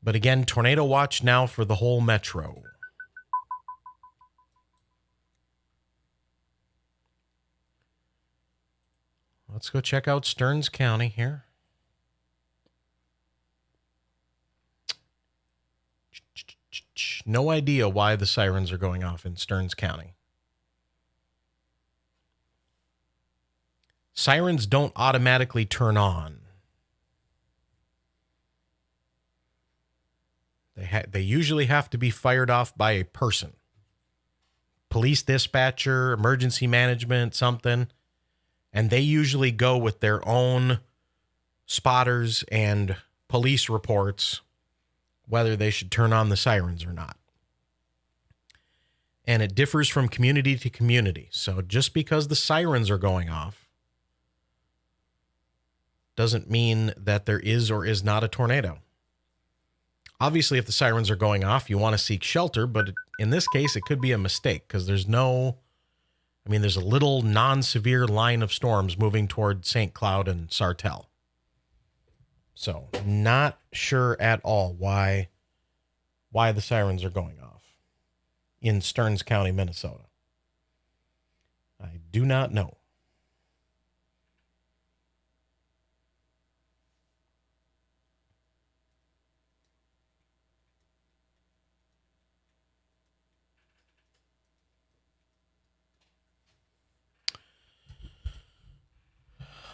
But again, tornado watch now for the whole metro. Let's go check out Stearns County here. No idea why the sirens are going off in Stearns County. Sirens don't automatically turn on. They usually have to be fired off by a person. Police dispatcher, emergency management, something. And they usually go with their own spotters and police reports whether they should turn on the sirens or not. And it differs from community to community. So just because the sirens are going off doesn't mean that there is or is not a tornado. Obviously, if the sirens are going off, you want to seek shelter, but in this case, it could be a mistake because there's a little non-severe line of storms moving toward St. Cloud and Sartell. So, not sure at all why the sirens are going off in Stearns County, Minnesota. I do not know.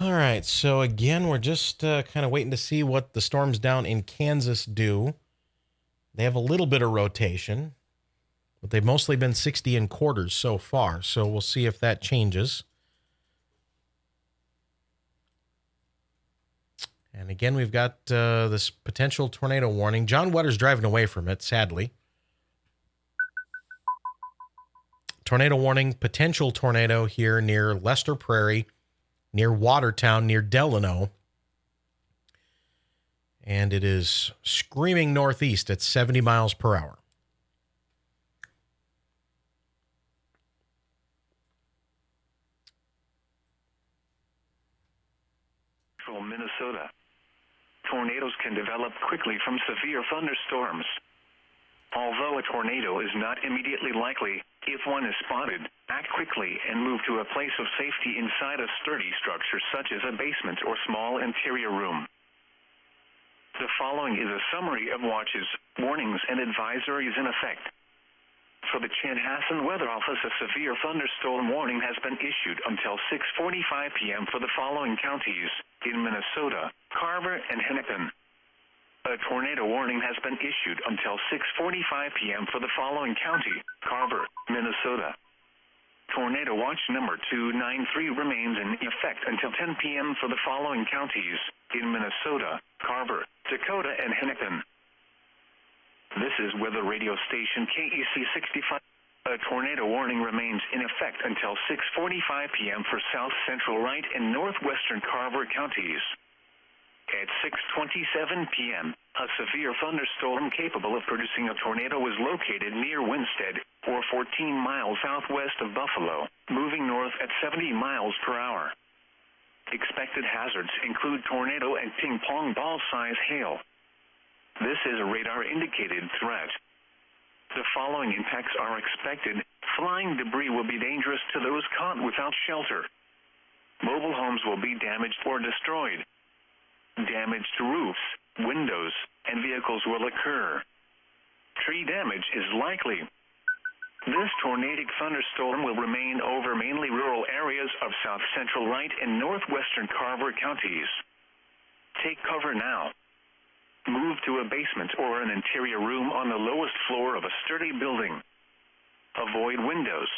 All right, so again, we're just kind of waiting to see what the storms down in Kansas do. They have a little bit of rotation, but they've mostly been 60 and quarters so far, so we'll see if that changes. And again, we've got this potential tornado warning. John Wetter's driving away from it, sadly. Tornado warning, potential tornado here near Lester Prairie, near Watertown, near Delano. And it is screaming northeast at 70 miles per hour. Central Minnesota. Tornadoes can develop quickly from severe thunderstorms. Although a tornado is not immediately likely, if one is spotted, act quickly and move to a place of safety inside a sturdy structure such as a basement or small interior room. The following is a summary of watches, warnings, and advisories in effect. For the Chanhassen Weather Office, a severe thunderstorm warning has been issued until 6:45 p.m. for the following counties in Minnesota, Carver, and Hennepin. A tornado warning has been issued until 6:45 p.m. for the following county, Carver, Minnesota. Tornado watch number 293 remains in effect until 10 p.m. for the following counties in Minnesota, Carver, Dakota, and Hennepin. This is weather radio station KEC 65. A tornado warning remains in effect until 6:45 p.m. for south central Wright and northwestern Carver counties. At 6:27 p.m., a severe thunderstorm capable of producing a tornado was located near Winstead, or 14 miles southwest of Buffalo, moving north at 70 miles per hour. Expected hazards include tornado and ping-pong ball-size hail. This is a radar-indicated threat. The following impacts are expected. Flying debris will be dangerous to those caught without shelter. Mobile homes will be damaged or destroyed. Damage to roofs, windows, and vehicles will occur. Tree damage is likely. This tornadic thunderstorm will remain over mainly rural areas of south central Wright and northwestern Carver counties. Take cover now. Move to a basement or an interior room on the lowest floor of a sturdy building. Avoid windows.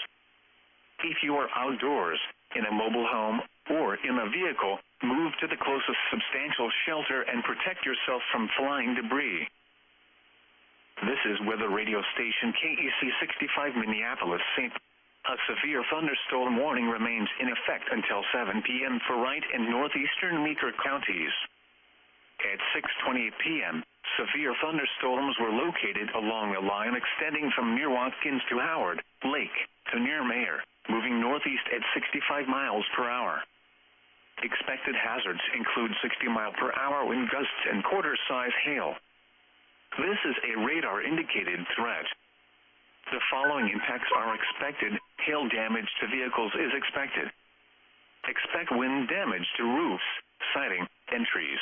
If you are outdoors, in a mobile home, or in a vehicle, move to the closest substantial shelter and protect yourself from flying debris. This is weather radio station KEC 65 Minneapolis, St. A severe thunderstorm warning remains in effect until 7 p.m. for Wright and northeastern Meeker counties. At 6:28 p.m., severe thunderstorms were located along a line extending from near Watkins to Howard Lake to near Mayer, moving northeast at 65 miles per hour. Expected hazards include 60-mile-per-hour wind gusts and quarter-size hail. This is a radar-indicated threat. The following impacts are expected. Hail damage to vehicles is expected. Expect wind damage to roofs, siding, and trees.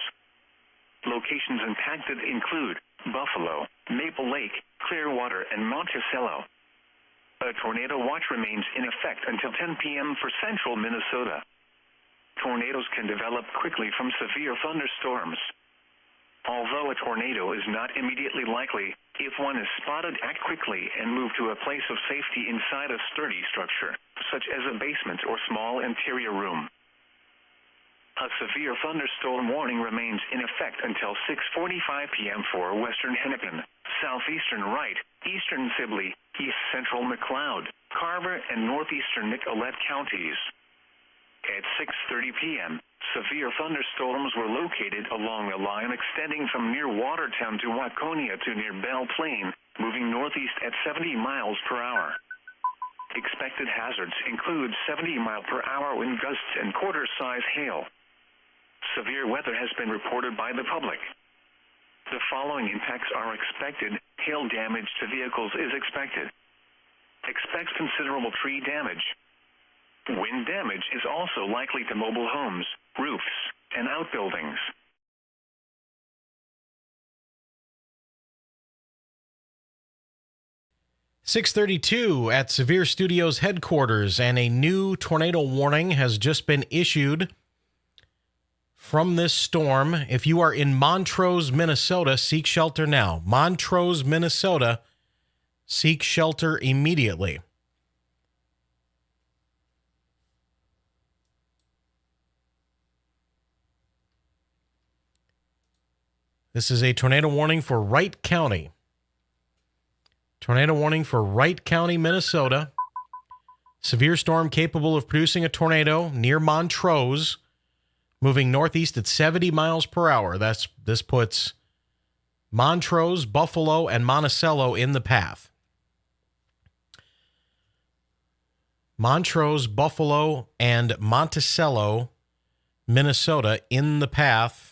Locations impacted include Buffalo, Maple Lake, Clearwater, and Monticello. A tornado watch remains in effect until 10 p.m. for central Minnesota. Tornadoes can develop quickly from severe thunderstorms. Although a tornado is not immediately likely, if one is spotted, act quickly and move to a place of safety inside a sturdy structure, such as a basement or small interior room. A severe thunderstorm warning remains in effect until 6:45 p.m. for western Hennepin, southeastern Wright, eastern Sibley, east central McLeod, Carver, and northeastern Nicollet counties. At 6:30 p.m., severe thunderstorms were located along a line extending from near Watertown to Waconia to near Belle Plaine, moving northeast at 70 miles per hour. Expected hazards include 70-mile-per-hour wind gusts and quarter-size hail. Severe weather has been reported by the public. The following impacts are expected. Hail damage to vehicles is expected. Expect considerable tree damage. Wind damage is also likely to mobile homes, roofs, and outbuildings. .632 at SevereStudios headquarters, and a new tornado warning has just been issued from this storm. If you are in Montrose, Minnesota, seek shelter now. Montrose, Minnesota, seek shelter immediately. This is a tornado warning for Wright County. Tornado warning for Wright County, Minnesota. Severe storm capable of producing a tornado near Montrose, moving northeast at 70 miles per hour. This puts Montrose, Buffalo, and Monticello in the path. Montrose, Buffalo, and Monticello, Minnesota, in the path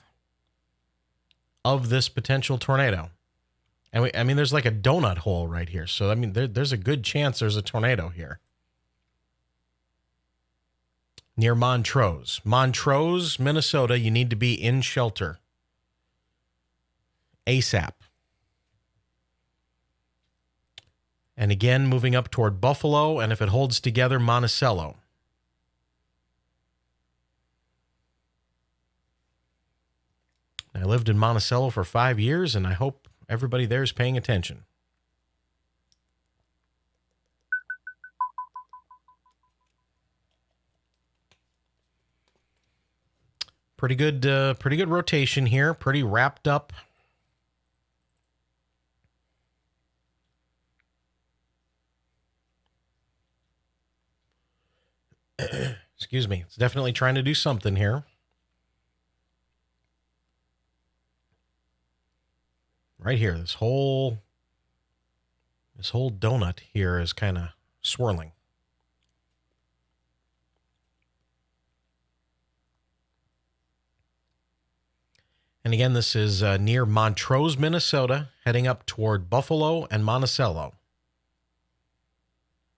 of this potential tornado. And I mean, there's like a donut hole right here. So, I mean, there's a good chance there's a tornado here. Near Montrose. Montrose, Minnesota, you need to be in shelter ASAP. And again, moving up toward Buffalo, and if it holds together, Monticello. I lived in Monticello for 5 years, and I hope everybody there is paying attention. Pretty good rotation here. Pretty wrapped up. Excuse me. It's definitely trying to do something here. Right here, this whole donut here is kind of swirling. And again, this is near Montrose, Minnesota, heading up toward Buffalo and Monticello.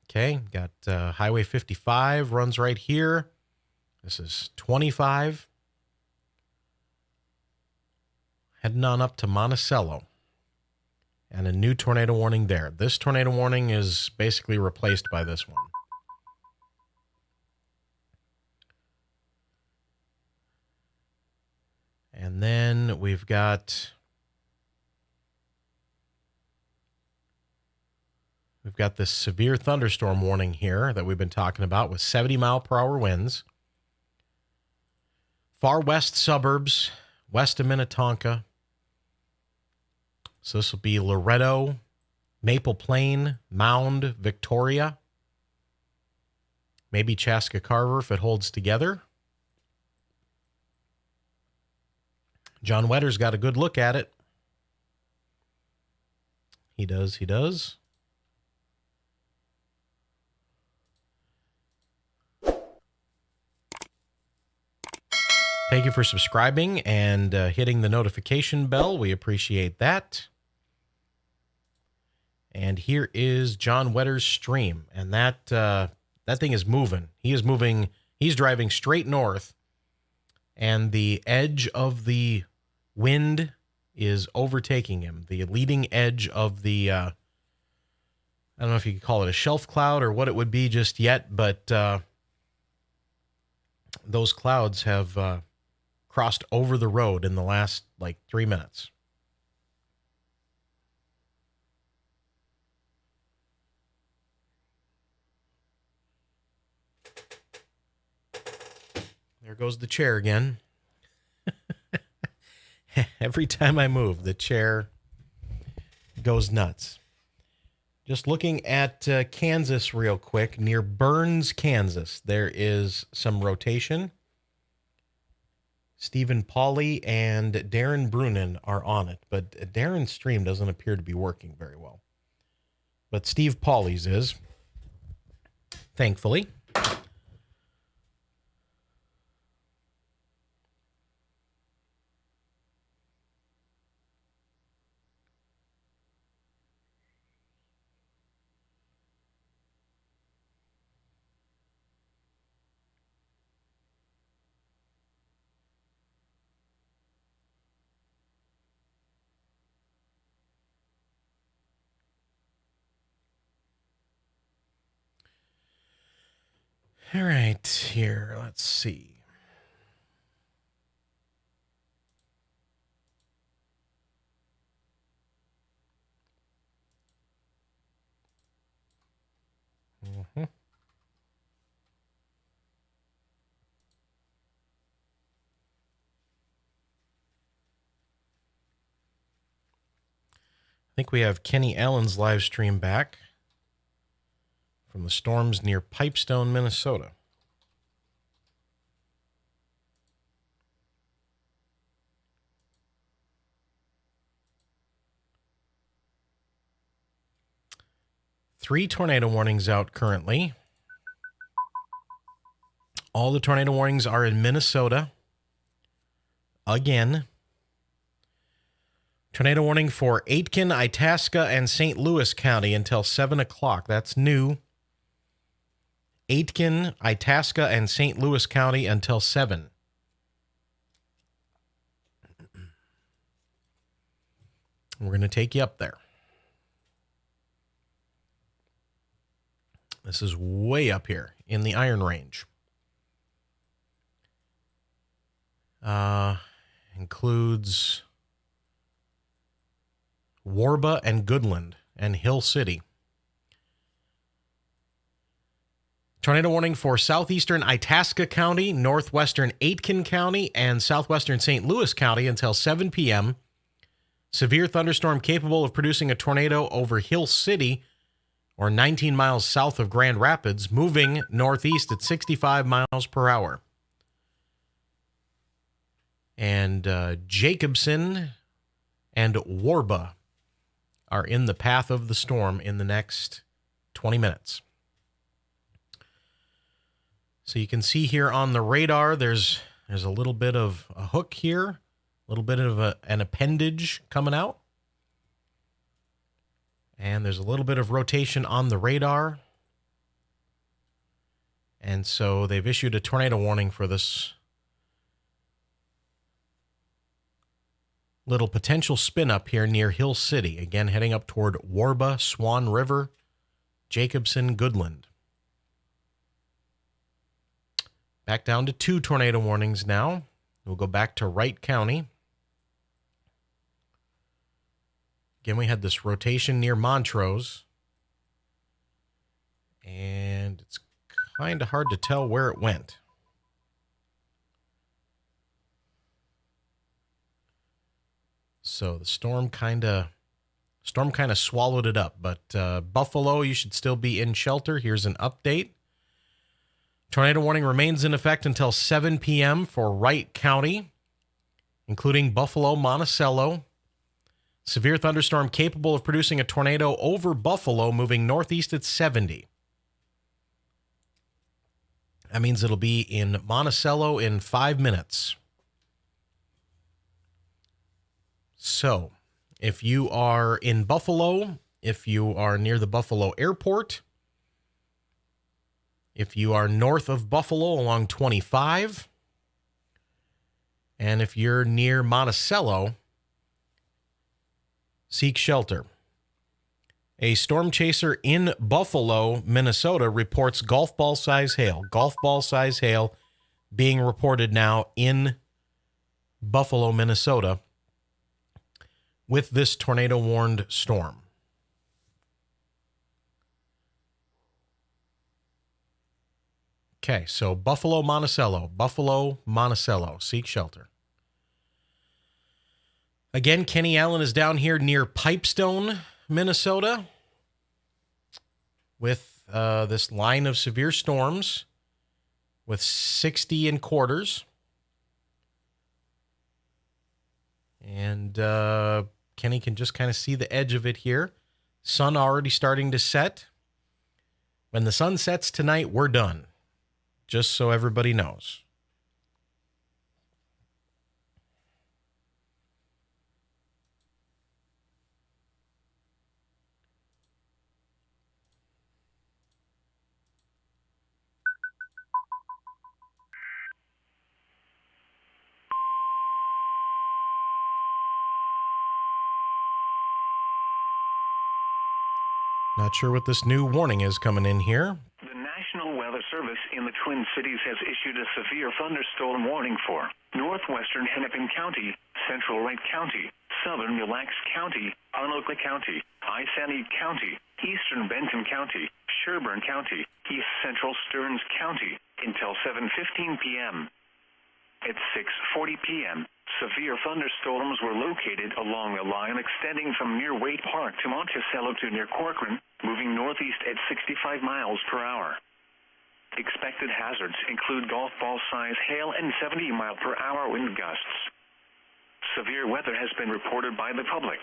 Okay, got Highway 55 runs right here. This is 25. Heading on up to Monticello. And a new tornado warning there. This tornado warning is basically replaced by this one. And then we've got this severe thunderstorm warning here that we've been talking about with 70-mile-per-hour winds. Far west suburbs, west of Minnetonka. So this will be Loretto, Maple Plaine, Mound, Victoria. Maybe Chaska Carver if it holds together. John Wetter's got a good look at it. He does. Thank you for subscribing and hitting the notification bell. We appreciate that. And here is John Wetter's stream. And that thing is moving. He is moving. He's driving straight north. And the edge of the wind is overtaking him. The leading edge of the, I don't know if you could call it a shelf cloud or what it would be just yet, but those clouds have crossed over the road in the last, 3 minutes. There goes the chair again. Every time I move, the chair goes nuts. Just looking at Kansas real quick, near Burns, Kansas, there is some rotation. Stephen Pauly and Darren Brunin are on it, but Darren's stream doesn't appear to be working very well. But Steve Pauly's is, thankfully. All right, here, let's see. I think we have Kenny Allen's live stream back from the storms near Pipestone, Minnesota. Three tornado warnings out currently. All the tornado warnings are in Minnesota. Again. Tornado warning for Aitkin, Itasca, and St. Louis County until 7 o'clock. That's new. Aitkin, Itasca, and St. Louis County until 7. We're going to take you up there. This is way up here in the Iron Range. Includes Warba and Goodland and Hill City. Tornado warning for southeastern Itasca County, northwestern Aitkin County, and southwestern St. Louis County until 7 p.m. Severe thunderstorm capable of producing a tornado over Hill City, or 19 miles south of Grand Rapids, moving northeast at 65 miles per hour. And Jacobson and Warba are in the path of the storm in the next 20 minutes. So you can see here on the radar, there's a little bit of a hook here, a little bit of an appendage coming out. And there's a little bit of rotation on the radar. And so they've issued a tornado warning for this little potential spin up here near Hill City. Again, heading up toward Warba, Swan River, Jacobson, Goodland. Back down to 2 tornado warnings now. We'll go back to Wright County. Again, we had this rotation near Montrose. And it's kind of hard to tell where it went. So the storm kind of swallowed it up. But Buffalo, you should still be in shelter. Here's an update. Tornado warning remains in effect until 7 p.m. for Wright County, including Buffalo, Monticello. Severe thunderstorm capable of producing a tornado over Buffalo, moving northeast at 70. That means it'll be in Monticello in 5 minutes. So, if you are in Buffalo if you are near the Buffalo Airport. If you are north of Buffalo along 25. And if you're near Monticello, seek shelter. A storm chaser in Buffalo, Minnesota reports golf ball size hail. Golf ball size hail being reported now in Buffalo, Minnesota with this tornado warned storm. Okay, so Buffalo, Monticello, seek shelter. Again, Kenny Allen is down here near Pipestone, Minnesota, with this line of severe storms with 60 in quarters. And Kenny can just kind of see the edge of it here. Sun already starting to set. When the sun sets tonight, we're done. Just so everybody knows. Not sure what this new warning is coming in here. The National Weather Service in the Twin Cities has issued a severe thunderstorm warning for northwestern Hennepin County, central Wright County, southern Mille Lacs County, Onondaga County, Isanti County, eastern Benton County, Sherburne County, east central Stearns County until 7:15 p.m. At 6:40 p.m., severe thunderstorms were located along a line extending from near Wade Park to Monticello to near Corcoran, moving northeast at 65 miles per hour. Expected hazards include golf ball size hail and 70-mile-per-hour wind gusts. Severe weather has been reported by the public.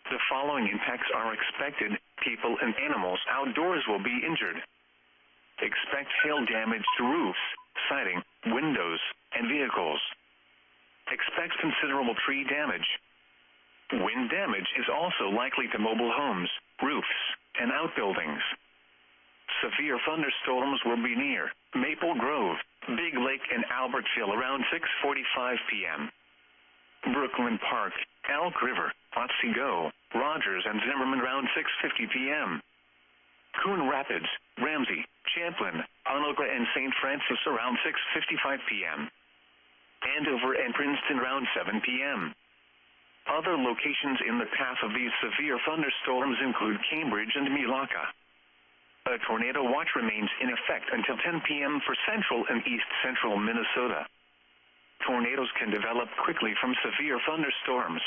The following impacts are expected. People and animals outdoors will be injured. Expect hail damage to roofs, siding, windows, and vehicles. Expect considerable tree damage. Wind damage is also likely to mobile homes, roofs, and outbuildings. Severe thunderstorms will be near Maple Grove, Big Lake, and Albertville around 6:45 p.m. Brooklyn Park, Elk River, Otsego, Rogers, and Zimmerman around 6:50 p.m. Coon Rapids, Ramsey, Champlin, Onondaga, and St. Francis around 6:55 p.m. Andover and Princeton around 7 p.m. Other locations in the path of these severe thunderstorms include Cambridge and Milwaukee. A tornado watch remains in effect until 10 p.m. for central and east central Minnesota. Tornadoes can develop quickly from severe thunderstorms.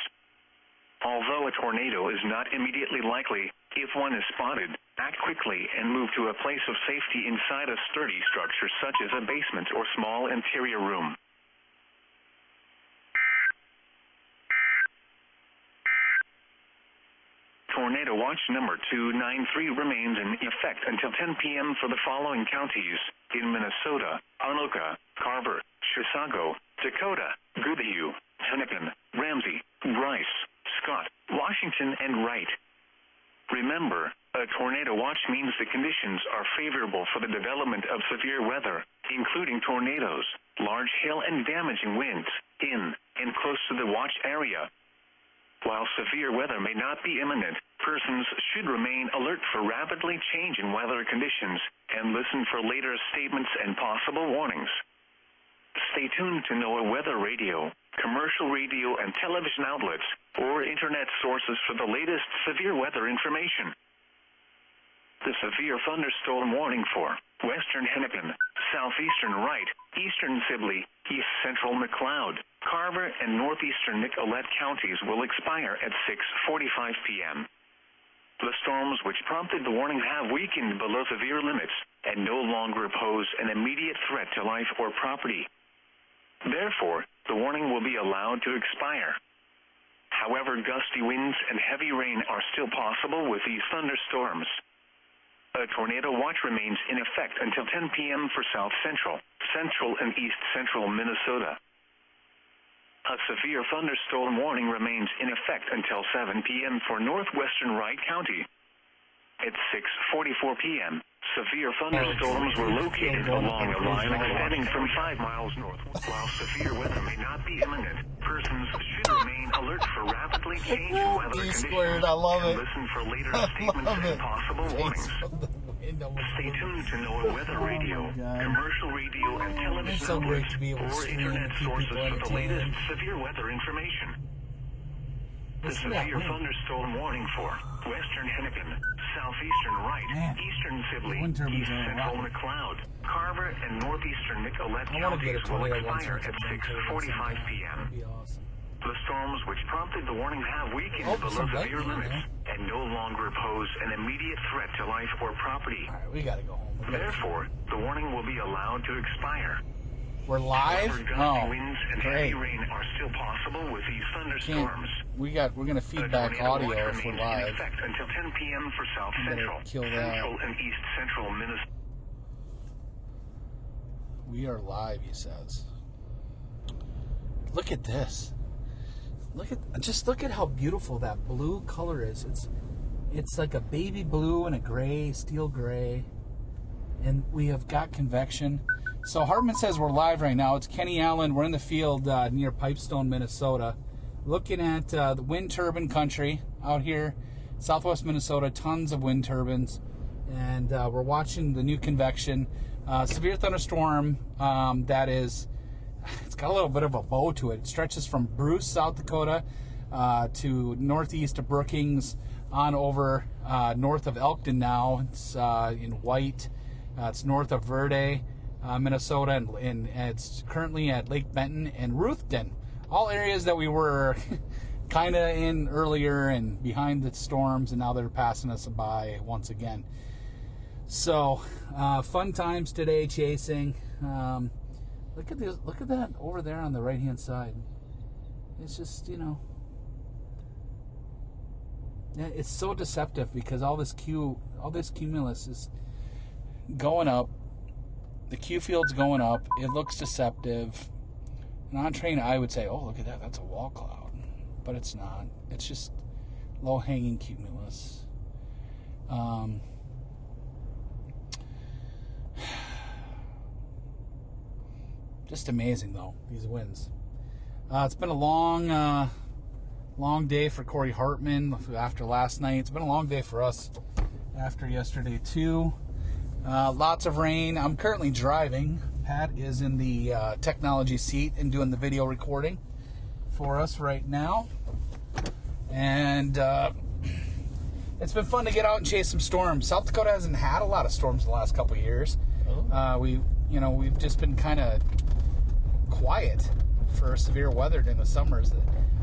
Although a tornado is not immediately likely, if one is spotted, act quickly and move to a place of safety inside a sturdy structure such as a basement or small interior room. Tornado watch number 293 remains in effect until 10 p.m. for the following counties in Minnesota: Onondaga, Carver, Chisago, Dakota, Goodhue, Hennepin, Ramsey, Bryce, Scott, Washington, and Wright. Remember, a tornado watch means the conditions are favorable for the development of severe weather, including tornadoes, large hail, and damaging winds in and close to the watch area. While severe weather may not be imminent, persons should remain alert for rapidly changing weather conditions and listen for later statements and possible warnings. Stay tuned to NOAA weather radio, commercial radio and television outlets, or internet sources for the latest severe weather information. The severe thunderstorm warning for western Hennepin, southeastern Wright, eastern Sibley, east central McLeod, Carver, and northeastern Nicollet counties will expire at 6:45 p.m. The storms which prompted the warning have weakened below severe limits and no longer pose an immediate threat to life or property. Therefore, the warning will be allowed to expire. However, gusty winds and heavy rain are still possible with these thunderstorms. A tornado watch remains in effect until 10 p.m. for south central, central, and east central Minnesota. A severe thunderstorm warning remains in effect until 7 p.m. for northwestern Wright County. At 6:44 p.m., severe thunderstorms were located along a line extending from 5 miles north. While severe weather may not be imminent, persons should remain alert for rapidly changing weather conditions I love and it. listen for later statements and possible warnings. Stay tuned to NOAA Weather Radio, commercial radio, and television It's so great outlets to be able to or stream internet and keep sources people for the latest entertained. severe weather information. The Listen to that severe wind. thunderstorm warning for western Hennepin, southeastern Wright, Man, eastern Sibley, wind turbines east are central rocking. McLeod, Carver, and northeastern Nicollet I want to get a counties will tornado once expire or at something. 6:45 p.m. That'd be awesome. The storms which prompted the warning have weakened Oh, below some severe lightning, limits eh? and no longer pose an immediate threat to life or property. All right, we gotta go home. Therefore, the warning will be allowed to expire. We're live. However, gusty Oh, winds and great. heavy rain are still possible with these thunderstorms. We're gonna The feedback tornado audio watch if we're remains in live. effect until 10 p.m. for South I'm gonna Central, kill that. Central, and East Central Minnesota. We are live, he says. Look at this. Look at how beautiful that blue color is. It's like a baby blue and a gray, steel gray. And we have got convection. So Hartman says we're live right now. It's Kenny Allen. We're in the field near Pipestone, Minnesota. Looking at the wind turbine country out here, southwest Minnesota. Tons of wind turbines. And we're watching the new convection. Severe thunderstorm that is... It's got a little bit of a bow to it. It stretches from Bruce, South Dakota, to northeast of Brookings, on over north of Elkton now. It's in White. It's north of Verde, Minnesota, and it's currently at Lake Benton and Ruthven. All areas that we were kind of in earlier and behind the storms, and now they're passing us by once again. So, fun times today chasing. Look at this. Look at that over there on the right-hand side. It's just, it's so deceptive because all this cumulus is going up. The Q field's going up. It looks deceptive. And on train, I would say, oh, look at that. That's a wall cloud. But it's not. It's just low-hanging cumulus. Just amazing, though, these winds. It's been a long day for Corey Hartman after last night. It's been a long day for us after yesterday, too. Lots of rain. I'm currently driving. Pat is in the technology seat and doing the video recording for us right now. And it's been fun to get out and chase some storms. South Dakota hasn't had a lot of storms in the last couple of years. We've just been kind of quiet for severe weather during the summers.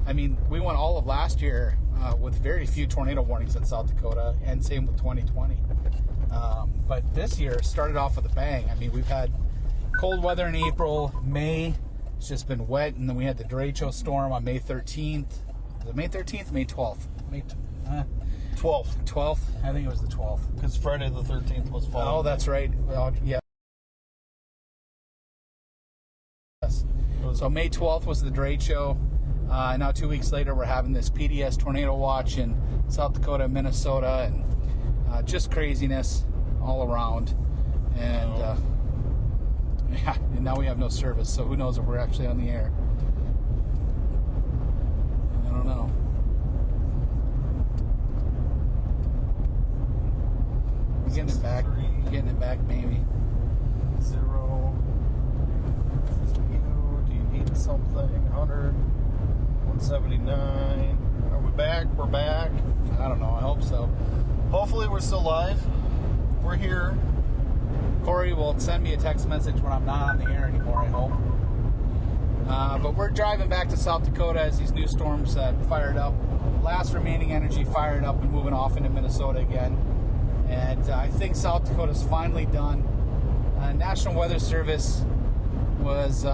I mean, we went all of last year with very few tornado warnings in South Dakota, and same with 2020. But this year started off with a bang. I mean, we've had cold weather in April, May. It's just been wet, and then we had the derecho storm on May 13th. Was it May 13th? May 12th? 12th. 12th? I think it was the 12th. Because Friday the 13th was fall. Oh, that's right. Well, yeah. So May 12th was the derecho. Now 2 weeks later, we're having this PDS tornado watch in South Dakota, Minnesota, and just craziness all around. And and now we have no service, so who knows if we're actually on the air. I don't know. Getting it back. Getting it back, maybe. 0. Do you need something? 100. 179. Are we back? We're back. I don't know. I hope so. Hopefully we're still live. We're here. Corey will send me a text message when I'm not on the air anymore, I hope. But we're driving back to South Dakota as these new storms fired up. Last remaining energy fired up and moving off into Minnesota again. And I think South Dakota's finally done. National Weather Service was,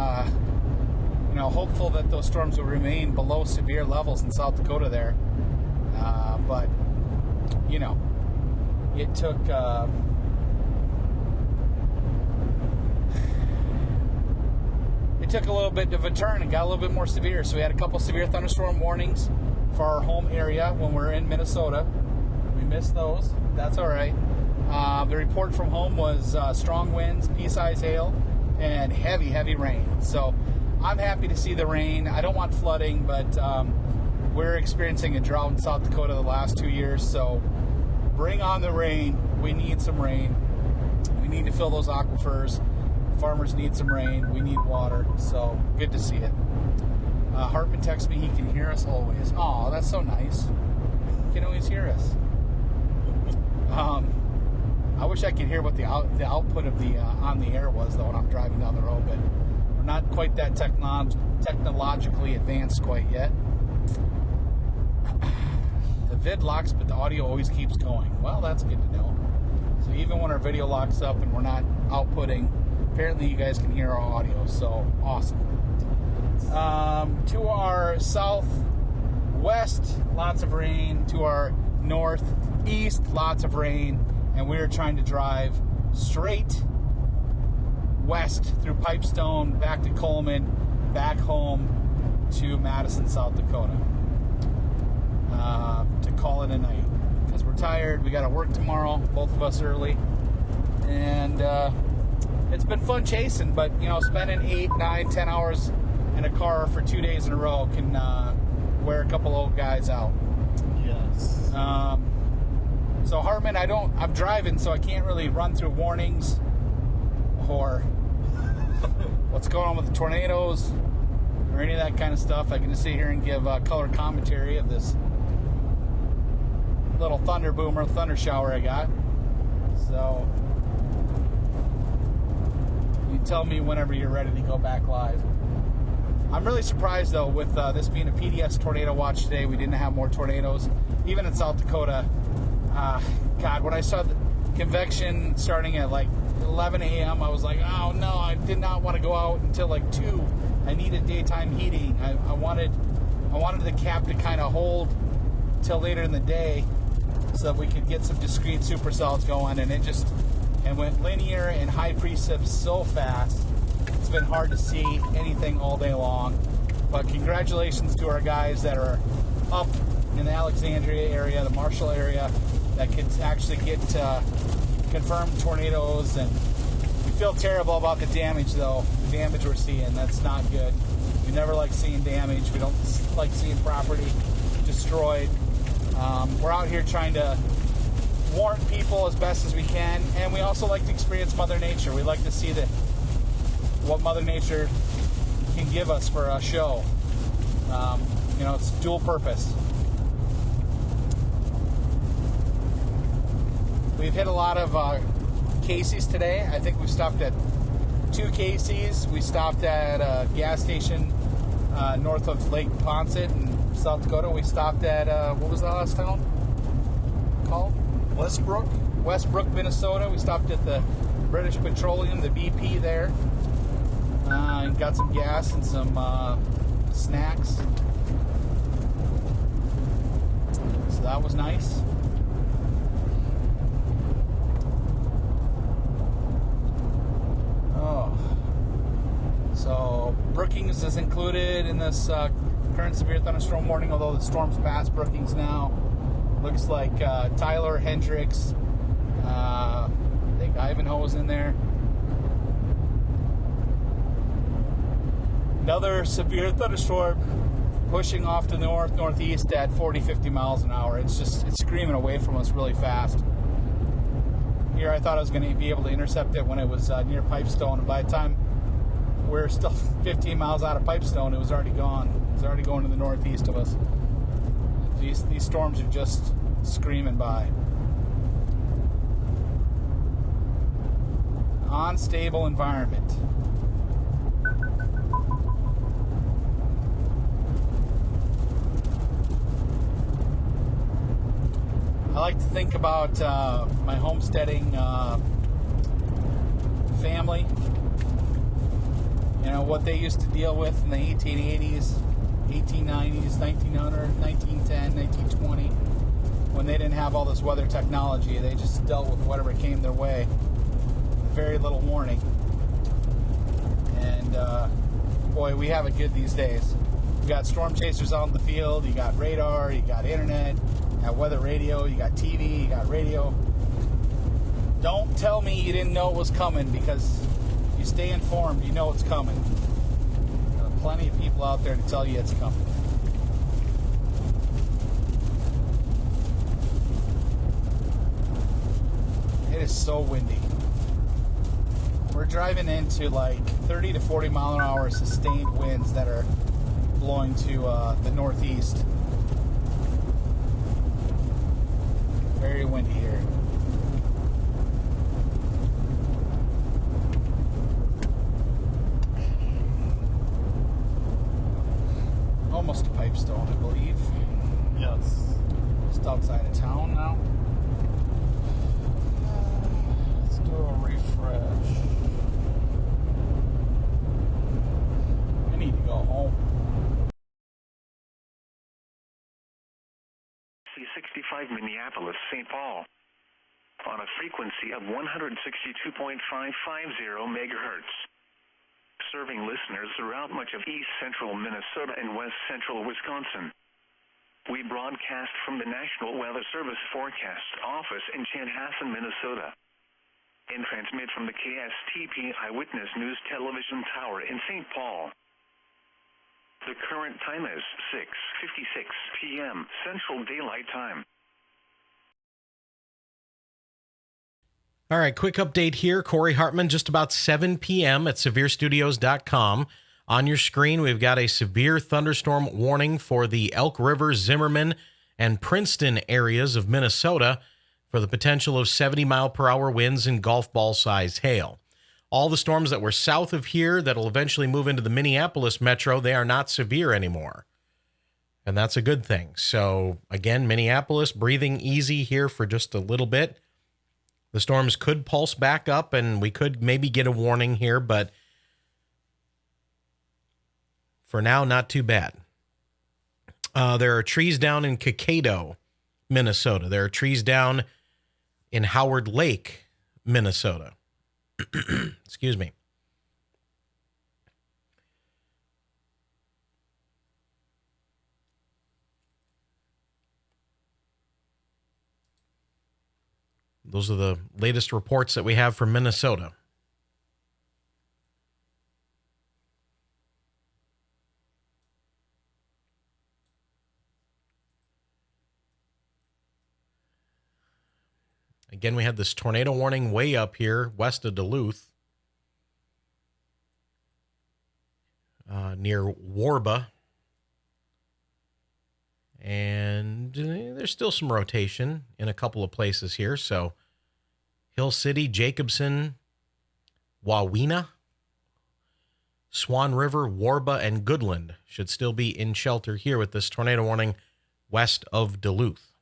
hopeful that those storms will remain below severe levels in South Dakota there. But, it took... took a little bit of a turn and got a little bit more severe. So we had a couple severe thunderstorm warnings for our home area when we're in Minnesota. We missed those. That's all right. The report from home was strong winds, pea-sized hail, and heavy rain. So I'm happy to see the rain. I don't want flooding, but we're experiencing a drought in South Dakota the last 2 years. So bring on the rain. We need some rain. We need to fill those aquifers. Farmers need some rain. We need water. So good to see it. Hartman texts me he can hear us always. Oh, that's so nice. He can always hear us. I wish I could hear what the output of the on the air was though when I'm driving down the road, but we're not quite that technologically advanced quite yet. The vid locks, but the audio always keeps going. Well, that's good to know. So even when our video locks up and we're not outputting, apparently you guys can hear our audio. So awesome. To our southwest, lots of rain. To our northeast, lots of rain. And we're trying to drive straight west through Pipestone, back to Coleman, back home to Madison, South Dakota, to call it a night. Because we're tired, we got to work tomorrow, both of us early. And it's been fun chasing, but, you know, spending 8, 9, 10 hours in a car for 2 days in a row can wear a couple old guys out. Yes. So Hartman, I'm driving, so I can't really run through warnings or what's going on with the tornadoes or any of that kind of stuff. I can just sit here and give color commentary of this little thunder shower I got. So you tell me whenever you're ready to go back live. I'm really surprised though with this being a PDS tornado watch today. We didn't have more tornadoes, even in South Dakota. God, when I saw the convection starting at like 11 a.m., I was like, oh no, I did not want to go out until like 2. I needed daytime heating. I wanted the cap to kind of hold till later in the day so that we could get some discrete supercells going, and it went linear and high precip so fast. It's been hard to see anything all day long. But congratulations to our guys that are up in the Alexandria area, the Marshall area, that could actually get confirmed tornadoes. And we feel terrible about the damage, though. The damage we're seeing, that's not good. We never like seeing damage. We don't like seeing property destroyed. We're out here trying to warn people as best as we can, and we also like to experience Mother Nature. We like to see what Mother Nature can give us for a show. You know, it's dual purpose. We've hit a lot of Casey's today. I think we've stopped at 2 Casey's. We stopped at a gas station north of Lake Poncet in South Dakota. We stopped at, what was the last town called? Westbrook, Minnesota. We stopped at the British Petroleum, the BP there. And got some gas and some snacks. So that was nice. So Brookings is included in this current severe thunderstorm warning, although the storm's past Brookings now. Looks like Tyler, Hendricks, I think Ivanhoe's in there. Another severe thunderstorm pushing off to the northeast at 40-50 miles an hour. It's screaming away from us really fast. Here I thought I was going to be able to intercept it when it was near Pipestone, and by the time we're still 15 miles out of Pipestone, it was already gone. It was already going to the northeast of us. These storms are just screaming by. Unstable environment. I like to think about my homesteading family. You know, what they used to deal with in the 1880s, 1890s, 1900, 1910, 1920, when they didn't have all this weather technology. They just dealt with whatever came their way. Very little warning. And boy, we have it good these days. You got storm chasers out in the field, you got radar, you got internet, you got weather radio, you got TV, you got radio. Don't tell me you didn't know it was coming, because you stay informed, you know it's coming. There are plenty of people out there to tell you it's coming. It is so windy. We're driving into like 30 to 40 mile an hour sustained winds that are blowing to the northeast. Very windy here. Almost to Pipestone, I believe. Yes. Just outside of town now. Let's do a refresh. I need to go home. C65 Minneapolis, St. Paul. On a frequency of 162.550 megahertz. Serving listeners throughout much of east central Minnesota and west central Wisconsin. We broadcast from the National Weather Service Forecast Office in Chanhassen, Minnesota, and transmit from the KSTP Eyewitness News Television Tower in St. Paul. The current time is 6:56 p.m. Central Daylight Time. All right, quick update here. Corey Hartman, just about 7 p.m. at SevereStudios.com. On your screen, we've got a severe thunderstorm warning for the Elk River, Zimmerman, and Princeton areas of Minnesota for the potential of 70-mile-per-hour winds and golf ball-size hail. All the storms that were south of here that will eventually move into the Minneapolis metro, they are not severe anymore. And that's a good thing. So, again, Minneapolis breathing easy here for just a little bit. The storms could pulse back up, and we could maybe get a warning here, but for now, not too bad. There are trees down in Kaykado, Minnesota. There are trees down in Howard Lake, Minnesota. Excuse me. Those are the latest reports that we have from Minnesota. Again, we had this tornado warning way up here west of Duluth, near Warba. And there's still some rotation in a couple of places here. So Hill City, Jacobson, Wawina, Swan River, Warba, and Goodland should still be in shelter here with this tornado warning west of Duluth.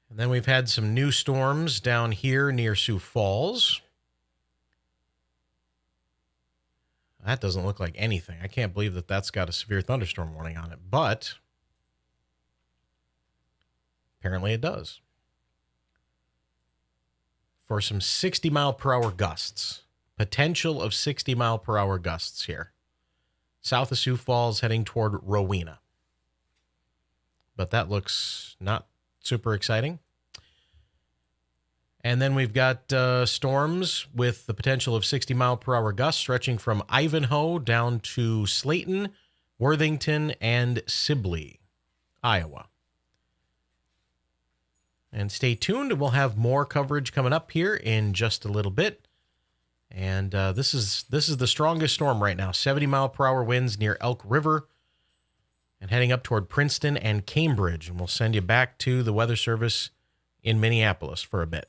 And then we've had some new storms down here near Sioux Falls. That doesn't look like anything. I can't believe that that's got a severe thunderstorm warning on it, but apparently it does. For some 60-mile-per-hour gusts. Potential of 60-mile-per-hour gusts here. South of Sioux Falls heading toward Rowena. But that looks not super exciting. And then we've got storms with the potential of 60-mile-per-hour gusts stretching from Ivanhoe down to Slayton, Worthington, and Sibley, Iowa. And stay tuned. We'll have more coverage coming up here in just a little bit. And this is the strongest storm right now. 70-mile-per-hour winds near Elk River and heading up toward Princeton and Cambridge. And we'll send you back to the Weather Service in Minneapolis for a bit.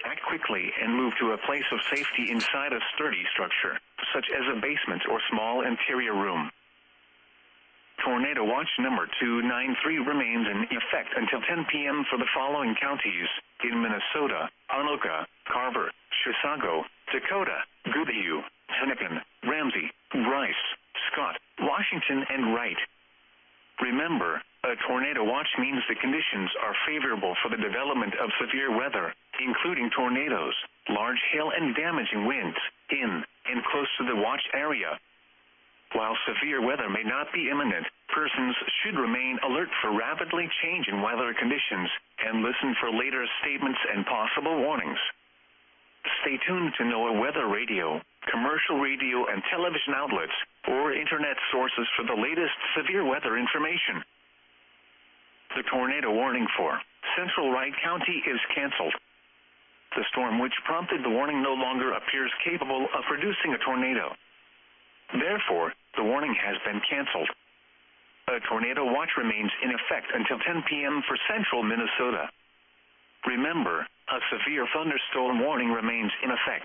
Act quickly and move to a place of safety inside a sturdy structure, such as a basement or small interior room. Tornado Watch number 293 remains in effect until 10 p.m. for the following counties in Minnesota: Anoka, Carver, Chisago, Dakota, Goodhue, Hennepin, Ramsey, Rice, Scott, Washington, and Wright. Remember, a tornado watch means the conditions are favorable for the development of severe weather, including tornadoes, large hail, and damaging winds, in and close to the watch area. While severe weather may not be imminent, persons should remain alert for rapidly changing weather conditions and listen for later statements and possible warnings. Stay tuned to NOAA weather radio, commercial radio and television outlets, or internet sources for the latest severe weather information. The tornado warning for Central Wright County is canceled. The storm which prompted the warning no longer appears capable of producing a tornado. Therefore, the warning has been canceled. A tornado watch remains in effect until 10 p.m. for central Minnesota. Remember, a severe thunderstorm warning remains in effect.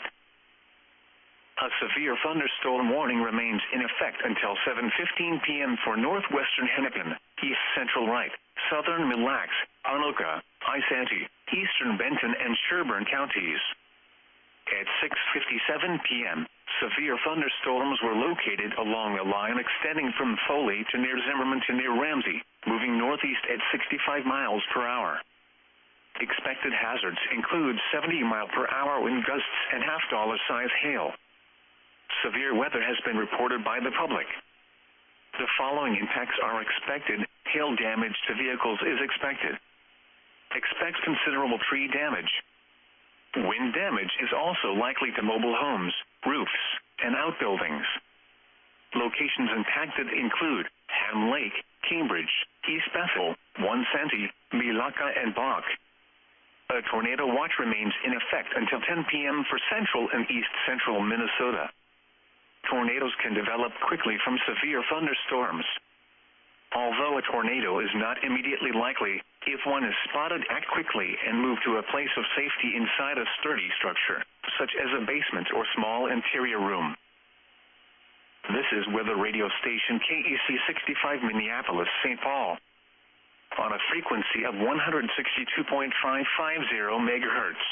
A severe thunderstorm warning remains in effect until 7:15 p.m. for northwestern Hennepin, east central Wright, southern Mille Lacs, Anoka, Isanti, eastern Benton, and Sherburne counties. At 6:57 p.m., severe thunderstorms were located along a line extending from Foley to near Zimmerman to near Ramsey, moving northeast at 65 miles per hour. Expected hazards include 70-mile-per-hour wind gusts and half-dollar-size hail. Severe weather has been reported by the public. The following impacts are expected. Hail damage to vehicles is expected. Expect considerable tree damage. Wind damage is also likely to mobile homes, roofs, and outbuildings. Locations impacted include Ham Lake, Cambridge, East Bethel, One-Santy, Milaka, and Bach. A tornado watch remains in effect until 10 p.m. for central and east central Minnesota. Tornadoes can develop quickly from severe thunderstorms. Although a tornado is not immediately likely, if one is spotted, act quickly and move to a place of safety inside a sturdy structure, such as a basement or small interior room. This is weather radio station KEC 65 Minneapolis, St. Paul. On a frequency of 162.550 megahertz.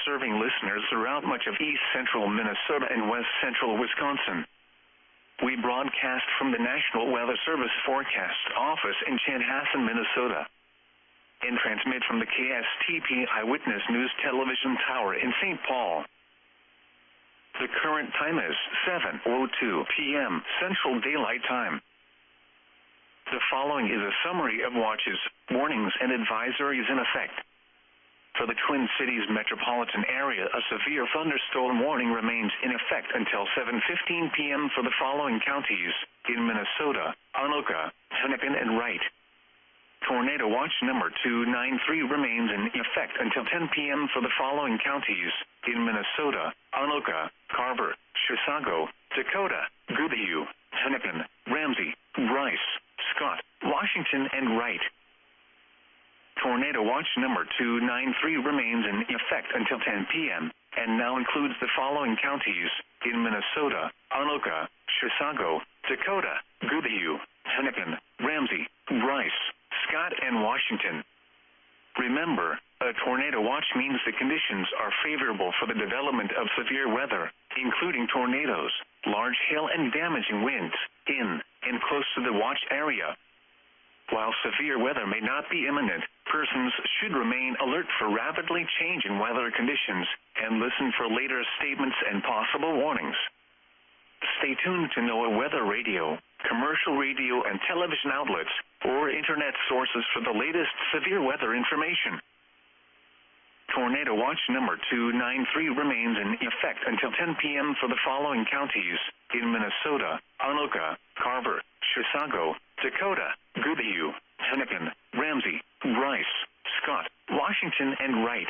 Serving listeners throughout much of east central Minnesota and west central Wisconsin. We broadcast from the National Weather Service Forecast Office in Chanhassen, Minnesota, and transmit from the KSTP Eyewitness News Television Tower in St. Paul. The current time is 7:02 p.m. Central Daylight Time. The following is a summary of watches, warnings, and advisories in effect. For the Twin Cities metropolitan area, a severe thunderstorm warning remains in effect until 7:15 p.m. for the following counties in Minnesota: Anoka, Hennepin, and Wright. Tornado watch number 293 remains in effect until 10 p.m. for the following counties in Minnesota: Anoka, Carver, Chisago, Dakota, Goodhue, Hennepin, Ramsey, Rice, Scott, Washington, and Wright. Tornado watch number 293 remains in effect until 10 p.m. and now includes the following counties in Minnesota: Anoka, Chisago, Dakota, Goodhue, Hennepin, Ramsey, Rice, Scott, and Washington. Remember, a tornado watch means the conditions are favorable for the development of severe weather, including tornadoes, large hail, and damaging winds in and close to the watch area. While severe weather may not be imminent, persons should remain alert for rapidly changing weather conditions and listen for later statements and possible warnings. Stay tuned to NOAA weather radio, commercial radio and television outlets, or internet sources for the latest severe weather information. Tornado watch number 293 remains in effect until 10 p.m. for the following counties in Minnesota: Anoka, Carver, Chisago, Dakota, Goodhue, Hennepin, Ramsey, Rice, Scott, Washington, and Wright.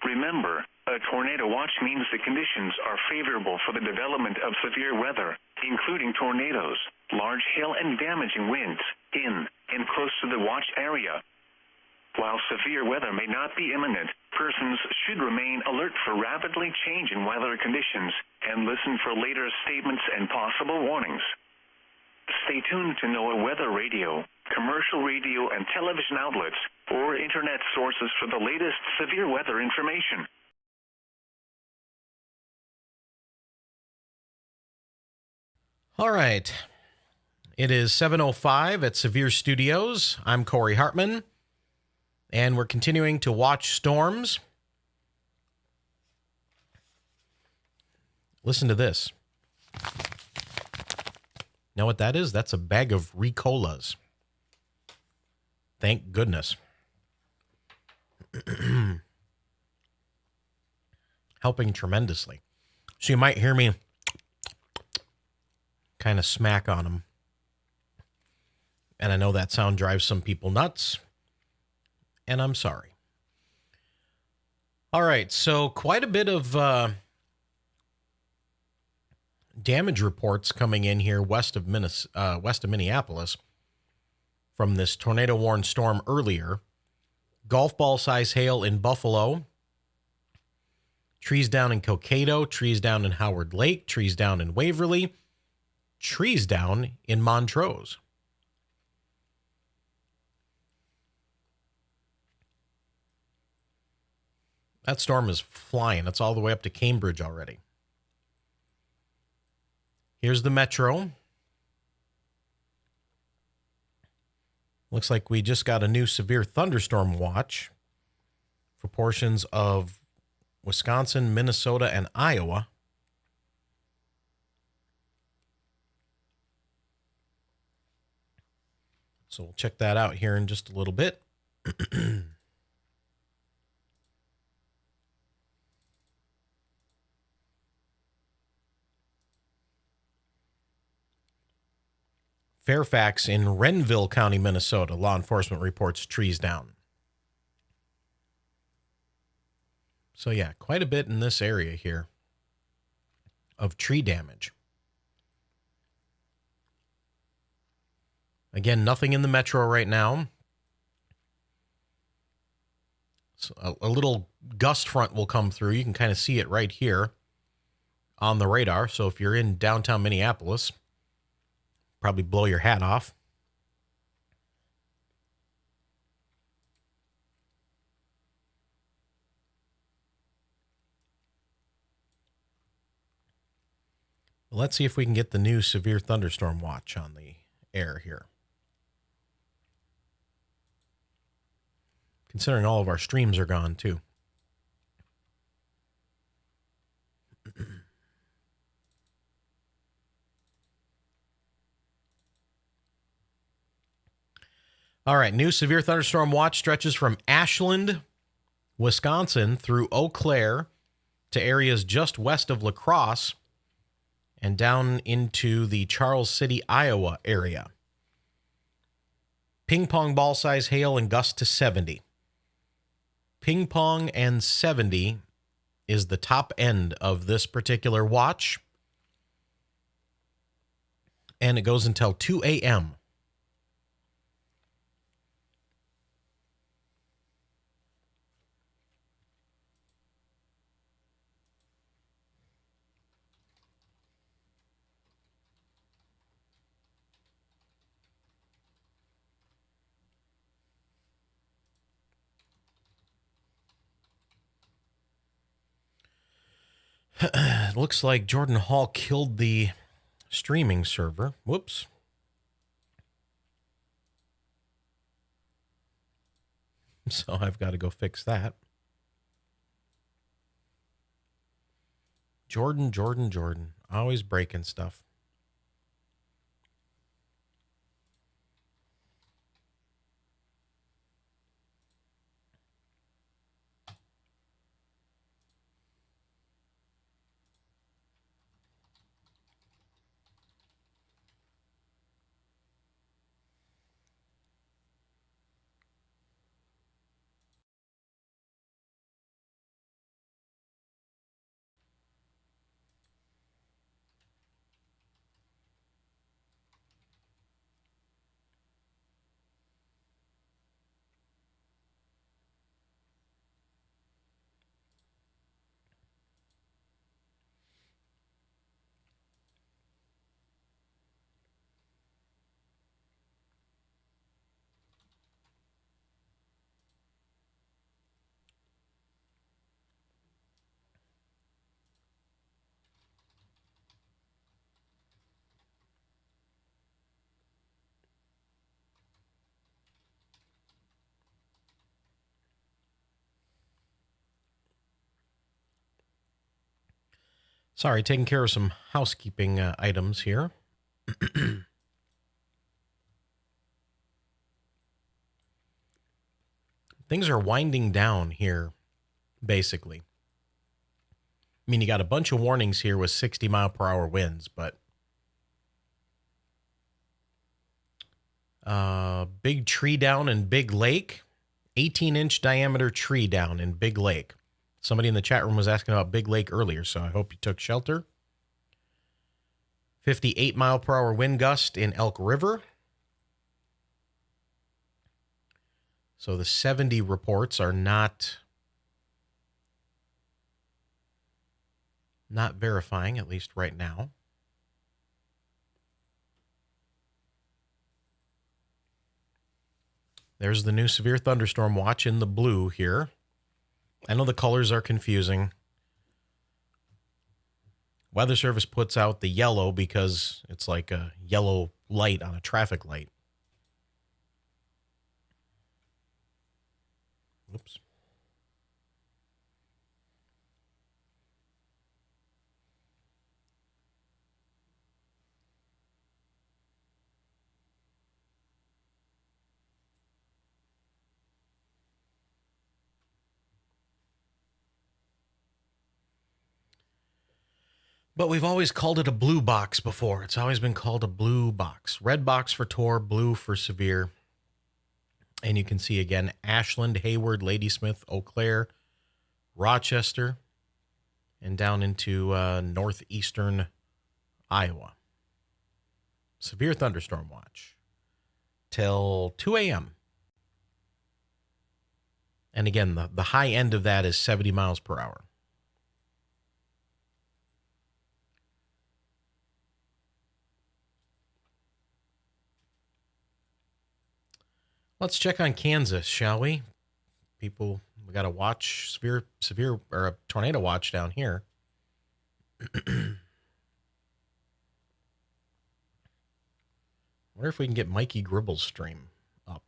Remember, a tornado watch means the conditions are favorable for the development of severe weather, including tornadoes, large hail, and damaging winds in and close to the watch area. While severe weather may not be imminent, persons should remain alert for rapidly changing weather conditions and listen for later statements and possible warnings. Stay tuned to NOAA weather radio, commercial radio and television outlets, or internet sources for the latest severe weather information. All right. It is 7:05 at SevereStudios. I'm Corey Hartman, and we're continuing to watch storms. Listen to this. Know what that is? That's a bag of Ricolas. Thank goodness. Helping tremendously. So you might hear me kind of smack on them. And I know that sound drives some people nuts. And I'm sorry. All right, so quite a bit of damage reports coming in here west of Minneapolis from this tornado-warned storm earlier. Golf ball size hail in Buffalo. Trees down in Cokato, trees down in Howard Lake, trees down in Waverly, trees down in Montrose. That storm is flying. It's all the way up to Cambridge already. Here's the metro. Looks like we just got a new severe thunderstorm watch for portions of Wisconsin, Minnesota, and Iowa. So we'll check that out here in just a little bit. Fairfax in Renville County, Minnesota. Law enforcement reports trees down. So yeah, quite a bit in this area here of tree damage. Again, nothing in the metro right now. So a little gust front will come through. You can kind of see it right here on the radar. So if you're in downtown Minneapolis, probably blow your hat off. Let's see if we can get the new severe thunderstorm watch on the air here. Considering all of our streams are gone too. All right, new severe thunderstorm watch stretches from Ashland, Wisconsin through Eau Claire to areas just west of La Crosse and down into the Charles City, Iowa area. Ping pong ball size hail and gust to 70. Ping pong and 70 is the top end of this particular watch. And it goes until 2 a.m. It looks like Jordan Hall killed the streaming server. Whoops. So I've got to go fix that. Jordan. Always breaking stuff. Sorry, taking care of some housekeeping items here. Things are winding down here, basically. I mean, you got a bunch of warnings here with 60-mile-per-hour winds, but big tree down in Big Lake, 18-inch diameter tree down in Big Lake. Somebody in the chat room was asking about Big Lake earlier, so I hope you took shelter. 58-mile-per-hour wind gust in Elk River. So the 70 reports are not verifying, at least right now. There's the new severe thunderstorm watch in the blue here. I know the colors are confusing. Weather Service puts out the yellow because it's like a yellow light on a traffic light. Oops. But we've always called it a blue box before. It's always been called a blue box. Red box for Tor, blue for severe. And you can see again, Ashland, Hayward, Ladysmith, Eau Claire, Rochester, and down into northeastern Iowa. Severe thunderstorm watch till 2 a.m. And again, the high end of that is 70 miles per hour. Let's check on Kansas, shall we? People, we got a watch, severe or a tornado watch down here. Wonder if we can get Mikey Gribble's stream up.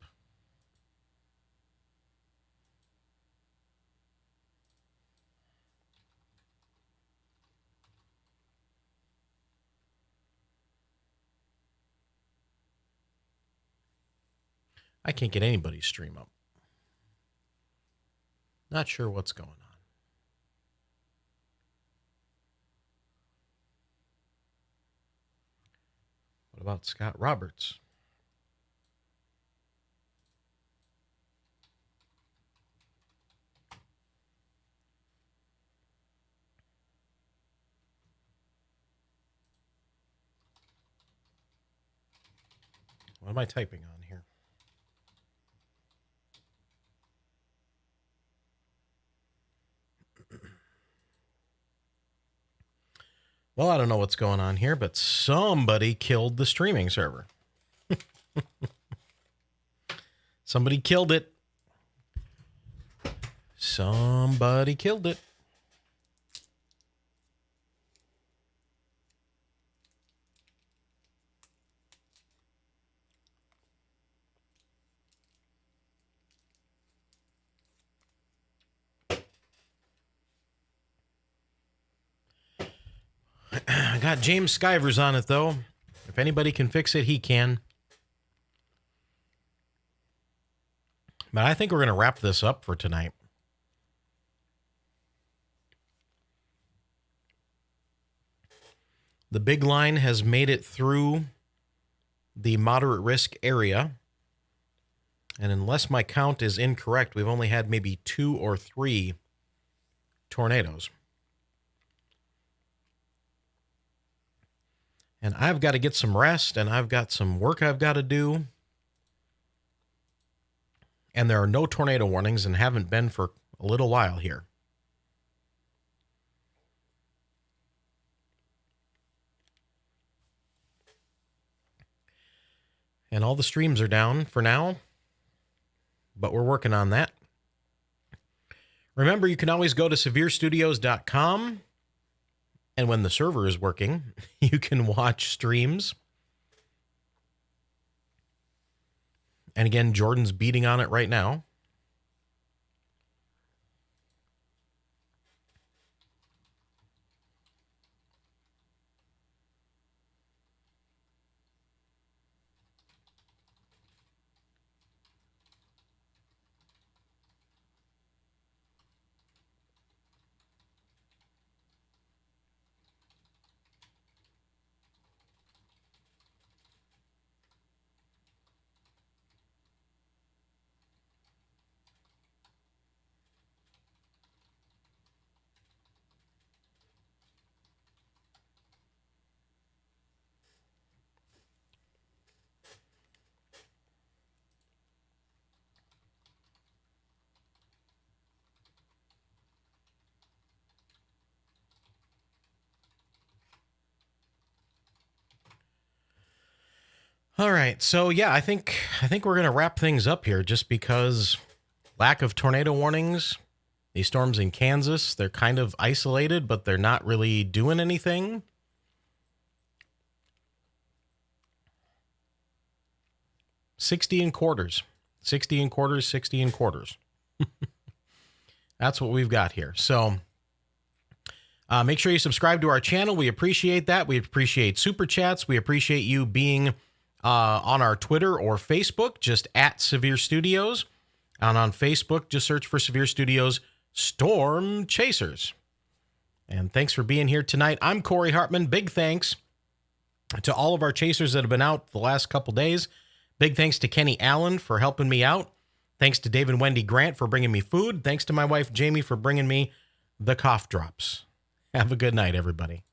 I can't get anybody's stream up. Not sure what's going on. What about Scott Roberts? What am I typing on here? Well, I don't know what's going on here, but somebody killed the streaming server. Somebody killed it. Somebody killed it. I got James Skivers on it, though. If anybody can fix it, he can. But I think we're going to wrap this up for tonight. The big line has made it through the moderate risk area. And unless my count is incorrect, we've only had maybe 2 or 3 tornadoes. And I've got to get some rest, and I've got some work I've got to do. And there are no tornado warnings and haven't been for a little while here. And all the streams are down for now, but we're working on that. Remember, you can always go to SevereStudios.com. And when the server is working, you can watch streams. And again, Jordan's beating on it right now. All right. So yeah, I think we're going to wrap things up here just because lack of tornado warnings. These storms in Kansas, they're kind of isolated, but they're not really doing anything. $60 and quarters. That's what we've got here. So make sure you subscribe to our channel. We appreciate that. We appreciate super chats. We appreciate you being on our Twitter or Facebook, just at SevereStudios. And on Facebook, just search for SevereStudios Storm Chasers. And thanks for being here tonight. I'm Corey Hartman. Big thanks to all of our chasers that have been out the last couple days. Big thanks to Kenny Allen for helping me out. Thanks to Dave and Wendy Grant for bringing me food. Thanks to my wife, Jamie, for bringing me the cough drops. Have a good night, everybody.